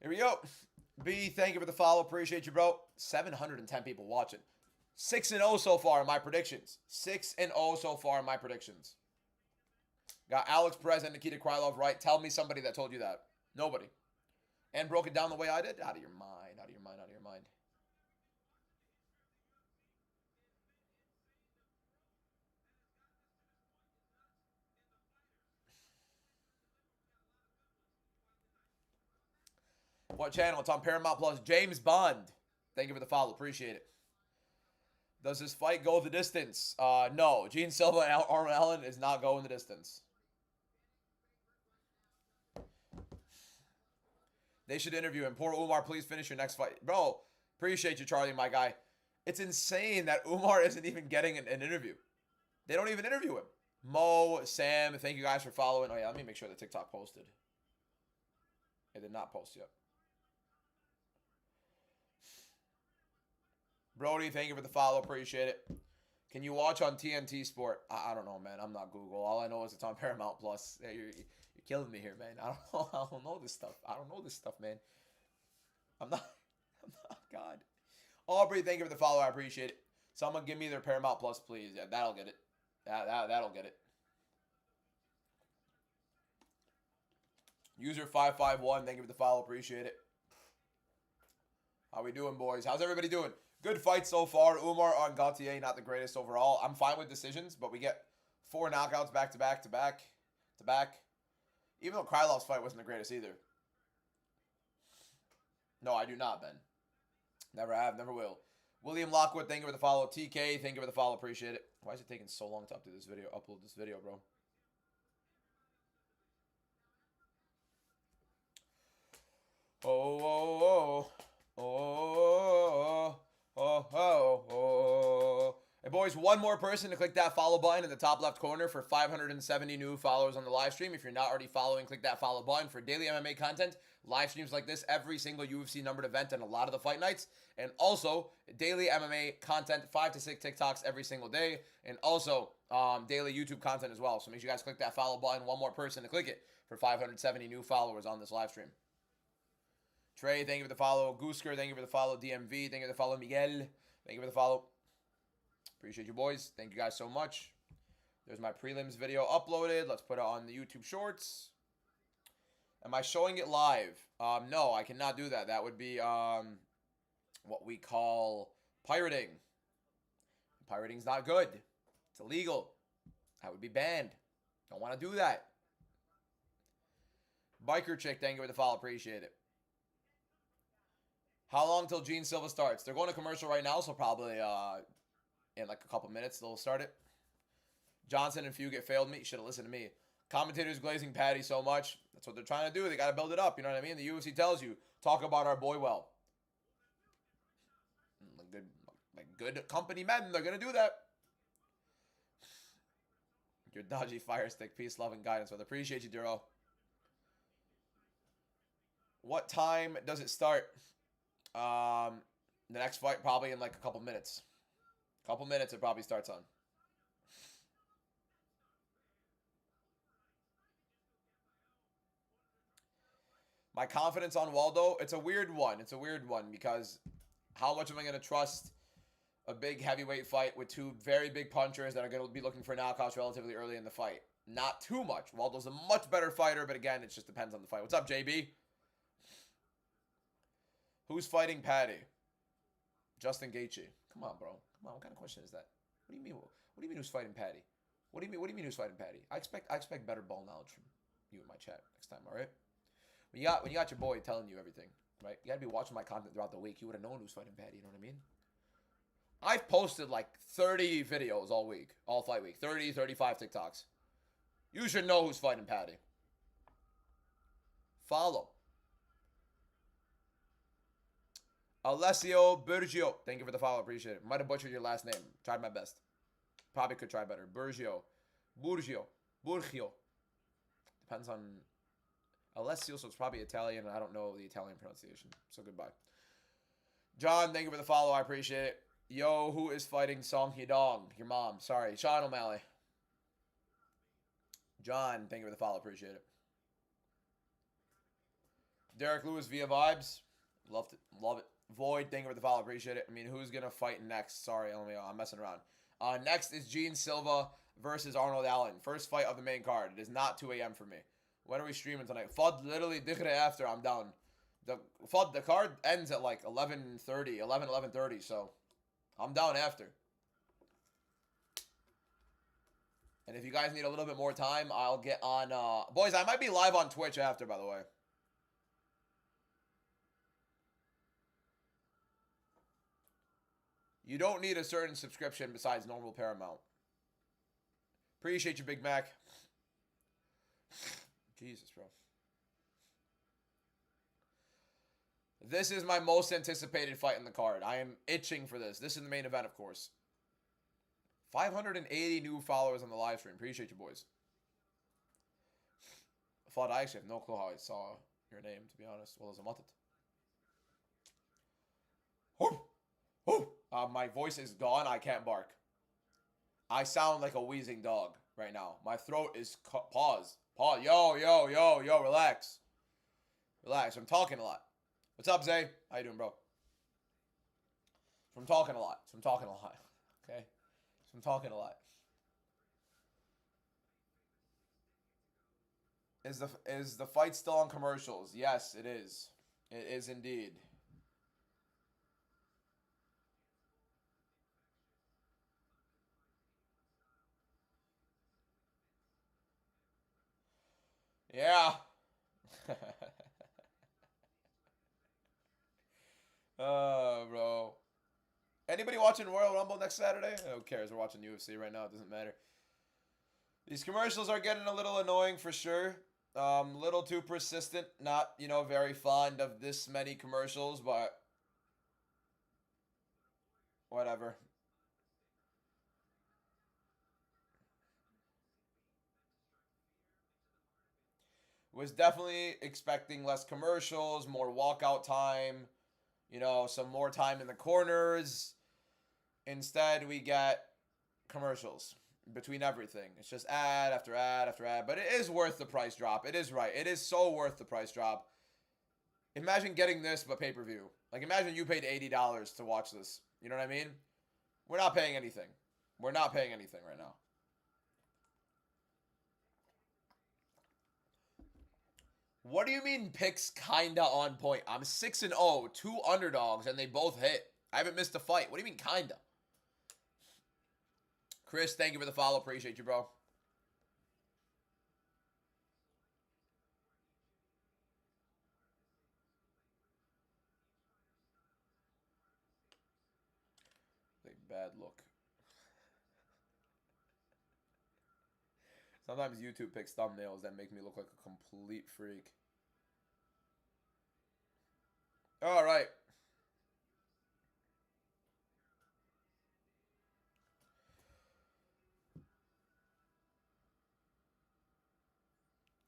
Here we go. B, thank you for the follow. Appreciate you, bro. 710 people watching. 6-0 so far in my predictions. 6-0 so far in my predictions. Got Alex Perez and Nikita Krylov right. Tell me somebody that told you that. Nobody. And broke it down the way I did? Out of your mind. Out of your mind. Out of your mind. What channel? It's on Paramount Plus. James Bond. Thank you for the follow. Appreciate it. Does this fight go the distance? No. Gene Silva and Arnold Allen is not going the distance. They should interview him. Poor Umar, please finish your next fight. Bro, appreciate you, Charlie, my guy. It's insane that Umar isn't even getting an interview. They don't even interview him. Mo, Sam, thank you guys for following. Oh, yeah, let me make sure the TikTok posted. It did not post yet. Brody, thank you for the follow. Appreciate it. Can you watch on TNT Sport? I don't know, man. I'm not Google. All I know is it's on Paramount Plus. You're killing me here, man. I don't know this stuff. I don't know this stuff, man. I'm not God. Aubrey, thank you for the follow. I appreciate it. Someone give me their Paramount Plus, please. Yeah, that'll get it. That'll get it. User 551, thank you for the follow. Appreciate it. How we doing, boys? How's everybody doing? Good fight so far. Umar on Gautier, not the greatest overall. I'm fine with decisions, but we get 4 knockouts back to back to back to back. Even though Krylov's fight wasn't the greatest either. No, I do not, Ben. Never have, never will. William Lockwood, thank you for the follow. TK, thank you for the follow. Appreciate it. Why is it taking so long to upload this video, bro? Oh. Hey, boys, one more person to click that follow button in the top left corner for 570 new followers on the live stream. If you're not already following, click that follow button for daily MMA content, live streams like this, every single UFC numbered event and a lot of the fight nights, and also daily MMA content, 5 to 6 TikToks every single day, and also daily YouTube content as well. So make sure you guys click that follow button. One more person to click it for 570 new followers on this live stream. Trey, thank you for the follow. Goosker, thank you for the follow. DMV, thank you for the follow. Miguel, thank you for the follow. Appreciate you, boys. Thank you guys so much. There's my prelims video uploaded. Let's put it on the YouTube Shorts. Am I showing it live? No, I cannot do that. That would be what we call pirating. Pirating's not good. It's illegal. I would be banned. Don't want to do that. Biker Chick, thank you for the follow. Appreciate it. How long till Gene Silva starts? They're going to commercial right now, so probably in like a couple minutes they'll start it. Johnson and Fugate failed me. You should have listened to me. Commentators glazing Patty so much. That's what they're trying to do. They got to build it up. You know what I mean? The UFC tells you, talk about our boy well. Good company men, they're going to do that. Your dodgy fire stick. Peace, love, and guidance. Well, appreciate you, Duro. What time does it start? The next fight probably in like a couple minutes. Couple minutes it probably starts on. My confidence on Waldo, it's a weird one. It's a weird one because how much am I going to trust a big heavyweight fight with 2 very big punchers that are going to be looking for knockouts relatively early in the fight? Not too much. Waldo's a much better fighter, but again, it just depends on the fight. What's up, JB? Who's fighting Patty? Justin Gaethje. Come on, bro. Come on. What kind of question is that? What do you mean? What do you mean who's fighting Patty? What do you mean who's fighting Patty? I expect better ball knowledge from you in my chat next time. All right. When you got your boy telling you everything, right? You gotta be watching my content throughout the week. You would have known who's fighting Patty. You know what I mean? I've posted like 30 videos all week, all fight week. 30, 35 TikToks. You should know who's fighting Patty. Follow. Alessio Burgio. Thank you for the follow. Appreciate it. Might have butchered your last name. Tried my best. Probably could try better. Burgio. Depends on Alessio, so it's probably Italian. I don't know the Italian pronunciation. So goodbye. John, thank you for the follow. I appreciate it. Yo, who is fighting Song Hidong? Your mom. Sorry. Sean O'Malley. John, thank you for the follow. Appreciate it. Derek Lewis via Vibes. Love it. Void, thank you for the follow. Appreciate it. I mean, who's going to fight next? Sorry, I'm messing around. Next is Gene Silva versus Arnold Allen. First fight of the main card. It is not 2 a.m. for me. When are we streaming tonight? FUD literally dikhre after I'm down. The card ends at like 11:30, so I'm down after. And if you guys need a little bit more time, I'll get on... boys, I might be live on Twitch after, by the way. You don't need a certain subscription besides normal Paramount. Appreciate you, Big Mac. Jesus, bro. This is my most anticipated fight in the card. I am itching for this. This is the main event, of course. 580 new followers on the live stream. Appreciate you, boys. I actually have no clue how I saw your name, to be honest. Well, as a mutton. My voice is gone. I can't bark. I sound like a wheezing dog right now. My throat is... Pause. Yo, relax. Relax. I'm talking a lot. What's up, Zay? How you doing, bro? I'm talking a lot. Okay? I'm talking a lot. Is the fight still on commercials? Yes, it is. It is indeed. Yeah. Oh, bro. Anybody watching Royal Rumble next Saturday? Who cares? We're watching UFC right now. It doesn't matter. These commercials are getting a little annoying for sure. Little too persistent. Not, very fond of this many commercials, but whatever. Was definitely expecting less commercials, more walkout time, some more time in the corners. Instead, we get commercials between everything. It's just ad after ad after ad. But it is worth the price drop. It is right. It is so worth the price drop. Imagine getting this but pay-per-view. Like, imagine you paid $80 to watch this. You know what I mean? We're not paying anything. We're not paying anything right now. What do you mean picks kinda on point? I'm 6-0, 2 underdogs, and they both hit. I haven't missed a fight. What do you mean kinda? Chris, thank you for the follow. Appreciate you, bro. Like, bad look. Sometimes YouTube picks thumbnails that make me look like a complete freak. All right.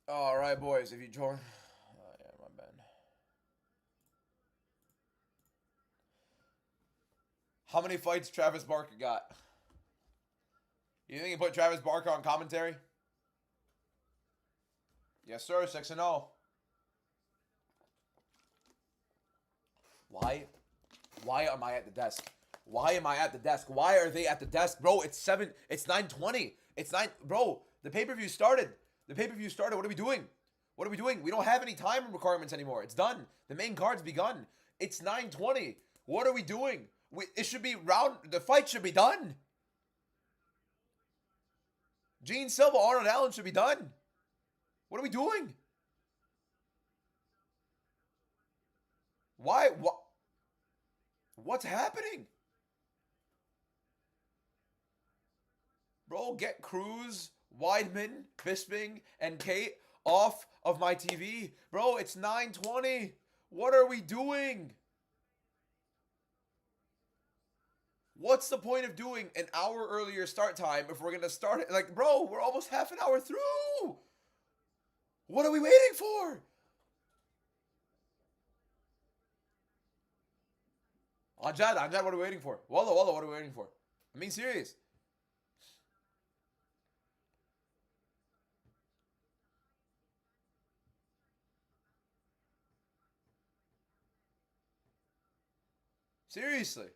All right, boys. If you join... Oh, yeah, my bad. How many fights Travis Barker got? You think you put Travis Barker on commentary? Yes, sir. 6-0. Why am I at the desk? Why am I at the desk? Why are they at the desk? Bro, it's 9:20. Bro, the pay-per-view started. The pay-per-view started. What are we doing? What are we doing? We don't have any time requirements anymore. It's done. The main card's begun. It's 9:20. What are we doing? It should be the fight should be done. Gene Silva, Arnold Allen should be done. What are we doing? Why? What's happening? Bro, get Cruz, Weidman, Bisping, and Kate off of my TV. Bro, it's 9:20. What are we doing? What's the point of doing an hour earlier start time if we're going to start it? Like, bro, we're almost half an hour through. What are we waiting for? Anjad, what are we waiting for? Wallah, what are we waiting for? I'm being serious. Seriously.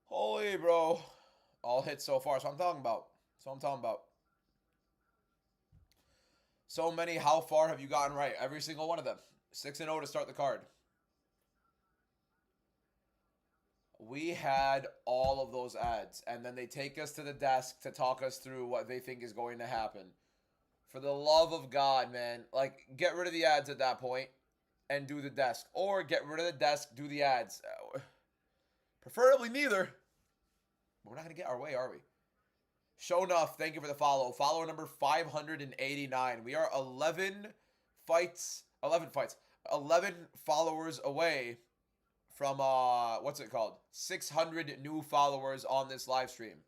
Holy, bro. All hits so far. So I'm talking about. So many. How far have you gotten right? Every single one of them. 6-0 to start the card. We had all of those ads, and then they take us to the desk to talk us through what they think is going to happen. For the love of God, man. Like, get rid of the ads at that point and do the desk. Or get rid of the desk, do the ads. Preferably neither. But we're not going to get our way, are we? Show enough. Thank you for the follow. Follower number 589. We are 11 followers away from, what's it called? 600 new followers on this live stream.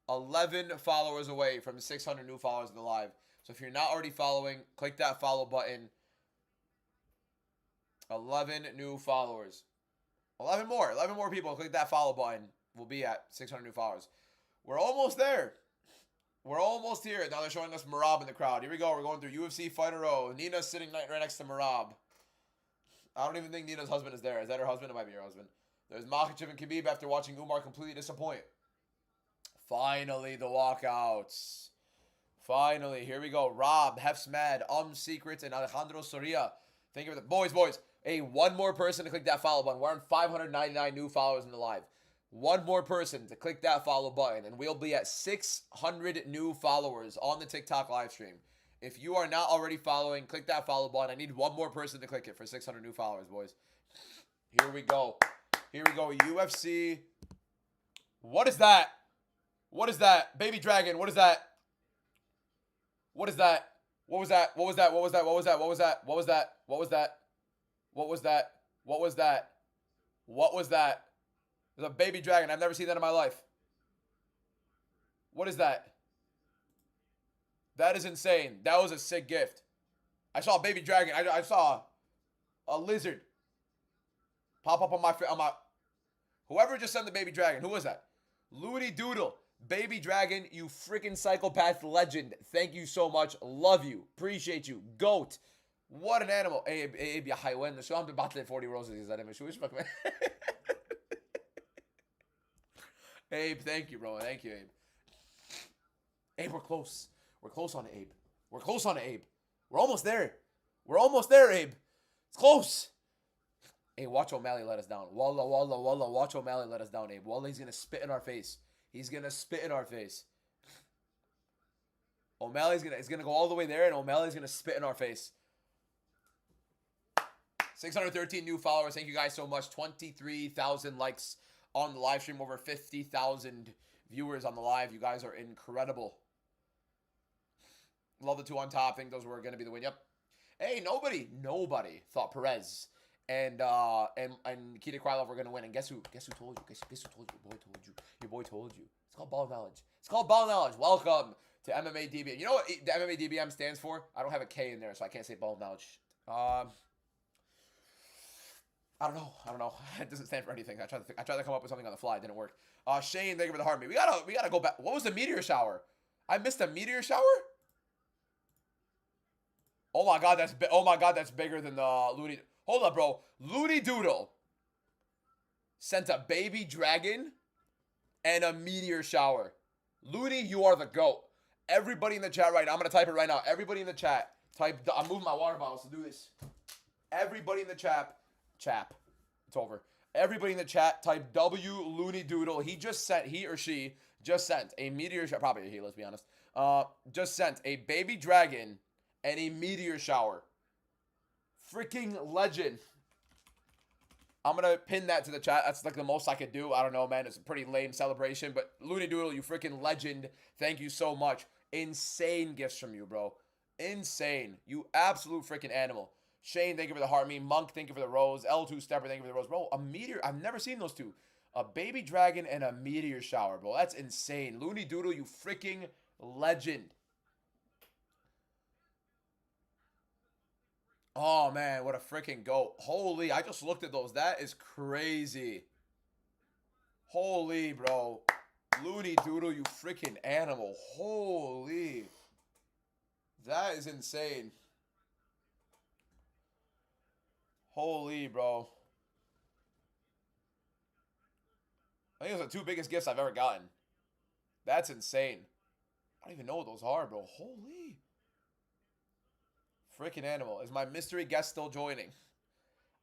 11 followers away from 600 new followers in the live. So if you're not already following, click that follow button. 11 new followers. 11 more people. Click that follow button. We'll be at 600 new followers. We're almost there. We're almost here. Now they're showing us Marab in the crowd. Here we go. We're going through UFC Fight Row. Nina's sitting right next to Marab. I don't even think Nina's husband is there. Is that her husband? It might be her husband. There's Makhachev and Khabib after watching Umar completely disappoint. Finally, the walkouts. Finally, here we go. Rob, Hef's Mad, Secrets, and Alejandro Soria. Thank you for the boys. Hey, one more person to click that follow button. We're on 599 new followers in the live. One more person to click that follow button, and we'll be at 600 new followers on the TikTok live stream. If you are not already following, click that follow button. I need one more person to click it for 600 new followers, boys. Here we go. UFC. What is that? Baby Dragon, what is that? What was that? There's a baby dragon. I've never seen that in my life. What is that? That is insane. That was a sick gift. I saw a baby dragon. I saw a lizard pop up on my... Whoever just sent the baby dragon. Who was that? Looney Doodle. Baby dragon, you freaking psychopath legend. Thank you so much. Love you. Appreciate you. Goat. What an animal. Abe, ya haywan. شو عم تبعت 40 roses يا زلمة. شو اسمك man? Abe, thank you, bro. Thank you, Abe. Abe, we're close. We're close on Abe. We're close on Abe. We're almost there. Abe. It's close. Hey, watch O'Malley let us down. Wallah. Watch O'Malley let us down, Abe. Wallah, he's going to spit in our face. O'Malley's gonna go all the way there, and O'Malley's gonna spit in our face. 613 new followers. Thank you guys so much. 23,000 likes on the live stream. Over 50,000 viewers on the live. You guys are incredible. Love the two on top. Think those were gonna be the win. Yep. Hey, nobody thought Perez and Nikita Krylov were gonna win. And guess who told you? Guess who told you? Your boy told you. It's called ball knowledge. Welcome to MMA DBM. You know what the MMA DBM stands for? I don't have a K in there, so I can't say ball knowledge. I don't know. It doesn't stand for anything. I tried to come up with something on the fly. It didn't work. Shane, thank you for the heart. We gotta go back. What was the meteor shower? I missed a meteor shower? Oh my god, that's bigger than the Looney. Hold up, bro. Looney Doodle sent a baby dragon and a meteor shower. Looney, you are the GOAT. Everybody in the chat right now. I'm going to type it right now. Everybody in the chat. I'm moving my water bottles to do this. Everybody in the chat. It's over. Everybody in the chat, type W Looney Doodle. He or she just sent a meteor shower. Probably he, let's be honest. Just sent a baby dragon and a meteor shower. freaking legend. I'm going to pin that to the chat. That's like the most I could do. I don't know, man. It's a pretty lame celebration. But Looney Doodle, you freaking legend. Thank you so much. Insane gifts from you, bro. Insane. You absolute freaking animal. Shane, thank you for the heart meme. Monk, thank you for the rose. L2 Stepper, thank you for the rose. Bro, a meteor. I've never seen those two. A baby dragon and a meteor shower, bro. That's insane. Looney Doodle, you freaking legend. Oh, man, what a freaking goat. Holy, I just looked at those. That is crazy. Holy, bro. Looney Doodle, you freaking animal. Holy. That is insane. Holy, bro. I think those are the two biggest gifts I've ever gotten. That's insane. I don't even know what those are, bro. Holy. Freaking animal. Is my mystery guest still joining?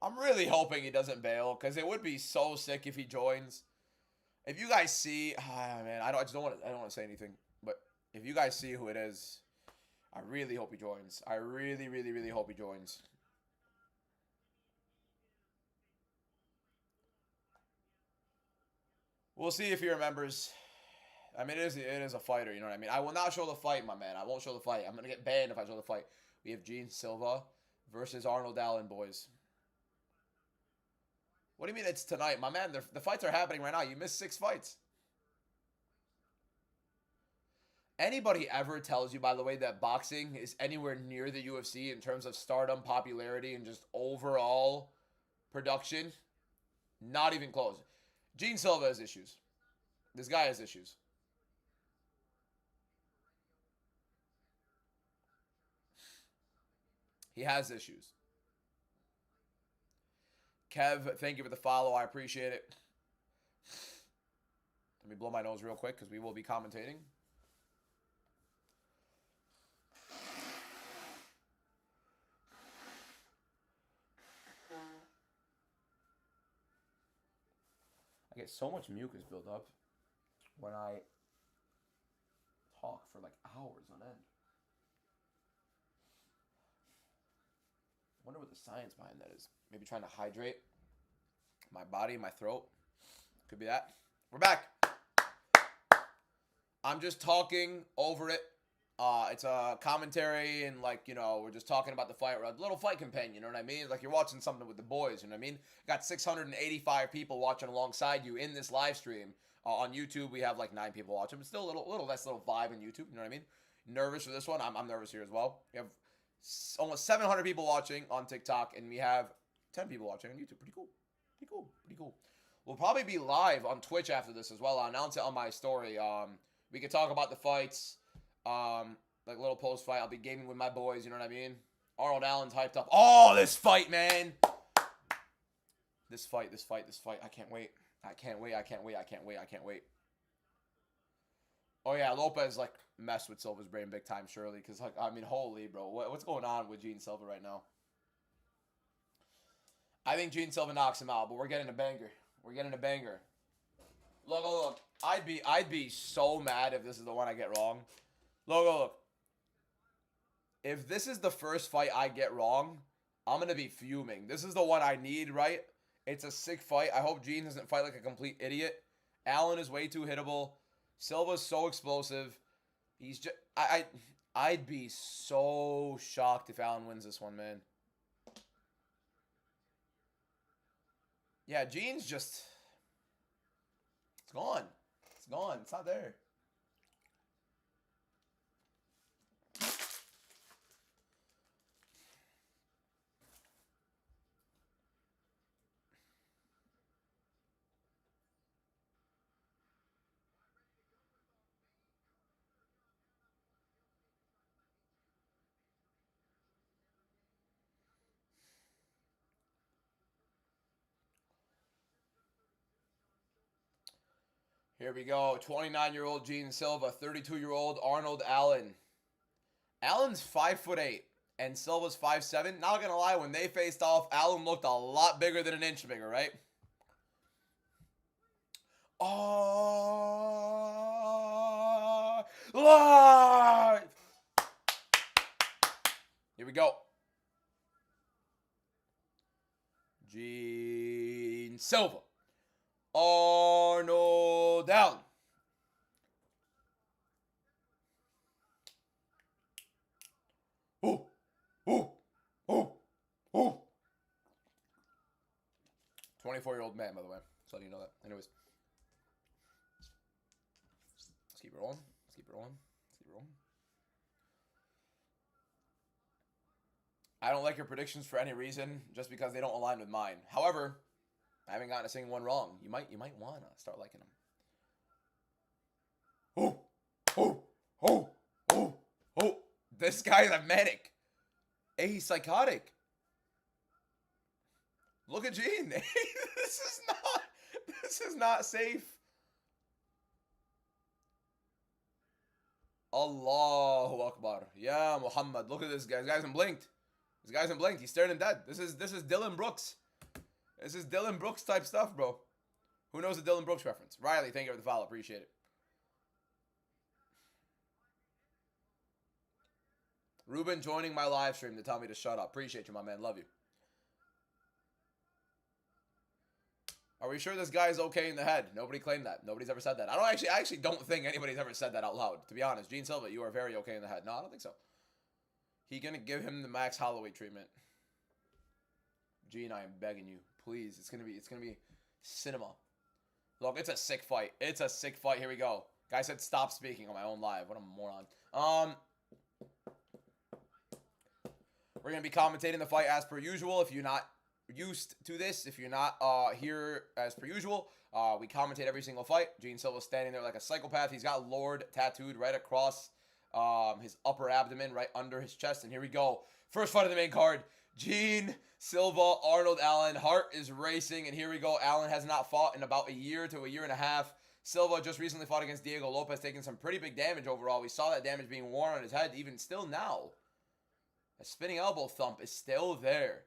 I'm really hoping he doesn't bail, because it would be so sick if he joins. If you guys see, man, I don't want to say anything, but if you guys see who it is, I really hope he joins. I really, really, really hope he joins. We'll see if he remembers. I mean, it is a fighter, you know what I mean? I will not show the fight, my man. I won't show the fight. I'm going to get banned if I show the fight. We have Gene Silva versus Arnold Allen, boys. What do you mean it's tonight? My man, the fights are happening right now. You missed 6 fights. Anybody ever tells you, by the way, that boxing is anywhere near the UFC in terms of stardom, popularity, and just overall production? Not even close. Gene Silva has issues. This guy has issues. He has issues. Kev, thank you for the follow. I appreciate it. Let me blow my nose real quick because we will be commentating. I get so much mucus built up when I talk for like hours on end. I wonder what the science behind that is. Maybe trying to hydrate my body, my throat. Could be that. We're back. I'm just talking over it. It's a commentary and, like, you know, we're just talking about the fight. We're a little fight companion, you know what I mean? Like you're watching something with the boys, you know what I mean? Got 685 people watching alongside you in this live stream. On YouTube, we have like 9 people watching, but still a little nice little vibe on YouTube, you know what I mean? Nervous for this one? I'm nervous here as well. We have almost 700 people watching on TikTok, and we have 10 people watching on YouTube. Pretty cool. Pretty cool. Pretty cool. We'll probably be live on Twitch after this as well. I'll announce it on my story. We could talk about the fights. Like a little post fight. I'll be gaming with my boys, you know what I mean? Arnold Allen's hyped up. Oh, this fight, man. This fight. I can't wait. I can't wait. Oh, yeah, Lopez, like, messed with Silva's brain big time, surely. Because, like, I mean, holy, bro. What's going on with Gene Silva right now? I think Gene Silva knocks him out, but we're getting a banger. Look. I'd be so mad if this is the one I get wrong. Look. If this is the first fight I get wrong, I'm going to be fuming. This is the one I need, right? It's a sick fight. I hope Gene doesn't fight like a complete idiot. Allen is way too hittable. Silva's so explosive. He's just... I'd be so shocked if Allen wins this one, man. Yeah, Gene's just... It's gone. It's not there. Here we go. 29-year-old Gene Silva, 32-year-old Arnold Allen. Allen's 5'8", and Silva's 5'7". Not gonna lie, when they faced off, Allen looked a lot bigger than an inch bigger, right? Oh, live! Here we go. Gene Silva. Arnold Allen. Oh, oh, oh, oh. 24-year-old man, by the way. So you know that. Anyways. Let's keep it rolling. Let's keep it rolling. Let's keep it rolling. I don't like your predictions for any reason, just because they don't align with mine. However, I haven't gotten a single one wrong. You might want to start liking them. Oh, oh, oh, oh, oh. This guy's a medic. Hey, he's psychotic. Look at Gene. This is not safe. Allahu Akbar. Yeah, Muhammad. Look at this guy. This guy hasn't blinked. This guy hasn't blinked. He's staring dead. This is Dylan Brooks. This is Dylan Brooks type stuff, bro. Who knows the Dylan Brooks reference? Riley, thank you for the follow. Appreciate it. Ruben joining my live stream to tell me to shut up. Appreciate you, my man. Love you. Are we sure this guy's okay in the head? Nobody claimed that. Nobody's ever said that. I actually don't think anybody's ever said that out loud. To be honest, Gene Silva, you are very okay in the head. No, I don't think so. He gonna give him the Max Holloway treatment. Gene, I am begging you, please. It's gonna be cinema. Look, it's a sick fight. It's a sick fight. Here we go. Guy said stop speaking on my own live. What a moron. We're gonna be commentating the fight as per usual. If you're not used to this, if you're not here as per usual, we commentate every single fight. Gene Silva standing there like a psychopath. He's got Lord tattooed right across his upper abdomen, right under his chest. And here we go. First fight of the main card. Gene Silva, Arnold Allen. Heart is racing, and here we go. Allen has not fought in about a year to a year and a half. Silva just recently fought against Diego Lopez, taking some pretty big damage overall. We saw that damage being worn on his head, even still now. A spinning elbow thump is still there.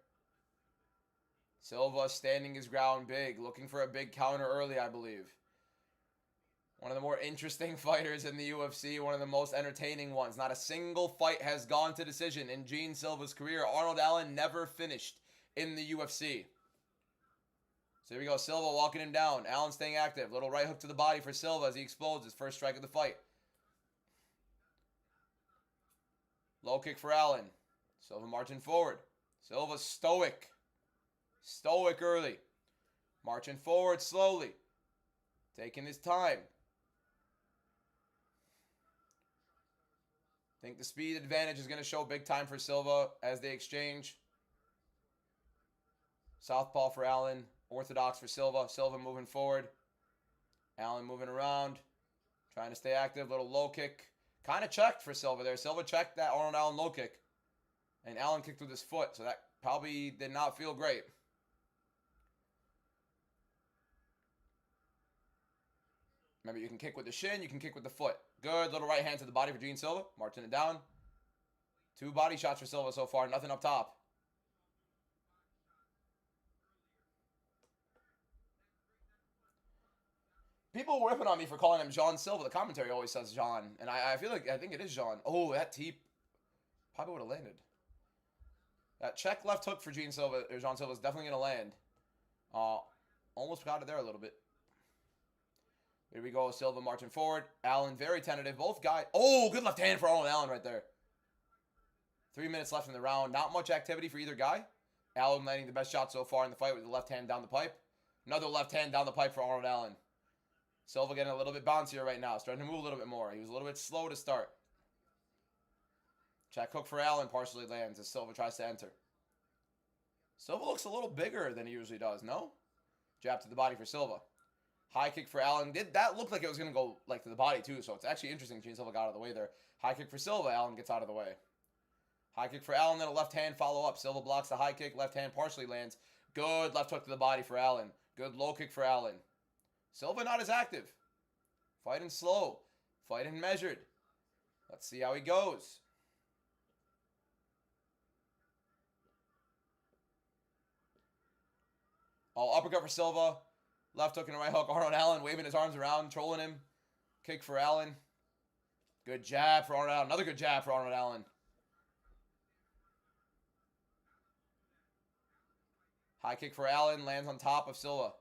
Silva standing his ground big, looking for a big counter early, I believe. One of the more interesting fighters in the UFC, one of the most entertaining ones. Not a single fight has gone to decision in Gene Silva's career. Arnold Allen never finished in the UFC. So here we go, Silva walking him down. Allen staying active. Little right hook to the body for Silva as he explodes his first strike of the fight. Low kick for Allen. Silva marching forward. Silva stoic. Stoic early. Marching forward slowly. Taking his time. I think the speed advantage is going to show big time for Silva as they exchange. Southpaw for Allen. Orthodox for Silva. Silva moving forward. Allen moving around. Trying to stay active. Little low kick. Kind of checked for Silva there. Silva checked that Arnold Allen low kick. And Allen kicked with his foot. So that probably did not feel great. Remember, you can kick with the shin, you can kick with the foot. Good little right hand to the body for Gene Silva. Marching it down. 2 body shots for Silva so far. Nothing up top. People were ripping on me for calling him Jean Silva. The commentary always says Jean. And I think it is Jean. Oh, that teep probably would have landed. That check left hook for Gene Silva, or Jean Silva, is definitely going to land. Almost got it there a little bit. Here we go. Silva marching forward. Allen very tentative. Both guys. Oh, good left hand for Arnold Allen right there. 3 minutes left in the round. Not much activity for either guy. Allen landing the best shot so far in the fight with the left hand down the pipe. Another left hand down the pipe for Arnold Allen. Silva getting a little bit bouncier right now. Starting to move a little bit more. He was a little bit slow to start. Check hook for Allen partially lands as Silva tries to enter. Silva looks a little bigger than he usually does, no? Jab to the body for Silva. High kick for Allen. That looked like it was going to go like to the body too, so it's actually interesting Gene Silva got out of the way there. High kick for Silva. Allen gets out of the way. High kick for Allen, then a left hand follow up. Silva blocks the high kick. Left hand partially lands. Good left hook to the body for Allen. Good low kick for Allen. Silva not as active. Fighting slow. Fighting measured. Let's see how he goes. Oh, uppercut for Silva. Left hook and right hook. Arnold Allen waving his arms around, trolling him. Kick for Allen. Good jab for Arnold Allen. Another good jab for Arnold Allen. High kick for Allen. Lands on top of Silva.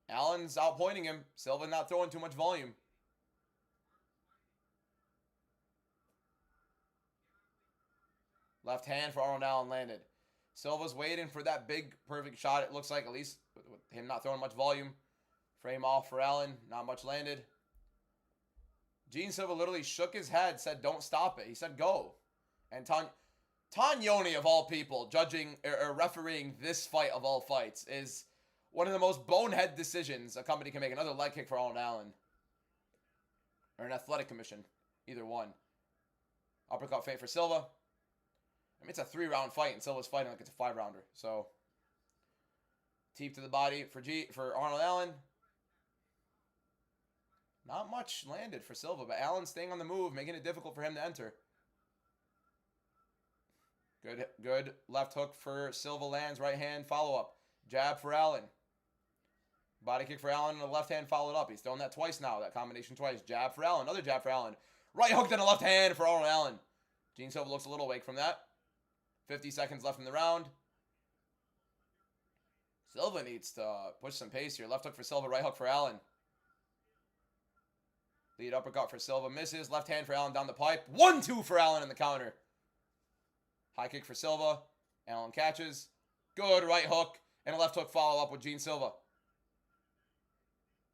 Allen's outpointing him. Silva not throwing too much volume. Left hand for Arnold Allen landed. Silva's waiting for that big, perfect shot. It looks like, at least with him not throwing much volume. Frame off for Allen. Not much landed. Gene Silva literally shook his head, said, don't stop it. He said, go. And Tanyoni, of all people, judging or refereeing this fight of all fights, is one of the most bonehead decisions a company can make. Another leg kick for Arnold Allen. Or an athletic commission. Either one. Uppercut feint for Silva. I mean, it's a 3-round fight, and Silva's fighting like it's a 5-rounder. So, teep to the body for Arnold Allen. Not much landed for Silva, but Allen staying on the move, making it difficult for him to enter. Good left hook for Silva, lands, right hand, follow-up. Jab for Allen. Body kick for Allen, and a left hand followed up. He's thrown that twice now, that combination twice. Jab for Allen, another jab for Allen. Right hook, then a left hand for Arnold Allen. Gene Silva looks a little awake from that. 50 seconds left in the round. Silva needs to push some pace here. Left hook for Silva, right hook for Allen. Lead uppercut for Silva, misses. Left hand for Allen down the pipe. 1-2 for Allen in the counter. High kick for Silva. Allen catches. Good right hook. And a left hook follow up with Gene Silva.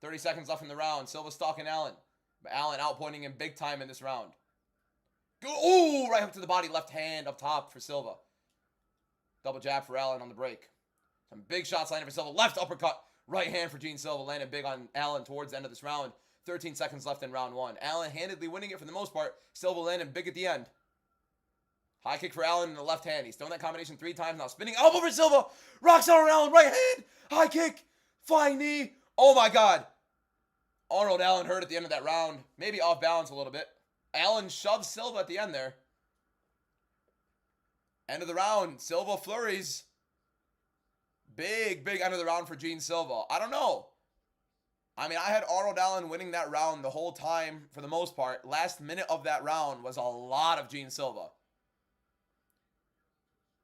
30 seconds left in the round. Silva stalking Allen. But Allen outpointing him big time in this round. Ooh, right hook to the body. Left hand up top for Silva. Double jab for Allen on the break. Some big shots landed for Silva. Left uppercut. Right hand for Gene Silva. Landed big on Allen towards the end of this round. 13 seconds left in round 1. Allen handedly winning it for the most part. Silva landing big at the end. High kick for Allen in the left hand. He's thrown that combination 3 times now. Spinning elbow for Silva. Rocks on Allen. Right hand. High kick. Flying knee. Oh my God. Arnold Allen hurt at the end of that round. Maybe off balance a little bit. Allen shoves Silva at the end there. End of the round. Silva flurries. Big end of the round for Gene Silva. I don't know. I mean, I had Arnold Allen winning that round the whole time for the most part. Last minute of that round was a lot of Gene Silva.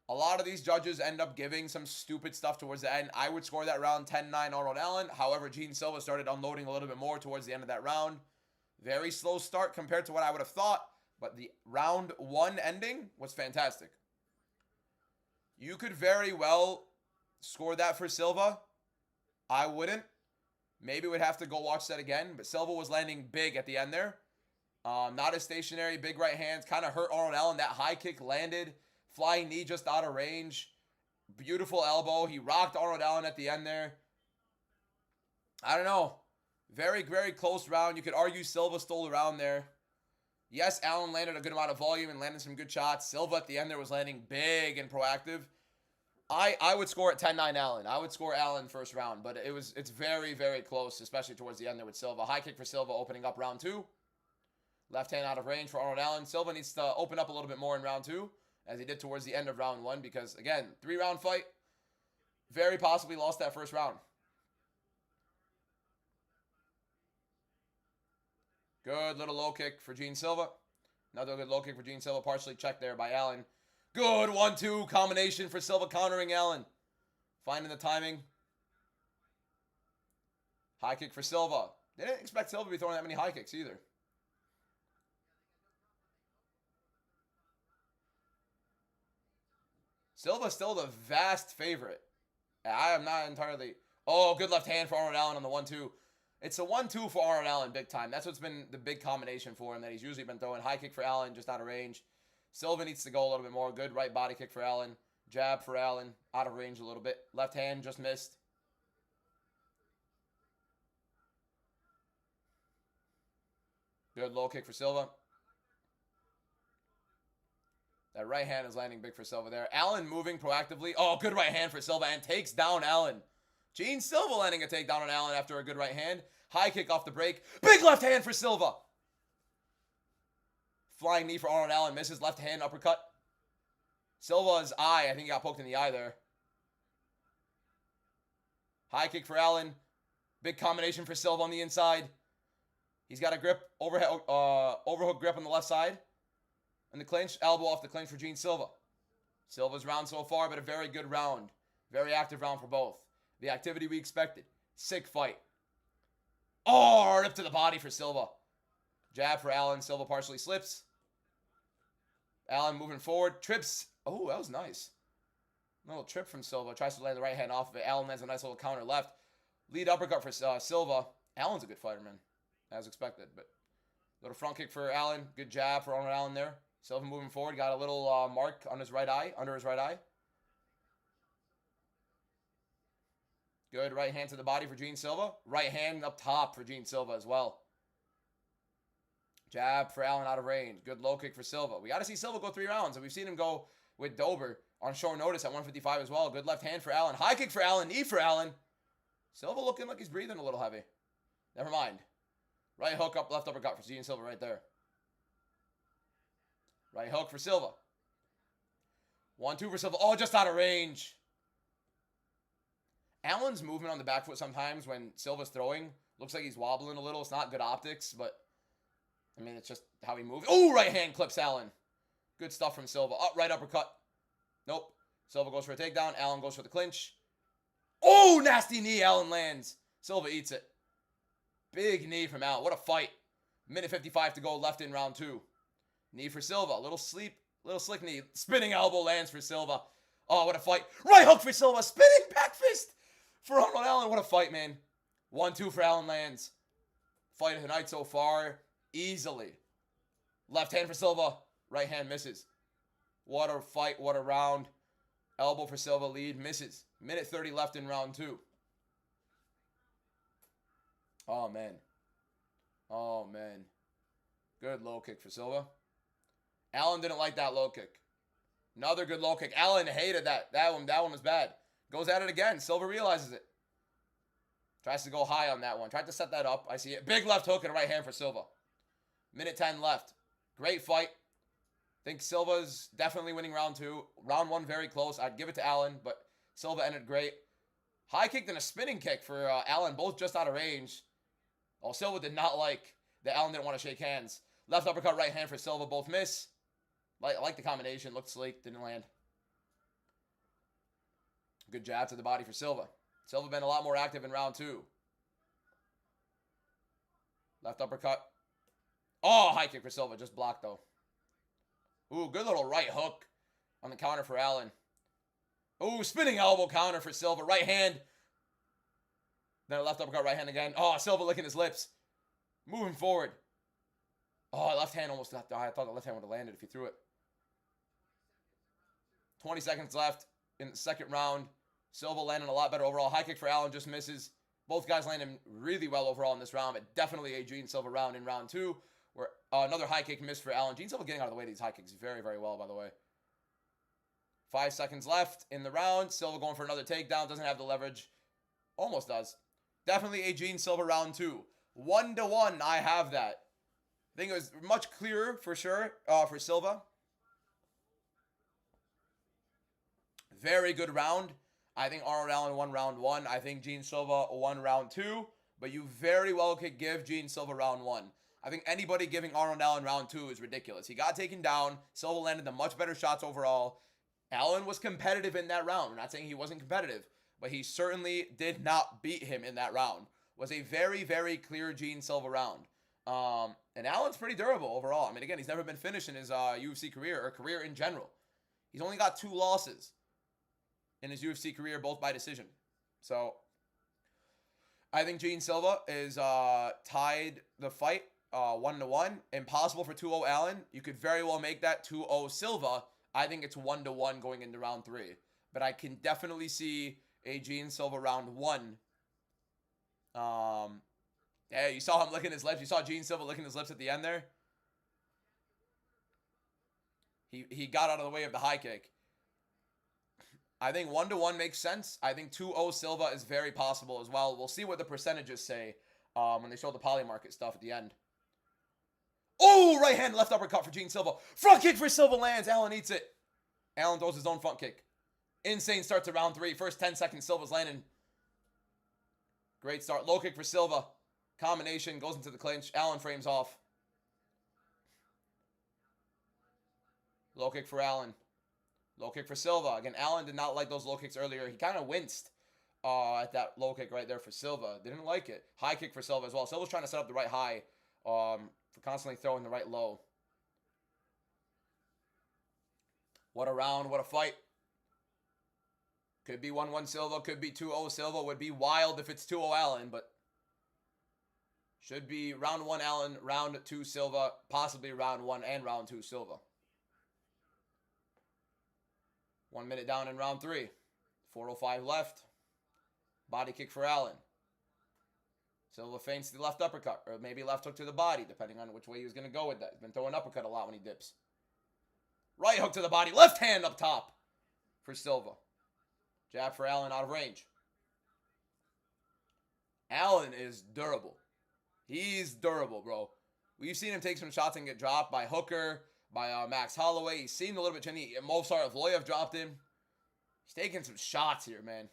A lot of these judges end up giving some stupid stuff towards the end. I would score that round 10-9 Arnold Allen. However, Gene Silva started unloading a little bit more towards the end of that round. Very slow start compared to what I would have thought. But the round 1 ending was fantastic. You could very well score that for Silva. I wouldn't. Maybe we'd have to go watch that again. But Silva was landing big at the end there. Not as stationary. Big right hands. Kind of hurt Arnold Allen. That high kick landed. Flying knee just out of range. Beautiful elbow. He rocked Arnold Allen at the end there. I don't know. Very close round. You could argue Silva stole the round there. Yes, Allen landed a good amount of volume and landed some good shots. Silva at the end there was landing big and proactive. I would score it 10-9 Allen. I would score Allen first round, but it's very close, especially towards the end there with Silva. High kick for Silva opening up round 2. Left hand out of range for Arnold Allen. Silva needs to open up a little bit more in round 2, as he did towards the end of round 1, because, again, 3-round fight. Very possibly lost that first round. Good little low kick for Gene Silva. Another good low kick for Gene Silva, partially checked there by Allen. Good 1-2 combination for Silva, countering Allen. Finding the timing. High kick for Silva. They didn't expect Silva to be throwing that many high kicks either. Silva's still the vast favorite. I am not entirely... Oh, good left hand for Arnold Allen on the 1-2. It's a 1-2 for Arnold Allen big time. That's what's been the big combination for him that he's usually been throwing. High kick for Allen, just out of range. Silva needs to go a little bit more. Good right body kick for Allen. Jab for Allen, out of range a little bit. Left hand just missed. Good low kick for Silva. That right hand is landing big for Silva there. Allen moving proactively. Oh, good right hand for Silva and takes down Allen. Gene Silva landing a takedown on Allen after a good right hand. High kick off the break. Big left hand for Silva. Flying knee for Arnold Allen. Misses left hand uppercut. Silva's eye. I think he got poked in the eye there. High kick for Allen. Big combination for Silva on the inside. He's got a grip, overhook grip on the left side. And the clinch, elbow off the clinch for Gene Silva. Silva's round so far, but a very good round. Very active round for both. The activity we expected. Sick fight. Oh, rip to the body for Silva. Jab for Allen. Silva partially slips. Allen moving forward. Trips. Oh, that was nice. A little trip from Silva. Tries to land the right hand off of it. Allen lands a nice little counter left. Lead uppercut for Silva. Allen's a good fighter, man. As expected. But little front kick for Allen. Good jab for Arnold Allen there. Silva moving forward. Got a little mark on his right eye. Under his right eye. Good right hand to the body for Gene Silva. Right hand up top for Gene Silva as well. Jab for Allen out of range. Good low kick for Silva. We got to see Silva go 3 rounds. And we've seen him go with Dober on short notice at 155 as well. Good left hand for Allen. High kick for Allen. Knee for Allen. Silva looking like he's breathing a little heavy. Never mind. Right hook up, left uppercut for Gene Silva right there. Right hook for Silva. 1-2 for Silva. Oh, just out of range. Allen's movement on the back foot sometimes when Silva's throwing looks like he's wobbling a little. It's not good optics, but I mean, it's just how he moves. Oh, right hand clips Allen. Good stuff from Silva. Right uppercut. Nope. Silva goes for a takedown. Allen goes for the clinch. Oh, nasty knee. Allen lands. Silva eats it. Big knee from Allen. What a fight. Minute 55 to go left in round 2. Knee for Silva. Little slick knee. Spinning elbow lands for Silva. Oh, what a fight. Right hook for Silva. Spinning back fist for Arnold Allen. What a fight, man. 1-2 for Allen lands. Fight of the night so far. Easily. Left hand for Silva. Right hand misses. What a fight. What a round. Elbow for Silva. Lead. Misses. Minute 30 left in round 2. Oh, man. Oh, man. Good low kick for Silva. Allen didn't like that low kick. Another good low kick. Allen hated that. That one was bad. Goes at it again. Silva realizes it. Tries to go high on that one. Tried to set that up. I see it. Big left hook and right hand for Silva. Minute 10 left. Great fight. Think Silva's definitely winning round 2. Round 1 very close. I'd give it to Allen, but Silva ended great. High kick and a spinning kick for Allen, both just out of range. Oh, Silva did not like that Allen didn't want to shake hands. Left uppercut, right hand for Silva, both miss. Like the combination. Looked sleek, didn't land. Good jab to the body for Silva. Silva been a lot more active in round 2. Left uppercut. Oh, high kick for Silva. Just blocked, though. Ooh, good little right hook on the counter for Allen. Ooh, spinning elbow counter for Silva. Right hand. Then a left uppercut, right hand again. Oh, Silva licking his lips. Moving forward. Oh, left hand almost got... I thought the left hand would have landed if he threw it. 20 seconds left in the second round. Silva landing a lot better overall. High kick for Allen just misses. Both guys landing really well overall in this round, but definitely a Gene Silva round in round 2, where another high kick missed for Allen. Gene Silva getting out of the way of these high kicks very, very well, by the way. 5 seconds left in the round. Silva going for another takedown. Doesn't have the leverage. Almost does. Definitely a Gene Silva round 2. 1-1, I have that. I think it was much clearer for sure for Silva. Very good round. I think Arnold Allen won round 1. I think Gene Silva won round 2. But you very well could give Gene Silva round 1. I think anybody giving Arnold Allen round 2 is ridiculous. He got taken down. Silva landed the much better shots overall. Allen was competitive in that round. We're not saying he wasn't competitive, but he certainly did not beat him in that round. Was a very, very clear Gene Silva round. And Allen's pretty durable overall. I mean, again, he's never been finished in his UFC career or career in general. He's only got 2 losses in his UFC career, both by decision. So, I think Gene Silva is tied the fight 1-1. Impossible for 2-0 Allen. You could very well make that 2-0 Silva. I think it's 1-1 going into round 3. But I can definitely see a Gene Silva round 1. Yeah, you saw him licking his lips. You saw Gene Silva licking his lips at the end there. He got out of the way of the high kick. I think 1-1 makes sense. I think 2-0 Silva is very possible as well. We'll see what the percentages say when they show the poly market stuff at the end. Oh, right hand, left uppercut for Gene Silva. Front kick for Silva lands. Allen eats it. Allen throws his own front kick. Insane start to round 3. First 10 seconds, Silva's landing. Great start. Low kick for Silva. Combination goes into the clinch. Allen frames off. Low kick for Allen. Low kick for Silva. Again, Allen did not like those low kicks earlier. He kind of winced at that low kick right there for Silva. Didn't like it. High kick for Silva as well. Silva's trying to set up the right high for constantly throwing the right low. What a round. What a fight. Could be 1-1 Silva. Could be 2-0 Silva. Would be wild if it's 2-0 Allen, but should be round 1 Allen, round 2 Silva, possibly round 1 and round 2 Silva. 1 minute down in round 3. 4:05 left. Body kick for Allen. Silva feints the left uppercut, or maybe left hook to the body, depending on which way he was going to go with that. He's been throwing uppercut a lot when he dips. Right hook to the body. Left hand up top for Silva. Jab for Allen out of range. Allen is durable. He's durable, bro. We've seen him take some shots and get dropped by Hooker, by Max Holloway. He seemed a little bit chinny. Movsar Evloev dropped him. He's taking some shots here, man.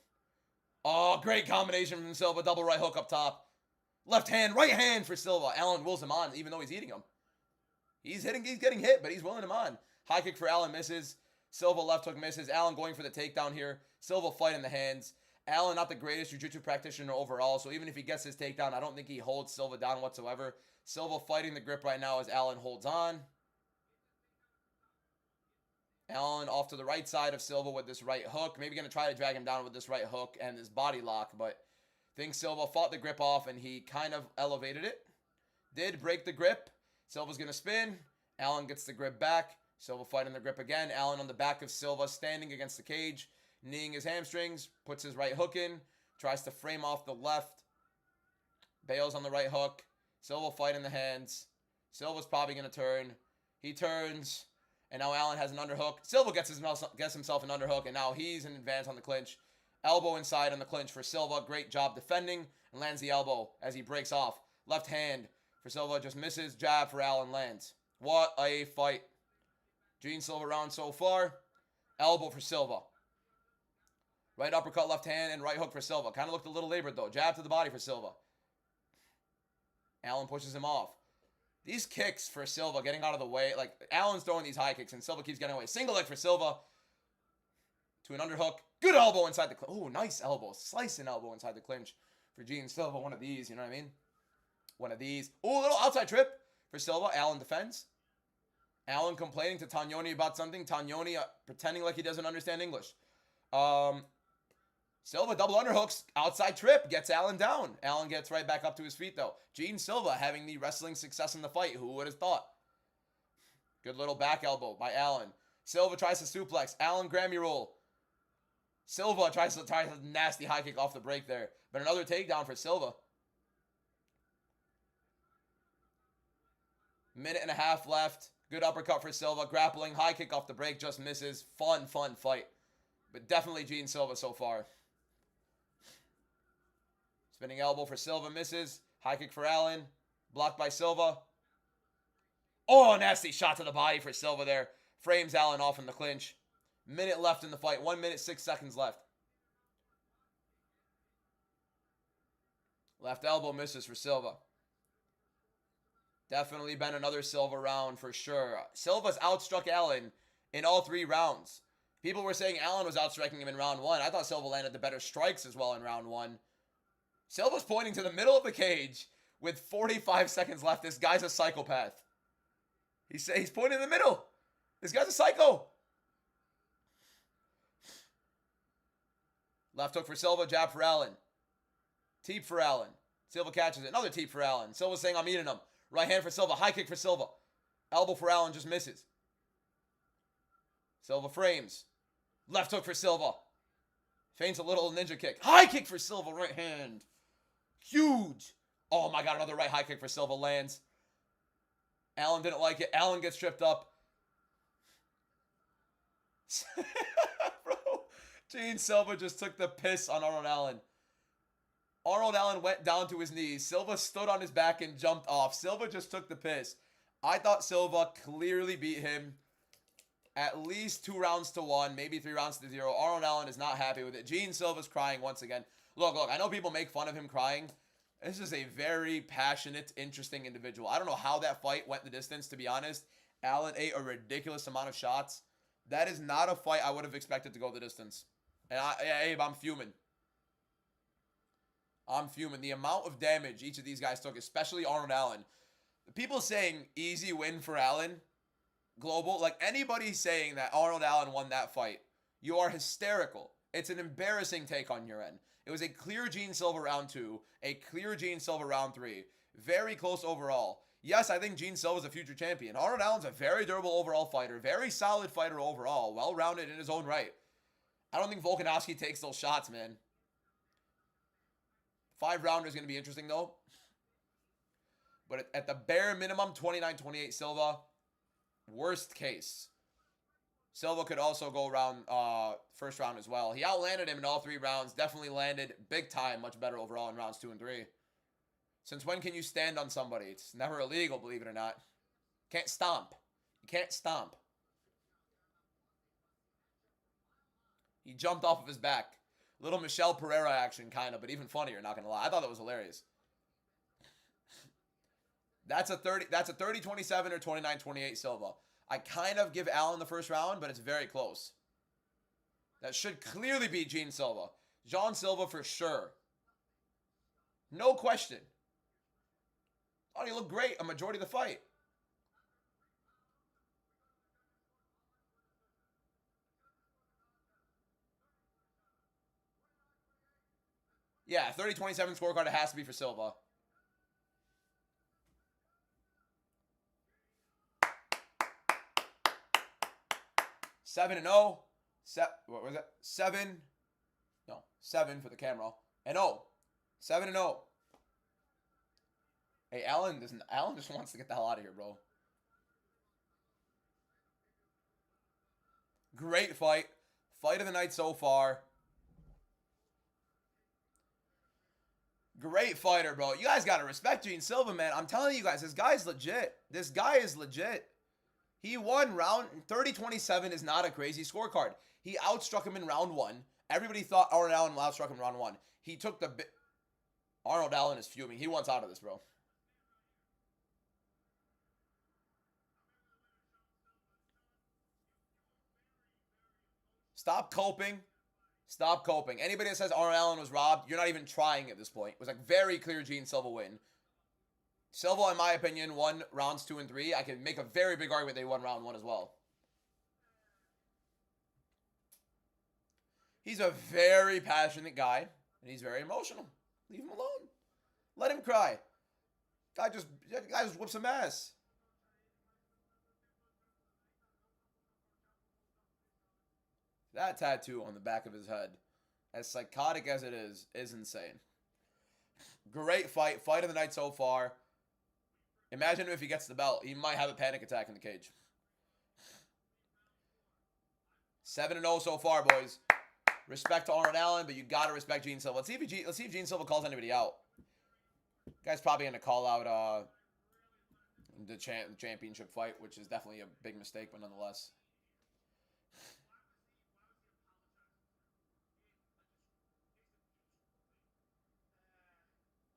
Oh, great combination from Silva. Double right hook up top. Left hand, right hand for Silva. Allen wills him on, even though he's eating him. He's getting hit, but he's willing him on. High kick for Allen misses. Silva left hook misses. Allen going for the takedown here. Silva fight in the hands. Allen not the greatest jiu-jitsu practitioner overall, so even if he gets his takedown, I don't think he holds Silva down whatsoever. Silva fighting the grip right now as Allen holds on. Allen off to the right side of Silva with this right hook. Maybe going to try to drag him down with this right hook and this body lock, but I think Silva fought the grip off and he kind of elevated it. Did break the grip. Silva's going to spin. Allen gets the grip back. Silva fighting the grip again. Allen on the back of Silva, standing against the cage, kneeing his hamstrings, puts his right hook in, tries to frame off the left, bails on the right hook. Silva fighting the hands. Silva's probably going to turn. He turns, and now Allen has an underhook. Silva gets himself an underhook, and now he's in advance on the clinch. Elbow inside on the clinch for Silva. Great job defending, and lands the elbow as he breaks off. Left hand for Silva, just misses. Jab for Allen, lands. What a fight. Gene Silva round so far. Elbow for Silva. Right uppercut, left hand, and right hook for Silva. Kind of looked a little labored, though. Jab to the body for Silva. Allen pushes him off. These kicks for Silva getting out of the way. Like, Allen's throwing these high kicks, and Silva keeps getting away. Single leg for Silva. To an underhook. Good elbow inside the clinch. Oh, nice elbow. Slicing elbow inside the clinch for Gene Silva. One of these, you know what I mean? One of these. Oh, a little outside trip for Silva. Allen defends. Allen complaining to Tagnoni about something. Tagnoni pretending like he doesn't understand English. Silva double underhooks. Outside trip. Gets Allen down. Allen gets right back up to his feet, though. Gene Silva having the wrestling success in the fight. Who would have thought? Good little back elbow by Allen. Silva tries to suplex. Allen Grammy roll. Silva tries a nasty high kick off the break there. But another takedown for Silva. Minute and a half left. Good uppercut for Silva. Grappling. High kick off the break. Just misses. Fun fight. But definitely Gene Silva so far. Spinning elbow for Silva. Misses. High kick for Allen. Blocked by Silva. Oh, nasty shot to the body for Silva there. Frames Allen off in the clinch. Minute left in the fight. 1 minute, 6 seconds left. Left elbow misses for Silva. Definitely been another Silva round for sure. Silva's outstruck Allen in all 3 rounds. People were saying Allen was outstriking him in round 1. I thought Silva landed the better strikes as well in round 1. Silva's pointing to the middle of the cage with 45 seconds left. This guy's a psychopath. He's pointing in the middle. This guy's a psycho. Left hook for Silva, jab for Allen. Teep for Allen. Silva catches it. Another teep for Allen. Silva's saying, I'm eating him. Right hand for Silva. High kick for Silva. Elbow for Allen, just misses. Silva frames. Left hook for Silva. Feints a little ninja kick. High kick for Silva, right hand. Huge. Oh my God, another right high kick for Silva lands. Allen didn't like it. Allen gets tripped up. Bro, Gene Silva just took the piss on Arnold Allen. Arnold Allen went down to his knees. Silva stood on his back and jumped off. Silva just took the piss. I thought Silva clearly beat him. At least 2 rounds to 1, maybe 3 rounds to 0. Arnold Allen is not happy with it. Gene Silva's crying once again. Look, I know people make fun of him crying. This is a very passionate, interesting individual. I don't know how that fight went the distance, to be honest. Allen ate a ridiculous amount of shots. That is not a fight I would have expected to go the distance. And Abe, I'm fuming. I'm fuming. The amount of damage each of these guys took, especially Arnold Allen. The people saying easy win for Allen, global, like anybody saying that Arnold Allen won that fight, you are hysterical. It's an embarrassing take on your end. It was a clear Gene Silva round 2, a clear Gene Silva round 3. Very close overall. Yes, I think Gene Silva's a future champion. Arnold Allen's a very durable overall fighter, very solid fighter overall, well-rounded in his own right. I don't think Volkanovski takes those shots, man. 5-rounder is going to be interesting, though. But at the bare minimum, 29-28 Silva. Worst case. Silva could also go around first round as well. He outlanded him in all 3 rounds. Definitely landed big time. Much better overall in rounds 2 and 3. Since when can you stand on somebody? It's never illegal, believe it or not. Can't stomp. You can't stomp. He jumped off of his back. Little Michelle Pereira action, kind of, but even funnier, not going to lie. I thought that was hilarious. That's a 30-27 or 29-28 Silva. I kind of give Allen the first round, but it's very close. That should clearly be Gene Silva. Jean Silva for sure. No question. Oh, he looked great a majority of the fight. Yeah, 30-27 scorecard, it has to be for Silva. Seven and 0. What was that? 7 for the camera. And 0. 7 and 0. Hey, Allen just wants to get the hell out of here, bro. Great fight. Fight of the night so far. Great fighter, bro. You guys got to respect Gene Silva, man. I'm telling you guys, this guy's legit. This guy is legit. He won round 30-27 is not a crazy scorecard. He outstruck him in round 1. Everybody thought Arnold Allen outstruck him in round 1. He took the... Arnold Allen is fuming. He wants out of this, bro. Stop coping. Stop coping. Anybody that says Arnold Allen was robbed, you're not even trying at this point. It was like very clear Gene Silva win. Silva, in my opinion, won rounds 2 and 3. I can make a very big argument they won round 1 as well. He's a very passionate guy, and he's very emotional. Leave him alone. Let him cry. Guy just whoops some ass. That tattoo on the back of his head, as psychotic as it is insane. Great fight. Fight of the night so far. Imagine if he gets the belt. He might have a panic attack in the cage. 7 and 0 so far, boys. Respect to Arnold Allen, but you got to respect Gene Silva. Let's see if Gene Silva calls anybody out. Guy's probably going to call out the championship fight, which is definitely a big mistake, but nonetheless.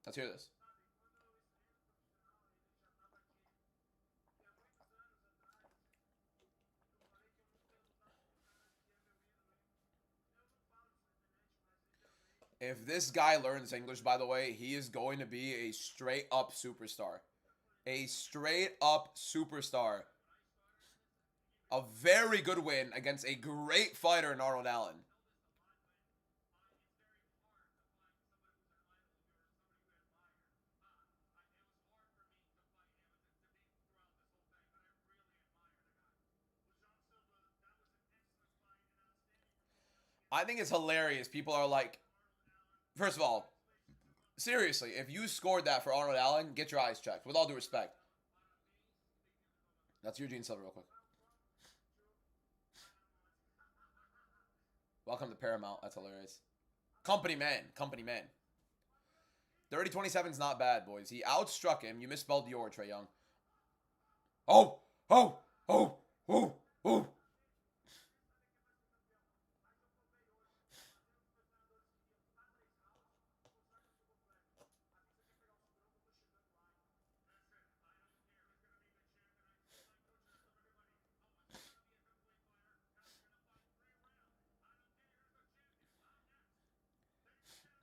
Let's hear this. If this guy learns English, by the way, he is going to be a straight-up superstar. A straight-up superstar. A very good win against a great fighter in Arnold Allen. I think it's hilarious. People are like, first of all, seriously, if you scored that for Arnold Allen, get your eyes checked. With all due respect. That's Eugene Silva real quick. Welcome to Paramount. That's hilarious. Company man. Company man. 30-27 is not bad, boys. He outstruck him. You misspelled Dior, Trae Young. Oh! Oh! Oh! Oh! Oh!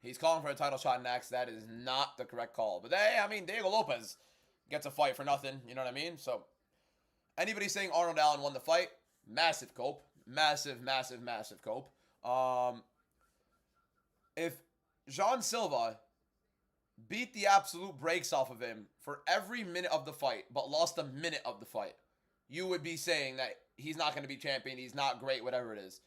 He's calling for a title shot next. That is not the correct call. But I mean, Diego Lopez gets a fight for nothing. You know what I mean? So, anybody saying Arnold Allen won the fight, massive cope. Massive, massive, massive cope. If Jean Silva beat the absolute brakes off of him for every minute of the fight, but lost a minute of the fight, you would be saying that he's not going to be champion, he's not great, whatever it is.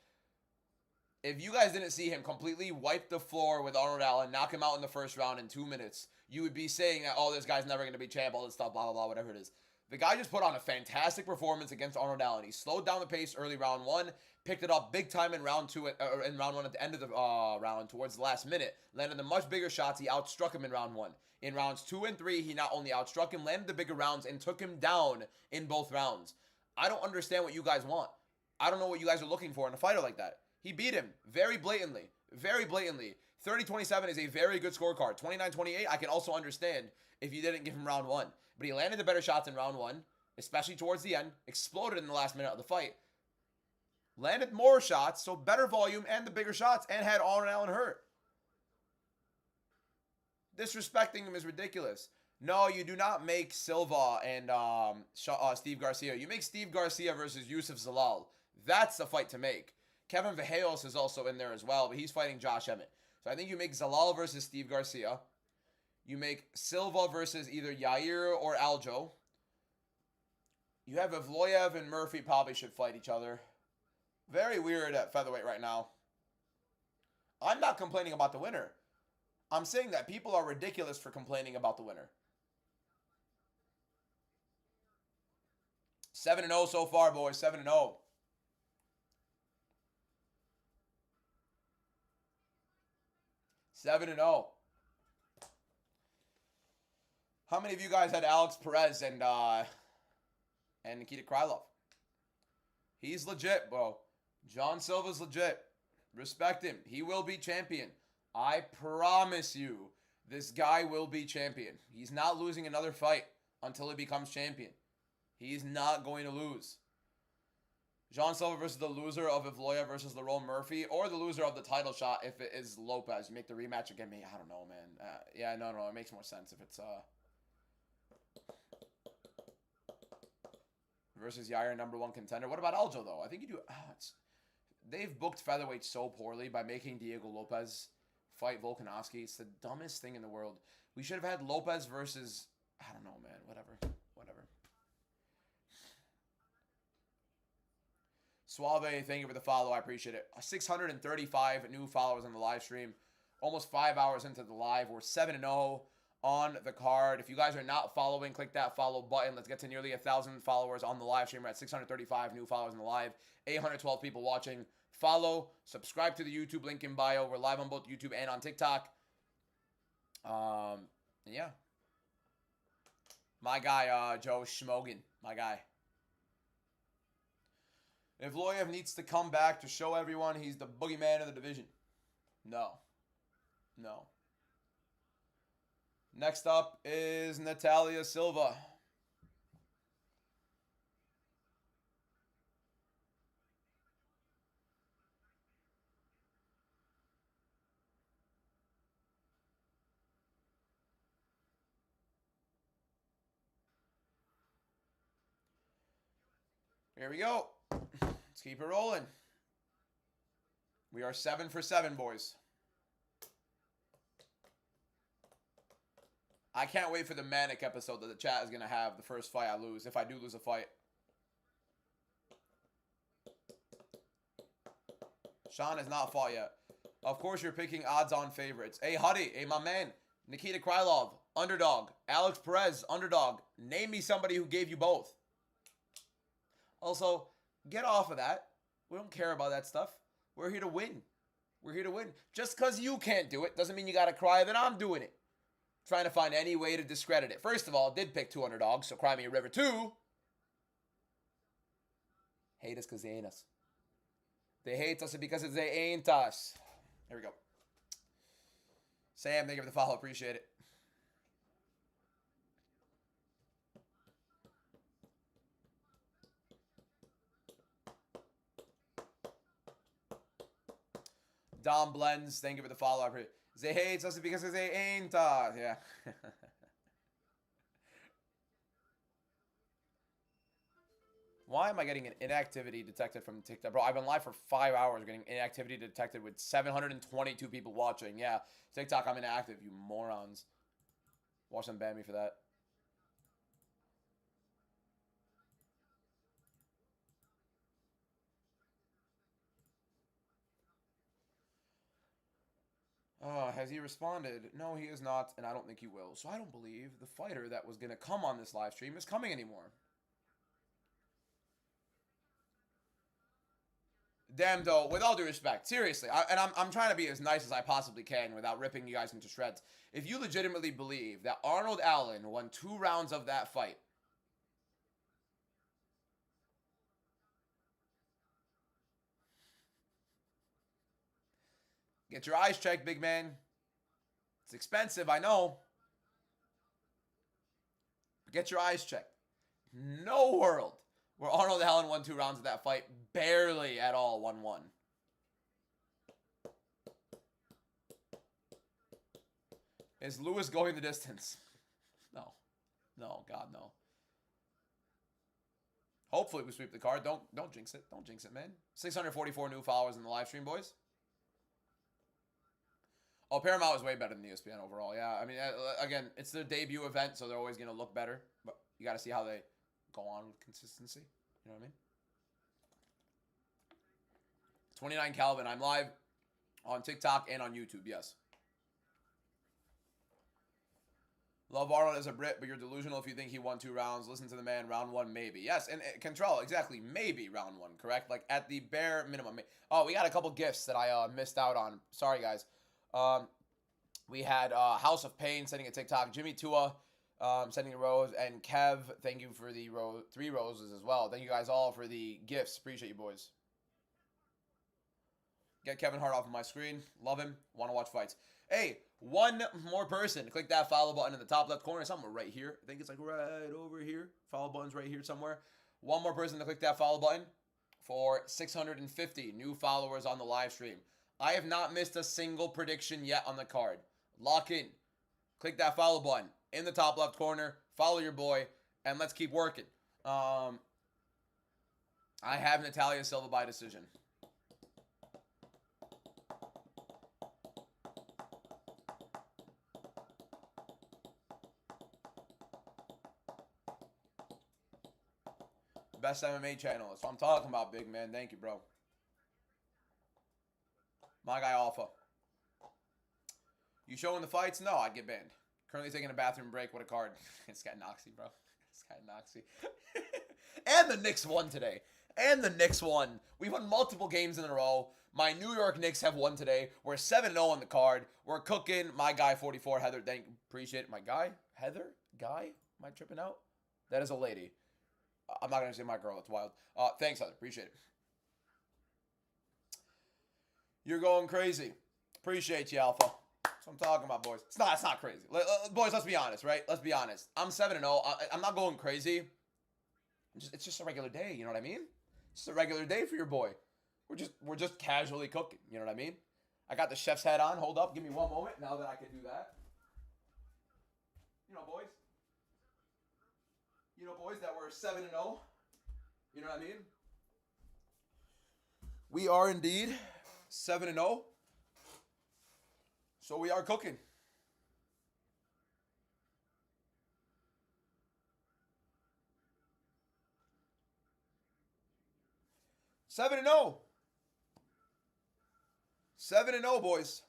If you guys didn't see him completely wipe the floor with Arnold Allen, knock him out in the first round in 2 minutes, you would be saying that, oh, this guy's never going to be champ, all this stuff, blah, blah, blah, whatever it is. The guy just put on a fantastic performance against Arnold Allen. He slowed down the pace early round 1, picked it up big time in round 2, in round 1 at the end of the round, towards the last minute, landed the much bigger shots. He outstruck him in round 1. In rounds 2 and 3, he not only outstruck him, landed the bigger rounds, and took him down in both rounds. I don't understand what you guys want. I don't know what you guys are looking for in a fighter like that. He beat him very blatantly. Very blatantly. 30-27 is a very good scorecard. 29-28, I can also understand if you didn't give him round 1. But he landed the better shots in round 1, especially towards the end. Exploded in the last minute of the fight. Landed more shots, so better volume and the bigger shots, and had Arnold Allen hurt. Disrespecting him is ridiculous. No, you do not make Silva and Steve Garcia. You make Steve Garcia versus Yusuf Zalal. That's the fight to make. Kevin Vejos is also in there as well, but he's fighting Josh Emmett. So I think you make Zalal versus Steve Garcia. You make Silva versus either Yair or Aljo. You have Evloev and Murphy probably should fight each other. Very weird at featherweight right now. I'm not complaining about the winner. I'm saying that people are ridiculous for complaining about the winner. 7-0 so far, boys. 7-0. Seven and 0. How many of you guys had Alex Perez and Nikita Krylov? He's legit, bro. John Silva's legit. Respect him. He will be champion. I promise you, this guy will be champion. He's not losing another fight until he becomes champion. He's not going to lose. Jean Silva versus the loser of Evloev versus Lerone Murphy, or the loser of the title shot if it is Lopez. You make the rematch again. I don't know, man. Yeah, no. It makes more sense if it's versus Yair, #1 contender. What about Aljo, though? I think you do. They've booked featherweight so poorly by making Diego Lopez fight Volkanovski. It's the dumbest thing in the world. We should have had Lopez versus, I don't know, man. Whatever. Suave, thank you for the follow. I appreciate it. 635 new followers on the live stream. Almost 5 hours into the live. We're 7-0 on the card. If you guys are not following, click that follow button. Let's get to nearly 1,000 followers on the live stream. We're at 635 new followers on the live. 812 people watching. Follow, subscribe to the YouTube link in bio. We're live on both YouTube and on TikTok. Yeah. My guy, Joe Schmogan. My guy. Evloev needs to come back to show everyone he's the boogeyman of the division. No. Next up is Natalia Silva. Here we go. Let's keep it rolling. We are 7 for 7, boys. I can't wait for the manic episode that the chat is going to have the first fight I lose, if I do lose a fight. Sean has not fought yet. Of course you're picking odds-on favorites. Hey, Huddy. Hey, my man. Nikita Krylov, underdog. Alex Perez, underdog. Name me somebody who gave you both. Also, get off of that. We don't care about that stuff. We're here to win. We're here to win. Just because you can't do it doesn't mean you got to cry that I'm doing it. Trying to find any way to discredit it. First of all, I did pick 2 underdogs, so cry me a river. 2, hate us because they ain't us. They hate us because they ain't us. There we go. Sam, thank you for the follow. Appreciate it. Dom Blends, thank you for the follow. They hate us because they ain't us. Yeah. Why am I getting an inactivity detected from TikTok? Bro, I've been live for 5 hours getting inactivity detected with 722 people watching. Yeah, TikTok, I'm inactive, you morons. Watch them ban me for that. Has he responded? No, he is not, and I don't think he will. So I don't believe the fighter that was going to come on this live stream is coming anymore. Damn, though, with all due respect, seriously, I'm trying to be as nice as I possibly can without ripping you guys into shreds. If you legitimately believe that Arnold Allen won 2 rounds of that fight, get your eyes checked, big man. It's expensive, I know. But get your eyes checked. No world where Arnold Allen won 2 rounds of that fight. Barely at all 1-1. Is Lewis going the distance? No. No, God, no. Hopefully we sweep the card. Don't jinx it. Don't jinx it, man. 644 new followers in the live stream, boys. Oh, Paramount is way better than ESPN overall. Yeah, I mean, again, it's their debut event, so they're always going to look better. But you got to see how they go on with consistency. You know what I mean? 29 Calvin. I'm live on TikTok and on YouTube, yes. Love Arnold as a Brit, but you're delusional if you think he won 2 rounds. Listen to the man. Round 1, maybe. Yes, and Cantrell, exactly. Maybe round 1, correct? Like, at the bare minimum. Oh, we got a couple gifts that I missed out on. Sorry, guys. We had House of Pain sending a TikTok. Jimmy Tua sending a rose. And Kev, thank you for the 3 roses as well. Thank you guys all for the gifts. Appreciate you, boys. Get Kevin Hart off of my screen. Love him. Want to watch fights. Hey, one more person. Click that follow button in the top left corner. Somewhere right here. I think it's like right over here. Follow button's right here somewhere. One more person to click that follow button for 650 new followers on the live stream. I have not missed a single prediction yet on the card. Lock in. Click that follow button in the top left corner. Follow your boy, and let's keep working. I have Natalia Silva by decision. Best MMA channel. That's what I'm talking about, big man. Thank you, bro. My guy Alpha. You showing the fights? No, I'd get banned. Currently taking a bathroom break. What a card. It's got Noxie, bro. It's got Noxie. And the Knicks won today. And the Knicks won. We won multiple games in a row. My New York Knicks have won today. We're 7-0 on the card. We're cooking. My guy 44, Heather. Appreciate it. My guy? Heather? Guy? Am I tripping out? That is a lady. I'm not going to say my girl. It's wild. Thanks, Heather. Appreciate it. You're going crazy. Appreciate you, Alpha. That's what I'm talking about, boys. It's not crazy. Boys, let's be honest, right? Let's be honest. I'm 7-0. I'm not going crazy. It's just a regular day. You know what I mean? It's just a regular day for your boy. We're just casually cooking. You know what I mean? I got the chef's hat on. Hold up. Give me one moment now that I can do that. You know, boys. You know, boys, that we're 7-0. You know what I mean? We are indeed 7-0. So we are cooking. Seven and 0. 7-0, boys.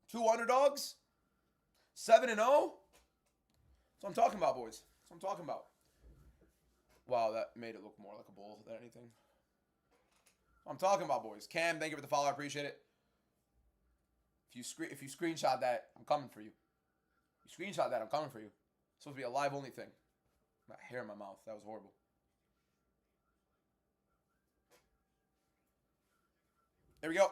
Two underdogs. 7-0. That's what I'm talking about, boys. That's what I'm talking about. Wow, that made it look more like a bull than anything. I'm talking about, boys. Cam, thank you for the follow. I appreciate it. If you screenshot that, I'm coming for you. If you screenshot that, I'm coming for you. It's supposed to be a live only thing. My hair in my mouth. That was horrible. There we go.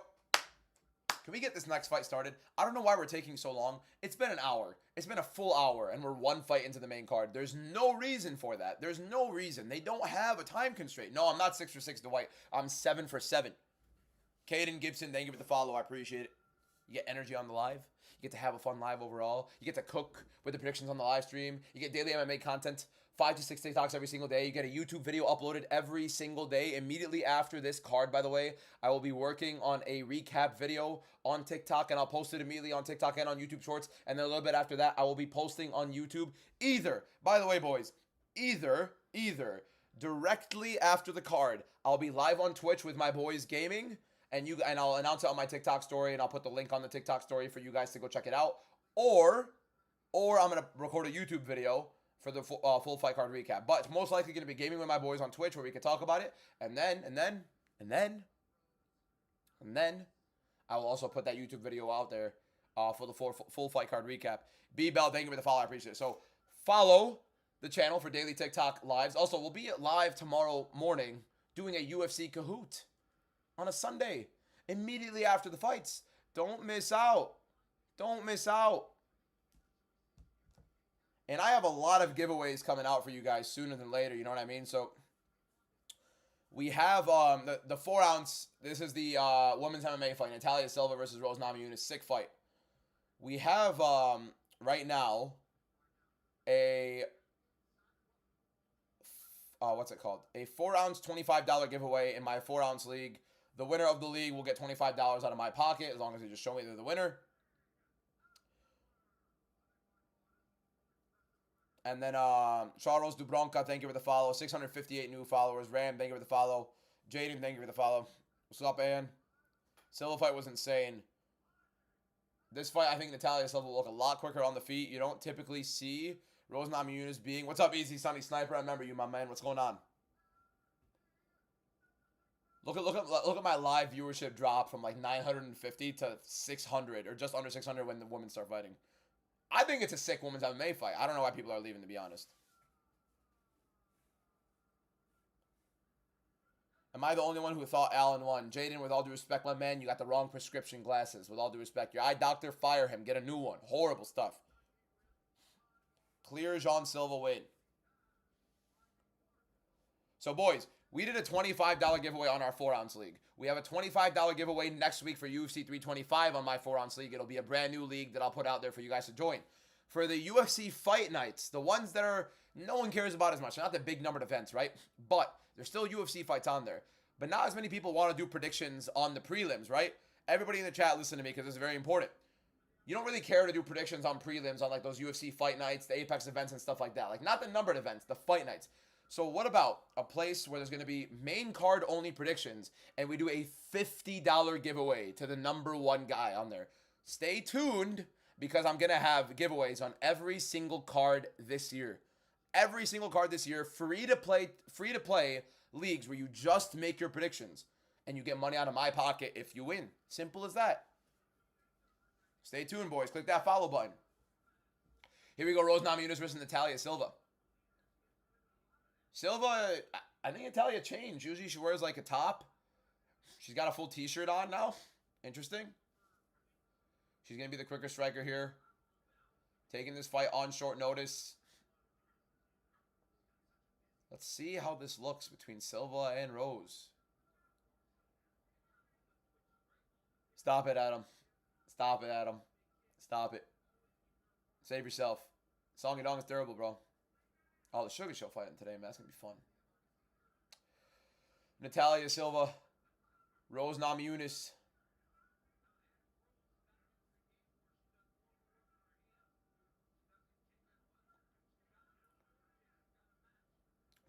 Can we get this next fight started? I don't know why we're taking so long. It's been an hour. It's been a full hour, and we're one fight into the main card. There's no reason for that. There's no reason. They don't have a time constraint. No, I'm not 6 for 6 to White. I'm 7 for 7. Caden Gibson, thank you for the follow. I appreciate it. You get energy on the live. You get to have a fun live overall. You get to cook with the predictions on the live stream. You get daily MMA content, 5 to 6 TikToks every single day. You get a YouTube video uploaded every single day. Immediately after this card, by the way, I will be working on a recap video on TikTok, and I'll post it immediately on TikTok and on YouTube Shorts. And then a little bit after that, I will be posting on YouTube. Either, by the way, boys, either directly after the card, I'll be live on Twitch with my boys gaming, and I'll announce it on my TikTok story, and I'll put the link on the TikTok story for you guys to go check it out. Or I'm gonna record a YouTube video for the full fight card recap. But it's most likely gonna be gaming with my boys on Twitch where we can talk about it, and then I will also put that YouTube video out there for the full fight card recap. B-Bell, thank you for the follow. I appreciate it. So follow the channel for daily TikTok lives. Also, we'll be live tomorrow morning doing a UFC Kahoot on a Sunday immediately after the fights. Don't miss out. Don't miss out. And I have a lot of giveaways coming out for you guys sooner than later. You know what I mean? So we have the 4 ounce. This is the women's MMA fight. Natalia Silva versus Rose Namajunas. Sick fight. We have right now a what's it called? A 4 ounce $25 giveaway in my 4 ounce league. The winner of the league will get $25 out of my pocket as long as they just show me they're the winner. And then Charles Dubronka, thank you for the follow. 658 new followers. Ram, thank you for the follow. Jaden, thank you for the follow. What's up, Ann? Silva fight was insane. This fight, I think Natalia Silva will look a lot quicker on the feet. You don't typically see Rose Namajunas being... What's up, Easy Sunny Sniper? I remember you, my man. What's going on? Look at my live viewership drop from like 950 to 600, or just under 600 when the women start fighting. I think it's a sick women's MMA fight. I don't know why people are leaving, to be honest. Am I the only one who thought Allen won? Jaden, with all due respect, my man, you got the wrong prescription glasses. With all due respect, your eye doctor, fire him. Get a new one. Horrible stuff. Clear Jean Silva win. So, boys, we did a $25 giveaway on our 4 ounce league. We have a $25 giveaway next week for UFC 325 on my 4 ounce league. It'll be a brand new league that I'll put out there for you guys to join. For the UFC fight nights, the ones that are no one cares about as much, not the big numbered events, right? But there's still UFC fights on there. But not as many people want to do predictions on the prelims, right? Everybody in the chat, listen to me because it's very important. You don't really care to do predictions on prelims on like those UFC fight nights, the Apex events and stuff like that. Like not the numbered events, the fight nights. So what about a place where there's going to be main card only predictions and we do a $50 giveaway to the #1 guy on there? Stay tuned because I'm going to have giveaways on every single card this year. Every single card this year, free to play leagues where you just make your predictions and you get money out of my pocket if you win. Simple as that. Stay tuned, boys. Click that follow button. Here we go. Rose Namajunas versus Natalia Silva. Silva, I think Natalia changed. Usually she wears like a top. She's got a full t-shirt on now. Interesting. She's going to be the quicker striker here. Taking this fight on short notice. Let's see how this looks between Silva and Rose. Stop it, Adam. Stop it, Adam. Stop it. Save yourself. Song Yadong is terrible, bro. Oh, the Sugar Show fighting today, man. That's going to be fun. Natalia Silva. Rose Namajunas.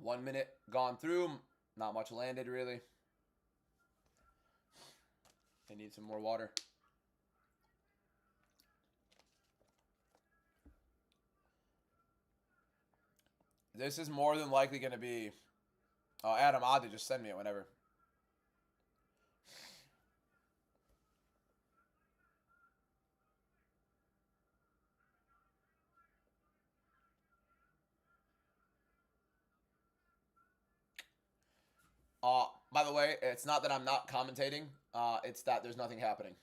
One minute gone through. Not much landed, really. They need some more water. This is more than likely going to be... Oh, Adam Adi, just send me it whenever. By the way, it's not that I'm not commentating. It's that there's nothing happening.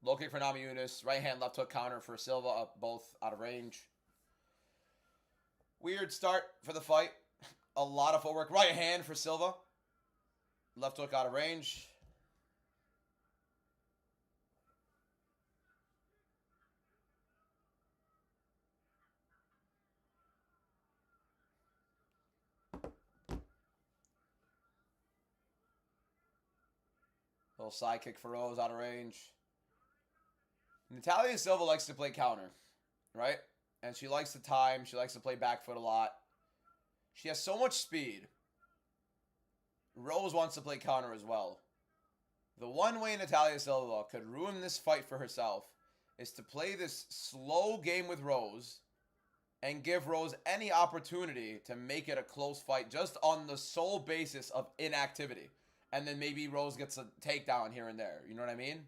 Low kick for Namajunas. Right hand, left hook counter for Silva, up both out of range. Weird start for the fight. A lot of footwork. Right hand for Silva. Left hook out of range. Little side kick for Rose out of range. Natalia Silva likes to play counter, right? And she likes to time. She likes to play back foot a lot. She has so much speed. Rose wants to play counter as well. The one way Natalia Silva could ruin this fight for herself is to play this slow game with Rose and give Rose any opportunity to make it a close fight just on the sole basis of inactivity. And then maybe Rose gets a takedown here and there. You know what I mean?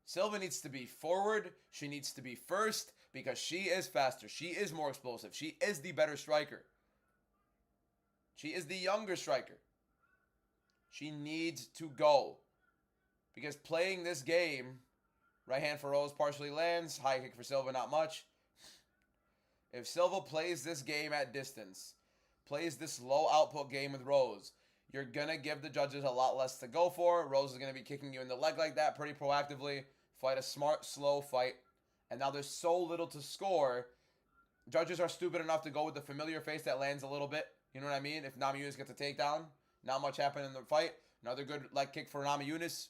Silva needs to be forward. She needs to be first because she is faster. She is more explosive. She is the better striker. She is the younger striker. She needs to go. Because playing this game, right hand for Rose partially lands. High kick for Silva, not much. If Silva plays this game at distance, plays this low output game with Rose, you're going to give the judges a lot less to go for. Rose is going to be kicking you in the leg like that pretty proactively. Fight a smart, slow fight. And now there's so little to score. Judges are stupid enough to go with the familiar face that lands a little bit. You know what I mean? If Namajunas gets a takedown, not much happened in the fight. Another good leg kick for Namajunas.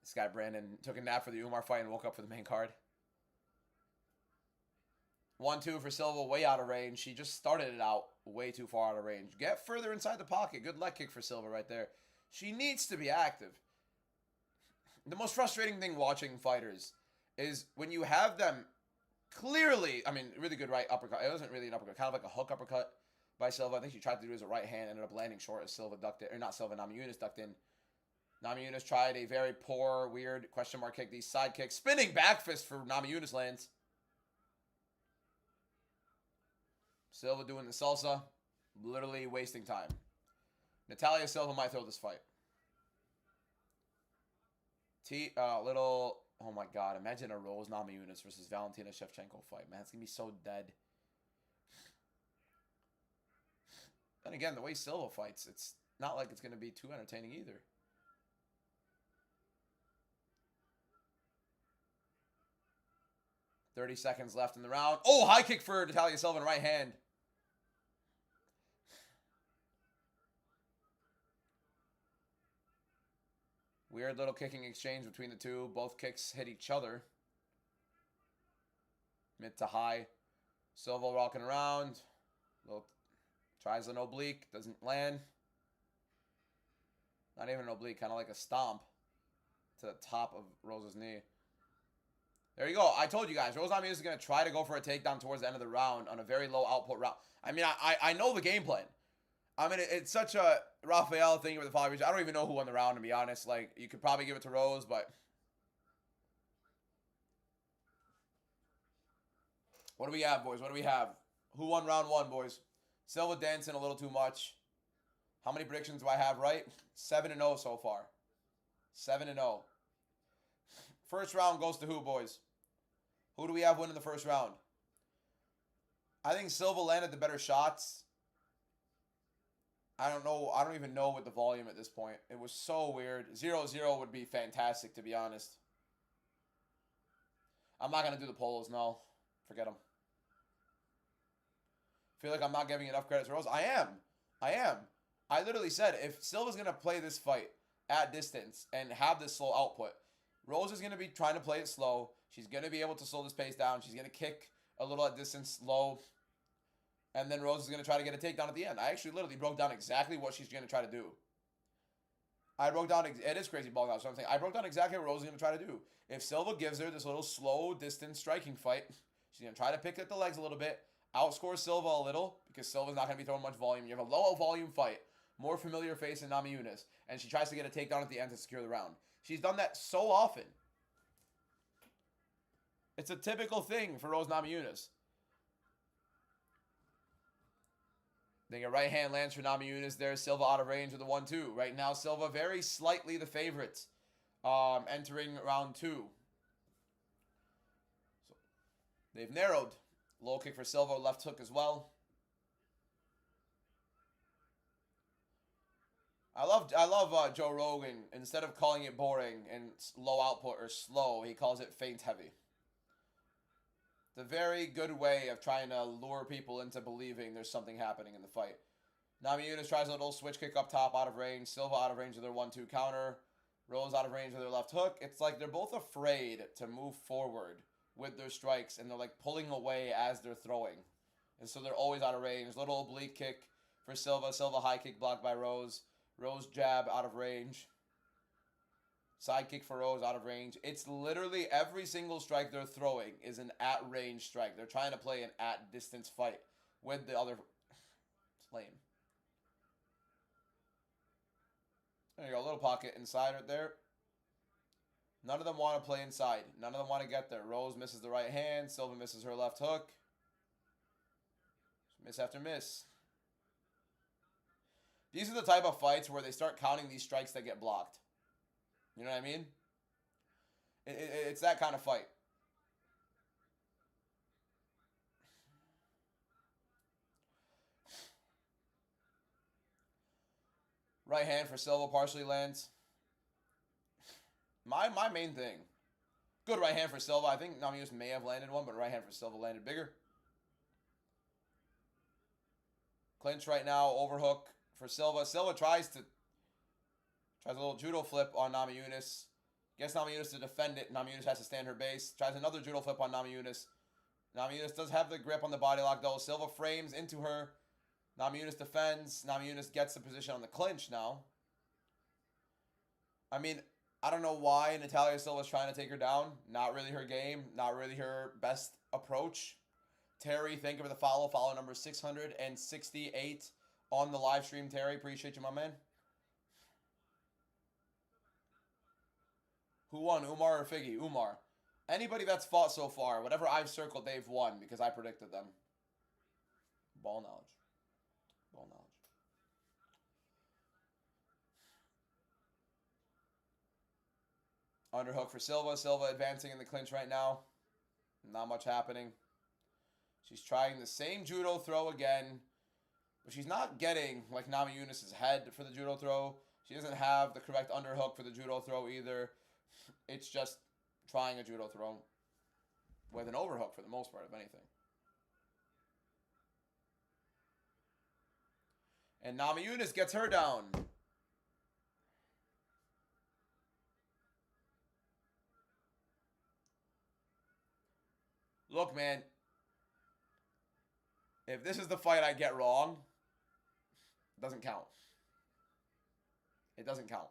This guy, Brandon, took a nap for the Umar fight and woke up for the main card. 1-2 for Silva, way out of range. She just started it out way too far out of range. Get further inside the pocket. Good leg kick for Silva right there. She needs to be active. The most frustrating thing watching fighters is when you have them clearly, I mean, really good right uppercut. It wasn't really an uppercut, kind of like a hook uppercut by Silva. I think she tried to do it as a right hand, ended up landing short as Silva ducked it. Or not Silva, Namajunas ducked in. Namajunas tried a very poor, weird question mark kick. These side kicks. Spinning back fist for Namajunas lands. Silva doing the salsa. Literally wasting time. Natalia Silva might throw this fight. Oh my god. Imagine a Rose Namajunas versus Valentina Shevchenko fight. Man, it's going to be so dead. Then again, the way Silva fights, it's not like it's going to be too entertaining either. .30 seconds left in the round. Oh, high kick for Natalia Silva in right hand. Weird little kicking exchange between the two. Both kicks hit each other. Mid to high. Silva rocking around. Tries an oblique. Doesn't land. Not even an oblique. Kind of like a stomp to the top of Rose's knee. There you go. I told you guys. Rose Namajunas is going to try to go for a takedown towards the end of the round on a very low output round. I mean, I know the game plan. I mean, it's such a Rafael thing with the follow. I don't even know who won the round, to be honest. Like, you could probably give it to Rose, but... What do we have, boys? What do we have? Who won round one, boys? Silva dancing a little too much. How many predictions do I have right? 7-0 so far. 7-0. First round goes to who, boys? Who do we have winning the first round? I think Silva landed the better shots. I don't know. I don't even know what the volume at this point. It was so weird. 0-0 would be fantastic, to be honest. I'm not going to do the polls, no. Forget them. Feel like I'm not giving enough credit to Rose. I am. I literally said if Silva's going to play this fight at distance and have this slow output, Rose is going to be trying to play it slow. She's going to be able to slow this pace down. She's going to kick a little at distance, low. And then Rose is going to try to get a takedown at the end. I actually literally broke down exactly what she's going to try to do. I broke down, it is crazy ball now, so I'm saying, I broke down exactly what Rose is going to try to do. If Silva gives her this little slow distance striking fight, she's going to try to pick at the legs a little bit, outscore Silva a little, because Silva's not going to be throwing much volume. You have a low volume fight, more familiar face than Namajunas, and she tries to get a takedown at the end to secure the round. She's done that so often. It's a typical thing for Rose Namajunas. Then your right hand lands for Namajunas there. Silva out of range with the 1-2. Right now, Silva very slightly the favorite. Entering round 2. So they've narrowed. Low kick for Silva, left hook as well. I love Joe Rogan. Instead of calling it boring and low output or slow, he calls it feint heavy. It's a very good way of trying to lure people into believing there's something happening in the fight. Namajunas tries a little switch kick up top, out of range. Silva out of range with their 1-2 counter. Rose out of range with their left hook. It's like they're both afraid to move forward with their strikes, and they're like pulling away as they're throwing. And so they're always out of range. Little oblique kick for Silva. Silva high kick blocked by Rose. Rose jab out of range. Side kick for Rose out of range. It's literally every single strike they're throwing is an at-range strike. They're trying to play an at-distance fight with the other... It's lame. There you go. A little pocket inside right there. None of them want to play inside. None of them want to get there. Rose misses the right hand. Silva misses her left hook. Miss after miss. These are the type of fights where they start counting these strikes that get blocked. You know what I mean? It's that kind of fight. Right hand for Silva partially lands. My main thing. Good right hand for Silva. I think Namajunas may have landed one, but right hand for Silva landed bigger. Clinch right now. Overhook for Silva. Silva tries a little judo flip on Namajunas. Gets Namajunas to defend it. Namajunas has to stand her base. Tries another judo flip on Namajunas. Namajunas does have the grip on the body lock though. Silva frames into her. Namajunas defends. Namajunas gets the position on the clinch now. I mean, I don't know why Natalia Silva's trying to take her down. Not really her game. Not really her best approach. Terry, thank you for the follow. Follow number 668 on the live stream. Terry, appreciate you, my man. Who won, Umar or Figgy? Umar. Anybody that's fought so far, whatever I've circled, they've won because I predicted them. Ball knowledge. Ball knowledge. Underhook for Silva. Silva advancing in the clinch right now. Not much happening. She's trying the same judo throw again. But she's not getting like Namajunas' head for the judo throw. She doesn't have the correct underhook for the judo throw either. It's just trying a judo throw with an overhook for the most part, if anything. And Namajunas gets her down. Look, man. If this is the fight I get wrong, it doesn't count. It doesn't count.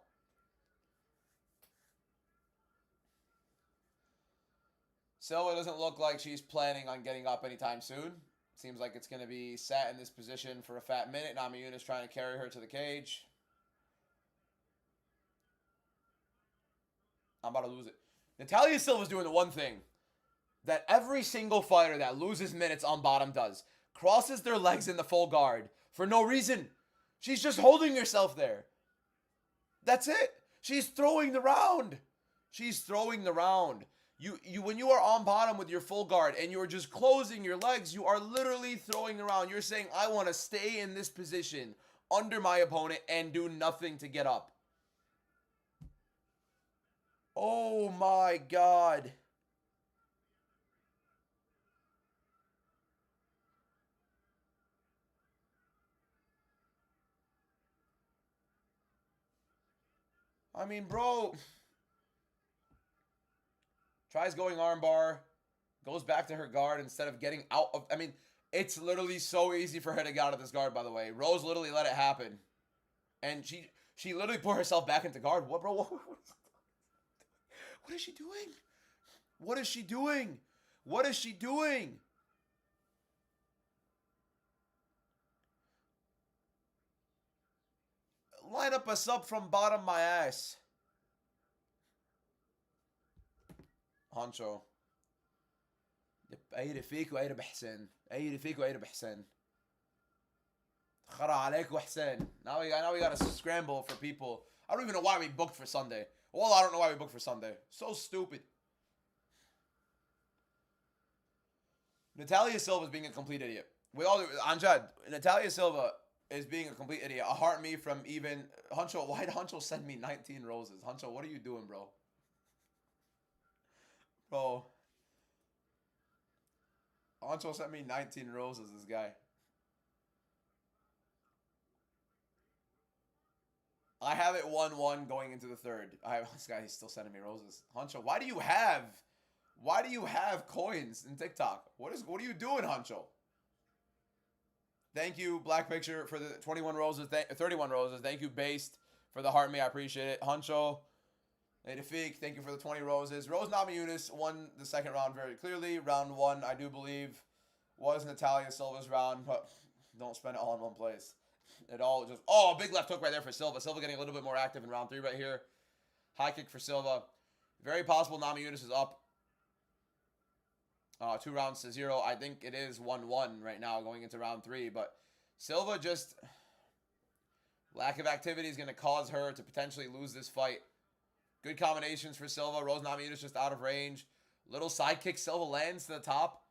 Silva doesn't look like she's planning on getting up anytime soon. Seems like it's going to be sat in this position for a fat minute. Namajunas trying to carry her to the cage. I'm about to lose it. Natalia Silva's doing the one thing that every single fighter that loses minutes on bottom does. Crosses their legs in the full guard for no reason. She's just holding herself there. That's it. She's throwing the round. She's throwing the round. When you are on bottom with your full guard and you're just closing your legs, you are literally throwing around. You're saying, I want to stay in this position under my opponent and do nothing to get up. Oh my God. I mean, bro. Tries going armbar. Goes back to her guard instead of getting out of... I mean, it's literally so easy for her to get out of this guard, by the way. Rose literally let it happen. And she literally put herself back into guard. What, bro? What is she doing? What is she doing? What is she doing? Line up a sub from bottom my ass. هانشو. أي رفيق وأي بحسن. أي رفيق وأي بحسن. Now we got to scramble for people. I don't even know why we booked for Sunday. Well, I don't know why we booked for Sunday. So stupid. Natalia Silva is being a complete idiot. With all Anjad, Natalia Silva is being a complete idiot. A heart me from even Huncho. Why did Huncho send me 19 roses? Huncho, what are you doing, bro? Bro. Huncho sent me 19 roses, this guy. I have it 1-1 going into the third. This guy, he's still sending me roses. Huncho, why do you have coins in TikTok? What are you doing, Huncho? Thank you, Black Picture, for the 21 roses, 31 roses. Thank you, Based, for the heart me. I appreciate it. Huncho, Nadafik, thank you for the 20 roses. Rose Namajunas won the second round very clearly. Round 1, I do believe, was Natalia Silva's round, but don't spend it all in one place. It all just... Oh, big left hook right there for Silva. Silva getting a little bit more active in round 3 right here. High kick for Silva. Very possible Namajunas is up 2 rounds to 0. I think it is 1-1 right now going into round 3. But Silva just... Lack of activity is going to cause her to potentially lose this fight. Good combinations for Silva. Rose Namajunas just out of range. Little side kick. Silva lands to the top.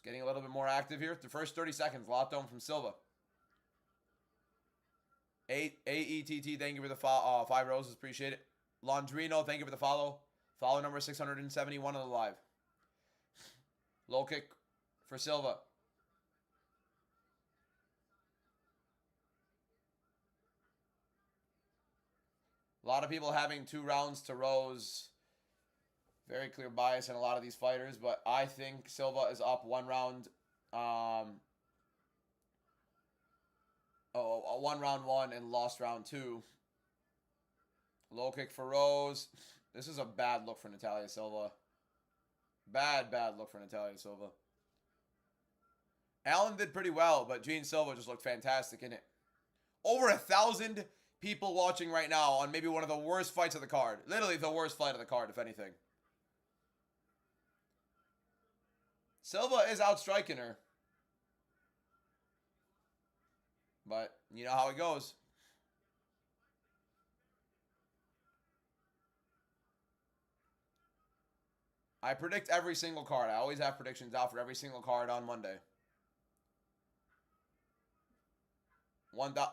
Getting a little bit more active here. The first 30 seconds, lot dome from Silva. AETT, thank you for the 5 roses. Appreciate it. Londrino, thank you for the follow. Follow number 671 on the live. Low kick for Silva. A lot of people having 2 rounds to Rose. Very clear bias in a lot of these fighters, but I think Silva is up 1 round. 1 round 1 and lost round 2. Low kick for Rose. This is a bad look for Natalia Silva. Bad look for Natalia Silva. Allen did pretty well, but Jean Silva just looked fantastic in it. Over 1,000 people watching right now on maybe one of the worst fights of the card. Literally the worst fight of the card, if anything. Silva is outstriking her. But you know how it goes. I predict every single card. I always have predictions out for every single card on Monday.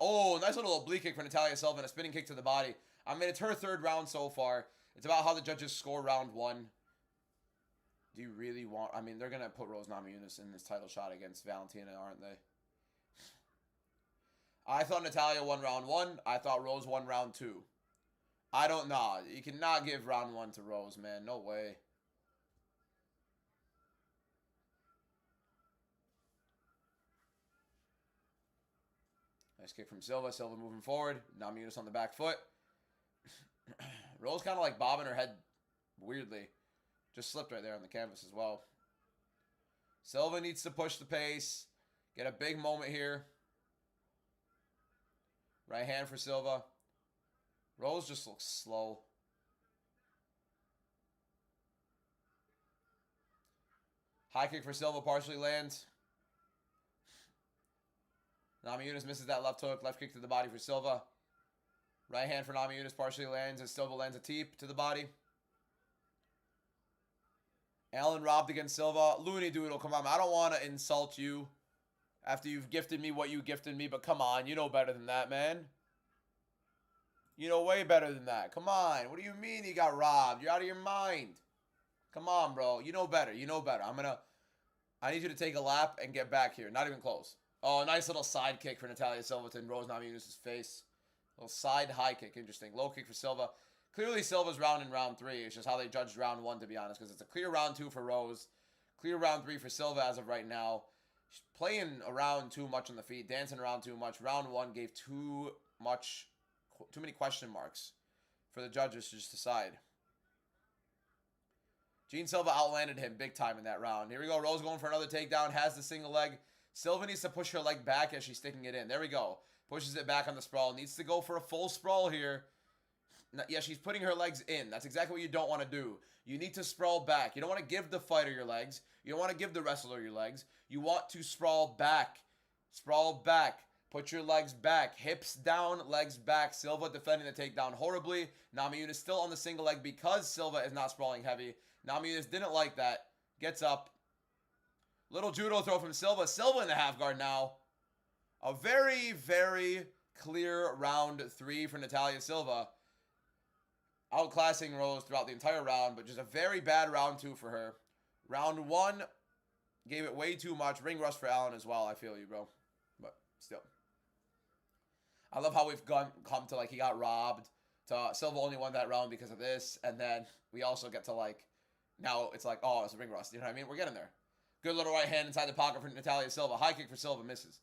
Oh, nice little oblique kick for Natalia Silva and a spinning kick to the body. I mean, it's her 3rd round so far. It's about how the judges score round 1. Do you really want... I mean, they're going to put Rose Namajunas in this title shot against Valentina, aren't they? I thought Natalia won round 1. I thought Rose won round 2. I don't know. You cannot give round 1 to Rose, man. No way. Nice kick from Silva. Silva moving forward. Namajunas on the back foot. Rose kind of like bobbing her head weirdly. Just slipped right there on the canvas as well. Silva needs to push the pace. Get a big moment here. Right hand for Silva. Rose just looks slow. High kick for Silva partially lands. Namajunas misses that left hook. Left kick to the body for Silva. Right hand for Namajunas partially lands. And Silva lands a teep to the body. Allen robbed against Silva. Looney Doodle, come on. I don't want to insult you after you've gifted me what you gifted me, but come on. You know better than that, man. You know way better than that. Come on. What do you mean you got robbed? You're out of your mind. Come on, bro. You know better. You know better. I need you to take a lap and get back here. Not even close. Oh, nice little side kick for Natalia Silva to Rose Namajunas' face. Little side high kick. Interesting. Low kick for Silva. Clearly, Silva's round in round 3. It's just how they judged round 1, to be honest, because it's a clear round 2 for Rose. Clear round 3 for Silva as of right now. She's playing around too much on the feet, dancing around too much. Round 1 gave too many question marks for the judges to just decide. Jean Silva outlanded him big time in that round. Here we go. Rose going for another takedown. Has the single leg. Silva needs to push her leg back as she's sticking it in. There we go. Pushes it back on the sprawl. Needs to go for a full sprawl here. Yeah, she's putting her legs in. That's exactly what you don't want to do. You need to sprawl back. You don't want to give the fighter your legs. You don't want to give the wrestler your legs. You want to sprawl back Sprawl back. Put your legs back. Hips down, legs back. Silva defending the takedown horribly. Namajunas still on the single leg because Silva is not sprawling heavy. Namajunas didn't like that. Gets up. Little judo throw from Silva. Silva in the half guard now. A very, very clear round 3 for Natalia Silva. Outclassing Rose throughout the entire round, but just a very bad round 2 for her. Round 1 gave it way too much. Ring rust for Allen as well. I feel you, bro. But still. I love how we've come to, like, he got robbed. Silva only won that round because of this. And then we also get to, like, now it's like, oh, it's a ring rust. You know what I mean? We're getting there. Good little right hand inside the pocket for Natalia Silva. High kick for Silva. Misses.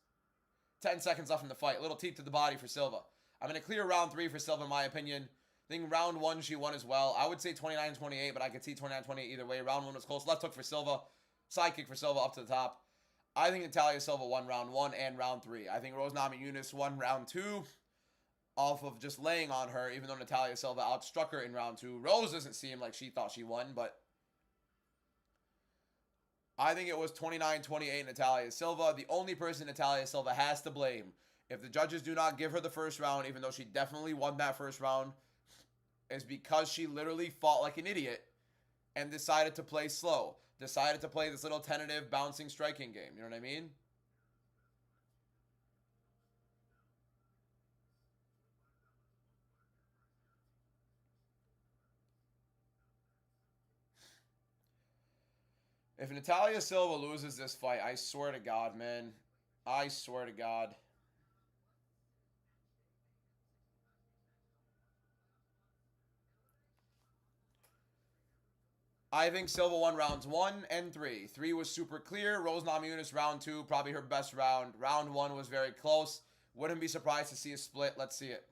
10 seconds left in the fight. Little teep to the body for Silva. I'm in a clear round 3 for Silva, in my opinion. I think round 1 she won as well. I would say 29-28, but I could see 29-28 either way. Round 1 was close. Left hook for Silva. Side kick for Silva up to the top. I think Natalia Silva won round 1 and round 3. I think Rose Namajunas won round 2 off of just laying on her, even though Natalia Silva outstruck her in round 2. Rose doesn't seem like she thought she won, but I think it was 29-28 Natalia Silva. The only person Natalia Silva has to blame, if the judges do not give her the first round, even though she definitely won that first round, is because she literally fought like an idiot and decided to play slow. Decided to play this little tentative, bouncing, striking game. You know what I mean? If Natalia Silva loses this fight, I swear to God, man. I swear to God. I think Silva won rounds 1 and 3. 3 was super clear. Rose Namajunas round 2, probably her best round. Round 1 was very close. Wouldn't be surprised to see a split. Let's see it.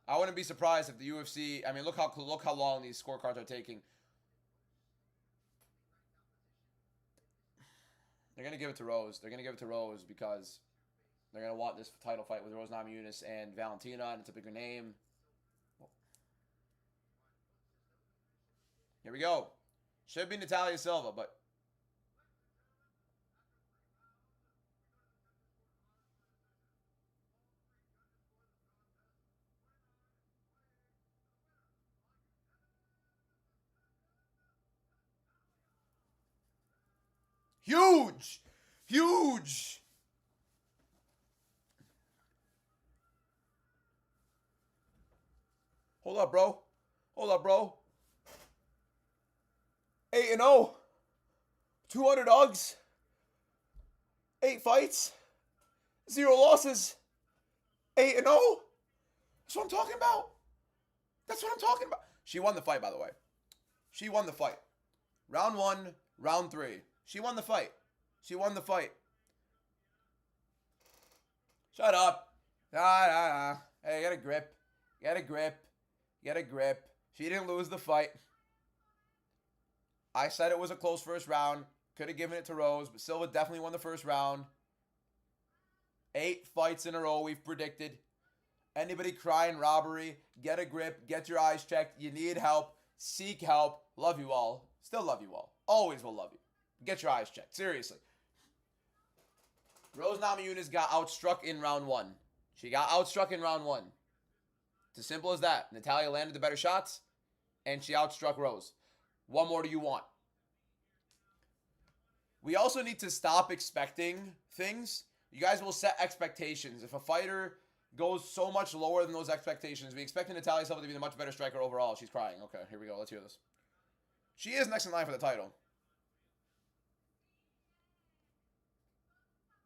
I wouldn't be surprised if the UFC. I mean, look how long these scorecards are taking. They're gonna give it to Rose. They're gonna give it to Rose because they're gonna want this title fight with Rose Namajunas and Valentina, and it's a bigger name. Here we go. Should be Natalia Silva, but huge! Huge! Hold up, bro. Hold up, bro. 8-0. 2 underdogs. 8 fights. 0 losses. 8-0. That's what I'm talking about. That's what I'm talking about. She won the fight, by the way. She won the fight. Round 1, round 3. She won the fight. She won the fight. Shut up. Hey, get a grip. Get a grip. Get a grip. She didn't lose the fight. I said it was a close first round. Could have given it to Rose, but Silva definitely won the first round. 8 fights in a row we've predicted. Anybody crying robbery, get a grip, get your eyes checked. You need help. Seek help. Love you all. Still love you all. Always will love you. Get your eyes checked. Seriously. Rose Namajunas got outstruck in round 1. She got outstruck in round 1. It's as simple as that. Natalia landed the better shots, and she outstruck Rose. What more do you want? We also need to stop expecting things. You guys will set expectations. If a fighter goes so much lower than those expectations, we expect Natalia Silva to be the much better striker overall. She's crying. Okay, here we go. Let's hear this. She is next in line for the title.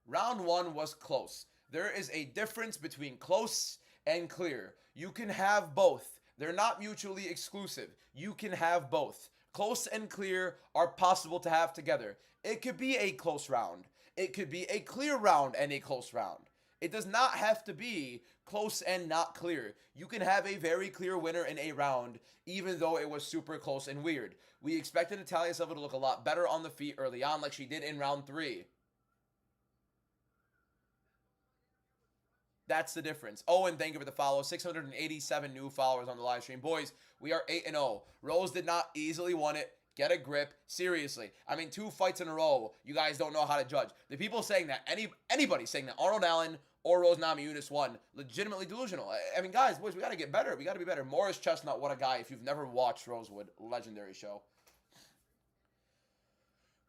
Round 1 was close. There is a difference between close and clear. You can have both. They're not mutually exclusive. You can have both. Close and clear are possible to have together. It could be a close round. It could be a clear round and a close round. It does not have to be close and not clear. You can have a very clear winner in a round, even though it was super close and weird. We expected Natalia Silva to look a lot better on the feet early on, like she did in round 3. That's the difference. Oh, and thank you for the follow. 687 new followers on the live stream. Boys, we are 8-0. Rose did not easily win it. Get a grip. Seriously. I mean, 2 fights in a row, you guys don't know how to judge. The people saying that, anybody saying that Arnold Allen or Rose Namajunas won, legitimately delusional. I mean, guys, boys, we got to get better. We got to be better. Morris Chestnut, what a guy. If you've never watched Rosewood, legendary show.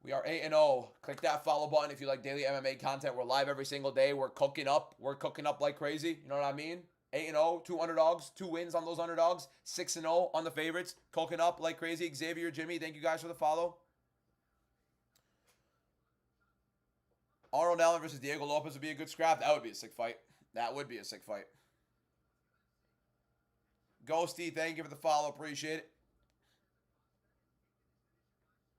We are 8-0. Click that follow button if you like daily MMA content. We're live every single day. We're cooking up. We're cooking up like crazy. You know what I mean? 8-0, 2 underdogs, 2 wins on those underdogs, 6-0 on the favorites, cooking up like crazy. Xavier, Jimmy, thank you guys for the follow. Arnold Allen versus Diego Lopez would be a good scrap. That would be a sick fight. That would be a sick fight. Ghosty, thank you for the follow. Appreciate it.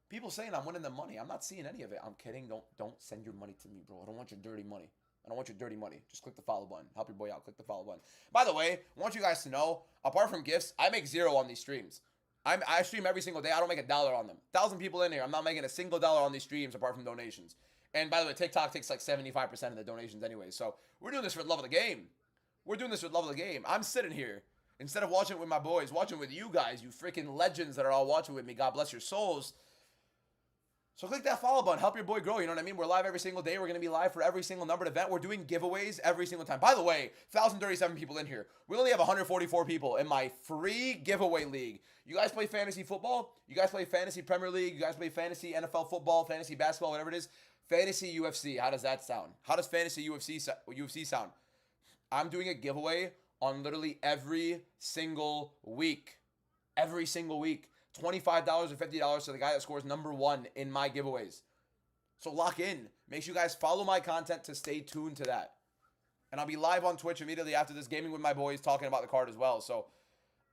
People saying I'm winning the money. I'm not seeing any of it. I'm kidding. Don't send your money to me, bro. I don't want your dirty money. I don't want your dirty money. Just click the follow button. Help your boy out. Click the follow button. By the way, I want you guys to know, apart from gifts, I make 0 on these streams. I stream every single day. I don't make $1 on them. 1,000 people in here. I'm not making a single dollar on these streams apart from donations. And by the way, TikTok takes like 75% of the donations anyway. So we're doing this for the love of the game. We're doing this for the love of the game. I'm sitting here. Instead of watching it with my boys, watching it with you guys, you freaking legends that are all watching with me. God bless your souls. So click that follow button. Help your boy grow. You know what I mean? We're live every single day. We're going to be live for every single numbered event. We're doing giveaways every single time. By the way, 1,037 people in here. We only have 144 people in my free giveaway league. You guys play fantasy football? You guys play fantasy Premier League? You guys play fantasy NFL football, fantasy basketball, whatever it is? Fantasy UFC. How does that sound? How does fantasy UFC sound? I'm doing a giveaway on literally every single week. Every single week. $25 or $50 to the guy that scores #1 in my giveaways. So lock in. Make sure you guys follow my content to stay tuned to that. And I'll be live on Twitch immediately after this, gaming with my boys, talking about the card as well. So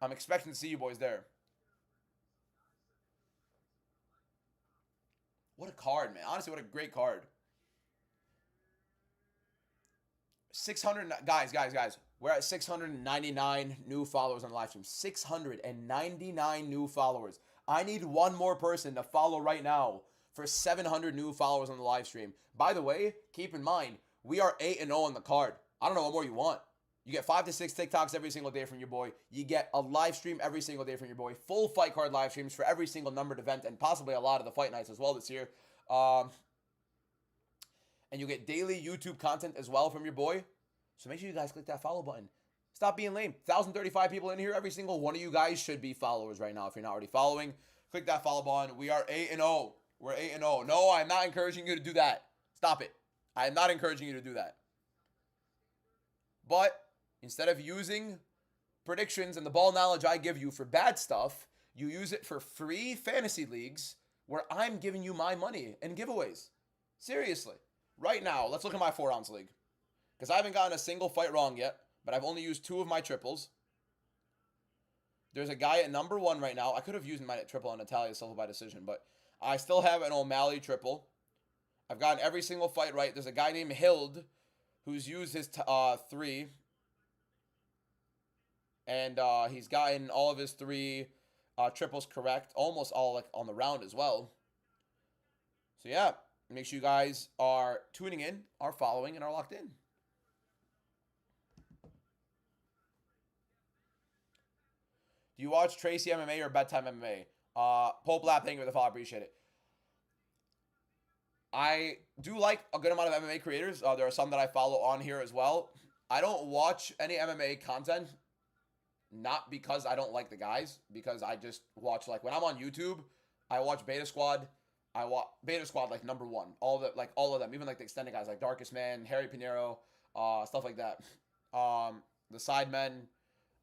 I'm expecting to see you boys there. What a card, man. Honestly, what a great card. 600, guys. We're at 699 new followers on the live stream. 699 new followers. I need one more person to follow right now for 700 new followers on the live stream. By the way, keep in mind, we are 8-0 on the card. I don't know what more you want. You get 5 to 6 TikToks every single day from your boy. You get a live stream every single day from your boy. Full fight card live streams for every single numbered event and possibly a lot of the fight nights as well this year. And you get daily YouTube content as well from your boy. So make sure you guys click that follow button. Stop being lame. 1,035 people in here. Every single one of you guys should be followers right now if you're not already following. Click that follow button. We are 8-0. We're 8-0. No, I'm not encouraging you to do that. Stop it. I am not encouraging you to do that. But instead of using predictions and the ball knowledge I give you for bad stuff, you use it for free fantasy leagues where I'm giving you my money and giveaways. Seriously. Right now, let's look at my 4-ounce league. Because I haven't gotten a single fight wrong yet, but I've only used 2 of my triples. There's a guy at #1 right now. I could have used my triple on Natalia Silva by decision, but I still have an O'Malley triple. I've gotten every single fight right. There's a guy named Hild who's used his 3. And he's gotten all of his 3 triples correct. Almost all like on the round as well. So yeah, make sure you guys are tuning in, are following, and are locked in. Do you watch Tracy MMA or Bedtime MMA? Pope Lap, thank you for the follow. I appreciate it. I do like a good amount of MMA creators. There are some that I follow on here as well. I don't watch any MMA content, not because I don't like the guys, because I just watch, like, when I'm on YouTube, I watch Beta Squad. I watch Beta Squad like #1. All of them, even like the extended guys like Darkest Man, Harry Pinero, stuff like that. The Sidemen.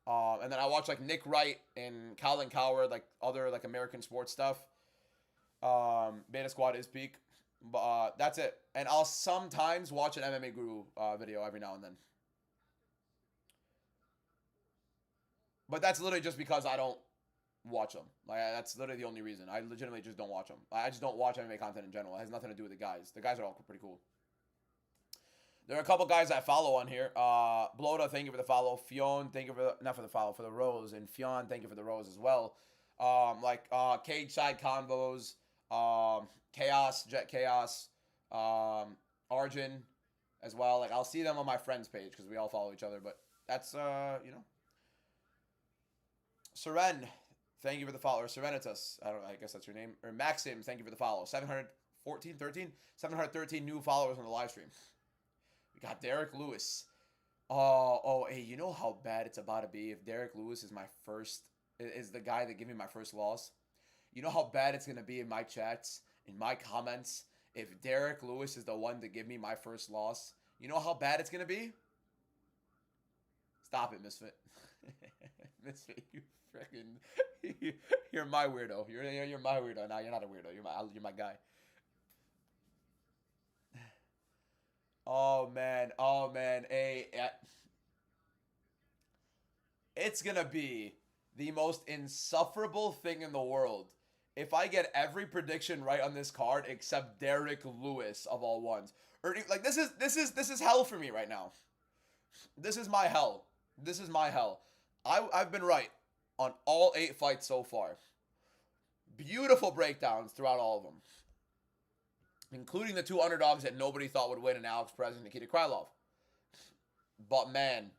And then I watch like Nick Wright and Colin Coward, like other like American sports stuff. Beta Squad is peak. But that's it. And I'll sometimes watch an MMA Guru video every now and then. But that's literally just because I don't watch them. Like, that's literally the only reason. I legitimately just don't watch them. I just don't watch MMA content in general. It has nothing to do with the guys. The guys are all pretty cool. There are a couple guys I follow on here. Bloda, thank you for the follow. Fionn, thank you for the, not for the follow, for the rose. And Fionn, thank you for the rose as well. Cage Side Convos, Chaos, Jet Chaos, Arjun as well. Like, I'll see them on my friends page because we all follow each other. But that's, you know. Seren, Thank you for the follower. Serenitas. I guess that's your name. Or Maxim, thank you for the follow. 713 new followers on the live stream. We got Derek Lewis. Oh, hey, you know how bad it's about to be if Derek Lewis is is the guy that gave me my first loss? You know how bad it's going to be in my chats, in my comments, if Derek Lewis is the one to give me my first loss? You know how bad it's going to be? Stop it, Misfit. Misfit, you freaking... You're my weirdo. You're my weirdo. No, you're not a weirdo. You're my guy. Oh man. Hey, it's gonna be the most insufferable thing in the world if I get every prediction right on this card except Derek Lewis of all ones. Like this is hell for me right now. This is my hell. This is my hell. I've been right on all 8 fights so far. Beautiful breakdowns throughout all of them, including the 2 underdogs that nobody thought would win in Alex Perez and Nikita Krylov. But man,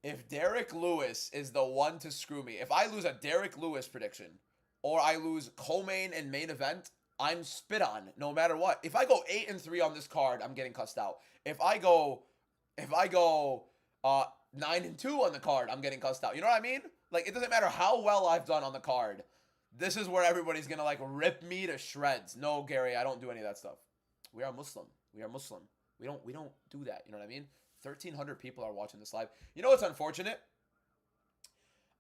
if Derek Lewis is the one to screw me, if I lose a Derek Lewis prediction or I lose co-main and main event, I'm spit on no matter what. If I go 8-3 on this card, I'm getting cussed out. If I go 9-2 on the card, I'm getting cussed out. You know what I mean? Like, it doesn't matter how well I've done on the card. This is where everybody's gonna like rip me to shreds. No, Gary, I don't do any of that stuff. We are Muslim. We are Muslim. We don't do that. You know what I mean? 1,300 people are watching this live. You know what's unfortunate?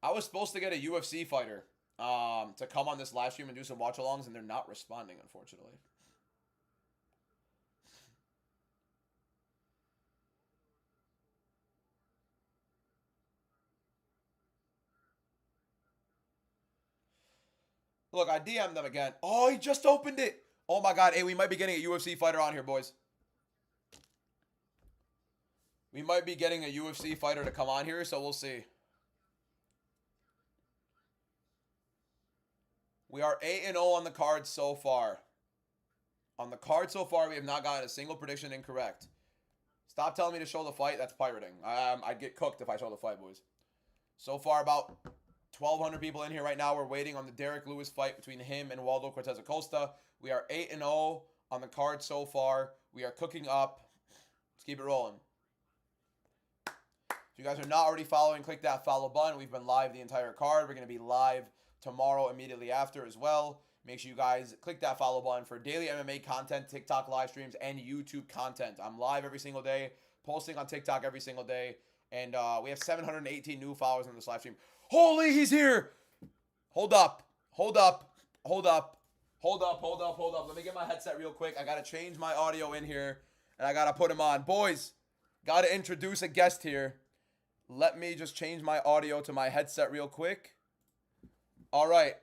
I was supposed to get a UFC fighter to come on this live stream and do some watch-alongs, and they're not responding, unfortunately. Look, I DM'd them again. Oh, he just opened it. Oh my God. Hey, we might be getting a UFC fighter on here, boys. We might be getting a UFC fighter to come on here, so we'll see. We are 8-0 on the card so far. On the card so far, we have not gotten a single prediction incorrect. Stop telling me to show the fight. That's pirating. I'd get cooked if I show the fight, boys. So far, about 1,200 people in here right now. We're waiting on the Derek Lewis fight between him and Waldo Cortez Acosta. We are 8-0 on the card so far. We are cooking up. Let's keep it rolling. If you guys are not already following, click that follow button. We've been live the entire card. We're going to be live tomorrow immediately after as well. Make sure you guys click that follow button for daily MMA content, TikTok live streams, and YouTube content. I'm live every single day, posting on TikTok every single day. And we have 718 new followers on this live stream. Holy, he's here! Hold up. Let me get my headset real quick. I got to change my audio in here, and I got to put him on. Boys, got to introduce a guest here. Let me just change my audio to my headset real quick. All right.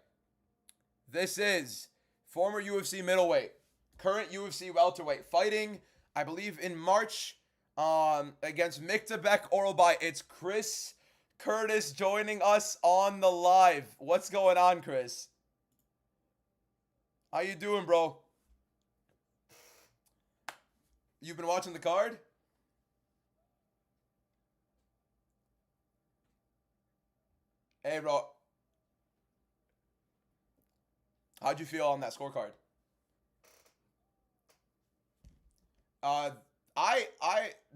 This is former UFC middleweight, current UFC welterweight, fighting, I believe, in March against Miktabek Oralbai. It's Chris Curtis joining us on the live. What's going on, Chris? How you doing, bro? You've been watching the card? Hey, bro. How'd you feel on that scorecard?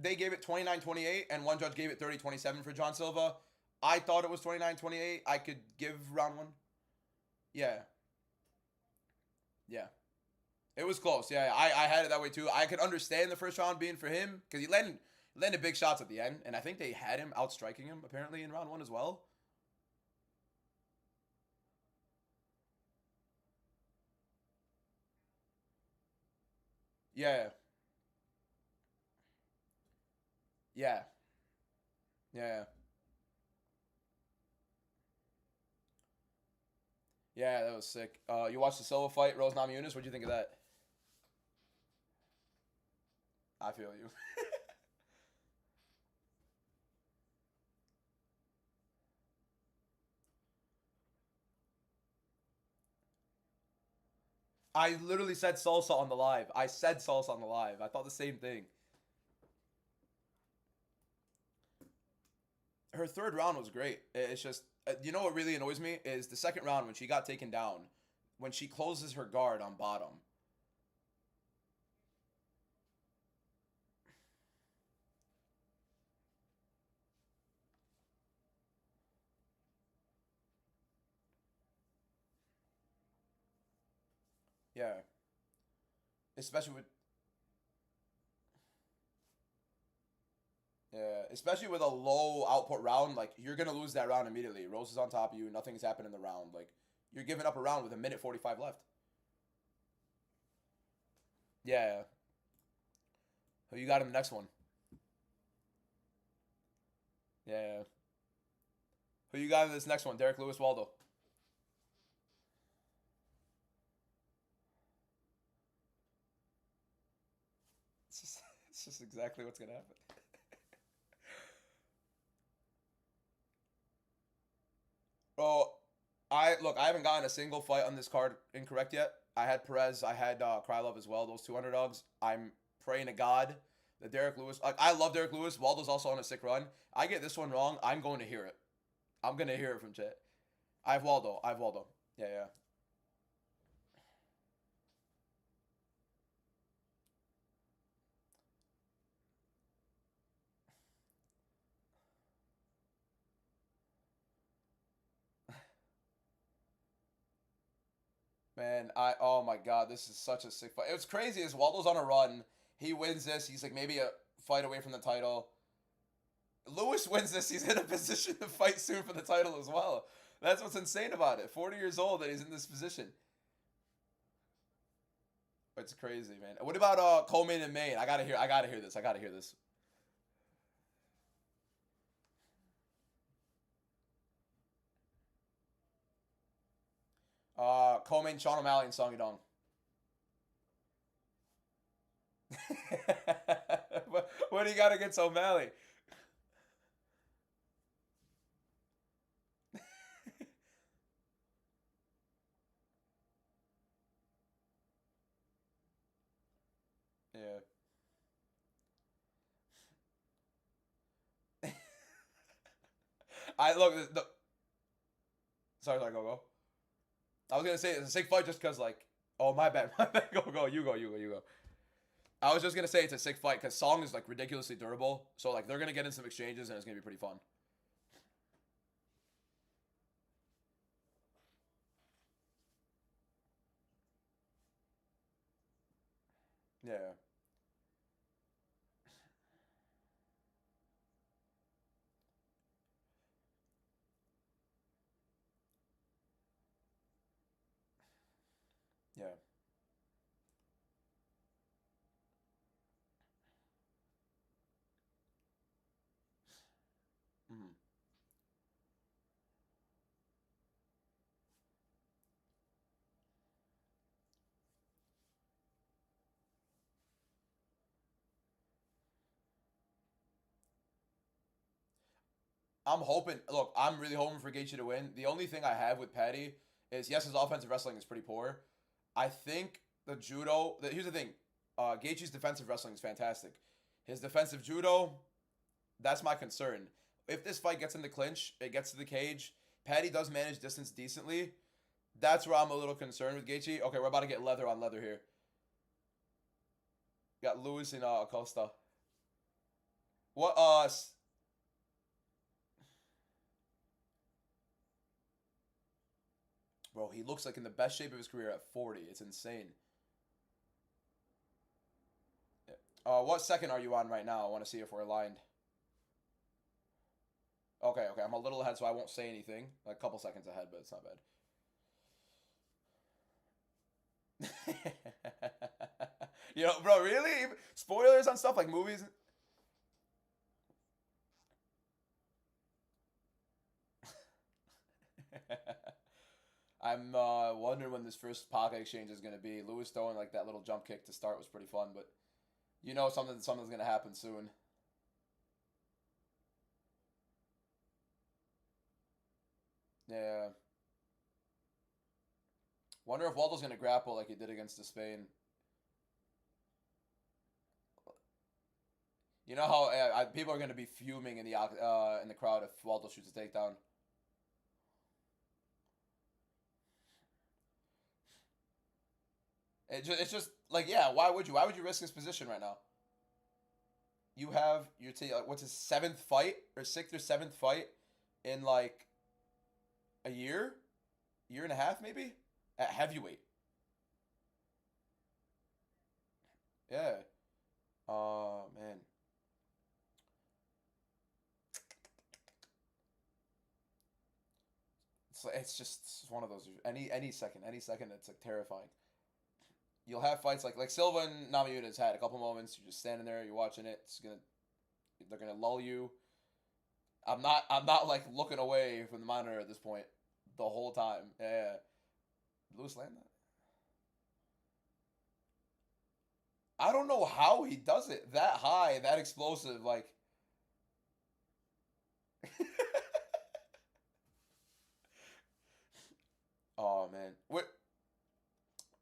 They gave it 29-28, and one judge gave it 30-27 for John Silva. I thought it was 29-28. I could give round one. Yeah. It was close. Yeah, I had it that way too. I could understand the first round being for him because he landed big shots at the end, and I think they had him outstriking him apparently in round one as well. Yeah. Yeah. Yeah. Yeah, that was sick. You watched the Silva fight, Rose Namajunas. What'd you think of that? I feel you. I literally said salsa on the live. I said salsa on the live. I thought the same thing. Her third round was great. It's just, You know what really annoys me is the second round when she got taken down, when she closes her guard on bottom. Yeah. Especially with Yeah, especially with a low output round, like you're gonna lose that round immediately. Rose is on top of you, nothing's happened in the round. Like you're giving up a round with a minute 45 left. Yeah. Who you got in the next one? Yeah. Who you got in this next one? Derek Lewis, Waldo. It's just exactly what's gonna happen. Oh, I haven't gotten a single fight on this card incorrect yet. I had Perez, I had Krylov as well. Those two underdogs. I'm praying to God that Derek Lewis. Like I love Derek Lewis. Waldo's also on a sick run. I get this one wrong, I'm going to hear it. I'm gonna hear it from chat. I have Waldo. I have Waldo. Yeah, yeah. Man, oh my god, this is such a sick fight. It was crazy as Waldo's on a run. He wins this. He's like maybe a fight away from the title. Lewis wins this. He's in a position to fight soon for the title as well. That's what's insane about it. 40 years old and he's in this position. It's crazy, man. What about Coleman and Maine? I gotta hear this. I gotta hear this. Coleman, Sean O'Malley, and Song Yudong. What do you got against O'Malley? Yeah. I look sorry, go. I was gonna say it's a sick fight just cause like, oh my bad, my bad. Go, you go. I was just gonna say it's a sick fight because Song is like ridiculously durable, so like they're gonna get in some exchanges and it's gonna be pretty fun. Yeah, yeah. Mm-hmm. I'm hoping. Look, I'm really hoping for Gaethje to win. The only thing I have with Patty is yes, his offensive wrestling is pretty poor. I think the judo. Here's the thing. Gaethje's defensive wrestling is fantastic. His defensive judo, that's my concern. If this fight gets in the clinch, it gets to the cage. Patty does manage distance decently. That's where I'm a little concerned with Gaethje. Okay, we're about to get leather on leather here. Got Lewis and Acosta. What bro, he looks like in the best shape of his career at 40. It's insane. Yeah. What second are you on right now? I want to see if we're aligned. Okay. I'm a little ahead, so I won't say anything. A couple seconds ahead, but it's not bad. Bro, really? Spoilers on stuff like movies? I'm wondering when this first pocket exchange is gonna be. Lewis throwing like that little jump kick to start was pretty fun, but something's gonna happen soon. Yeah. Wonder if Waldo's gonna grapple like he did against the Spain. You know how people are gonna be fuming in the crowd if Waldo shoots a takedown. It's just like, yeah, why would you? Why would you risk his position right now? You have your what's his seventh fight or sixth or seventh fight in like a year and a half maybe at heavyweight. Yeah. Oh man. It's just it's one of those. Any second, it's like terrifying. You'll have fights like Silva and Namajunas had a couple moments. You're just standing there, you're watching it. They're gonna lull you. I'm not like looking away from the monitor at this point the whole time. Yeah. Lewis land that. I don't know how he does it that high, that explosive. Like, oh man, what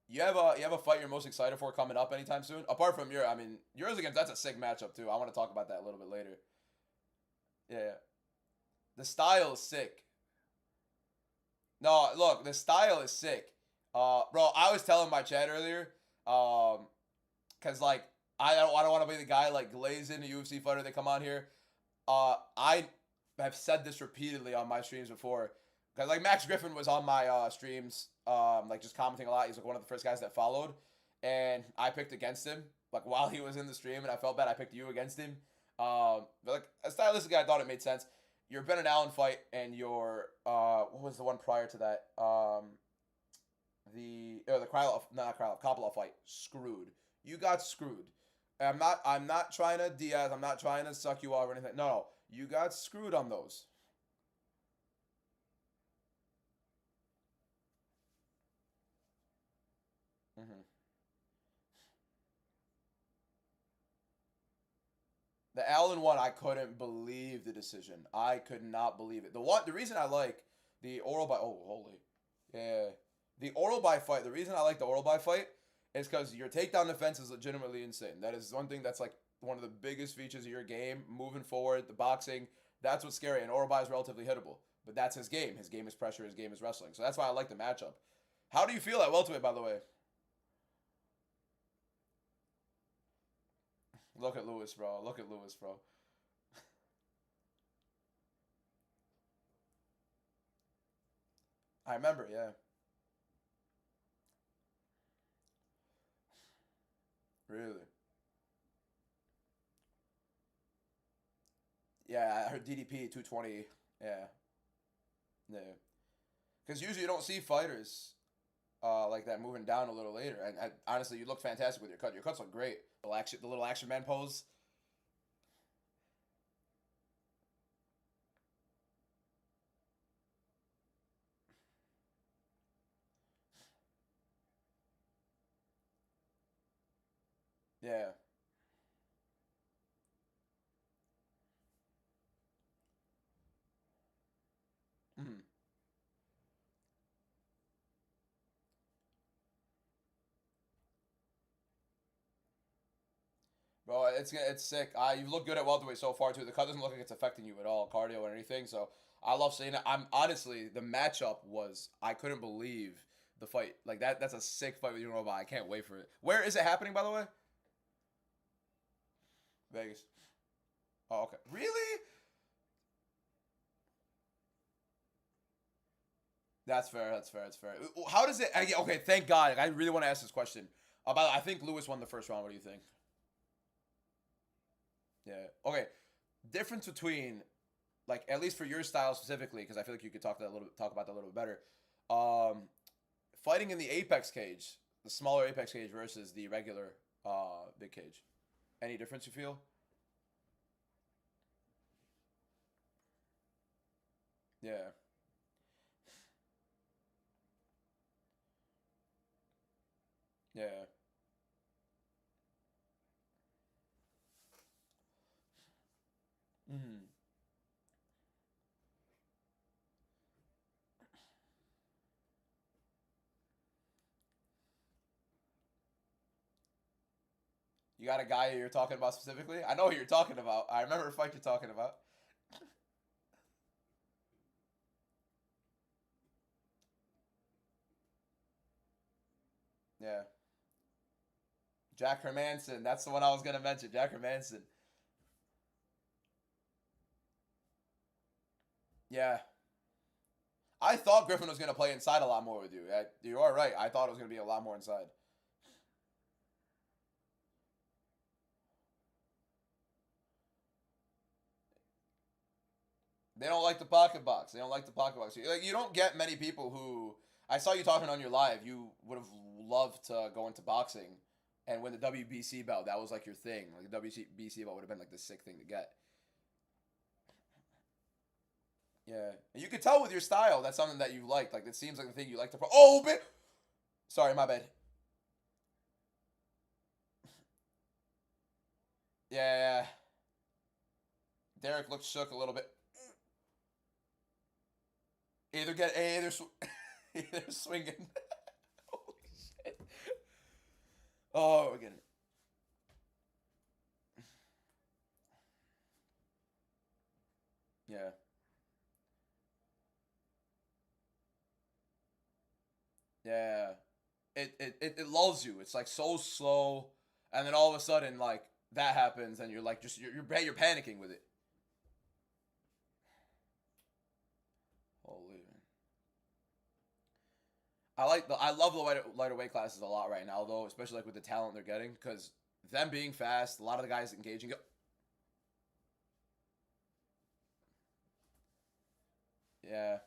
you have a fight you're most excited for coming up anytime soon? Apart from I mean, yours against that's a sick matchup too. I want to talk about that a little bit later. Yeah, the style is sick. No, look, the style is sick. Bro, I was telling my chat earlier, cause like I don't want to be the guy like glazing a UFC fighter that come on here. I have said this repeatedly on my streams before, cause like Max Griffin was on my streams, like just commenting a lot. He's like one of the first guys that followed, and I picked against him like while he was in the stream, and I felt bad. I picked you against him. But like a stylistic, I thought it made sense. Your Ben and Allen fight and your what was the one prior to that? The Krylov, not Krylov, Kopilov fight, screwed. You got screwed. I'm not trying to Diaz. I'm not trying to suck you off or anything. No, you got screwed on those. Hmm. The Allen one, I couldn't believe the decision. I could not believe it. The reason I like the oral by holy, yeah, the oral by fight. The reason I like the oral by fight is because your takedown defense is legitimately insane. That is one thing that's like one of the biggest features of your game. Moving forward, the boxing, that's what's scary. And oral by is relatively hittable, but that's his game. His game is pressure. His game is wrestling. So that's why I like the matchup. How do you feel at welterweight, by the way? Look at Lewis, bro. Look at Lewis, bro. I remember, yeah. Really? Yeah, I heard DDP 220. Yeah, yeah. Because usually you don't see fighters like that moving down a little later. And honestly, you look fantastic with your cut. Your cuts look great. The little action man pose. Yeah. Mm-hmm. Bro, it's sick. You look good at welterweight so far too. The cut doesn't look like it's affecting you at all, cardio or anything. So I love seeing it. I'm honestly the matchup was I couldn't believe the fight like that. That's a sick fight with you robot. I can't wait for it. Where is it happening, by the way? Vegas. Oh, okay. Really? That's fair. That's fair. That's fair. How does it? Okay, thank God. I really want to ask this question. About I think Lewis won the first round. What do you think? Yeah. Okay. Difference between like at least for your style specifically, because I feel like you could talk about that a little bit better. Um, Fighting in the apex cage, the smaller apex cage versus the regular big cage. Any difference you feel? Yeah. Yeah. Hmm. You got a guy you're talking about specifically? I know who you're talking about. I remember a fight you're talking about. Yeah. Jack Hermanson. That's the one I was going to mention. Jack Hermanson. Yeah. I thought Griffin was going to play inside a lot more with you. You are right. I thought it was going to be a lot more inside. They don't like the pocket box. They don't like the pocket box. You don't get many people who... I saw you talking on your live. You would have loved to go into boxing and win the WBC belt. That was like your thing. Like the WBC belt would have been like the sick thing to get. Yeah. And you could tell with your style that's something that you like. Like, it seems like the thing you like to... Oh, man! Sorry, my bad. Yeah. Derek looked shook a little bit. Either swinging. Holy shit. Oh, we're getting it. Yeah. Yeah. It lulls you. It's like so slow, and then all of a sudden like that happens, and you're like you're panicking with it. Holy. I love the lighter weight classes a lot right now though, especially like with the talent they're getting, because them being fast, a lot of the guys engaging. Yeah.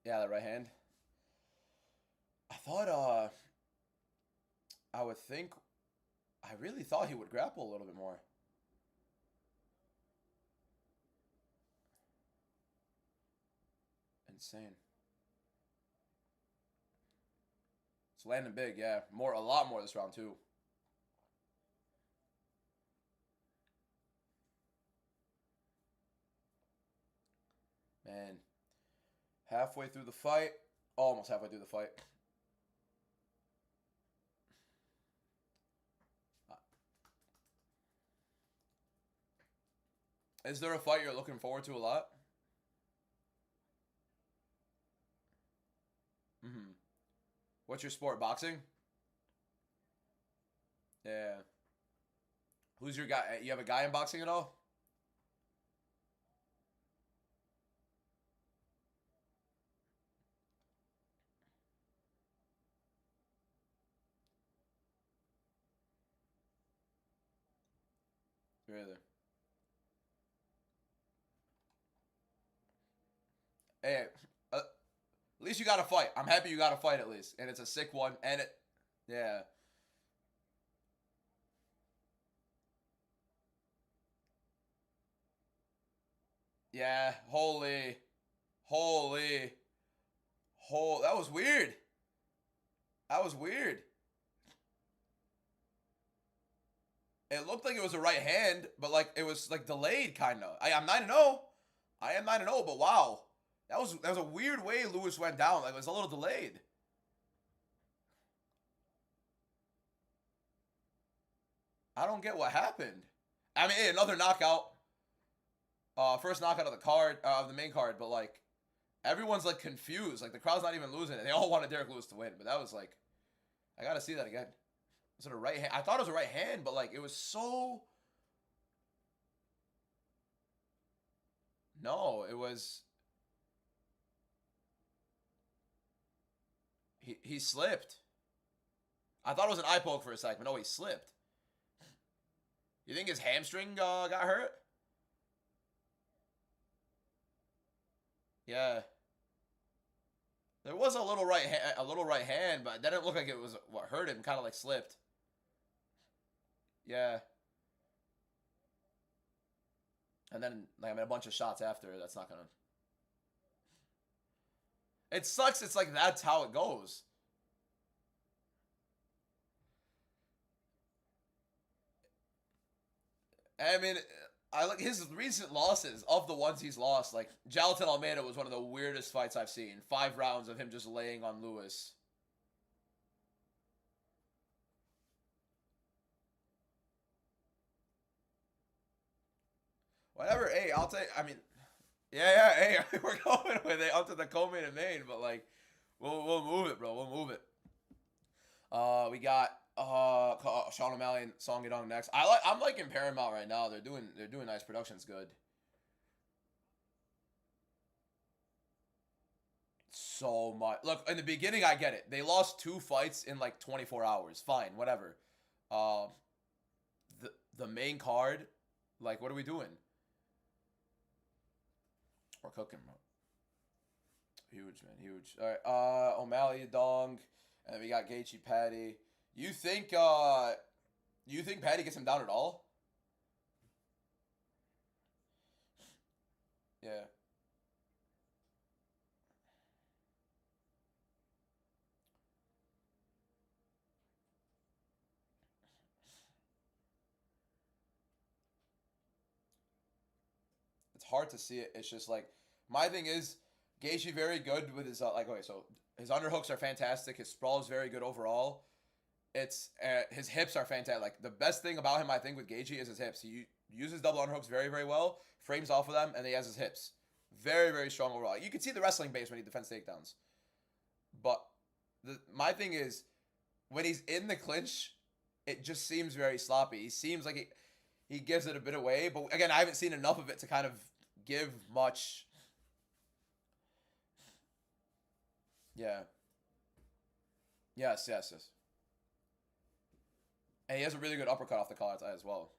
Yeah, the right hand. I thought I would think I really thought he would grapple a little bit more. Insane. It's landing big, yeah. A lot more this round too. Man. Halfway through the fight. Almost halfway through the fight. Is there a fight you're looking forward to a lot? Mm-hmm. What's your sport? Boxing? Yeah. Who's your guy? You have a guy in boxing at all? Really? Hey, at least you got a fight. I'm happy you got a fight at least, and it's a sick one. And yeah, yeah. Holy, that was weird. That was weird. It looked like it was a right hand, but like it was like delayed, kind of. I'm 9-0. I am 9-0, but wow, that was a weird way Lewis went down. Like it was a little delayed. I don't get what happened. I mean, hey, another knockout. First knockout of the card of the main card, but like everyone's like confused. Like the crowd's not even losing it. They all wanted Derek Lewis to win, but that was like I gotta see that again. Was it a right hand? I thought it was a right hand, but like it was so. No, it was. He slipped. I thought it was an eye poke for a second, but no, he slipped. You think his hamstring got hurt? Yeah. There was a little right hand, but that didn't look like it was what hurt him. Kind of like slipped. Yeah. And then like I mean a bunch of shots after. That's not gonna. It sucks. It's like that's how it goes. I mean, I like his recent losses of the ones he's lost. Like Jalton Almeida was one of the weirdest fights I've seen. 5 rounds of him just laying on Lewis. Whatever. Hey, I'll take. I mean, yeah. Hey, we're going with it up to the co-main and main, but like, we'll move it, bro. We'll move it. We got Sean O'Malley and Song Yadong next. I'm liking Paramount right now. They're doing nice. Production's good. So much. Look, in the beginning, I get it. They lost 2 fights in like 24 hours. Fine, whatever. The main card, like, what are we doing? We're cooking, bro. Huge, man, huge. All right, O'Malley, Dong, and then we got Gaethje, Patty. You think Patty gets him down at all? Yeah. It's hard to see it. It's just like, my thing is, Gaethje very good with his like, okay, so his underhooks are fantastic. His sprawl is very good overall. It's his hips are fantastic. Like, the best thing about him, I think, with Gaethje is his hips. He uses double underhooks very, very well. Frames off of them, and he has his hips. Very, very strong overall. You can see the wrestling base when he defends takedowns. But my thing is, when he's in the clinch, it just seems very sloppy. He seems like he gives it a bit away. But again, I haven't seen enough of it to kind of give much. Yeah. Yes. And he has a really good uppercut off the collar as well.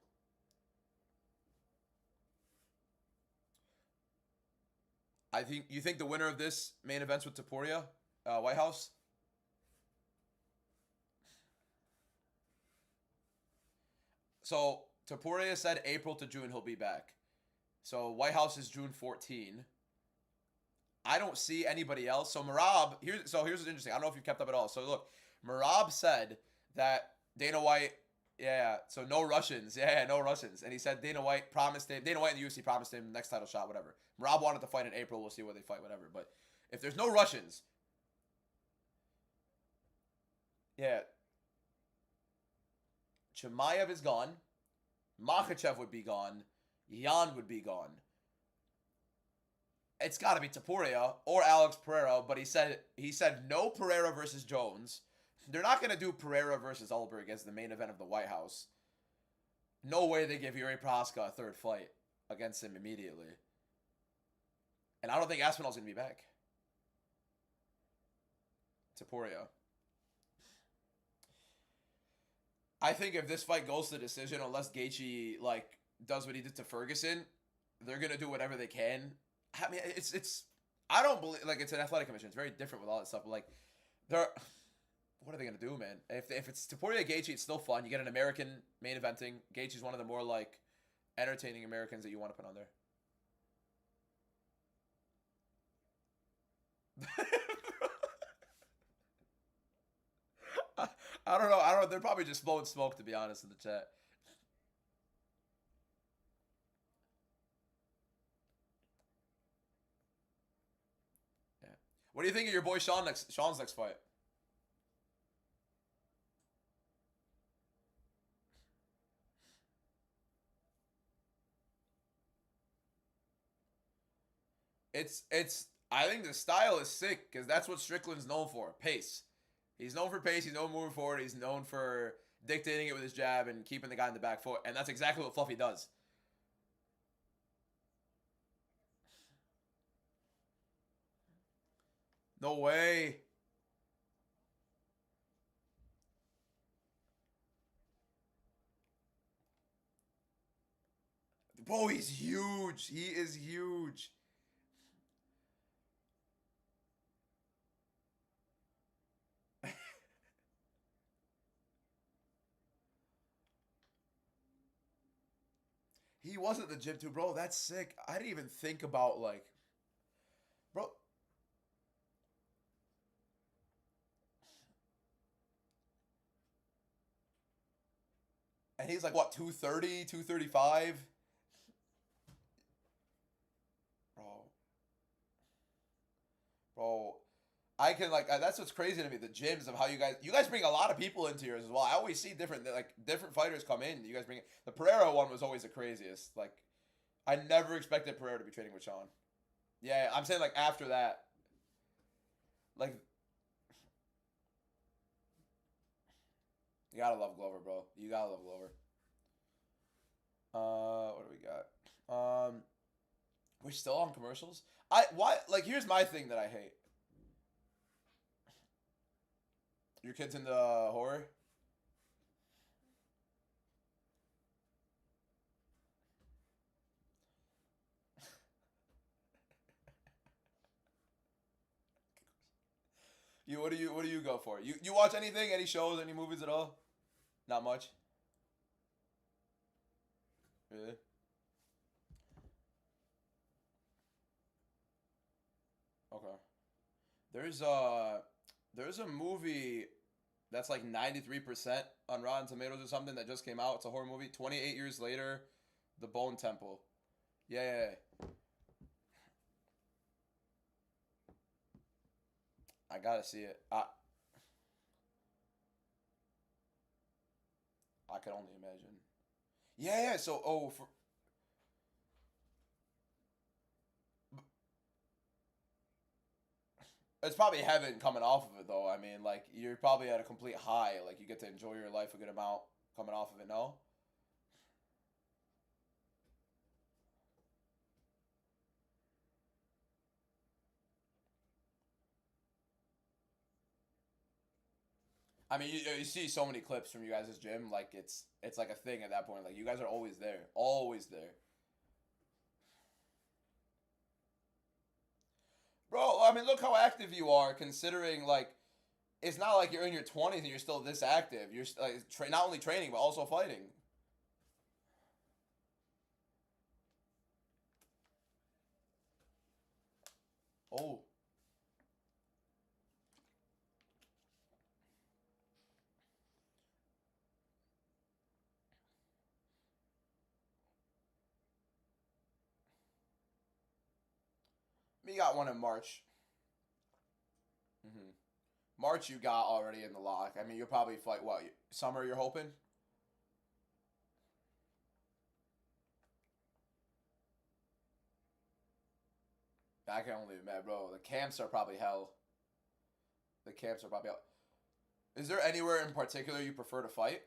You think the winner of this main event's with Topuria, White House? So Topuria said April to June he'll be back. So White House is June 14. I don't see anybody else. So here's what's interesting. I don't know if you've kept up at all. So look, Merab said that Dana White, so no Russians. Yeah, no Russians. And he said Dana White and the UFC promised him next title shot, whatever. Merab wanted to fight in April. We'll see where they fight, whatever. But if there's no Russians, yeah, Chimaev is gone. Makhachev would be gone. Yan would be gone. It's got to be Topuria or Alex Pereira, but he said no Pereira versus Jones. They're not going to do Pereira versus Ulberg as the main event of the White House. No way they give Yuri Proska a third fight against him immediately. And I don't think Aspinall's going to be back. Topuria. I think if this fight goes to decision, unless Gaethje like does what he did to Ferguson, they're going to do whatever they can. I mean, it's I don't believe, like, it's an athletic commission. It's very different with all that stuff. But, like, what are they gonna do, man? If it's Topuria Gaethje, it's still fun. You get an American main eventing. Gaethje's one of the more, like, entertaining Americans that you want to put on there. I don't know. They're probably just blowing smoke, to be honest, in the chat. What do you think of your boy Sean's next fight? I think the style is sick because that's what Strickland's known for. Pace. He's known for pace. He's known moving forward. He's known for dictating it with his jab and keeping the guy in the back foot. And that's exactly what Fluffy does. No way. Bro, he's huge. He is huge. He was at the gym too, bro. That's sick. I didn't even think about, like, bro. And he's like, what, 230, 235? Bro, I can, like, that's what's crazy to me, the gyms of how you guys bring a lot of people into yours as well. I always see different fighters come in. You guys bring, the Pereira one was always the craziest. Like, I never expected Pereira to be training with Sean. Yeah, I'm saying, like, after that. Like, You gotta love Glover, bro. You gotta love Glover. What do we got? We're still on commercials. Like, here's my thing that I hate. Your kid's into horror? What do you go for? You watch anything? Any shows? Any movies at all? Not much. Really? Okay. There's a movie that's like 93% on Rotten Tomatoes or something that just came out. It's a horror movie. 28 years later, The Bone Temple. Yeah. I gotta see it. I can only imagine. Yeah. So, it's probably heaven coming off of it, though. I mean, like, you're probably at a complete high. Like, you get to enjoy your life a good amount coming off of it, no? I mean, you see so many clips from you guys' gym. Like, it's like a thing at that point. Like, you guys are always there. Always there. Bro, I mean, look how active you are considering, like, it's not like you're in your 20s and you're still this active. You're like, not only training, but also fighting. Oh. We got one in March. hmm March you got already in the lock. I mean, you'll probably fight, what, summer you're hoping? I can only imagine, bro. The camps are probably hell. The camps are probably hell. Is there anywhere in particular you prefer to fight?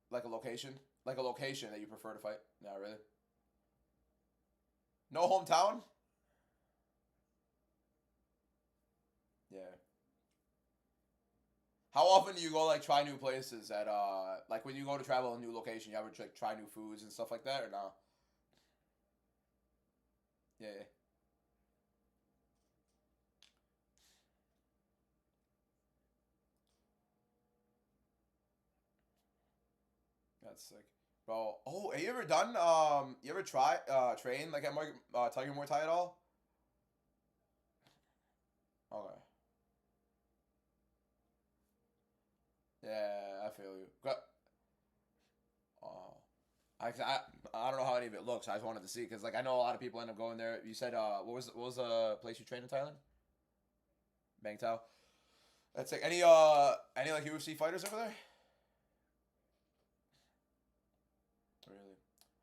Like a location? Like a location that you prefer to fight? Not really. No hometown? Yeah. How often do you go like try new places at like when you go to travel a new location, you ever like try new foods and stuff like that or no? Yeah. That's sick. Bro, oh, have you ever done you ever try train like at Tiger Muay Thai at all? Okay. Yeah, I feel you. Oh. I don't know how any of it looks. I just wanted to see because like I know a lot of people end up going there. You said what was the place you trained in Thailand? Bang Tao. That's like any like UFC fighters over there? Really?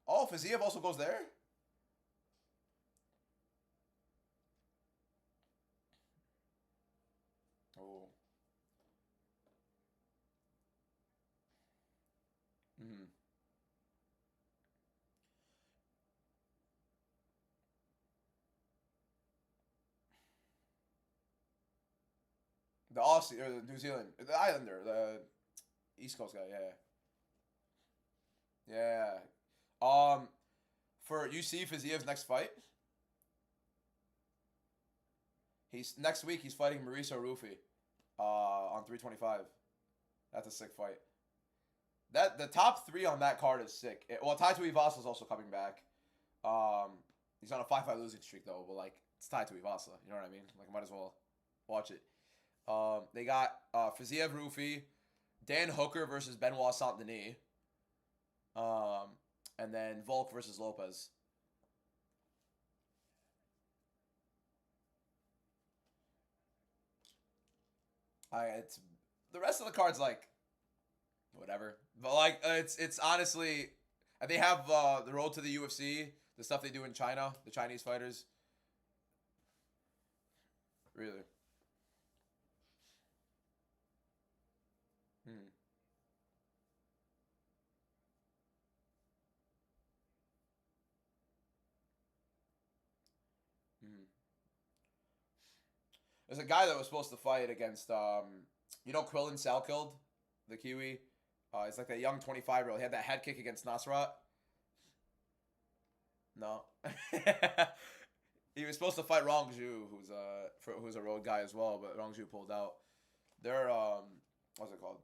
Oh, Fiziev also goes there? Oh. Mm-hmm. The Aussie or the New Zealand, the Islander, the East Coast guy. Yeah. For you see Fiziev's next fight, he's next week. He's fighting Mauricio Rufi, on 325. That's a sick fight. That the top three on that card is sick. Well, Tai Tuivasa is also coming back. Um, he's on a 5-5 losing streak though, but like it's Tai Tuivasa. You know what I mean? Like I might as well watch it. They got Fiziev Rufi, Dan Hooker versus Benoit Saint Denis, um, and then Volk versus Lopez. It's the rest of the cards like whatever, but like it's honestly, they have the road to the UFC, the stuff they do in China, the Chinese fighters. Really. Hmm. There's a guy that was supposed to fight against, you know, Krillin Salkilled, the Kiwi. It's like that young 25-year-old. He had that head kick against Nasrat. No. He was supposed to fight Rongju, who's a road guy as well, but Rongju pulled out. They're, what's it called?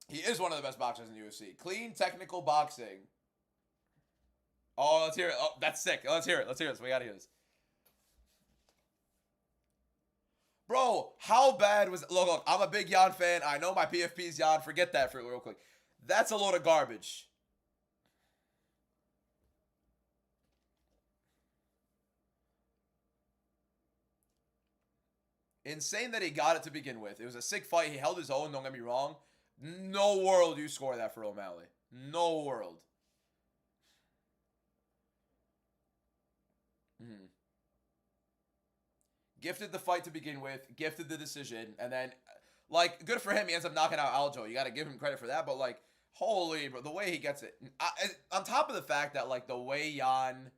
He is one of the best boxers in the UFC. Clean, technical boxing. Oh, let's hear it. Oh, that's sick. Let's hear it. Let's hear this. We gotta hear this. Bro, how bad was it? Look, I'm a big Jan fan. I know my PFP's Jan. Forget that for real quick. That's a load of garbage. Insane that he got it to begin with. It was a sick fight. He held his own, don't get me wrong. No world you score that for O'Malley. No world. Gifted the fight to begin with, gifted the decision, and then, like, good for him. He ends up knocking out Aljo. You got to give him credit for that, but, like, holy, bro, the way he gets it. On top of the fact that, like, the way Jan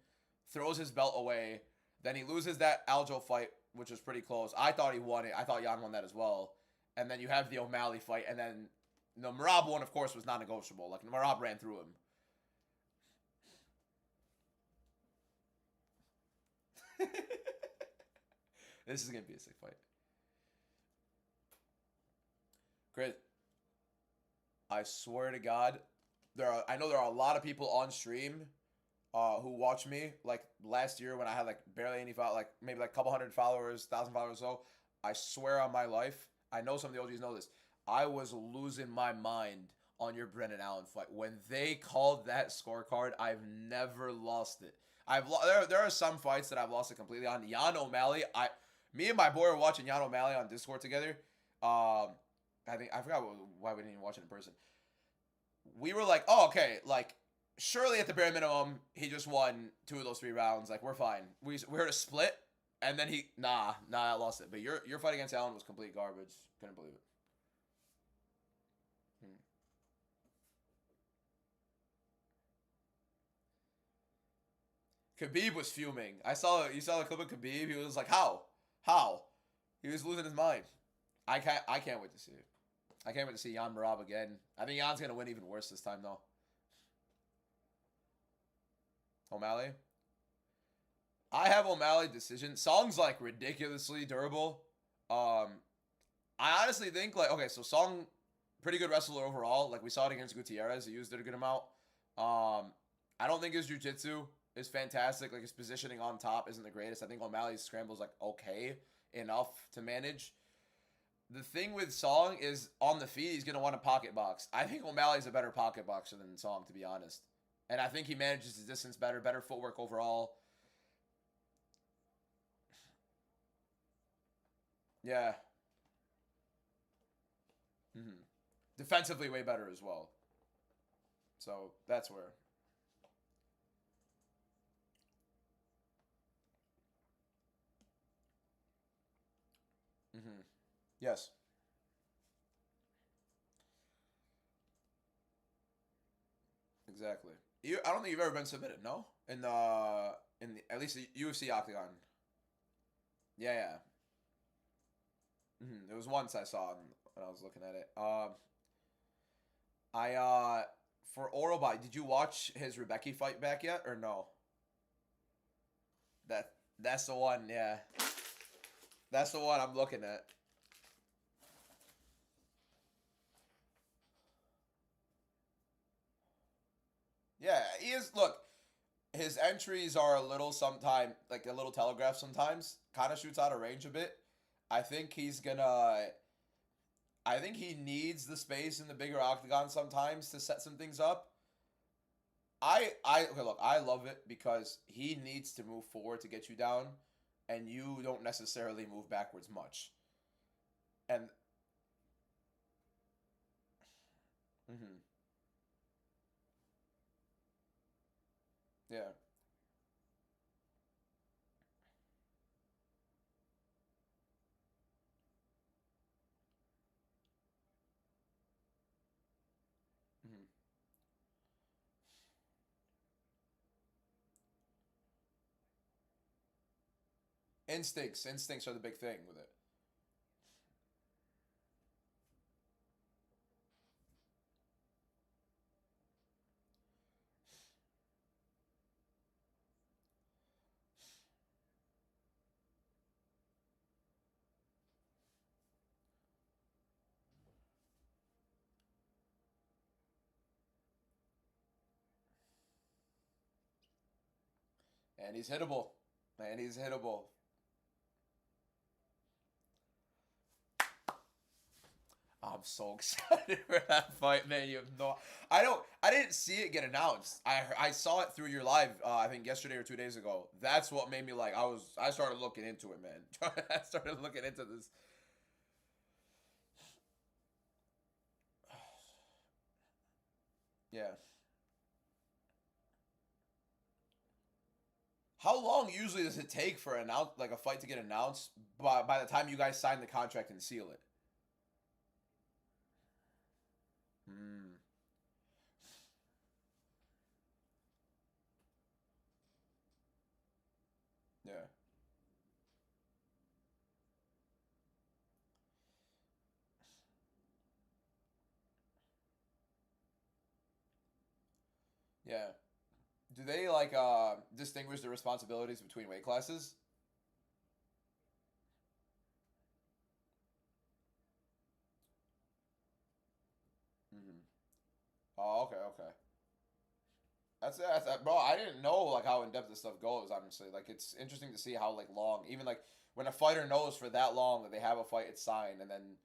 throws his belt away, then he loses that Aljo fight, which was pretty close. I thought he won it. I thought Jan won that as well. And then you have the O'Malley fight, and then the Merab one, of course, was not negotiable. Like, Merab ran through him. This is going to be a sick fight. Chris, I swear to God, I know there are a lot of people on stream who watch me. Like last year when I had like barely any like maybe like a couple hundred followers, 1,000 followers or so. I swear on my life, I know some of the OGs know this. I was losing my mind on your Brennan Allen fight. When they called that scorecard, I've never lost it. There are some fights that I've lost it completely on. Jan O'Malley, me and my boy were watching Jan O'Malley on Discord together. I forgot why we didn't even watch it in person. We were like, oh, okay, like, surely at the bare minimum, he just won 2 of those 3 rounds. Like, we're fine. We heard a split, and then I lost it. But your fight against Allen was complete garbage. Couldn't believe it. Khabib was fuming. You saw the clip of Khabib. He was like, how? He was losing his mind. I can't wait to see it. I can't wait to see Jan Merab again. I think Jan's gonna win even worse this time though. O'Malley. I have O'Malley decision. Song's like ridiculously durable. I honestly think like okay, so Song pretty good wrestler overall. Like we saw it against Gutierrez. He used it a good amount. I don't think his jiu-jitsu is fantastic. Like his positioning on top isn't the greatest. I think O'Malley's scramble is like okay enough to manage. The thing with Song is on the feet, he's gonna want a pocket box. I think O'Malley's a better pocket boxer than Song, to be honest. And I think he manages his distance better footwork overall. Yeah. Defensively way better as well. So that's where. Yes. Exactly. I don't think you've ever been submitted, no? In the at least the UFC Octagon. Yeah. It was once I saw when I was looking at it. For Orobai, did you watch his Rebecca fight back yet or no? That's the one, yeah. That's the one I'm looking at. Yeah, he is. Look, his entries are a little sometime like a little telegraph sometimes. Kind of shoots out of range a bit. I think he's gonna. I think he needs the space in the bigger octagon sometimes to set some things up. Okay, look, I love it because he needs to move forward to get you down, and you don't necessarily move backwards much. And yeah. Instincts are the big thing with it. And he's hittable. And he's hittable. I'm so excited for that fight, man. You have no... I didn't see it get announced. I saw it through your live, I think yesterday or 2 days ago. That's what made me like, I started looking into it, man. I started looking into this. Yeah. How long usually does it take for a fight to get announced by the time you guys sign the contract and seal it? Hmm. Yeah. Yeah. Do they like distinguish the responsibilities between weight classes? Hmm. Oh, okay, okay. Bro. I didn't know like how in depth this stuff goes. Honestly, like it's interesting to see how like long, even like when a fighter knows for that long that they have a fight, it's signed, and then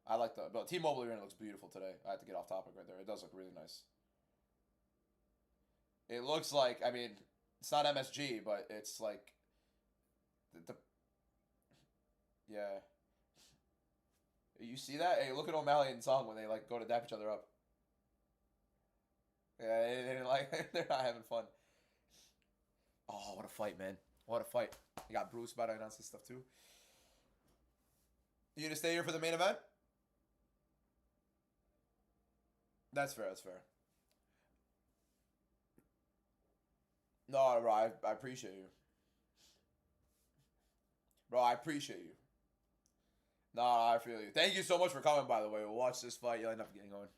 I like the. But T-Mobile Arena looks beautiful today. I have to get off topic right there. It does look really nice. It looks like, I mean, it's not MSG, but it's like the yeah. You see that? Hey, look at O'Malley and Song when they like go to dap each other up. Yeah, they like they're not having fun. Oh, what a fight, man! What a fight! You got Bruce about to announce this stuff too. You gonna stay here for the main event? That's fair. That's fair. No, bro, I appreciate you, bro. I appreciate you. No, I feel you. Thank you so much for coming. By the way, we'll watch this fight. You'll end up getting going.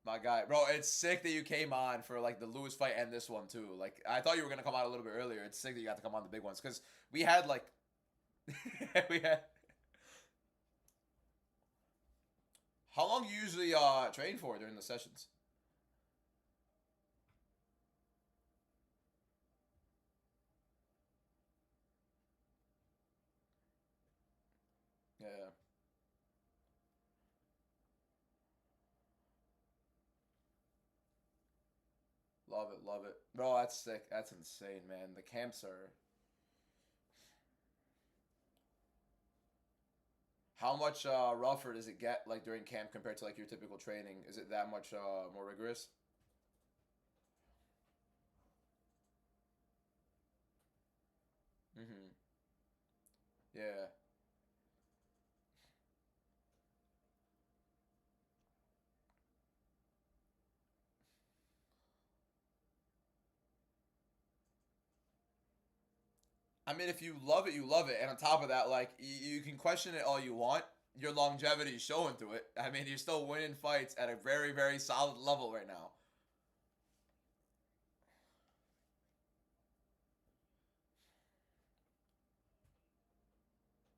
My guy, bro, it's sick that you came on for like the Lewis fight and this one too. Like I thought you were gonna come out a little bit earlier. It's sick that you got to come on the big ones because we had like we had. How long you usually train for during the sessions? Yeah, yeah. Love it, bro. That's sick. That's insane, man. The camps are. How much rougher does it get like during camp compared to like your typical training? Is it that much more rigorous? Mm-hmm. Yeah. I mean, if you love it, you love it. And on top of that, like you can question it all you want. Your longevity is showing through it. I mean, you're still winning fights at a very, very solid level right now.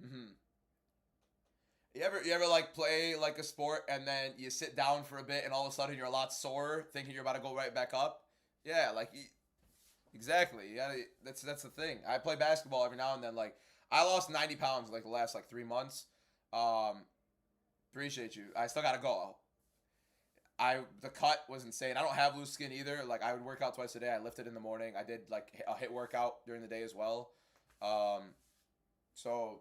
Hmm. You ever like play like a sport and then you sit down for a bit and all of a sudden you're a lot sore, thinking you're about to go right back up? Yeah, like exactly. You gotta, that's the thing. I play basketball every now and then. Like I lost 90 pounds like the last like 3 months. Um, appreciate you. I still gotta go. The cut was insane. I don't have loose skin either. Like I would work out twice a day. I lifted in the morning. I did like a hit workout during the day as well. Um, so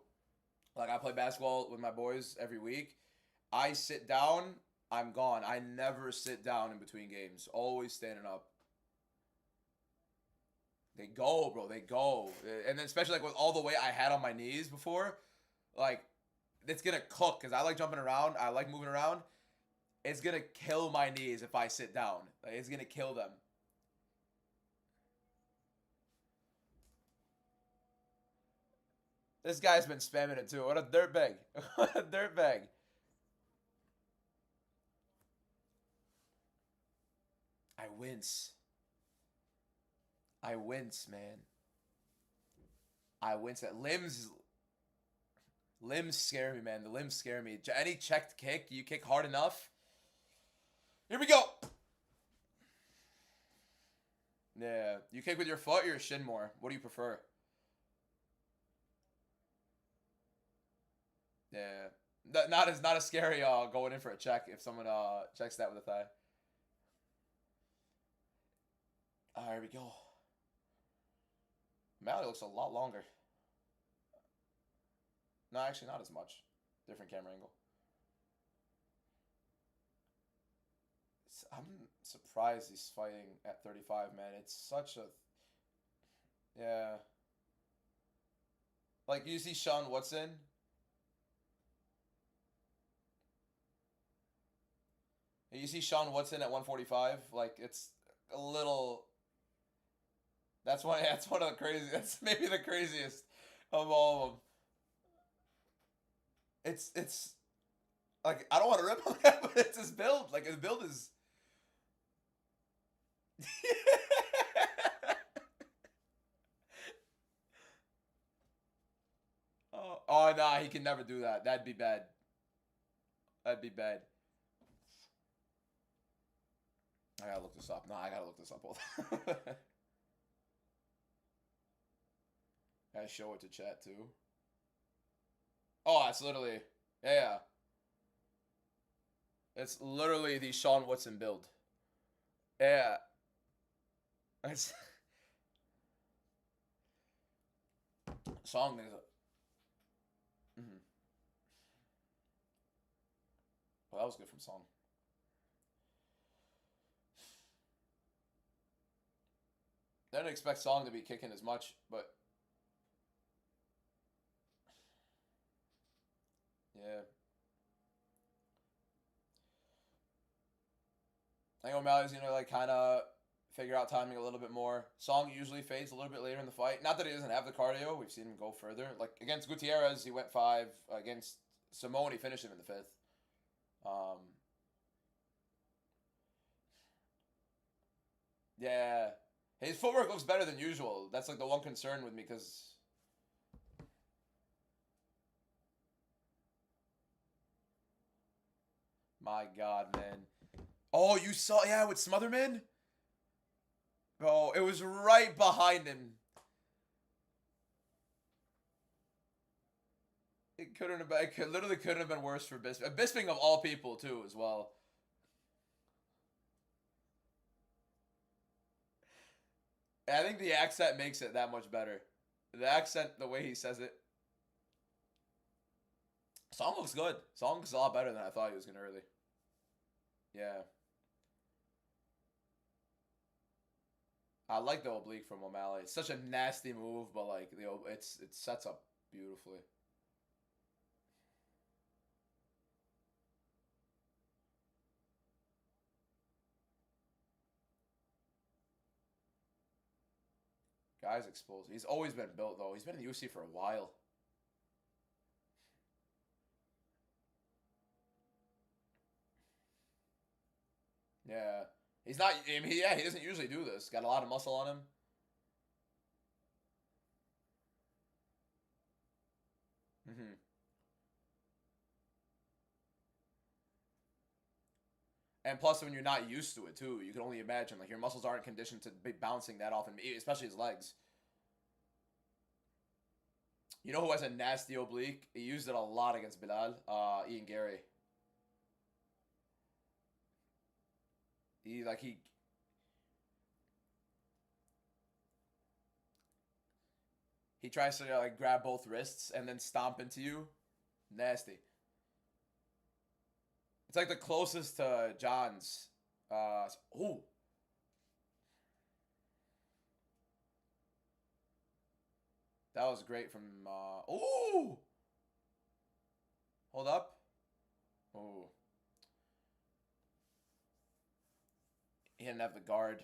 like I play basketball with my boys every week. I sit down, I'm gone. I never sit down in between games. Always standing up. They go, bro. They go. And then especially like with all the weight I had on my knees before, like it's gonna cook because I like jumping around. I like moving around. It's gonna kill my knees if I sit down. Like, it's gonna kill them. This guy's been spamming it too. What a dirtbag. What a dirtbag. I wince. I wince, man. I wince at limbs scare me, man. The limbs scare me. Any checked kick, you kick hard enough. Here we go. Yeah. You kick with your foot or your shin more? What do you prefer? Yeah. Not as scary going in for a check if someone checks that with a thigh. Here we go. Mally looks a lot longer. No, actually not as much. Different camera angle. I'm surprised he's fighting at 35, man. It's such a... Yeah. Like, you see Sean Watson? You see Sean Watson at 145? Like, it's a little... That's one of the craziest... That's maybe the craziest of all of them. It's... Like, I don't want to rip him, but it's his build. Like, his build is... Oh, nah, he can never do that. That'd be bad. That'd be bad. I gotta look this up. No, I gotta look this up. I show it to chat too. Oh, it's literally... Yeah. It's literally the Sean Watson build. Yeah. It's... Song is... Well, that was good from Song. I didn't expect Song to be kicking as much, but... Yeah. I think O'Malley's gonna, like, kind of figure out timing a little bit more. Song usually fades a little bit later in the fight. Not that he doesn't have the cardio. We've seen him go further. Like, against Gutierrez, he went 5. Against Simone, he finished him in the 5th. Yeah. His footwork looks better than usual. That's, like, the one concern with me, because... My God, man. Oh, you saw... Yeah, with Smotherman? Oh, it was right behind him. It couldn't have been... It literally couldn't have been worse for Bisping. Bisping of all people, too, as well. I think the accent makes it that much better. The accent, the way he says it. Song looks good. Song looks a lot better than I thought he was going to early. Yeah. I like the oblique from O'Malley. It's such a nasty move, but like it sets up beautifully. Guy's exposed. He's always been built though. He's been in the UFC for a while. Yeah. He's not... I mean, yeah, he doesn't usually do this. Got a lot of muscle on him. Mm-hmm. And plus, when you're not used to it, too, you can only imagine. Like, your muscles aren't conditioned to be bouncing that often, especially his legs. You know who has a nasty oblique? He used it a lot against Bilal. Ian Gary. He tries to like grab both wrists and then stomp into you. Nasty. It's like the closest to John's. Ooh. That was great from ooh. Hold up. Ooh. He didn't have the guard.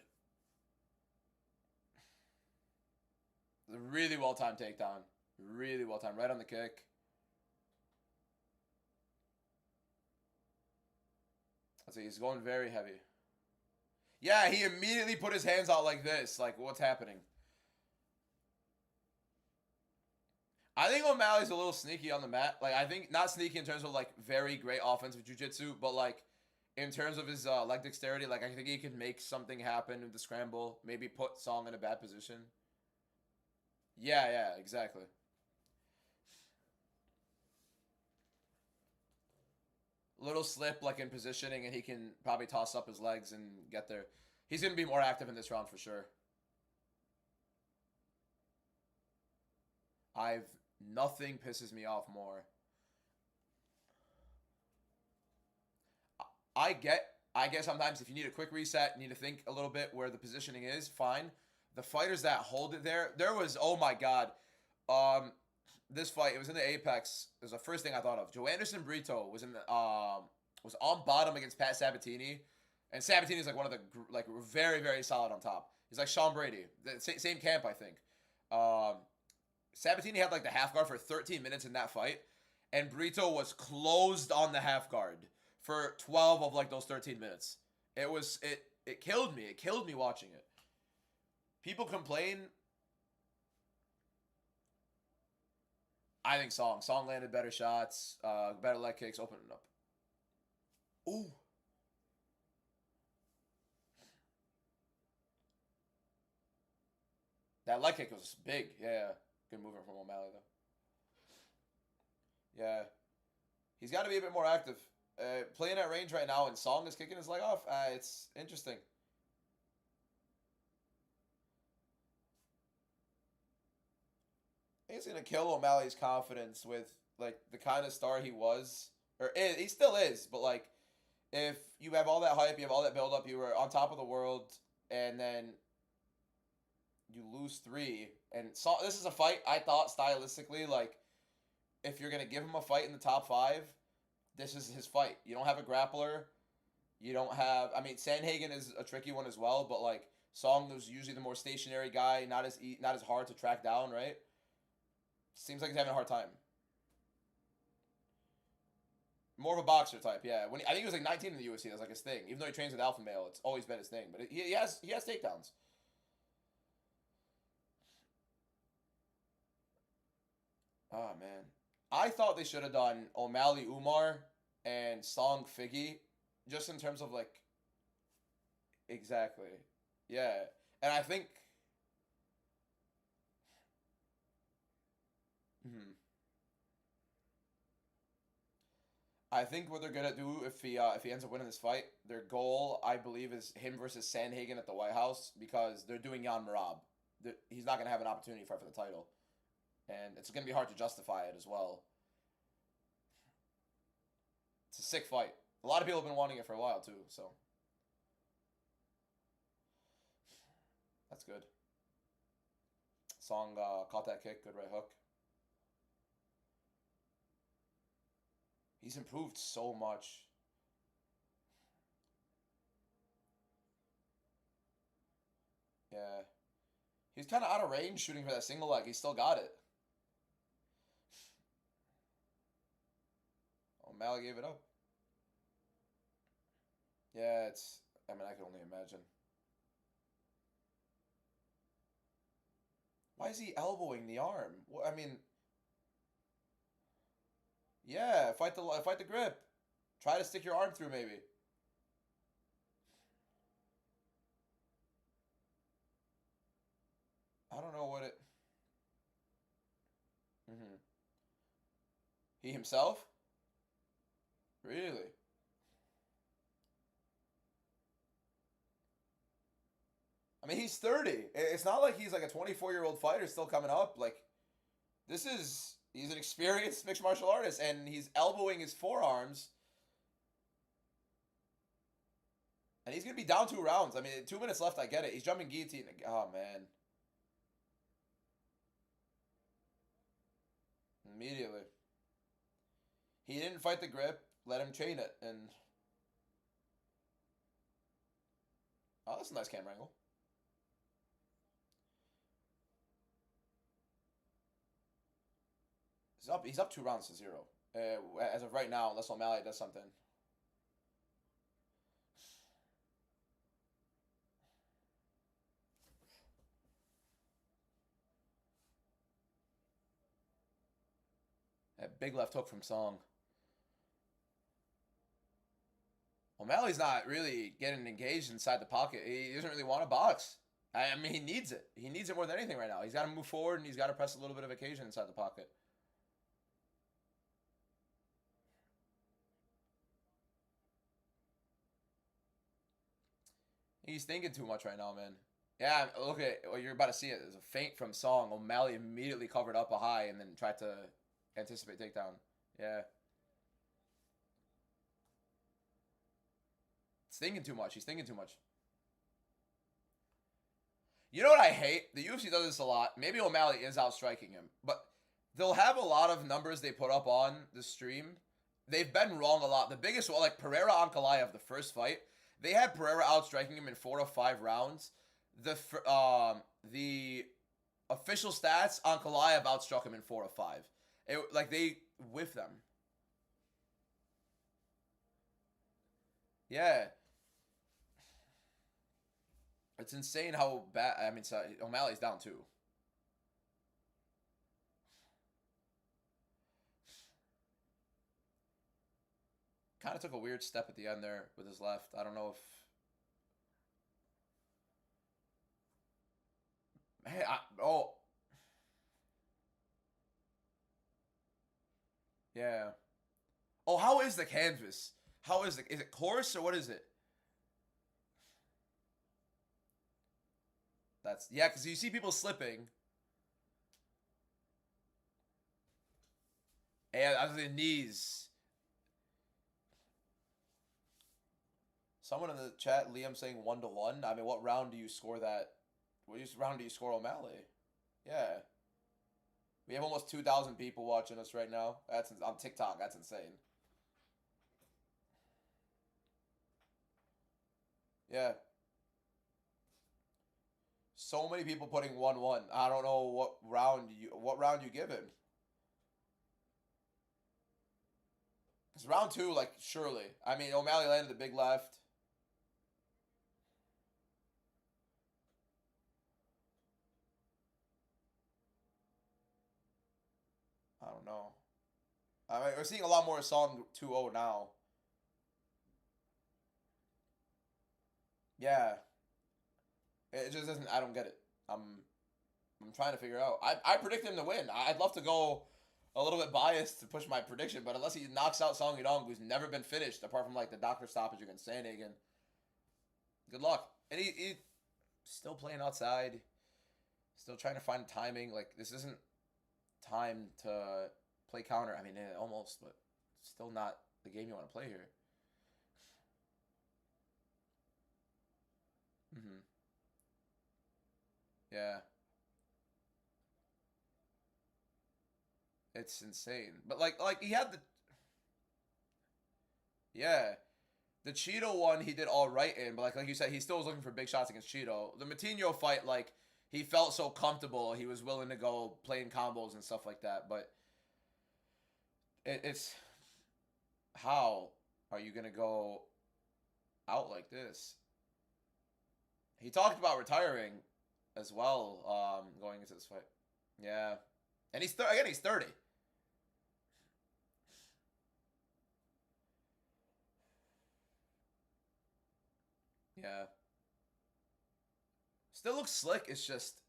Really well-timed takedown. Really well-timed. Right on the kick. Let's see. He's going very heavy. Yeah, he immediately put his hands out like this. Like, what's happening? I think O'Malley's a little sneaky on the mat. Like, I think not sneaky in terms of, like, very great offensive jiu-jitsu, but, like, in terms of his leg dexterity. Like, I think he could make something happen with the scramble. Maybe put Song in a bad position. Yeah, exactly. Little slip, like, in positioning, and he can probably toss up his legs and get there. He's going to be more active in this round for sure. Nothing pisses me off more. I get sometimes if you need a quick reset, you need to think a little bit where the positioning is, fine. The fighters that hold it there was, oh my god. This fight, it was in the Apex. It was the first thing I thought of. Joe Anderson Brito was in the was on bottom against Pat Sabatini. And Sabatini's like one of the very, very solid on top. He's like Sean Brady. The same camp, I think. Sabatini had like the half guard for 13 minutes in that fight, and Brito was closed on the half guard for 12 of like those 13 minutes. It killed me. It killed me watching it. People complain. I think Song landed better shots, better leg kicks, opening up. Ooh. That leg kick was big. Yeah. Good movement from O'Malley, though. Yeah. He's got to be a bit more active. Playing at range right now, and Song is kicking his leg off. It's interesting. I think it's going to kill O'Malley's confidence with, like, the kind of star he was. Or he still is, but, like, if you have all that hype, you have all that build-up, you were on top of the world, and then you lose 3. And this is a fight, I thought, stylistically, like, if you're going to give him a fight in the top 5, this is his fight. You don't have a grappler. You don't have... I mean, Sandhagen is a tricky one as well, but, like, Song was usually the more stationary guy, not as hard to track down, right? Seems like he's having a hard time. More of a boxer type, yeah. I think he was like 19 in the UFC. That's like his thing. Even though he trains with Alpha Male, it's always been his thing. But he has takedowns. Oh, man. I thought they should have done O'Malley Umar and Song Figgy, just in terms of, like... Exactly. Yeah. And I think... I think what they're gonna do if he ends up winning this fight, their goal, I believe, is him versus Sandhagen at the White House, because they're doing Jan Marab. He's not gonna have an opportunity to fight for the title, and it's gonna be hard to justify it as well. It's a sick fight. A lot of people have been wanting it for a while too, so that's good. Song caught that kick, good right hook. He's improved so much. Yeah. He's kind of out of range shooting for that single leg. He still got it. O'Malley gave it up. Yeah, I mean, I can only imagine. Why is he elbowing the arm? I mean... Yeah, fight the grip. Try to stick your arm through, maybe. I don't know what it... He himself? Really? I mean, he's 30. It's not like he's like a 24-year-old fighter still coming up. Like, he's an experienced mixed martial artist, and he's elbowing his forearms. And he's going to be down 2 rounds. I mean, 2 minutes left, I get it. He's jumping guillotine. Oh, man. Immediately. He didn't fight the grip. Let him train it. And... Oh, that's a nice camera angle. He's up 2 rounds to 0. As of right now, unless O'Malley does something. That big left hook from Song. O'Malley's not really getting engaged inside the pocket. He doesn't really want to box. I mean, he needs it. He needs it more than anything right now. He's got to move forward, and he's got to press a little bit of occasion inside the pocket. He's thinking too much right now, man. Yeah, look at well, you're about to see it. There's a feint from Song. O'Malley immediately covered up a high and then tried to anticipate takedown. Yeah. He's thinking too much. He's thinking too much. You know what I hate? The UFC does this a lot. Maybe O'Malley is outstriking him, but they'll have a lot of numbers they put up on the stream. They've been wrong a lot. The biggest one, like Pereira Ankalaev, the first fight, they had Pereira outstriking him in 4 to 5 rounds. The official stats, Ankalaev outstruck him in 4 to 5. Like they whiffed them. Yeah. It's insane how bad. I mean, O'Malley's down too. Kind of took a weird step at the end there with his left. I don't know if. Hey, oh. Yeah. Oh, how is the canvas? How is it coarse or what is it? Yeah, because you see people slipping. And out of the knees. Someone in the chat, Liam, saying 1-1. I mean, what round do you score that? What round do you score O'Malley? Yeah. We have almost 2,000 people watching us right now. That's on TikTok. That's insane. Yeah. So many people putting 1-1. I don't know what round you give him. Because round 2, like, surely. I mean, O'Malley landed the big left. I don't know. I mean, we're seeing a lot more Song 2-0 now. Yeah. It just doesn't. I don't get it. I'm trying to figure out. I predict him to win. I'd love to go a little bit biased to push my prediction, but unless he knocks out Song Yudong, who's never been finished apart from like the doctor stoppage against Sandhagen, good luck. And he still playing outside, still trying to find timing. Like this isn't time to play counter. I mean, almost, but still not the game you want to play here. Mm-hmm. Yeah. It's insane. But like he had the yeah. The Cheeto one he did all right in, but like you said, he still was looking for big shots against Cheeto. The Matinho fight, like he felt so comfortable, he was willing to go playing combos and stuff like that. But it's how are you gonna go out like this? He talked about retiring as well, going into this fight. Yeah, and he's 30. Yeah. Still looks slick. It's just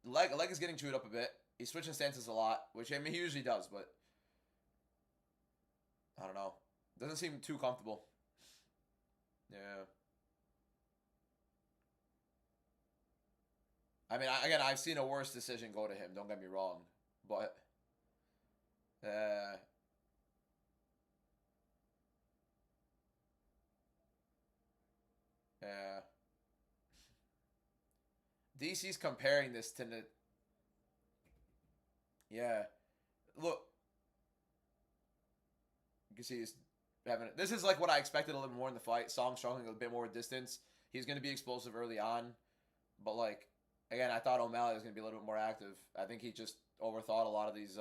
leg is getting chewed up a bit. He's switching stances a lot, which I mean he usually does, but I don't know. Doesn't seem too comfortable. Yeah. I mean, again, I've seen a worse decision go to him. Don't get me wrong, but uh, yeah. DC's comparing this to the yeah. Look, you can see he's having this is like what I expected a little more in the fight. Song struggling a bit more with distance. He's going to be explosive early on, but like again, I thought O'Malley was going to be a little bit more active. I think he just overthought a lot of these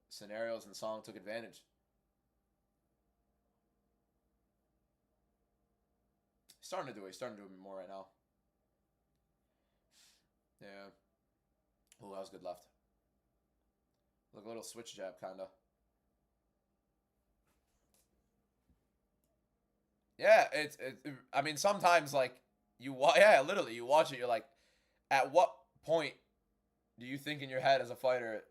scenarios, and Song took advantage. He's starting to do it. He's starting to do it more right now. Yeah. Oh, that was good left. Look, a little switch jab, kind of. Yeah, I mean, sometimes like yeah, literally, you watch it. You're like, at what point do you think in your head as a fighter?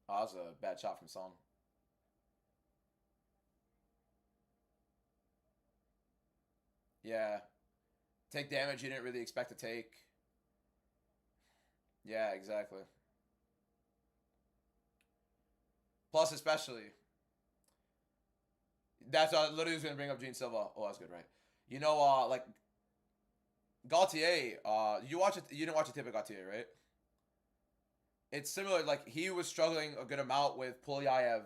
Oh, that was a bad shot from Song. Yeah, take damage you didn't really expect to take. Yeah, exactly. Plus, especially that's literally was gonna bring up Gene Silva. Oh, that's good, right? You know, like Gaultier. You watch it. You didn't watch a tip of Gaultier, right? It's similar. Like he was struggling a good amount with Pulyaev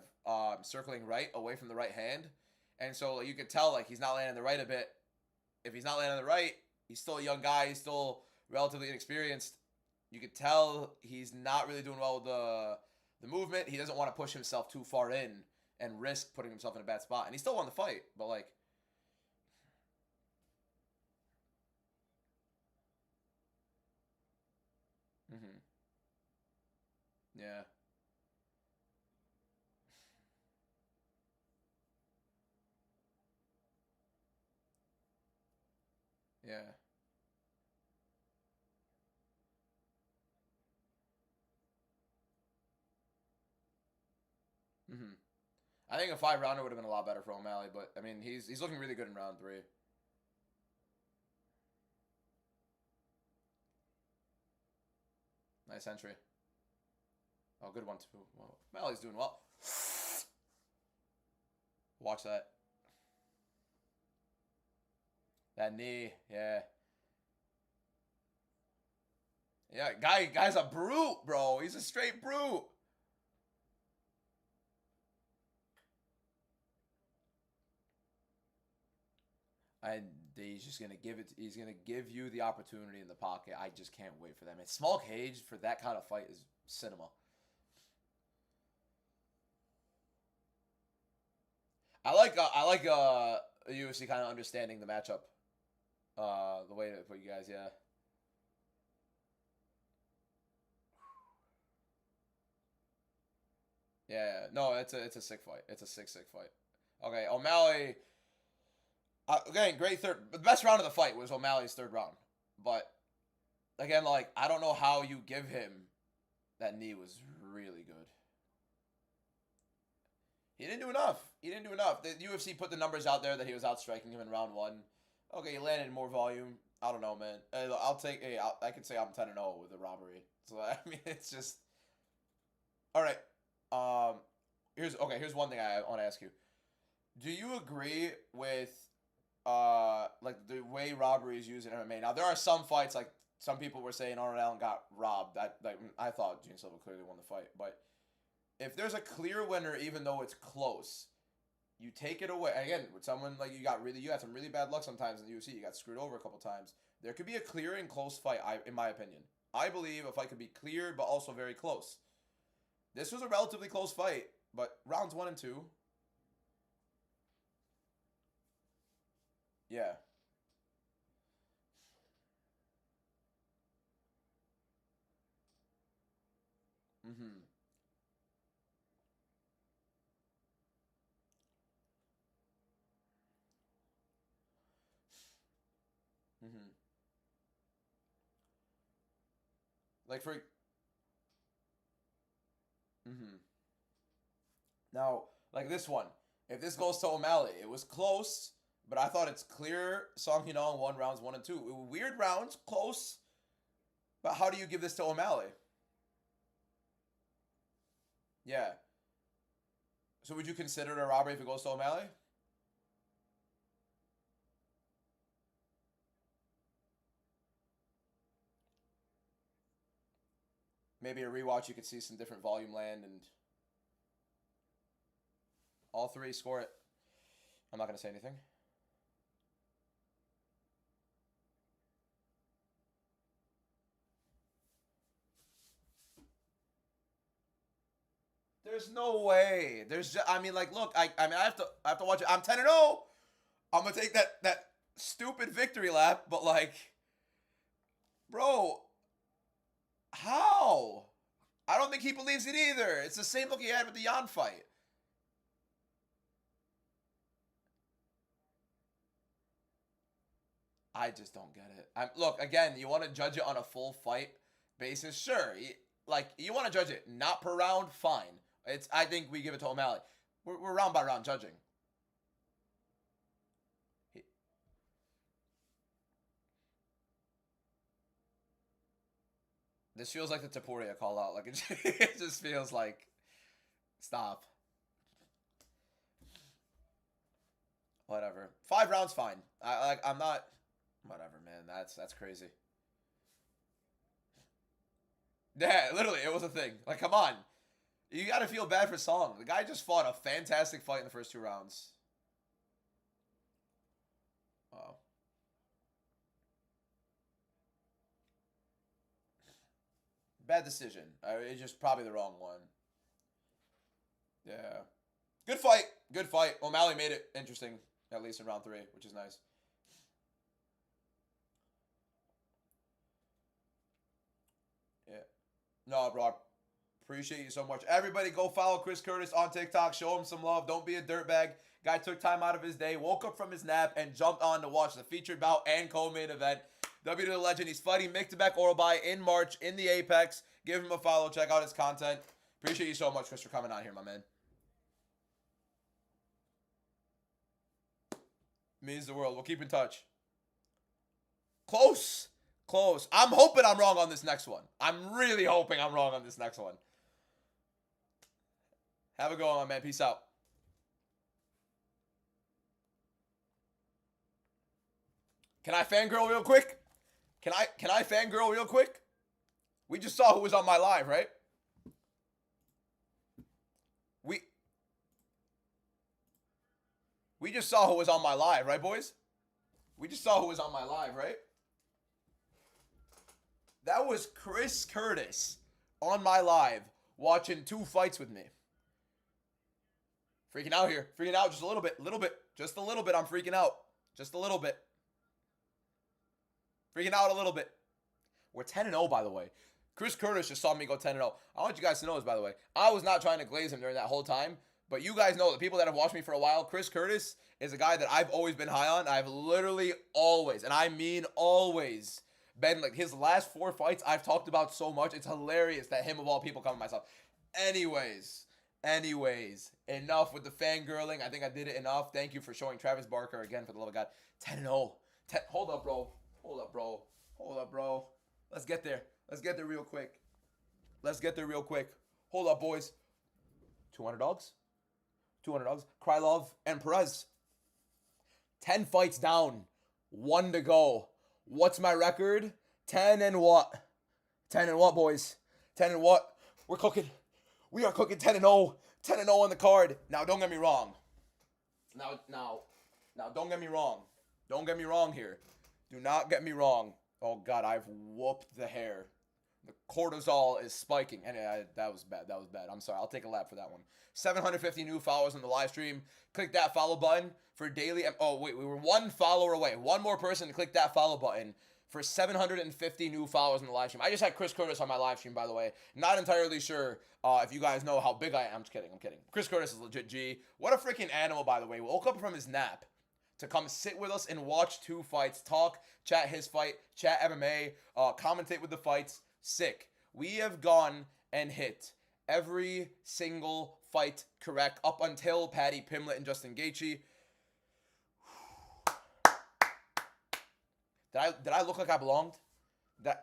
circling right away from the right hand, and so like, you could tell like he's not landing the right a bit. If he's not landing the right, he's still a young guy. He's still relatively inexperienced. You could tell he's not really doing well with the movement. He doesn't want to push himself too far in and risk putting himself in a bad spot. And he still won the fight, but like, mm-hmm. Yeah, yeah, mm-hmm. I think a 5 rounder would have been a lot better for O'Malley, but I mean, he's looking really good in round 3. Nice entry. Oh, good one too. Well, O'Malley's doing well. Watch that. That knee, yeah. Yeah, guy's a brute, bro. He's a straight brute. And he's just gonna give it. He's gonna give you the opportunity in the pocket. I just can't wait for that, man. Small cage for that kind of fight is cinema. I like UFC kind of understanding the matchup. The way to put you guys, yeah. Yeah, no, it's a sick fight. It's a sick fight. Okay, O'Malley. Again, great third. The best round of the fight was O'Malley's third round. But again, like I don't know how you give him that knee was really good. He didn't do enough. He didn't do enough. The UFC put the numbers out there that he was outstriking him in round 1. Okay, he landed more volume. I don't know, man. I'll take. Hey, I can say I'm 10-0 with the robbery. So I mean, it's just all right. Um, here's one thing I want to ask you. Do you agree with like the way robbery is used in MMA? Now there are some fights like some people were saying Arnold Allen got robbed. That like I thought Gene Silva clearly won the fight, but if there's a clear winner, even though it's close, you take it away. Again, with someone like you had some really bad luck sometimes in the UFC. You got screwed over a couple times. There could be a clear and close fight. In my opinion, I believe a fight could be clear but also very close. This was a relatively close fight, but rounds 1 and 2, yeah. Mm-hmm. Mm-hmm. Like for mm-hmm. Now, like this one, if this goes to O'Malley, it was close, but I thought it's clear. Song Hyunong won rounds 1 and 2. It were weird rounds, close, but how do you give this to O'Malley? Yeah. So would you consider it a robbery if it goes to O'Malley? Maybe a rewatch, you could see some different volume land and all 3 score it. I'm not gonna say anything. There's no way. I mean, like, look, I mean, I have to watch it. I'm 10-0. I'm gonna take that stupid victory lap, but like, bro, how? I don't think he believes it either. It's the same look he had with the Yan fight. I just don't get it. Look, again, you want to judge it on a full fight basis? Sure. You want to judge it not per round? Fine. I think we give it to O'Malley. We're round by round judging. This feels like the Taporia call out. Like it just feels like stop. Whatever. 5 rounds, fine. I'm not. Whatever, man. That's crazy. Yeah, literally, it was a thing. Like, come on. You gotta feel bad for Song. The guy just fought a fantastic fight in the first 2 rounds. Wow. Bad decision. It's just probably the wrong one. Yeah. Good fight. Good fight. O'Malley made it interesting, at least in round 3, which is nice. Yeah. No, bro. Appreciate you so much. Everybody go follow Chris Curtis on TikTok. Show him some love. Don't be a dirtbag. Guy took time out of his day, woke up from his nap, and jumped on to watch the featured bout and co-main event. W to the legend. He's fighting Miktabek Oralbai in March in the Apex. Give him a follow. Check out his content. Appreciate you so much, Chris, for coming on here, my man. Means the world. We'll keep in touch. Close. Close. I'm hoping I'm wrong on this next one. I'm really hoping I'm wrong on this next one. Have a good one, my man. Peace out. Can I fangirl real quick? Can I fangirl real quick? We just saw who was on my live, right? We just saw who was on my live, right, boys? We just saw who was on my live, right? That was Chris Curtis on my live watching 2 fights with me. Freaking out here. Freaking out just a little bit. Just a little bit. I'm freaking out. Just a little bit. Freaking out a little bit. We're 10-0, by the way. Chris Curtis just saw me go 10-0. I want you guys to know this, by the way. I was not trying to glaze him during that whole time. But you guys know, the people that have watched me for a while, Chris Curtis is a guy that I've always been high on. I've literally always, and I mean always, been like his last 4 fights I've talked about so much. It's hilarious that him of all people come to myself. Anyways, enough with the fangirling. I think I did it enough. Thank you for showing Travis Barker again, for the love of God. 10-0. Hold up, bro. Let's get there. Real quick. Hold up, boys. 200 dogs. Krylov and Perez. 10 fights down. 1 to go. What's my record? 10 and what? 10 and what, boys? 10 and what? We're cooking. We are cooking 10-0. 10-0 on the card. Now, don't get me wrong. Now, don't get me wrong. Don't get me wrong here. Do not get me wrong. Oh, God, I've whooped the hair. The cortisol is spiking. And that was bad. I'm sorry. I'll take a lap for that one. 750 new followers on the live stream. Click that follow button for daily. Oh, wait. We were 1 follower away. 1 more person to click that follow button for 750 new followers on the live stream. I just had Chris Curtis on my live stream, by the way. Not entirely sure if you guys know how big I am. I'm just kidding. Chris Curtis is legit G. What a freaking animal, by the way. Woke up from his nap to come sit with us and watch 2 fights, talk, chat his fight, chat MMA, commentate with the fights. Sick. We have gone and hit every single fight correct up until Paddy Pimblett and Justin Gaethje. Did I look like I belonged? Did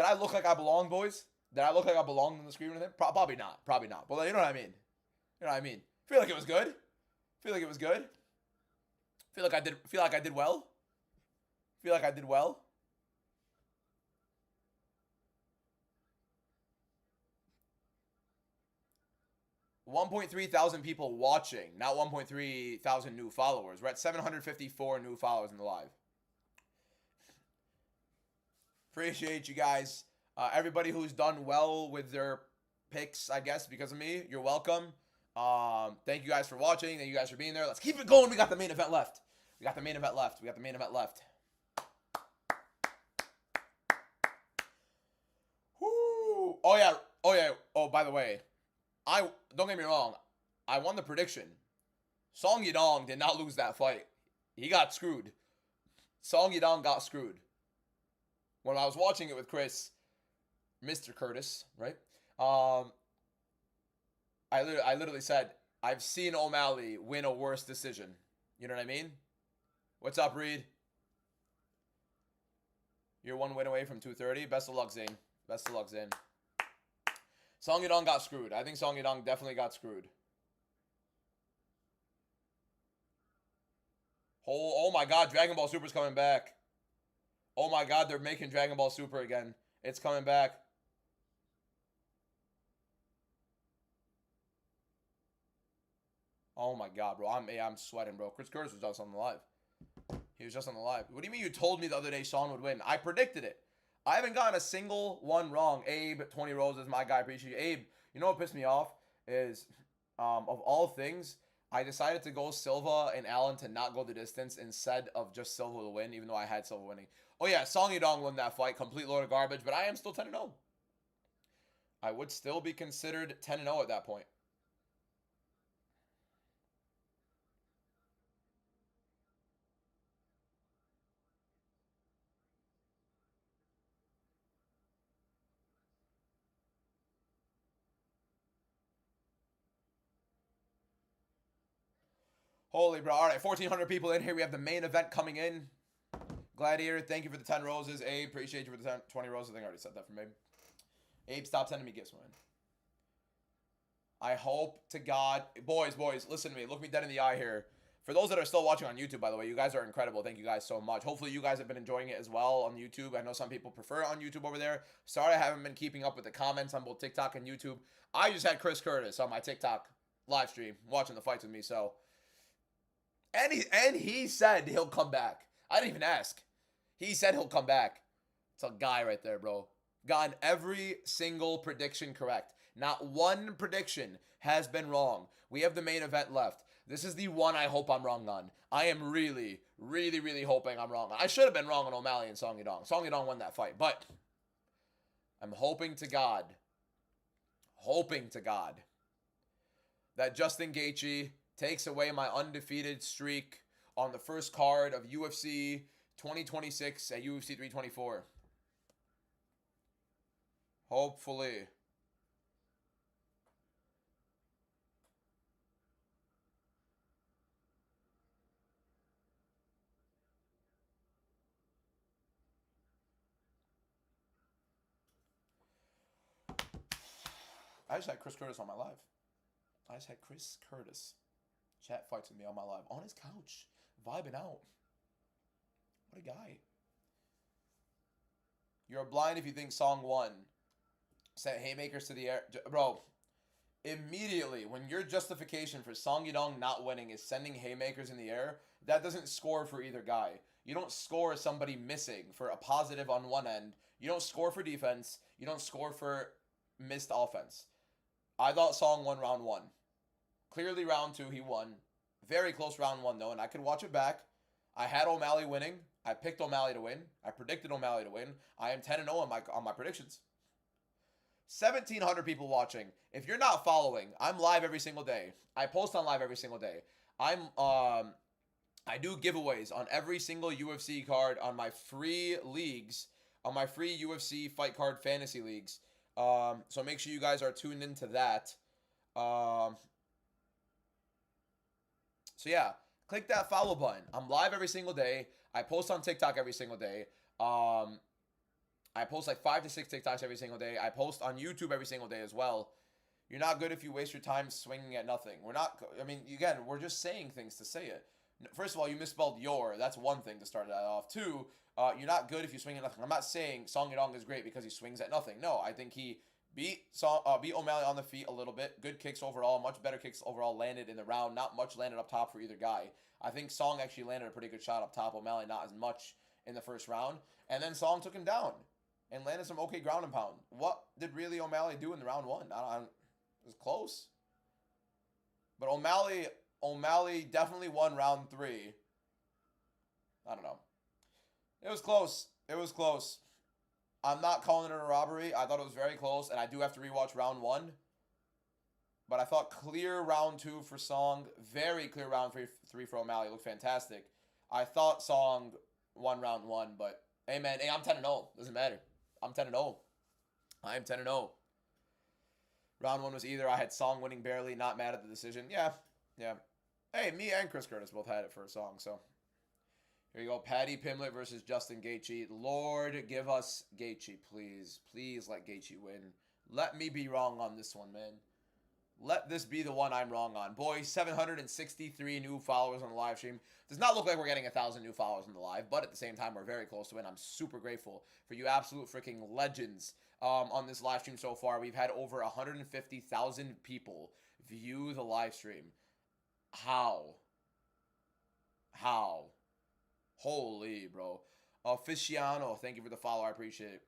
I look like I belonged, boys? Did I look like I belonged on the screen with him? Probably not. But you know what I mean. Feel like it was good. Feel like I did well. 1.3 thousand people watching, not 1.3 thousand new followers. We're at 754 new followers in the live. Appreciate you guys. Everybody who's done well with their picks, I guess, because of me, you're welcome. Thank you guys for watching. Thank you guys for being there. Let's keep it going. We got the main event left. Woo! Oh, yeah. Oh, by the way, don't get me wrong. I won the prediction. Song Yadong did not lose that fight. He got screwed. Song Yadong got screwed. When I was watching it with Chris, Mr. Curtis, right? I literally said, I've seen O'Malley win a worse decision. You know what I mean? What's up, Reed? You're one win away from 230. Best of luck, Zane. Best of luck, Zane. Song Yadong got screwed. I think Song Yadong definitely got screwed. Oh my god, Dragon Ball Super's coming back. Oh my god, they're making Dragon Ball Super again. It's coming back. Oh my god, bro. I'm sweating, bro. Chris Curtis was just on the live. He was just on the live. What do you mean you told me the other day Sean would win? I predicted it. I haven't gotten a single one wrong. Abe, 20 Roses, my guy. Appreciate you. Abe, you know what pissed me off is, of all things, I decided to go Silva and Allen to not go the distance instead of just Silva to win, even though I had Silva winning. Oh yeah, Song Yadong won that fight. Complete load of garbage, but I am still 10-0. I would still be considered 10-0 at that point. Holy bro. All right, 1,400 people in here. We have the main event coming in. Gladiator, thank you for the 10 roses. Abe, appreciate you for the 20 roses. I think I already said that for me. Abe, stop sending me gifts, man. I hope to God. Boys, listen to me. Look me dead in the eye here. For those that are still watching on YouTube, by the way, you guys are incredible. Thank you guys so much. Hopefully you guys have been enjoying it as well on YouTube. I know some people prefer it on YouTube over there. Sorry I haven't been keeping up with the comments on both TikTok and YouTube. I just had Chris Curtis on my TikTok live stream watching the fights with me, so... And he said he'll come back. I didn't even ask. He said he'll come back. It's a guy right there, bro. Gotten every single prediction correct. Not one prediction has been wrong. We have the main event left. This is the one I hope I'm wrong on. I am really, really, really hoping I'm wrong. I should have been wrong on O'Malley and Song Yadong. Song Yadong won that fight. But I'm hoping to God that Justin Gaethje takes away my undefeated streak on the first card of UFC 2026 at UFC 324. Hopefully. I just had Chris Curtis on my live. Chat fights with me on my live. On his couch. Vibing out. What a guy. You're blind if you think Song won. Sent haymakers to the air. Bro, immediately, when your justification for Song Yadong not winning is sending haymakers in the air, that doesn't score for either guy. You don't score somebody missing for a positive on one end. You don't score for defense. You don't score for missed offense. I thought Song won round one. Clearly round two he won. Very close round one though, and I could watch it back. I had O'Malley winning. I picked O'Malley to win. I predicted O'Malley to win. I am 10-0 on my predictions. 1,700 people watching. If you're not following, I'm live every single day. I post on live every single day. I do giveaways on every single UFC card on my free leagues, on my free UFC fight card fantasy leagues. So make sure you guys are tuned into that. So yeah, click that follow button. I'm live every single day. I post on TikTok every single day. I post like 5 to 6 TikToks every single day. I post on YouTube every single day as well. You're not good if you waste your time swinging at nothing. We're not, I mean, again, we're just saying things to say it. First of all, you misspelled your. That's one thing to start that off. Two, you're not good if you swing at nothing. I'm not saying Song Yadong is great because he swings at nothing. No, I think he beat O'Malley on the feet a little bit. Good kicks overall. Much better kicks overall landed in the round. Not much landed up top for either guy. I think Song actually landed a pretty good shot up top. O'Malley not as much in the first round. And then Song took him down and landed some okay ground and pound. What did really O'Malley do in the round one? It was close. But O'Malley definitely won round 3. I don't know. It was close. It was close. I'm not calling it a robbery. I thought it was very close, and I do have to rewatch round 1. But I thought clear round 2 for Song. Very clear round 3 for O'Malley. Looked fantastic. I thought Song round one, but hey man, hey, I'm 10-0. Doesn't matter. I'm 10-0. I am 10-0. Round one was either. I had Song winning barely, not mad at the decision. Yeah. Hey, me and Chris Curtis both had it for a Song, so. Here you go. Paddy Pimblett versus Justin Gaethje. Lord, give us Gaethje, please. Please let Gaethje win. Let me be wrong on this one, man. Let this be the one I'm wrong on. Boys, 763 new followers on the live stream. Does not look like we're getting 1,000 new followers on the live, but at the same time, we're very close to it. I'm super grateful for you absolute freaking legends on this live stream so far. We've had over 150,000 people view the live stream. How? Holy, bro. Officiano, thank you for the follow. I appreciate it.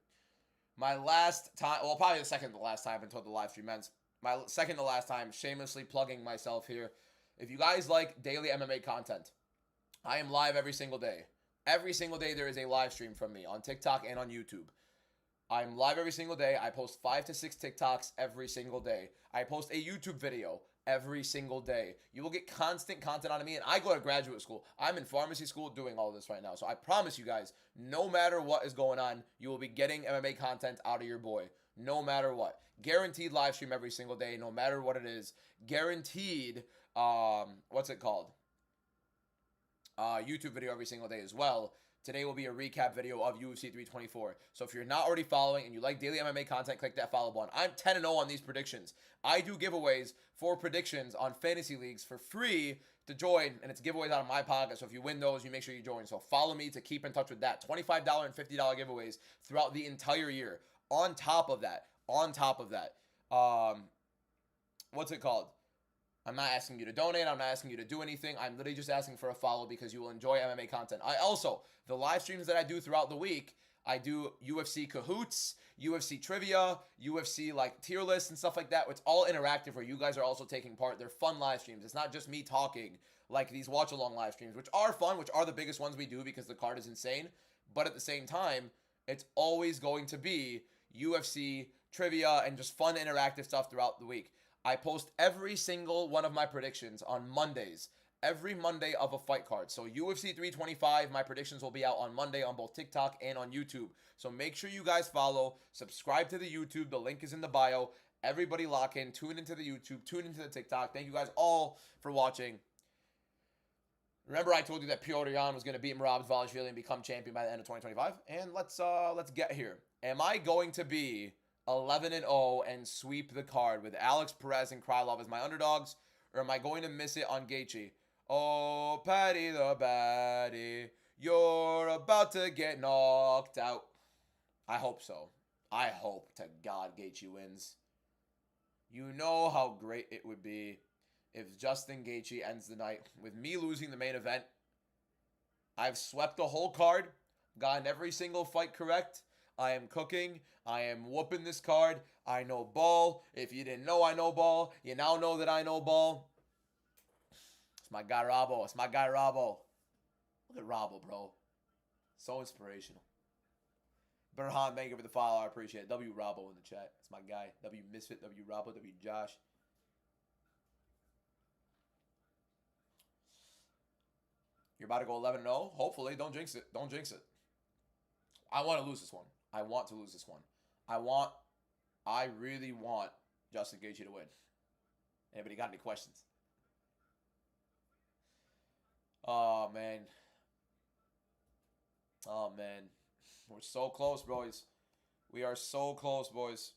My last time, well, probably the second to last time until the live stream ends. My second to last time, shamelessly plugging myself here. If you guys like daily MMA content, I am live every single day. Every single day there is a live stream from me on TikTok and on YouTube. I'm live every single day. I post 5 to 6 TikToks every single day. I post a YouTube video every single day. You will get constant content out of me, and I go to graduate school. I'm in pharmacy school doing all this right now. So I promise you guys, no matter what is going on, you will be getting MMA content out of your boy. No matter what. Guaranteed live stream every single day, no matter what it is. Guaranteed, what's it called? YouTube video every single day as well. Today will be a recap video of UFC 324. So if you're not already following and you like daily MMA content, click that follow button. I'm 10-0 on these predictions. I do giveaways for predictions on fantasy leagues for free to join, and it's giveaways out of my pocket. So if you win those, you make sure you join. So follow me to keep in touch with that. $25 and $50 giveaways throughout the entire year. On top of that, what's it called? I'm not asking you to donate. I'm not asking you to do anything. I'm literally just asking for a follow because you will enjoy MMA content. I also, the live streams that I do throughout the week, I do UFC Cahoots, UFC Trivia, UFC like tier lists and stuff like that. It's all interactive where you guys are also taking part. They're fun live streams. It's not just me talking like these watch-along live streams, which are fun, which are the biggest ones we do because the card is insane. But at the same time, it's always going to be UFC Trivia and just fun interactive stuff throughout the week. I post every single one of my predictions on Mondays. Every Monday of a fight card. So UFC 325, my predictions will be out on Monday on both TikTok and on YouTube. So make sure you guys follow. Subscribe to the YouTube. The link is in the bio. Everybody lock in. Tune into the YouTube. Tune into the TikTok. Thank you guys all for watching. Remember I told you that Piotr Yan was going to beat Merab Dvalishvili and become champion by the end of 2025? And let's get here. Am I going to be 11-0 and sweep the card with Alex Perez and Krylov as my underdogs? Or am I going to miss it on Gaethje? Oh, Patty the Batty, you're about to get knocked out. I hope so. I hope to God Gaethje wins. You know how great it would be if Justin Gaethje ends the night with me losing the main event. I've swept the whole card, gotten every single fight correct. I am cooking. I am whooping this card. I know ball. If you didn't know I know ball, you now know that I know ball. It's my guy, Robbo. It's my guy, Robbo. Look at Robbo, bro. So inspirational. Burhan, thank you for the follow. I appreciate it. W Robbo in the chat. It's my guy. W Misfit, W Robbo, W Josh. You're about to go 11-0. Hopefully. Don't jinx it. Don't jinx it. I want to lose this one. I want to lose this one. I really want Justin Gaethje to win. Anybody got any questions? Oh, man. Oh, man. We're so close, boys. We are so close, boys.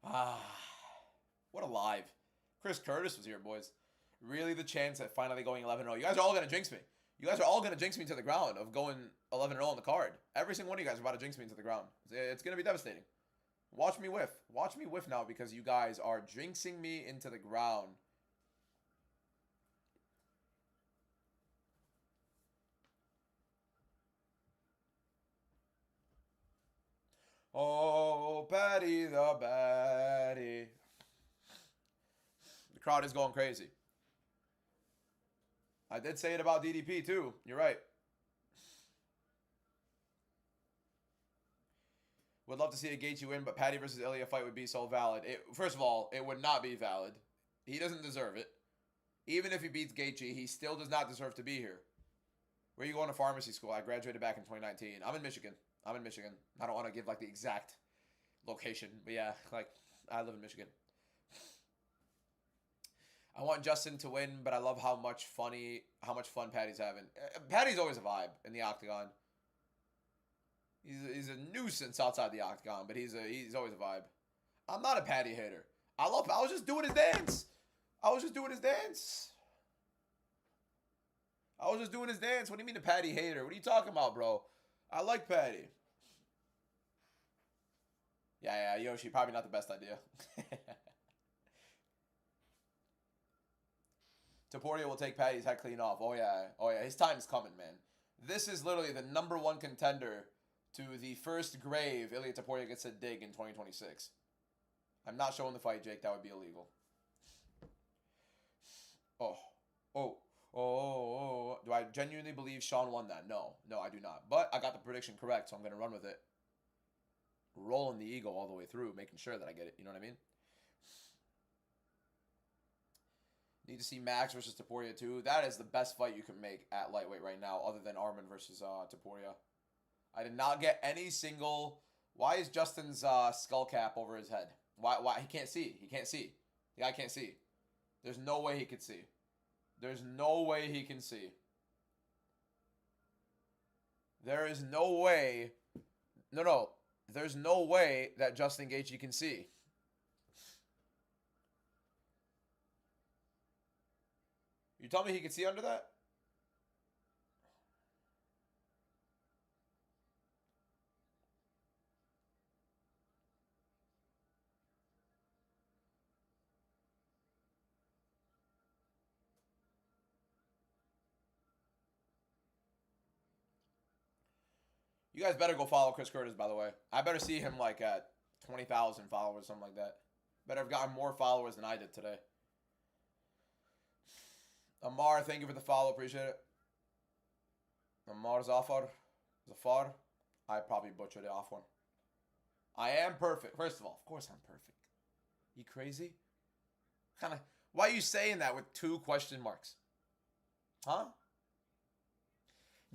What a live. Chris Curtis was here, boys. Really the chance at finally going 11-0. You guys are all going to jinx me. You guys are all going to jinx me to the ground of going 11-0 on the card. Every single one of you guys are about to jinx me into the ground. It's going to be devastating. Watch me whiff. Watch me whiff now because you guys are jinxing me into the ground. Oh, Patty the Batty. The crowd is going crazy. I did say it about DDP too. You're right. Would love to see a Gaethje win, but Patty versus Ilya fight would be so valid. First of all, it would not be valid. He doesn't deserve it. Even if he beats Gaethje, he still does not deserve to be here. Where are you going to pharmacy school? I graduated back in 2019. I'm in Michigan. I don't want to give like the exact location, but yeah, like I live in Michigan. I want Justin to win, but I love how much fun Patty's having. Patty's always a vibe in the octagon. He's a nuisance outside the octagon, but he's always a vibe. I'm not a Patty hater. I was just doing his dance. What do you mean a Patty hater? What are you talking about, bro? I like Patty. Yeah, Yoshi, probably not the best idea. Topuria will take Patty's head clean off. Oh yeah, his time is coming, man. This is literally the #1 contender to the first grave Ilia Topuria gets to dig in 2026. I'm not showing the fight, Jake. That would be illegal. Oh. Do I genuinely believe Sean won that? No, I do not. But I got the prediction correct, so I'm going to run with it. Rolling the ego all the way through, making sure that I get it. You know what I mean? Need to see Max versus Topuria too. That is the best fight you can make at lightweight right now, other than Arman versus Topuria. I did not get any single... Why is Justin's skull cap over his head? Why? He can't see. The guy can't see. There's no way he could see. There's no way he can see. There is no way... No. There's no way that Justin Gaethje can see. You tell me he can see under that? You guys better go follow Chris Curtis, by the way. I better see him like at 20,000 followers, something like that. Better have gotten more followers than I did today. Umar, thank you for the follow. Appreciate it. Umar Zafar. I probably butchered it off one. I am perfect. First of all, of course I'm perfect. You crazy? Why are you saying that with 2 question marks? Huh?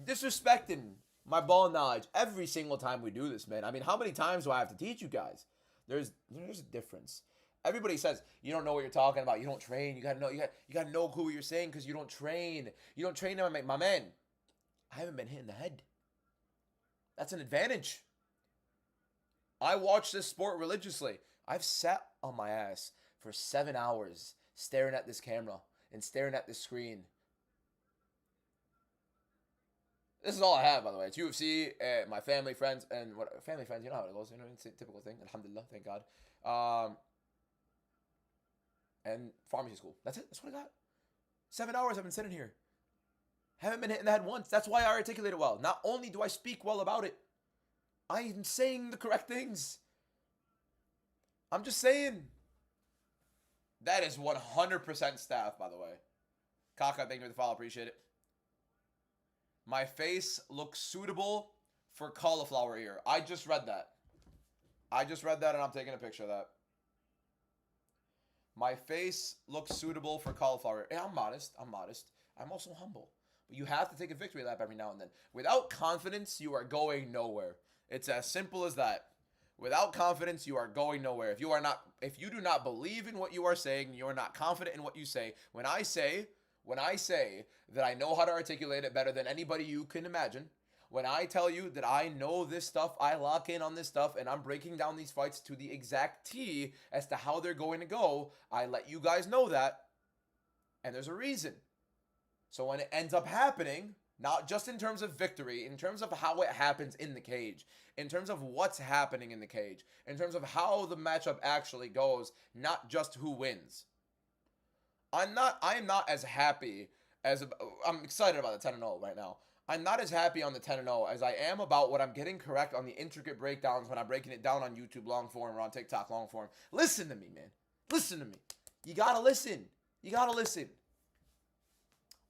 Disrespecting my ball knowledge every single time we do this, man. I mean, how many times do I have to teach you guys? There's a difference. Everybody says you don't know what you're talking about. You don't train. You gotta know who you're saying because you don't train. You don't train, my man. I haven't been hit in the head. That's an advantage. I watch this sport religiously. I've sat on my ass for 7 hours staring at this camera and staring at this screen. This is all I have, by the way. It's UFC, my family, friends, and family, friends. You know how it goes. You know, it's a typical thing. Alhamdulillah, thank God. And pharmacy school. That's it. That's what I got. 7 hours I've been sitting here. Haven't been hit in the head once. That's why I articulate it well. Not only do I speak well about it, I am saying the correct things. I'm just saying. That is 100% staff, by the way. Kaka, thank you for the follow. Appreciate it. My face looks suitable for cauliflower ear. I just read that. And I'm taking a picture of that. My face looks suitable for cauliflower. Yeah, I'm modest. I'm also humble. But you have to take a victory lap every now and then. Without confidence, you are going nowhere. It's as simple as that. Without confidence, you are going nowhere. If you do not believe in what you are saying, you are not confident in what you say. When I say that I know how to articulate it better than anybody you can imagine, when I tell you that I know this stuff, I lock in on this stuff, and I'm breaking down these fights to the exact T as to how they're going to go, I let you guys know that, and there's a reason. So when it ends up happening, not just in terms of victory, in terms of how it happens in the cage, in terms of what's happening in the cage, in terms of how the matchup actually goes, not just who wins. I am not as happy as... I'm excited about the 10-0 right now. I'm not as happy on the 10-0 as I am about what I'm getting correct on the intricate breakdowns when I'm breaking it down on YouTube long form or on TikTok long form. Listen to me, man. Listen to me. You gotta listen.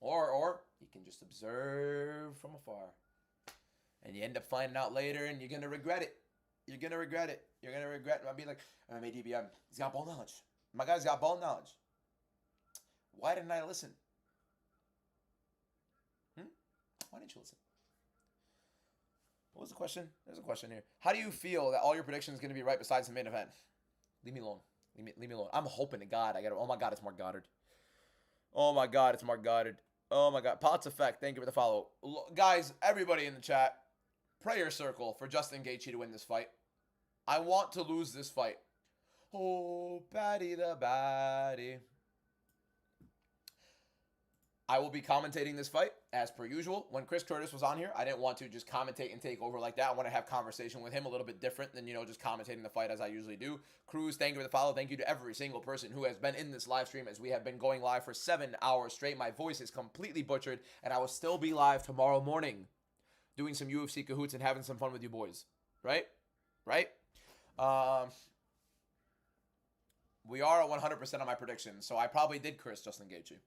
Or you can just observe from afar. And you end up finding out later and you're gonna regret it. You're going to regret it. You're going to regret it. I'll be like, MMA DBM. He's got ball knowledge. My guy's got ball knowledge. Why didn't I listen? Why didn't you listen? What was the question? There's a question here. How do you feel that all your predictions are going to be right besides the main event? Leave me alone. Leave me alone. I'm hoping to God I get it. Oh my God, it's Mark Goddard. Oh my God, it's Mark Goddard. Oh my God. Potts Effect, thank you for the follow. Guys, everybody in the chat, prayer circle for Justin Gaethje to win this fight. I want to lose this fight. Oh, Patty the Batty. I will be commentating this fight as per usual. When Chris Curtis was on here, I didn't want to just commentate and take over like that. I want to have conversation with him a little bit different than, just commentating the fight as I usually do. Cruz, thank you for the follow. Thank you to every single person who has been in this live stream as we have been going live for 7 hours straight. My voice is completely butchered, and I will still be live tomorrow morning doing some UFC cahoots and having some fun with you boys. Right? We are at 100% on my predictions, so I probably did curse Justin Gaethje.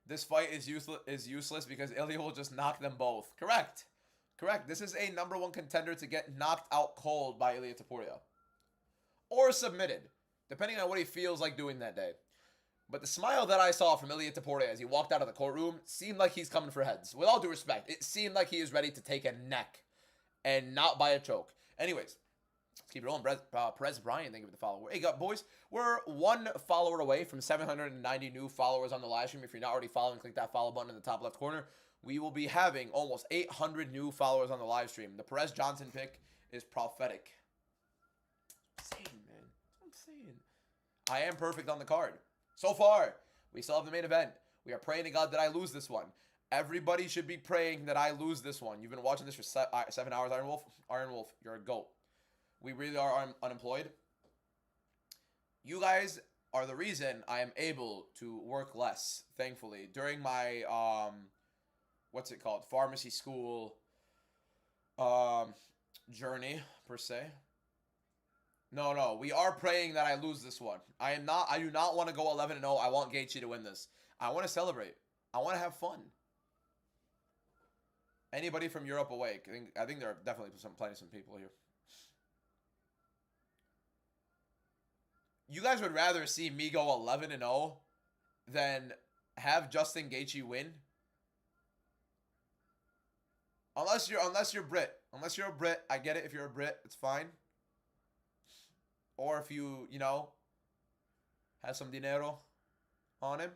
This fight is useless because Ilya will just knock them both. Correct. This is a #1 contender to get knocked out cold by Ilya Topuria. Or submitted, depending on what he feels like doing that day. But the smile that I saw from Ilya Topuria as he walked out of the courtroom seemed like he's coming for heads. With all due respect, it seemed like he is ready to take a neck and not by a choke. Anyways, let's keep it rolling. Perez Brian, thank you for the follow. Hey, boys, we're 1 follower away from 790 new followers on the live stream. If you're not already following, click that follow button in the top left corner. We will be having almost 800 new followers on the live stream. The Perez Johnson pick is prophetic. I'm saying, man. I'm saying. I am perfect on the card. So far, we still have the main event. We are praying to God that I lose this one. Everybody should be praying that I lose this one. You've been watching this for 7 hours, Iron Wolf. Iron Wolf, you're a goat. We really are unemployed. You guys are the reason I am able to work less, thankfully. During my, what's it called? Pharmacy school journey, per se. No. We are praying that I lose this one. I do not want to go 11-0. I want Gaethje to win this. I want to celebrate. I want to have fun. Anybody from Europe awake? I think there are definitely plenty of people here. You guys would rather see me go 11-0 than have Justin Gaethje win? Unless you're Brit. Unless you're a Brit, I get it. If you're a Brit, it's fine. Or if you have some dinero on him.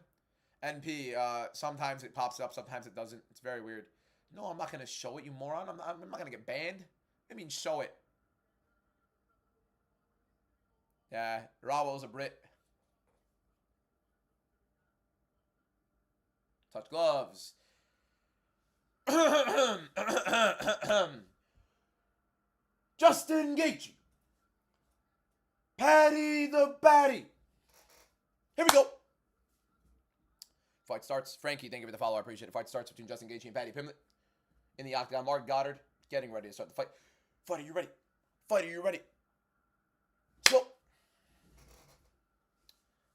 NP, sometimes it pops up, sometimes it doesn't. It's very weird. No, I'm not going to show it, you moron. I'm not going to get banned. What do you mean, show it? Yeah, Rawo's a Brit. Touch gloves. Justin Gaethje. Patty the Batty. Here we go. Fight starts. Frankie, thank you for the follow. I appreciate it. Fight starts between Justin Gaethje and Patty Pimlet. In the octagon, Mark Goddard getting ready to start the fight. Fighter, you ready? Fighter, you ready? Go.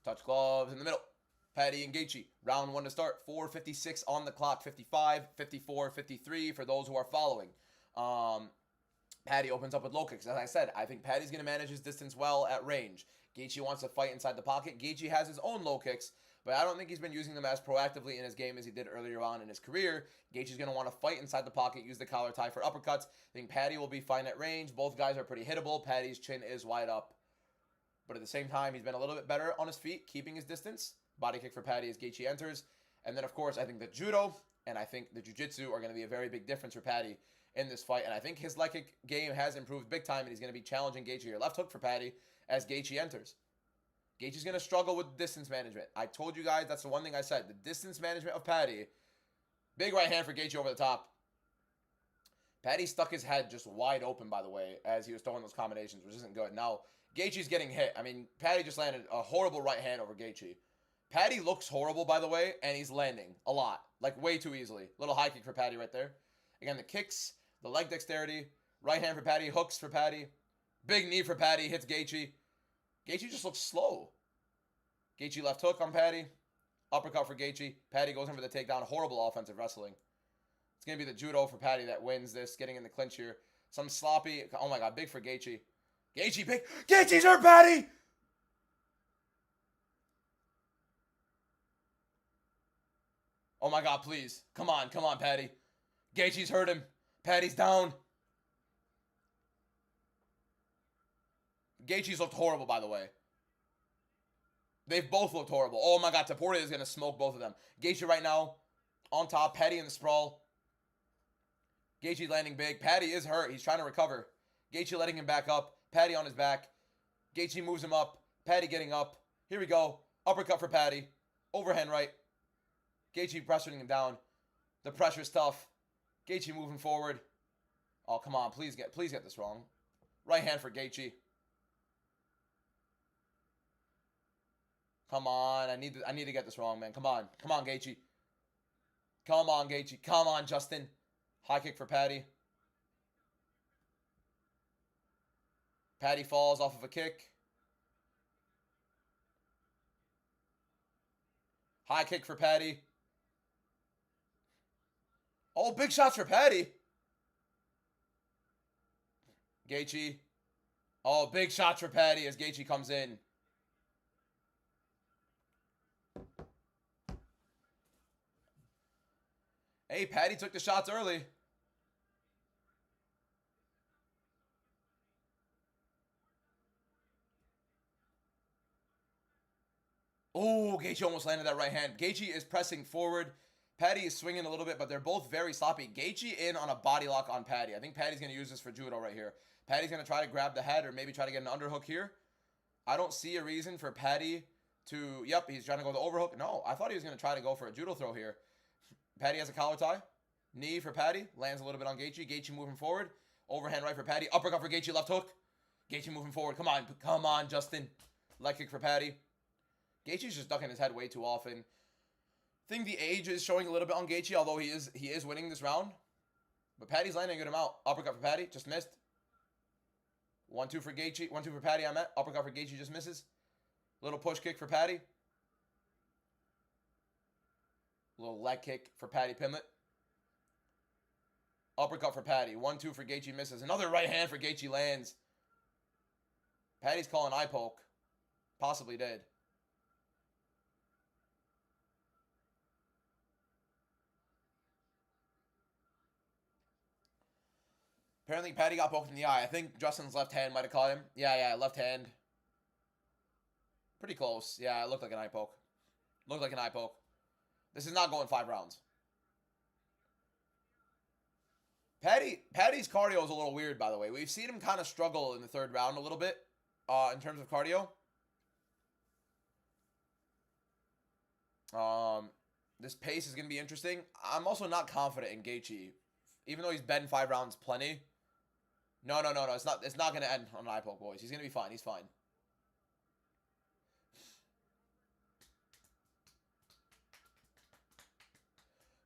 Touch gloves in the middle. Patty and Gaethje. Round 1 to start. 4:56 on the clock. 55, 54, 53 for those who are following. Patty opens up with low kicks. As I said, I think Patty's going to manage his distance well at range. Gaethje wants to fight inside the pocket. Gaethje has his own low kicks, but I don't think he's been using them as proactively in his game as he did earlier on in his career. Gaethje's going to want to fight inside the pocket, use the collar tie for uppercuts. I think Patty will be fine at range. Both guys are pretty hittable. Patty's chin is wide up. But at the same time, he's been a little bit better on his feet, keeping his distance. Body kick for Patty as Gaethje enters. And then, of course, I think the judo and I think the jiu-jitsu are going to be a very big difference for Patty in this fight. And I think his leg kick game has improved big time, and he's going to be challenging Gaethje here. Left hook for Patty as Gaethje enters. Gaethje's going to struggle with distance management. I told you guys, that's the one thing I said. The distance management of Patty. Big right hand for Gaethje over the top. Patty stuck his head just wide open, by the way, as he was throwing those combinations, which isn't good. Now, Gaethje's getting hit. I mean, Patty just landed a horrible right hand over Gaethje. Patty looks horrible, by the way, and he's landing a lot. Like, way too easily. Little high kick for Patty right there. Again, the kicks, the leg dexterity, right hand for Patty, hooks for Patty. Big knee for Patty, hits Gaethje. Gaethje just looks slow. Gaethje left hook on Patty. Uppercut for Gaethje. Patty goes in for the takedown. Horrible offensive wrestling. It's going to be the judo for Patty that wins this, getting in the clinch here. Some sloppy. Oh, my God. Big for Gaethje. Gaethje, big. Gaethje's hurt, Patty! Oh, my God, please. Come on, Patty. Gaethje's hurt him. Patty's down. Gaethje's looked horrible, by the way. They've both looked horrible. Oh, my God. Topuria is going to smoke both of them. Gaethje right now on top. Patty in the sprawl. Gaethje landing big. Patty is hurt. He's trying to recover. Gaethje letting him back up. Patty on his back. Gaethje moves him up. Patty getting up. Here we go. Uppercut for Patty. Overhand right. Gaethje pressuring him down. The pressure's tough. Gaethje moving forward. Oh, come on. Please get this wrong. Right hand for Gaethje. Come on. I need to get this wrong, man. Come on. Come on, Gaethje. Come on, Gaethje. Come on, Justin. High kick for Patty. Patty falls off of a kick. High kick for Patty. Oh, big shots for Patty. Gaethje. Oh, big shots for Patty as Gaethje comes in. Hey, Patty took the shots early. Oh, Gaethje almost landed that right hand. Gaethje is pressing forward. Patty is swinging a little bit, but they're both very sloppy. Gaethje in on a body lock on Patty. I think Patty's going to use this for judo right here. Patty's going to try to grab the head or maybe try to get an underhook here. I don't see a reason for Patty to... Yep, he's trying to go the overhook. No, I thought he was going to try to go for a judo throw here. Patty has a collar tie. Knee for Patty. Lands a little bit on Gaethje. Gaethje moving forward. Overhand right for Patty. Uppercut for Gaethje. Left hook. Gaethje moving forward. Come on, Justin. Leg kick for Patty. Gaethje's just ducking his head way too often. I think the age is showing a little bit on Gaethje, although he is winning this round. But Patty's landing a good amount. Uppercut for Patty. Just missed. 1-2 for Gaethje. 1-2 for Patty, I'm at. Uppercut for Gaethje. Just misses. Little push kick for Patty. Little leg kick for Patty Pimlet. Uppercut for Patty. 1-2 for Gaethje misses. Another right hand for Gaethje lands. Patty's calling eye poke. Possibly did. Apparently, Patty got poked in the eye. I think Justin's left hand might have caught him. Yeah, left hand. Pretty close. Yeah, it looked like an eye poke. Looked like an eye poke. This is not going 5 rounds. Patty's cardio is a little weird, by the way. We've seen him kind of struggle in the 3rd round a little bit in terms of cardio. This pace is going to be interesting. I'm also not confident in Gaethje. Even though he's been 5 rounds plenty. No. It's not going to end on an eye poke, boys. He's going to be fine. He's fine.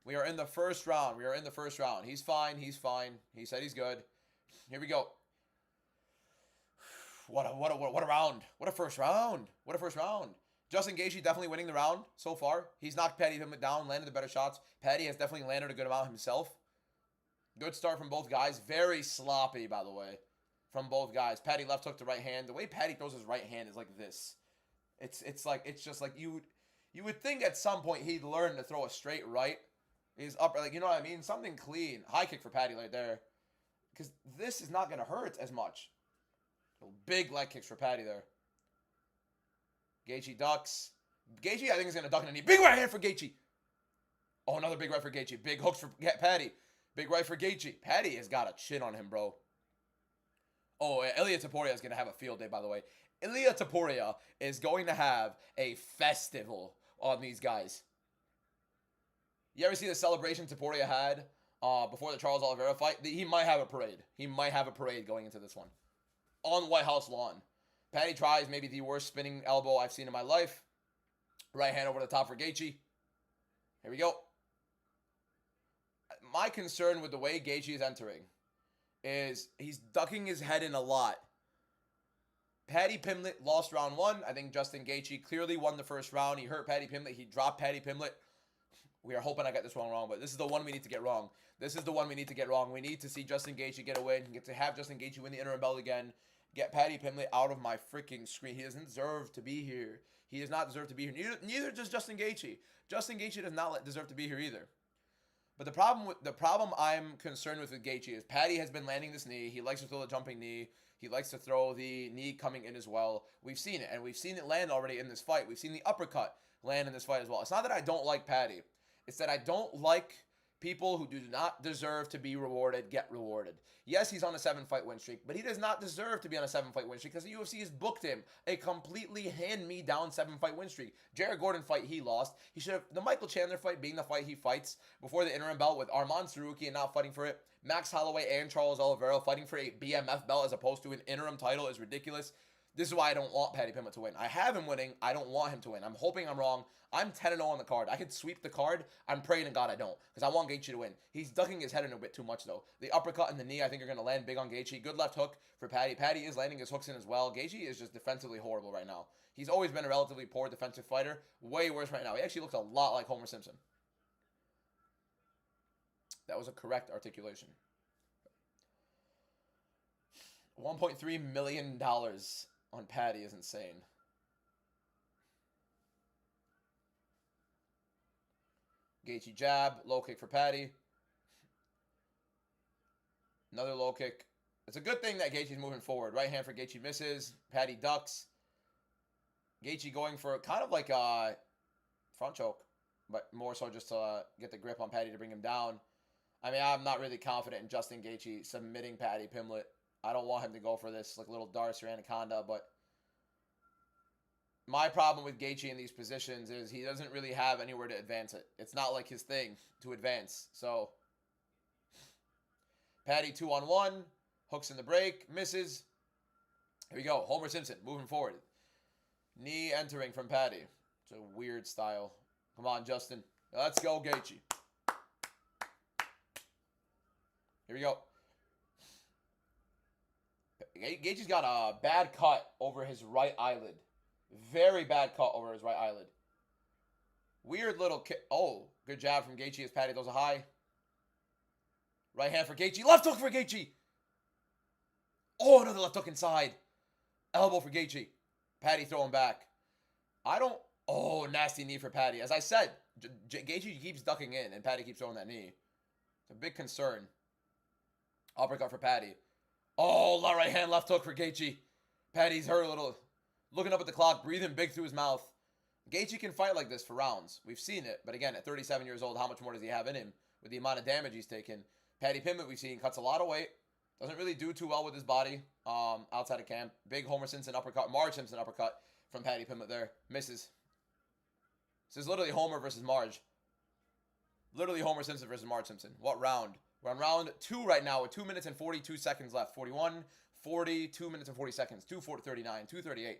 We are in the 1st round. He's fine. He said he's good. Here we go. What a round. What a first round. Justin Gaethje definitely winning the round so far. He's knocked Patty Pimlet down, landed the better shots. Patty has definitely landed a good amount himself. Good start from both guys. Very sloppy, by the way, from both guys. Patty left hook to right hand. The way Patty throws his right hand is like this. It's just like you would think at some point he'd learn to throw a straight right. He's up, like, you know what I mean? Something clean. High kick for Patty right there. Because this is not going to hurt as much. Big leg kicks for Patty there. Gaethje ducks. Gaethje, I think, is going to duck in a knee. Big right hand for Gaethje. Oh, another big right for Gaethje. Big hooks for Patty. Big right for Gaethje. Patty has got a chin on him, bro. Oh, Ilia Topuria is going to have a field day, by the way. Ilia Topuria is going to have a festival on these guys. You ever see the celebration Topuria had before the Charles Oliveira fight? He might have a parade. He might have a parade going into this one. On White House lawn. Patty tries maybe the worst spinning elbow I've seen in my life. Right hand over the top for Gaethje. Here we go. My concern with the way Gaethje is entering is he's ducking his head in a lot. Patty Pimlet lost round 1. I think Justin Gaethje clearly won the 1st round. He hurt Patty Pimlet. He dropped Patty Pimlet. We are hoping I get this one wrong, but this is the one we need to get wrong. This is the one we need to get wrong. We need to see Justin Gaethje get a win, get to have Justin Gaethje win the interim belt again, get Paddy Pimblett out of my freaking screen. He doesn't deserve to be here. He does not deserve to be here. Neither does Justin Gaethje. Justin Gaethje does not deserve to be here either. But the problem I'm concerned with Gaethje is Paddy has been landing this knee. He likes to throw the jumping knee. He likes to throw the knee coming in as well. We've seen it, and we've seen it land already in this fight. We've seen the uppercut land in this fight as well. It's not that I don't like Paddy. It's that I don't like people who do not deserve to be rewarded get rewarded. Yes, he's on a 7-fight win streak, but he does not deserve to be on a 7-fight win streak because the UFC has booked him a completely hand-me-down 7-fight win streak. Jared Gordon fight, he lost. He should have, the Michael Chandler fight being the fight he fights before the interim belt with Arman Saruki and not fighting for it. Max Holloway and Charles Oliveira fighting for a BMF belt as opposed to an interim title is ridiculous. This is why I don't want Paddy Pimblett to win. I have him winning. I don't want him to win. I'm hoping I'm wrong. I'm 10-0 on the card. I could sweep the card. I'm praying to God I don't, because I want Gaethje to win. He's ducking his head in a bit too much, though. The uppercut and the knee, I think, are going to land big on Gaethje. Good left hook for Paddy. Paddy is landing his hooks in as well. Gaethje is just defensively horrible right now. He's always been a relatively poor defensive fighter. Way worse right now. He actually looks a lot like Homer Simpson. That was a correct articulation. $1.3 million on Paddy is insane. Gaethje jab, low kick for Paddy. Another low kick. It's a good thing that Gaethje's moving forward. Right hand for Gaethje misses. Paddy ducks. Gaethje going for kind of like a front choke, but more so just to get the grip on Paddy to bring him down. I mean, I'm not really confident in Justin Gaethje submitting Paddy Pimblett. I don't want him to go for this like little Darce or Anaconda, but my problem with Gaethje in these positions is he doesn't really have anywhere to advance it. It's not like his thing to advance. So, Paddy 2-on-1. Hooks in the break. Misses. Here we go. Homer Simpson moving forward. Knee entering from Paddy. It's a weird style. Come on, Justin. Let's go, Gaethje. Here we go. Gaethje's got a bad cut over his right eyelid. Very bad cut over his right eyelid. Weird little kick. Oh, good jab from Gaethje as Paddy throws a high. Right hand for Gaethje. Left hook for Gaethje. Oh, another left hook inside. Elbow for Gaethje. Paddy throwing back. Oh, nasty knee for Paddy. As I said, Gaethje keeps ducking in and Paddy keeps throwing that knee. It's a big concern. Uppercut for Paddy. Oh, right hand, left hook for Gaethje. Paddy's hurt a little. Looking up at the clock, breathing big through his mouth. Gaethje can fight like this for rounds. We've seen it. But again, at 37 years old, how much more does he have in him with the amount of damage he's taken? Paddy Pimblett, we've seen, cuts a lot of weight. Doesn't really do too well with his body outside of camp. Big Homer Simpson uppercut. Marge Simpson uppercut from Paddy Pimblett there. Misses. This is literally Homer versus Marge. Literally Homer Simpson versus Marge Simpson. What round? We're on round 2 right now with 2 minutes and 42 seconds left. 41, 40, 2 minutes and 40 seconds. 2:39, 2:38.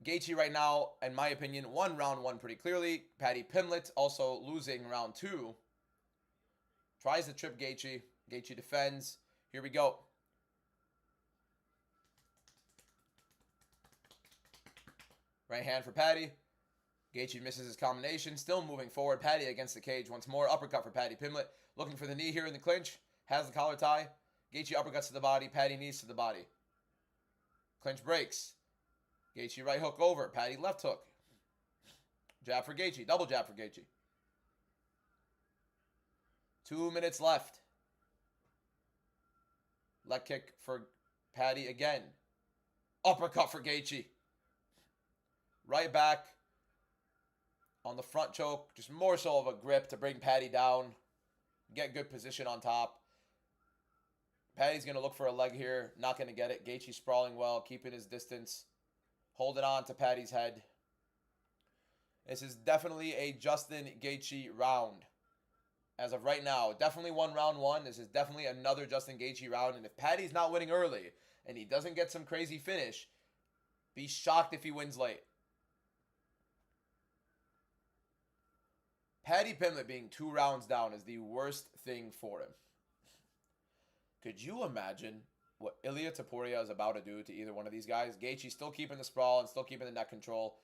Gaethje right now, in my opinion, won round 1 pretty clearly. Paddy Pimblett also losing round 2. Tries to trip Gaethje. Gaethje defends. Here we go. Right hand for Paddy. Gaethje misses his combination. Still moving forward. Paddy against the cage once more. Uppercut for Paddy Pimblett. Looking for the knee here in the clinch. Has the collar tie. Gaethje uppercuts to the body. Paddy knees to the body. Clinch breaks. Gaethje right hook over. Paddy left hook. Jab for Gaethje. Double jab for Gaethje. 2 minutes left. Leg kick for Paddy again. Uppercut for Gaethje. Right back on the front choke. Just more so of a grip to bring Paddy down. Get good position on top. Paddy's going to look for a leg here. Not going to get it. Gaethje sprawling well. Keeping his distance. Holding on to Paddy's head. This is definitely a Justin Gaethje round. As of right now, definitely won round 1. This is definitely another Justin Gaethje round. And if Paddy's not winning early and he doesn't get some crazy finish, be shocked if he wins late. Paddy Pimblett being 2 rounds down is the worst thing for him. Could you imagine what Ilia Topuria is about to do to either one of these guys? Gaethje still keeping the sprawl and still keeping the neck control.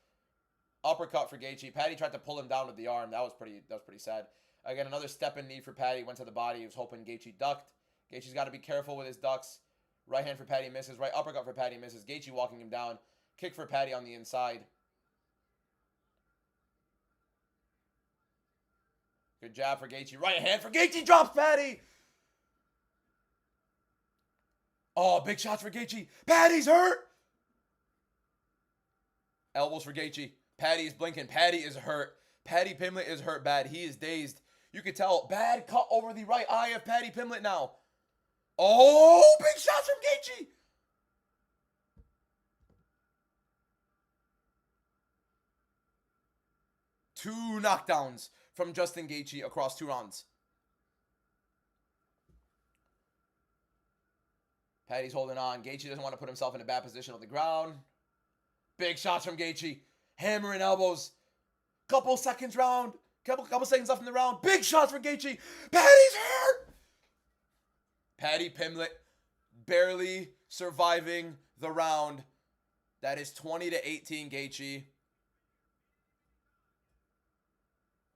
Uppercut for Gaethje. Patty tried to pull him down with the arm. That was pretty sad. Again, another step in knee for Patty. Went to the body. He was hoping Gaethje ducked. Gaethje's got to be careful with his ducks. Right hand for Patty misses. Right uppercut for Patty misses. Gaethje walking him down. Kick for Patty on the inside. Good jab for Gaethje. Right hand for Gaethje. Drops Patty. Oh, big shots for Gaethje. Patty's hurt. Elbows for Gaethje. Patty is blinking. Patty is hurt. Patty Pimblett is hurt bad. He is dazed. You can tell. Bad cut over the right eye of Patty Pimblett now. Oh, big shots from Gaethje. Two knockdowns from Justin Gaethje across 2 rounds. Patty's holding on. Gaethje doesn't want to put himself in a bad position on the ground. Big shots from Gaethje. Hammering elbows. Couple seconds round. Couple seconds left in the round. Big shots for Gaethje. Patty's hurt. Patty Pimblett barely surviving the round. That is 20-18 Gaethje.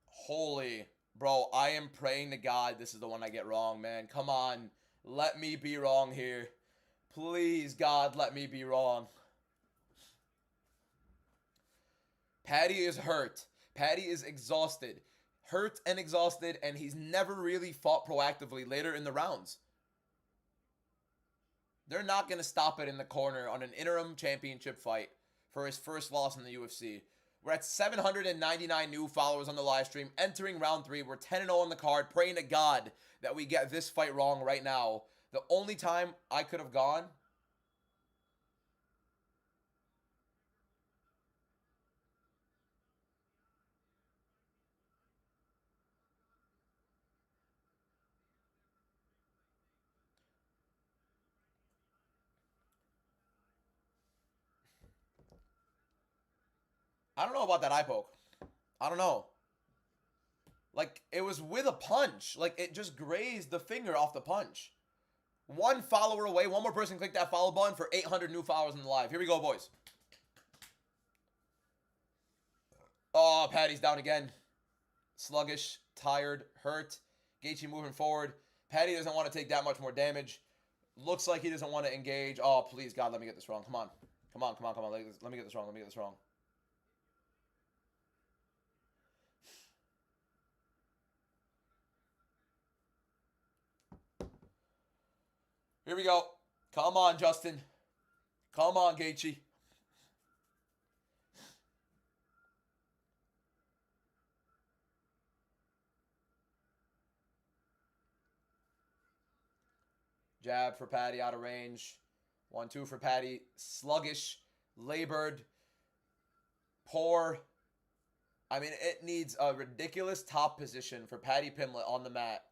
Holy, bro, I am praying to God this is the one I get wrong, man. Come on. Let me be wrong here. Please, God, let me be wrong. Patty is hurt. Patty is exhausted. Hurt and exhausted, and he's never really fought proactively later in the rounds. They're not going to stop it in the corner on an interim championship fight for his first loss in the UFC. We're at 799 new followers on the live stream. Entering round 3. We're 10-0 on the card. Praying to God that we get this fight wrong right now. The only time I could have gone... I don't know about that eye poke. I don't know. Like, it was with a punch. Like, it just grazed the finger off the punch. 1 follower away. One more person click that follow button for 800 new followers in the live. Here we go, boys. Oh, Patty's down again. Sluggish, tired, hurt. Gaethje moving forward. Patty doesn't want to take that much more damage. Looks like he doesn't want to engage. Oh, please, God, let me get this wrong. Come on. Come on, come on, come on. Let me get this wrong. Let me get this wrong. Here we go. Come on, Justin. Come on, Gaethje. Jab for Patty out of range. 1-2 for Patty. Sluggish, labored, poor. I mean, it needs a ridiculous top position for Patty Pimblett on the mat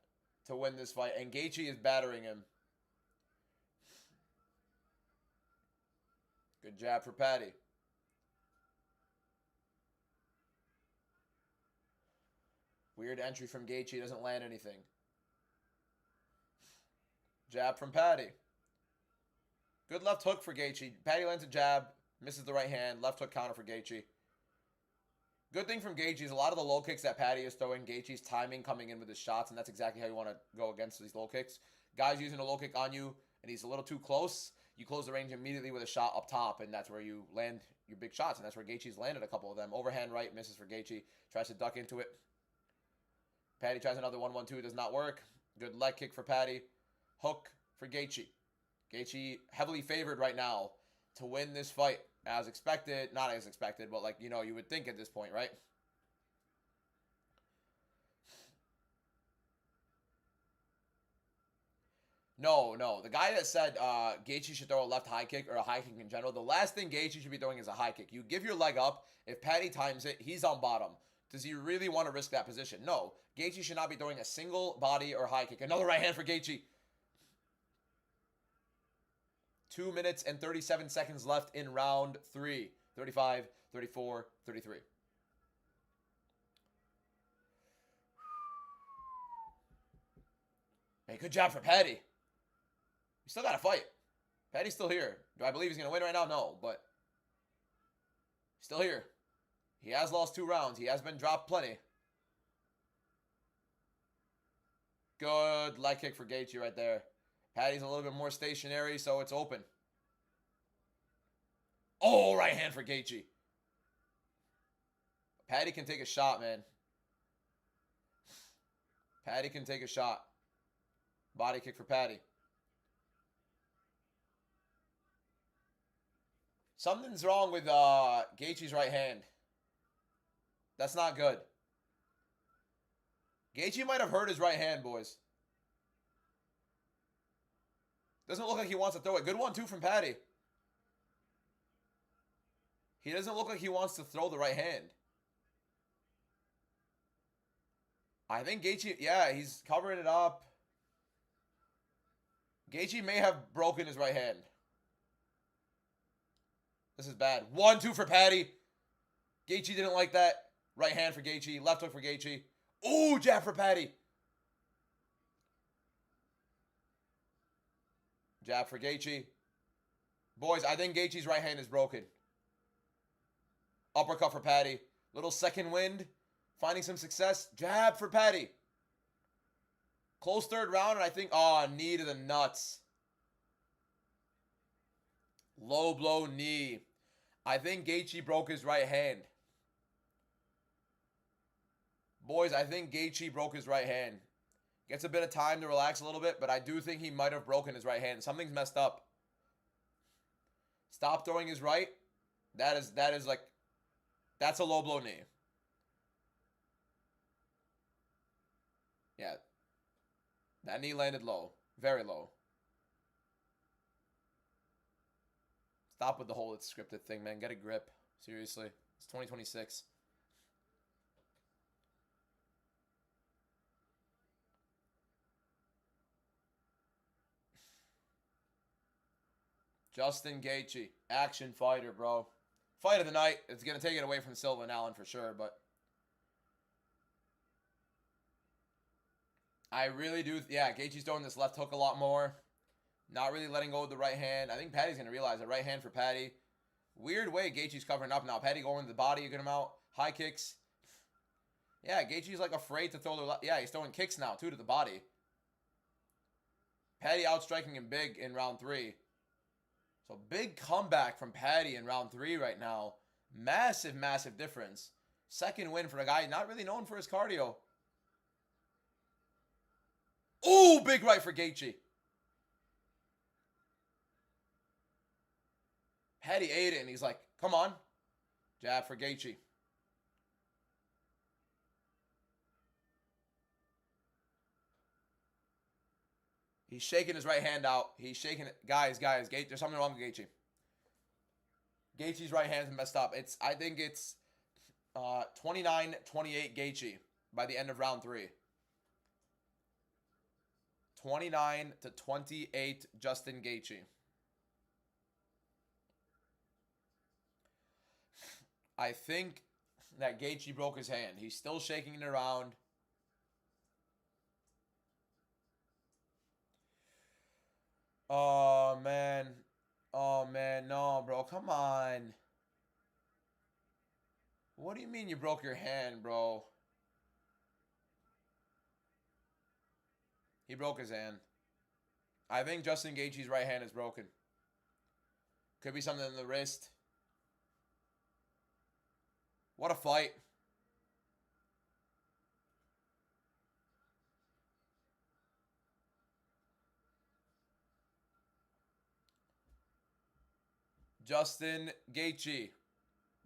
to win this fight. And Gaethje is battering him. Good jab for Patty. Weird entry from Gaethje. Doesn't land anything. Jab from Patty. Good left hook for Gaethje. Patty lands a jab. Misses the right hand. Left hook counter for Gaethje. Good thing from Gaethje is a lot of the low kicks that Patty is throwing, Gaethje's timing coming in with his shots, and that's exactly how you want to go against these low kicks. Guys using a low kick on you, and he's a little too close. You close the range immediately with a shot up top, and that's where you land your big shots, and that's where Gaethje's landed a couple of them. Overhand right, misses for Gaethje. Tries to duck into it. Patty tries another 1-1-2. Does not work. Good leg kick for Patty. Hook for Gaethje. Gaethje heavily favored right now to win this fight. As expected. Not as expected, but like, you know, you would think at this point, right? No. The guy that said Gaethje should throw a left high kick or a high kick in general, the last thing Gaethje should be throwing is a high kick. You give your leg up. If Patty times it, he's on bottom. Does he really want to risk that position? No. Gaethje should not be throwing a single body or high kick. Another right hand for Gaethje. 2 minutes and 37 seconds left in round 3. 35, 34, 33. Hey, good job for Patty. We still got to fight. Patty's still here. Do I believe he's going to win right now? No, but he's still here. He has lost 2 rounds. He has been dropped plenty. Good leg kick for Gaethje right there. Paddy's a little bit more stationary, so it's open. Oh, right hand for Gaethje. Paddy can take a shot, man. Paddy can take a shot. Body kick for Paddy. Something's wrong with Gaethje's right hand. That's not good. Gaethje might have hurt his right hand, boys. Doesn't look like he wants to throw it. Good 1-2 from Paddy. He doesn't look like he wants to throw the right hand. I think Gaethje, yeah, he's covering it up. Gaethje may have broken his right hand. This is bad. 1-2 for Paddy. Gaethje didn't like that. Right hand for Gaethje. Left hook for Gaethje. Ooh, jab for Paddy. Jab for Gaethje. Boys, I think Gaethje's right hand is broken. Uppercut for Paddy. Little second wind. Finding some success. Jab for Paddy. Close 3rd round, and I think, oh, knee to the nuts. Low blow knee. I think Gaethje broke his right hand. Boys, I think Gaethje broke his right hand. Gets a bit of time to relax a little bit, but I do think he might have broken his right hand. Something's messed up. Stop throwing his right. That is like, that's a low blow knee. Yeah. That knee landed low. Very low. Stop with the whole it's scripted thing, man. Get a grip. Seriously. It's 2026. Justin Gaethje. Action fighter, bro. Fight of the night. It's going to take it away from Silva and Allen for sure, but I really do. Yeah, Gaethje's throwing this left hook a lot more. Not really letting go of the right hand. I think Paddy's going to realize it. Right hand for Paddy. Weird way Gaethje's covering up now. Paddy going to the body a good amount. High kicks. Yeah, Gaethje's like afraid to throw the left. Yeah, he's throwing kicks now, too, to the body. Paddy outstriking him big in round 3. So big comeback from Paddy in round 3 right now. Massive, massive difference. Second win for a guy not really known for his cardio. Ooh, big right for Gaethje. Paddy ate it, and he's like, come on. Jab for Gaethje. He's shaking his right hand out. He's shaking it. Guys, Gaethje, there's something wrong with Gaethje. Gaethje's right hand's messed up. I think it's 29-28 Gaethje by the end of round 3. 29-28 Justin Gaethje. I think that Gaethje broke his hand. He's still shaking it around. Oh, man. Oh, man. No, bro. Come on. What do you mean you broke your hand, bro? He broke his hand. I think Justin Gaethje's right hand is broken. Could be something in the wrist. What a fight. Justin Gaethje.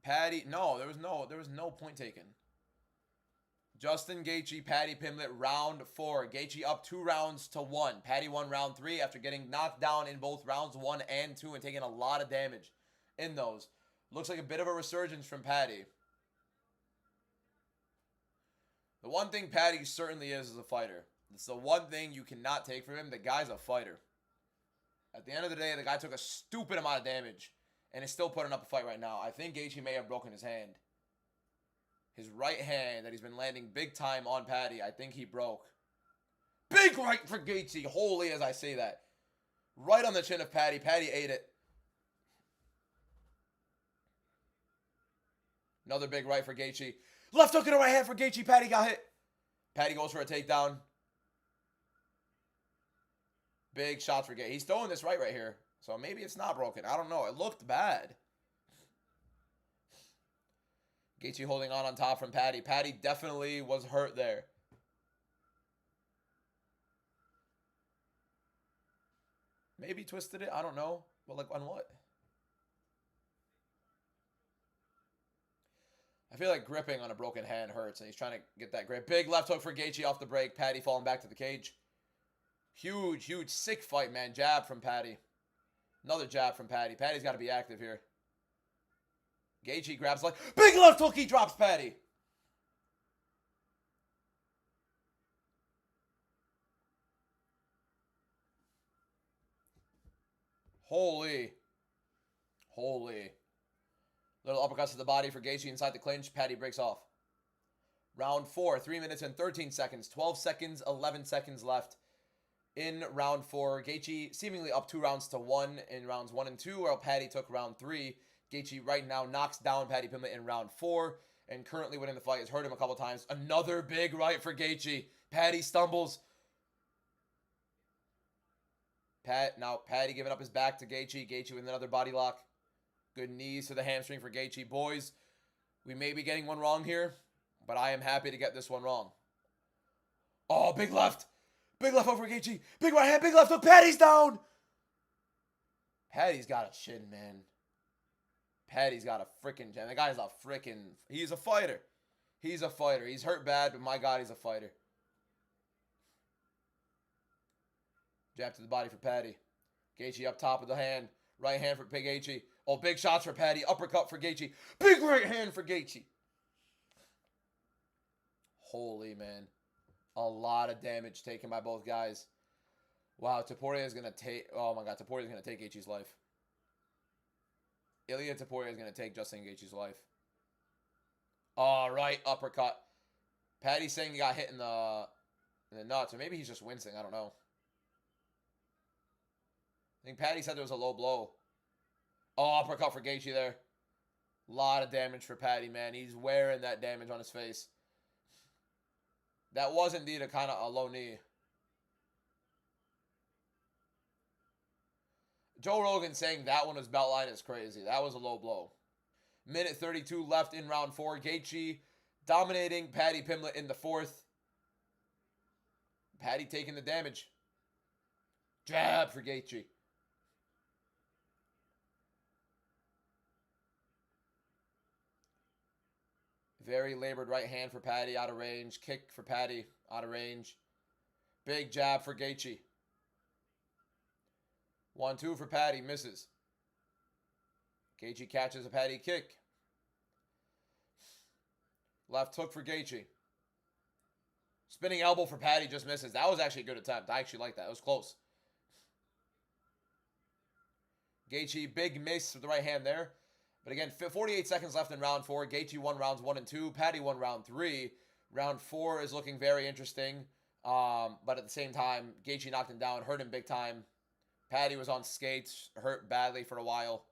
Paddy. No, there was no point taken. Justin Gaethje, Paddy Pimblett, round 4. Gaethje up 2 rounds to 1. Paddy won round 3 after getting knocked down in both rounds 1 and 2 and taking a lot of damage in those. Looks like a bit of a resurgence from Paddy. The one thing Paddy certainly is a fighter. It's the one thing you cannot take from him. The guy's a fighter. At the end of the day, the guy took a stupid amount of damage and is still putting up a fight right now. I think Gaethje may have broken his hand. His right hand that he's been landing big time on Paddy, I think he broke. Big right for Gaethje. Holy as I say that. Right on the chin of Paddy. Paddy ate it. Another big right for Gaethje. Left hook in the right hand for Gaethje. Patty got hit. Patty goes for a takedown. Big shots for Gaethje. He's throwing this right here. So maybe it's not broken. I don't know. It looked bad. Gaethje holding on top from Patty. Patty definitely was hurt there. Maybe twisted it. I don't know. But like on what? I feel like gripping on a broken hand hurts, and he's trying to get that grip. Big left hook for Gaethje off the break. Patty falling back to the cage. Huge, huge, sick fight, man. Jab from Patty. Another jab from Patty. Patty's got to be active here. Gaethje grabs like big left hook. He drops Patty. Holy. Little uppercuts to the body for Gaethje inside the clinch. Patty breaks off. Round 4, 3 minutes and 13 seconds. 12 seconds, 11 seconds left in round 4. Gaethje seemingly up 2 rounds to 1 in rounds 1 and 2, while Patty took round 3. Gaethje right now knocks down Patty Pimblett in round 4, and currently winning the fight. Has hurt him a couple times. Another big right for Gaethje. Patty stumbles. Now Patty giving up his back to Gaethje. Gaethje with another body lock. Good knees to the hamstring for Gaethje. Boys, we may be getting one wrong here, but I am happy to get this one wrong. Oh, big left. Big left hook for Gaethje. Big right hand, big left hook. Patty's down. Patty's got a shin, man. Patty's got a freaking jam. That guy's a freaking... He's a fighter. He's a fighter. He's hurt bad, but my God, he's a fighter. Jab to the body for Patty. Gaethje up top of the hand. Right hand for Gaethje. Oh, big shots for Patty. Uppercut for Gaethje. Big right hand for Gaethje. Holy, man. A lot of damage taken by both guys. Wow, Topuria is going to take... Oh, my God. Topuria is going to take Gaethje's life. Ilia Topuria is going to take Justin Gaethje's life. All right, uppercut. Patty's saying he got hit in the nuts, or maybe he's just wincing. I don't know. I think Patty said there was a low blow. Oh, uppercut for Gaethje there. A lot of damage for Patty, man. He's wearing that damage on his face. That was indeed a kind of a low knee. Joe Rogan saying that one was belt line is crazy. That was a low blow. Minute 32 left in round 4. Gaethje dominating Patty Pimblett in the 4th. Patty taking the damage. Jab for Gaethje. Very labored right hand for Patty, out of range. Kick for Patty, out of range. Big jab for Gaethje. 1-2 for Patty, misses. Gaethje catches a Patty kick. Left hook for Gaethje. Spinning elbow for Patty, just misses. That was actually a good attempt. I actually like that. It was close. Gaethje, big miss with the right hand there. But again, 48 seconds left in round 4. Gaethje won rounds 1 and 2. Patty won round 3. Round 4 is looking very interesting. But at the same time, Gaethje knocked him down, hurt him big time. Patty was on skates, hurt badly for a while.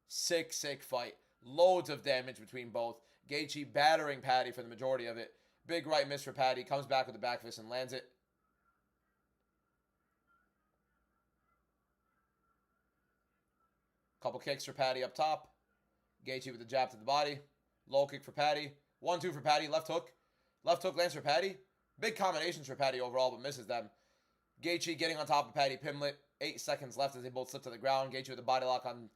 Sick fight. Loads of damage between both. Gaethje battering Patty for the majority of it. Big right miss for Patty. Comes back with the back fist and lands it. Couple kicks for Patty up top. Gaethje with the jab to the body. Low kick for Patty. 1-2 for Patty. Left hook. Left hook lands for Patty. Big combinations for Patty overall, but misses them. Gaethje getting on top of Patty Pimblett. 8 seconds left as they both slip to the ground. Gaethje with the body lock on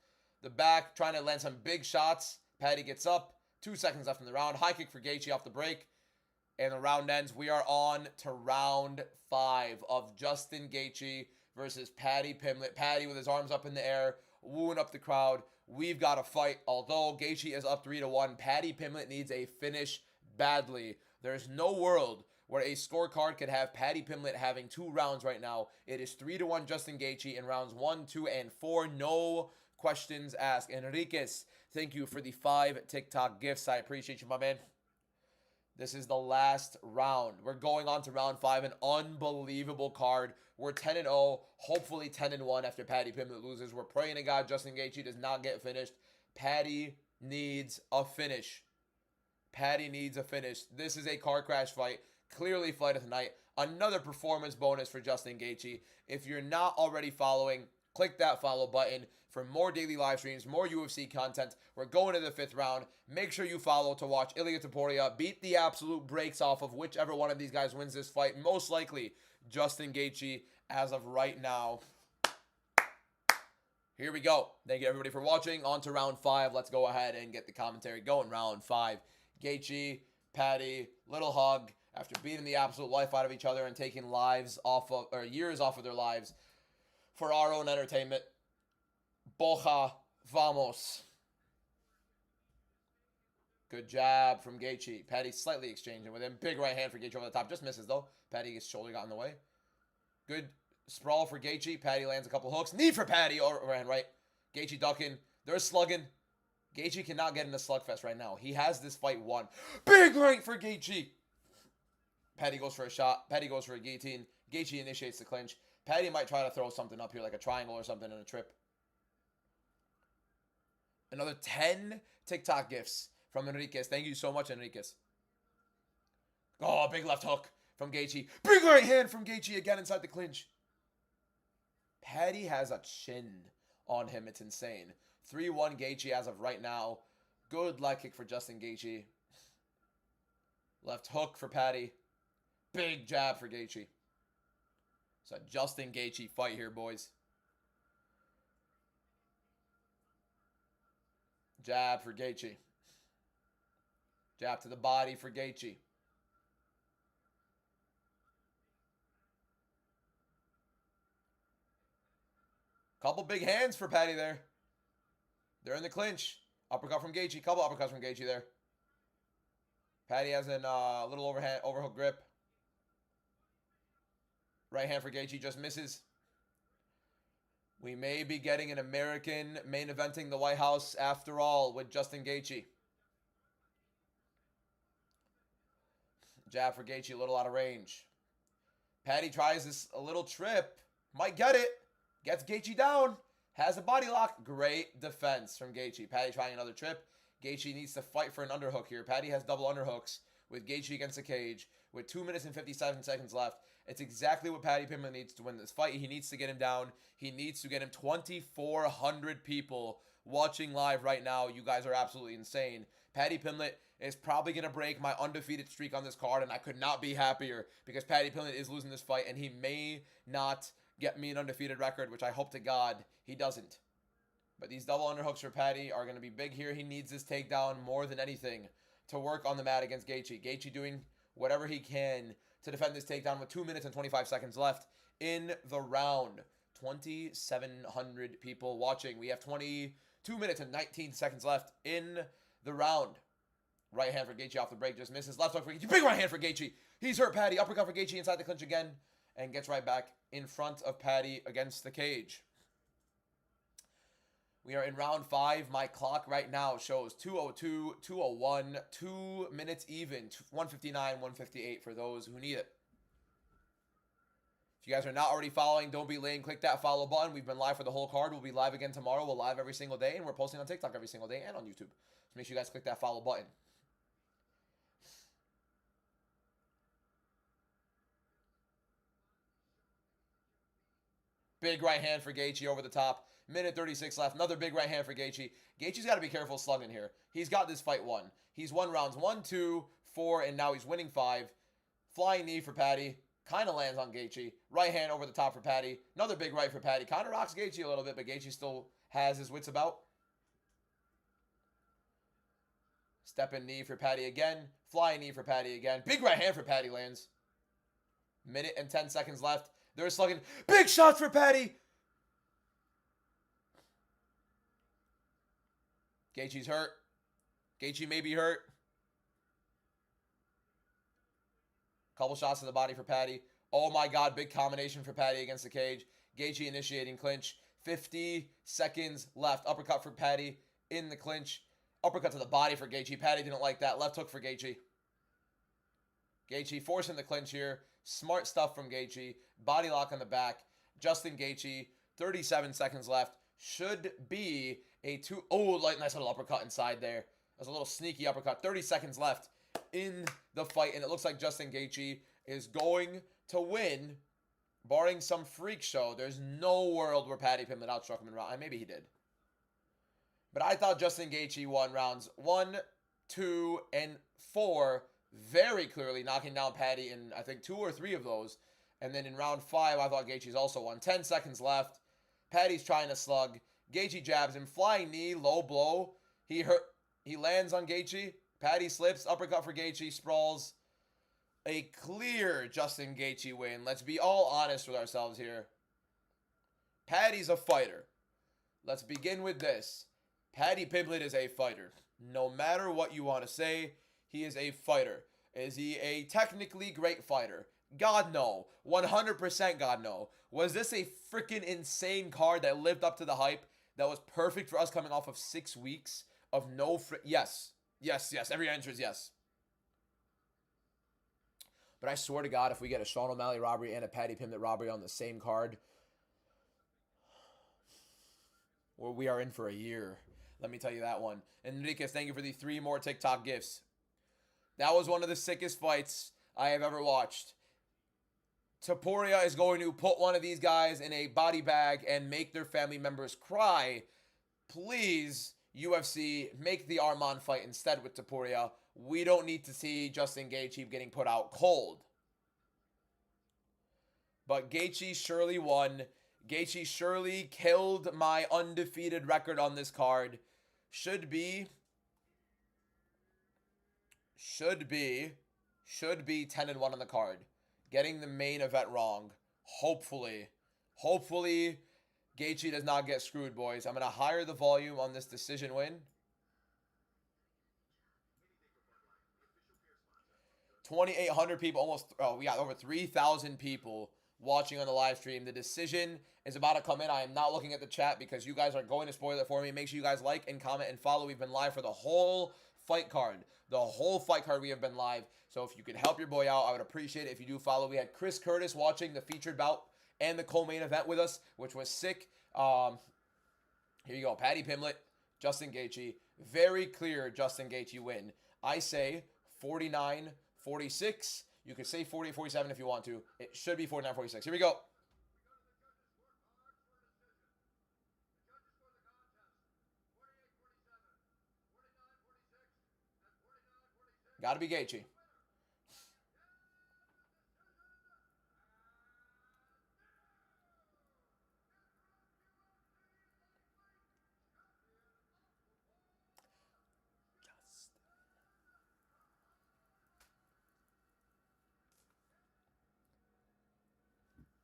the back, trying to land some big shots. Patty gets up. 2 seconds left in the round. High kick for Gaethje off the break. And the round ends. We are on to round 5 of Justin Gaethje versus Patty Pimblett. Patty with his arms up in the air, wooing up the crowd. We've got a fight. Although Gaethje is up 3-1, Patty Pimblett needs a finish badly. There's no world where a scorecard could have Patty Pimblett having 2 rounds right now. It is 3-1 Justin Gaethje in rounds 1, 2, and 4. No questions asked. Enriquez, thank you for the 5 TikTok gifts. I appreciate you, my man. This is the last round. We're going on to round 5, an unbelievable card. We're 10-0, hopefully 10-1 after Patty Pimblett loses. We're praying to God Justin Gaethje does not get finished. Patty needs a finish. Patty needs a finish. This is a car crash fight. Clearly fight of the night. Another performance bonus for Justin Gaethje. If you're not already following, click that follow button for more daily live streams, more UFC content. We're going to the 5th round. Make sure you follow to watch Ilia Topuria beat the absolute brakes off of whichever one of these guys wins this fight. Most likely, Justin Gaethje as of right now. Here we go. Thank you everybody for watching. On to round 5. Let's go ahead and get the commentary going. Round 5. Gaethje, Patty, little hug after beating the absolute life out of each other and taking years off of their lives for our own entertainment. Boja, vamos. Good jab from Gaethje. Patty slightly exchanging with him. Big right hand for Gaethje over the top. Just misses though. Patty, his shoulder got in the way. Good sprawl for Gaethje. Patty lands a couple hooks. Knee for Patty. Overhand right. Gaethje ducking. They're slugging. Gaethje cannot get in a slugfest right now. He has this fight won. Big right for Gaethje. Patty goes for a shot. Patty goes for a guillotine. Gaethje initiates the clinch. Patty might try to throw something up here like a triangle or something in a trip. Another 10 TikTok gifts from Enriquez. Thank you so much, Enriquez. Oh, big left hook from Gaethje. Big right hand from Gaethje again inside the clinch. Patty has a chin on him. It's insane. 3-1 Gaethje as of right now. Good leg kick for Justin Gaethje. Left hook for Patty. Big jab for Gaethje. It's a Justin Gaethje fight here, boys. Jab for Gaethje. Jab to the body for Gaethje. Couple big hands for Patty there. They're in the clinch. Uppercut from Gaethje. Couple uppercuts from Gaethje there. Patty has a little overhook grip. Right hand for Gaethje just misses. We may be getting an American main eventing the White House after all with Justin Gaethje. Jab for Gaethje, a little out of range. Patty tries this a little trip. Might get it. Gets Gaethje down. Has a body lock. Great defense from Gaethje. Patty trying another trip. Gaethje needs to fight for an underhook here. Patty has double underhooks with Gaethje against the cage with 2 minutes and 57 seconds left. It's exactly what Patty Pimblett needs to win this fight. He needs to get him down. He needs to get him 2,400 people watching live right now. You guys are absolutely insane. Patty Pimblett is probably going to break my undefeated streak on this card, and I could not be happier because Patty Pimblett is losing this fight, and he may not get me an undefeated record, which I hope to God he doesn't. But these double underhooks for Patty are going to be big here. He needs this takedown more than anything to work on the mat against Gaethje. Gaethje doing whatever he can to defend this takedown with 2 minutes and 25 seconds left in the round. 2,700 people watching. We have 22 minutes and 19 seconds left in the round. Right hand for Gaethje off the break. Just misses. Left hook for Gaethje. Big right hand for Gaethje. He's hurt Patty. Uppercut for Gaethje inside the clinch again. And gets right back in front of Patty against the cage. We are in round 5. My clock right now shows 2:02, 2:01, 2 minutes even, 1:59, 1:58 for those who need it. If you guys are not already following, don't be lame. Click that follow button. We've been live for the whole card. We'll be live again tomorrow. We're live every single day, and we're posting on TikTok every single day and on YouTube. So make sure you guys click that follow button. Big right hand for Gaethje over the top. Minute 36 left. Another big right hand for Gaethje. Gaethje's got to be careful slugging here. He's got this fight won. He's won rounds 1, 2, 4, and now he's winning 5. Flying knee for Patty. Kind of lands on Gaethje. Right hand over the top for Patty. Another big right for Patty. Kind of rocks Gaethje a little bit, but Gaethje still has his wits about. Step in knee for Patty again. Flying knee for Patty again. Big right hand for Patty lands. Minute and 10 seconds left. They're slugging. Big shots for Patty. Gaethje's hurt. Gaethje may be hurt. Couple shots to the body for Patty. Oh my God, big combination for Patty against the cage. Gaethje initiating clinch. 50 seconds left. Uppercut for Patty in the clinch. Uppercut to the body for Gaethje. Patty didn't like that. Left hook for Gaethje. Gaethje forcing the clinch here. Smart stuff from Gaethje. Body lock on the back. Justin Gaethje. 37 seconds left. Should be a nice little uppercut inside there. That was a little sneaky uppercut. 30 seconds left in the fight, and it looks like Justin Gaethje is going to win, barring some freak show. There's no world where Paddy Pimblett outstruck him in round. Maybe he did. But I thought Justin Gaethje won rounds 1, 2, and 4 very clearly, knocking down Paddy in, I think, 2 or 3 of those. And then in round 5, I thought Gaethje's also won. 10 seconds left. Paddy's trying to slug. Gaethje jabs him. Flying knee, low blow. He lands on Gaethje. Paddy slips. Uppercut for Gaethje. Sprawls. A clear Justin Gaethje win. Let's be all honest with ourselves here. Paddy's a fighter. Let's begin with this. Paddy Pimblett is a fighter. No matter what you want to say, he is a fighter. Is he a technically great fighter? God, no. 100% God, no. Was this a freaking insane card that lived up to the hype? That was perfect for us coming off of 6 weeks of no... Yes. Yes, yes. Every answer is yes. But I swear to God, if we get a Sean O'Malley robbery and a Paddy Pimblett robbery on the same card, well, we are in for a year. Let me tell you that one. And Enriquez, thank you for the 3 more TikTok gifts. That was one of the sickest fights I have ever watched. Topuria is going to put one of these guys in a body bag and make their family members cry. Please, UFC, make the Arman fight instead with Topuria. We don't need to see Justin Gaethje getting put out cold. But Gaethje surely won. Gaethje surely killed my undefeated record on this card. Should be 10-1 on the card. Getting the main event wrong. Hopefully, Gaethje does not get screwed, boys. I'm going to higher the volume on this decision win. 2,800 people, almost, we got over 3,000 people watching on the live stream. The decision is about to come in. I am not looking at the chat because you guys are going to spoil it for me. Make sure you guys like and comment and follow. We've been live for the whole fight card. The whole fight card we have been live. So if you could help your boy out, I would appreciate it if you do follow. We had Chris Curtis watching the featured bout and the co-main event with us, which was sick. Here you go. Paddy Pimblett, Justin Gaethje. Very clear Justin Gaethje win. I say 49-46. You could say 48-47 if you want to. It should be 49-46. Here we go. Got to be Gaethje.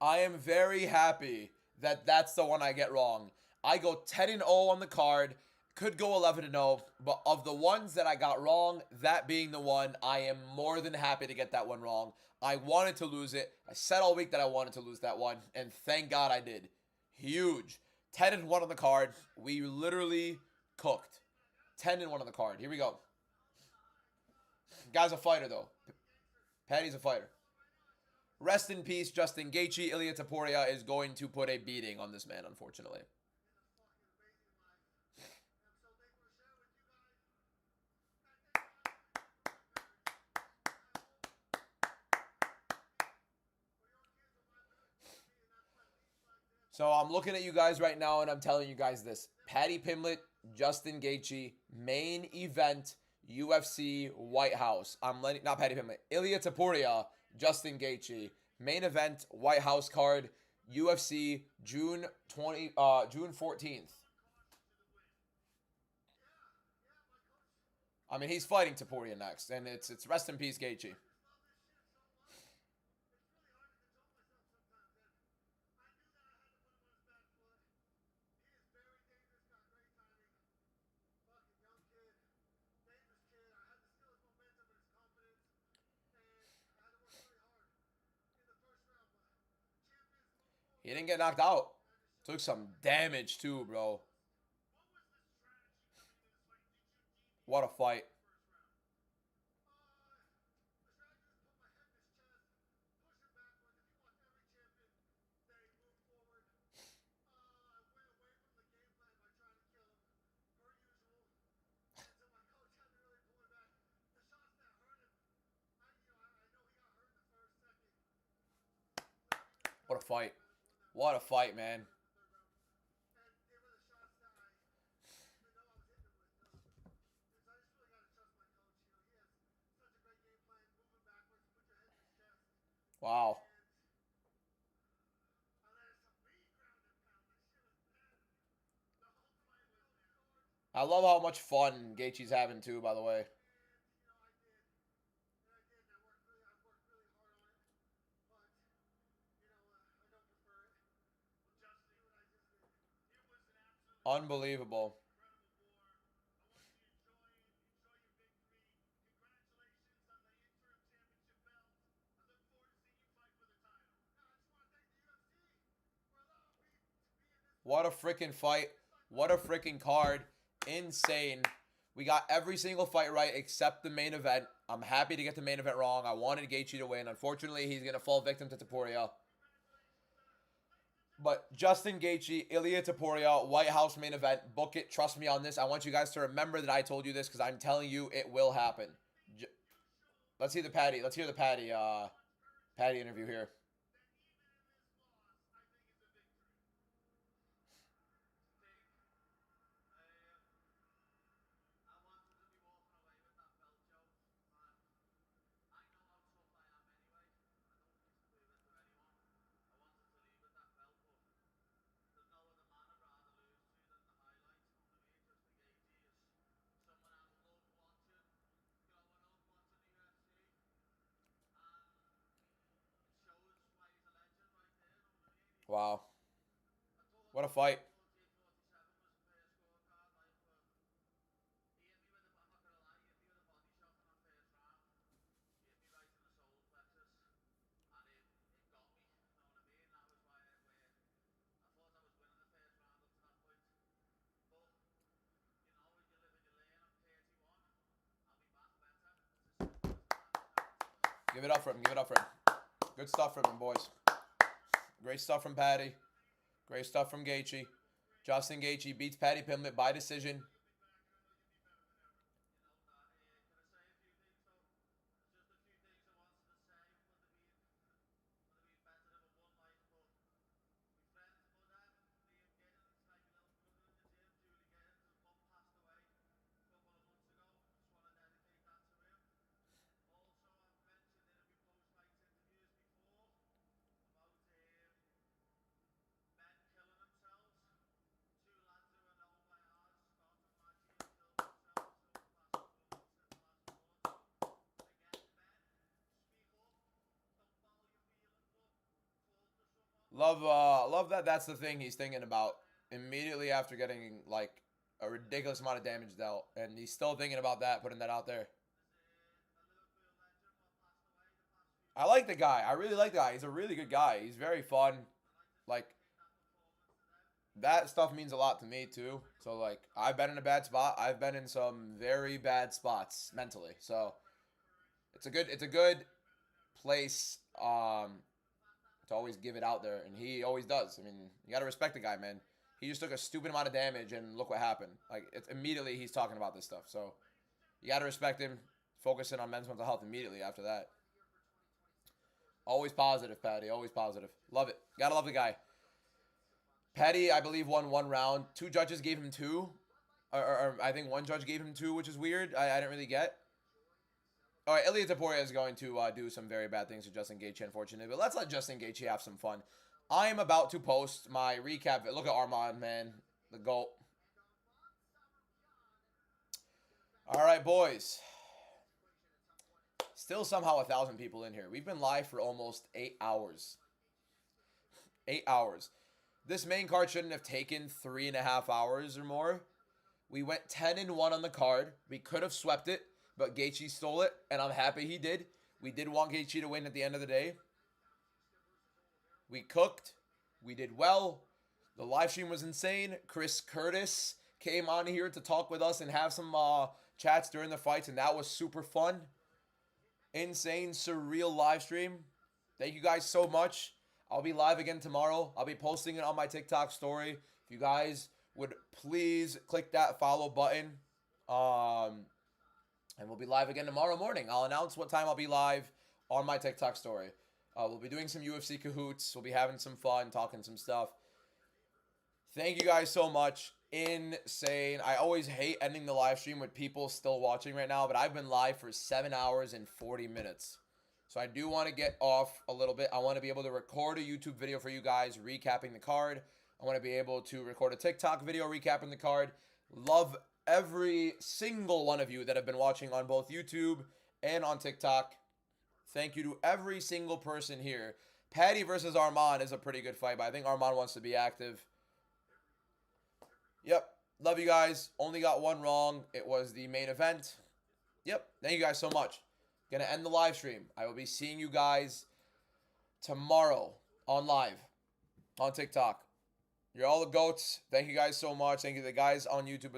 I am very happy that that's the one I get wrong. I go 10-0 on the card. Could go 11-0, but of the ones that I got wrong, that being the one, I am more than happy to get that one wrong. I wanted to lose it. I said all week that I wanted to lose that one, and thank God I did. Huge. 10-1 on the card. We literally cooked. 10-1 on the card. Here we go. Guy's a fighter, though. Paddy's a fighter. Rest in peace, Justin Gaethje. Ilia Topuria is going to put a beating on this man, unfortunately. So I'm looking at you guys right now, and I'm telling you guys this. Paddy Pimblett, Justin Gaethje, main event, UFC, White House. I'm letting, not Paddy Pimblett, Ilia Topuria, Justin Gaethje, main event, White House card, UFC, June 14th. I mean, he's fighting Topuria next, and it's rest in peace, Gaethje. He didn't get knocked out. Took some damage too, bro. What a fight. What a fight. What a fight, man. Wow. I love how much fun Gaethje's having too, by the way. Unbelievable. What a freaking fight. What a freaking card. Insane. We got every single fight right except the main event. I'm happy to get the main event wrong. I wanted Gaethje to win. Unfortunately, he's going to fall victim to Topuria. But Justin Gaethje, Ilia Topuria, White House main event. Book it. Trust me on this. I want you guys to remember that I told you this because I'm telling you it will happen. Let's hear the Patty. Let's hear the Patty interview here. Wow. What a fight. Give it up for him. Give it up for him. Good stuff from him, boys. Great stuff from Patty. Great stuff from Gaethje. Justin Gaethje beats Patty Pimblett by decision. Love that. That's the thing he's thinking about immediately after getting like a ridiculous amount of damage dealt, and he's still thinking about that, putting that out there. I like the guy. I really like the guy. He's a really good guy. He's very fun. Like that stuff means a lot to me too. So like I've been in a bad spot. I've been in some very bad spots mentally. So it's a good place to always give it out there, and he always does. I mean, you got to respect the guy, man. He just took a stupid amount of damage, and look what happened. Like, it's immediately he's talking about this stuff. So, you got to respect him. Focusing on men's mental health immediately after that. Always positive, Patty. Always positive. Love it. Gotta love the guy. Patty, I believe, won one round. Two judges gave him two. Or I think one judge gave him two, which is weird. I didn't really get. All right, Ilia Topuria is going to do some very bad things to Justin Gaethje, unfortunately. But let's let Justin Gaethje have some fun. I am about to post my recap. Look at Armand, man. The GOAT. All right, boys. Still somehow 1,000 people in here. We've been live for almost 8 hours. 8 hours. This main card shouldn't have taken 3.5 hours or more. We went 10-1 on the card. We could have swept it, but Gaethje stole it, and I'm happy he did. We did want Gaethje to win at the end of the day. We cooked. We did well. The live stream was insane. Chris Curtis came on here to talk with us and have some chats during the fights, and that was super fun. Insane, surreal live stream. Thank you guys so much. I'll be live again tomorrow. I'll be posting it on my TikTok story. If you guys would please click that follow button. And we'll be live again tomorrow morning. I'll announce what time I'll be live on my TikTok story. We'll be doing some UFC cahoots. We'll be having some fun, talking some stuff. Thank you guys so much. Insane. I always hate ending the live stream with people still watching right now, but I've been live for 7 hours and 40 minutes. So I do want to get off a little bit. I want to be able to record a YouTube video for you guys recapping the card. I want to be able to record a TikTok video recapping the card. Love every single one of you that have been watching on both YouTube and on TikTok. Thank you to every single person here. Patty versus Armand is a pretty good fight, but I think Armand wants to be active. Yep. Love you guys. Only got one wrong. It was the main event. Yep. Thank you guys so much. Gonna end the live stream. I will be seeing you guys tomorrow on live on TikTok. You're all the goats. Thank you guys so much. Thank you to the guys on YouTube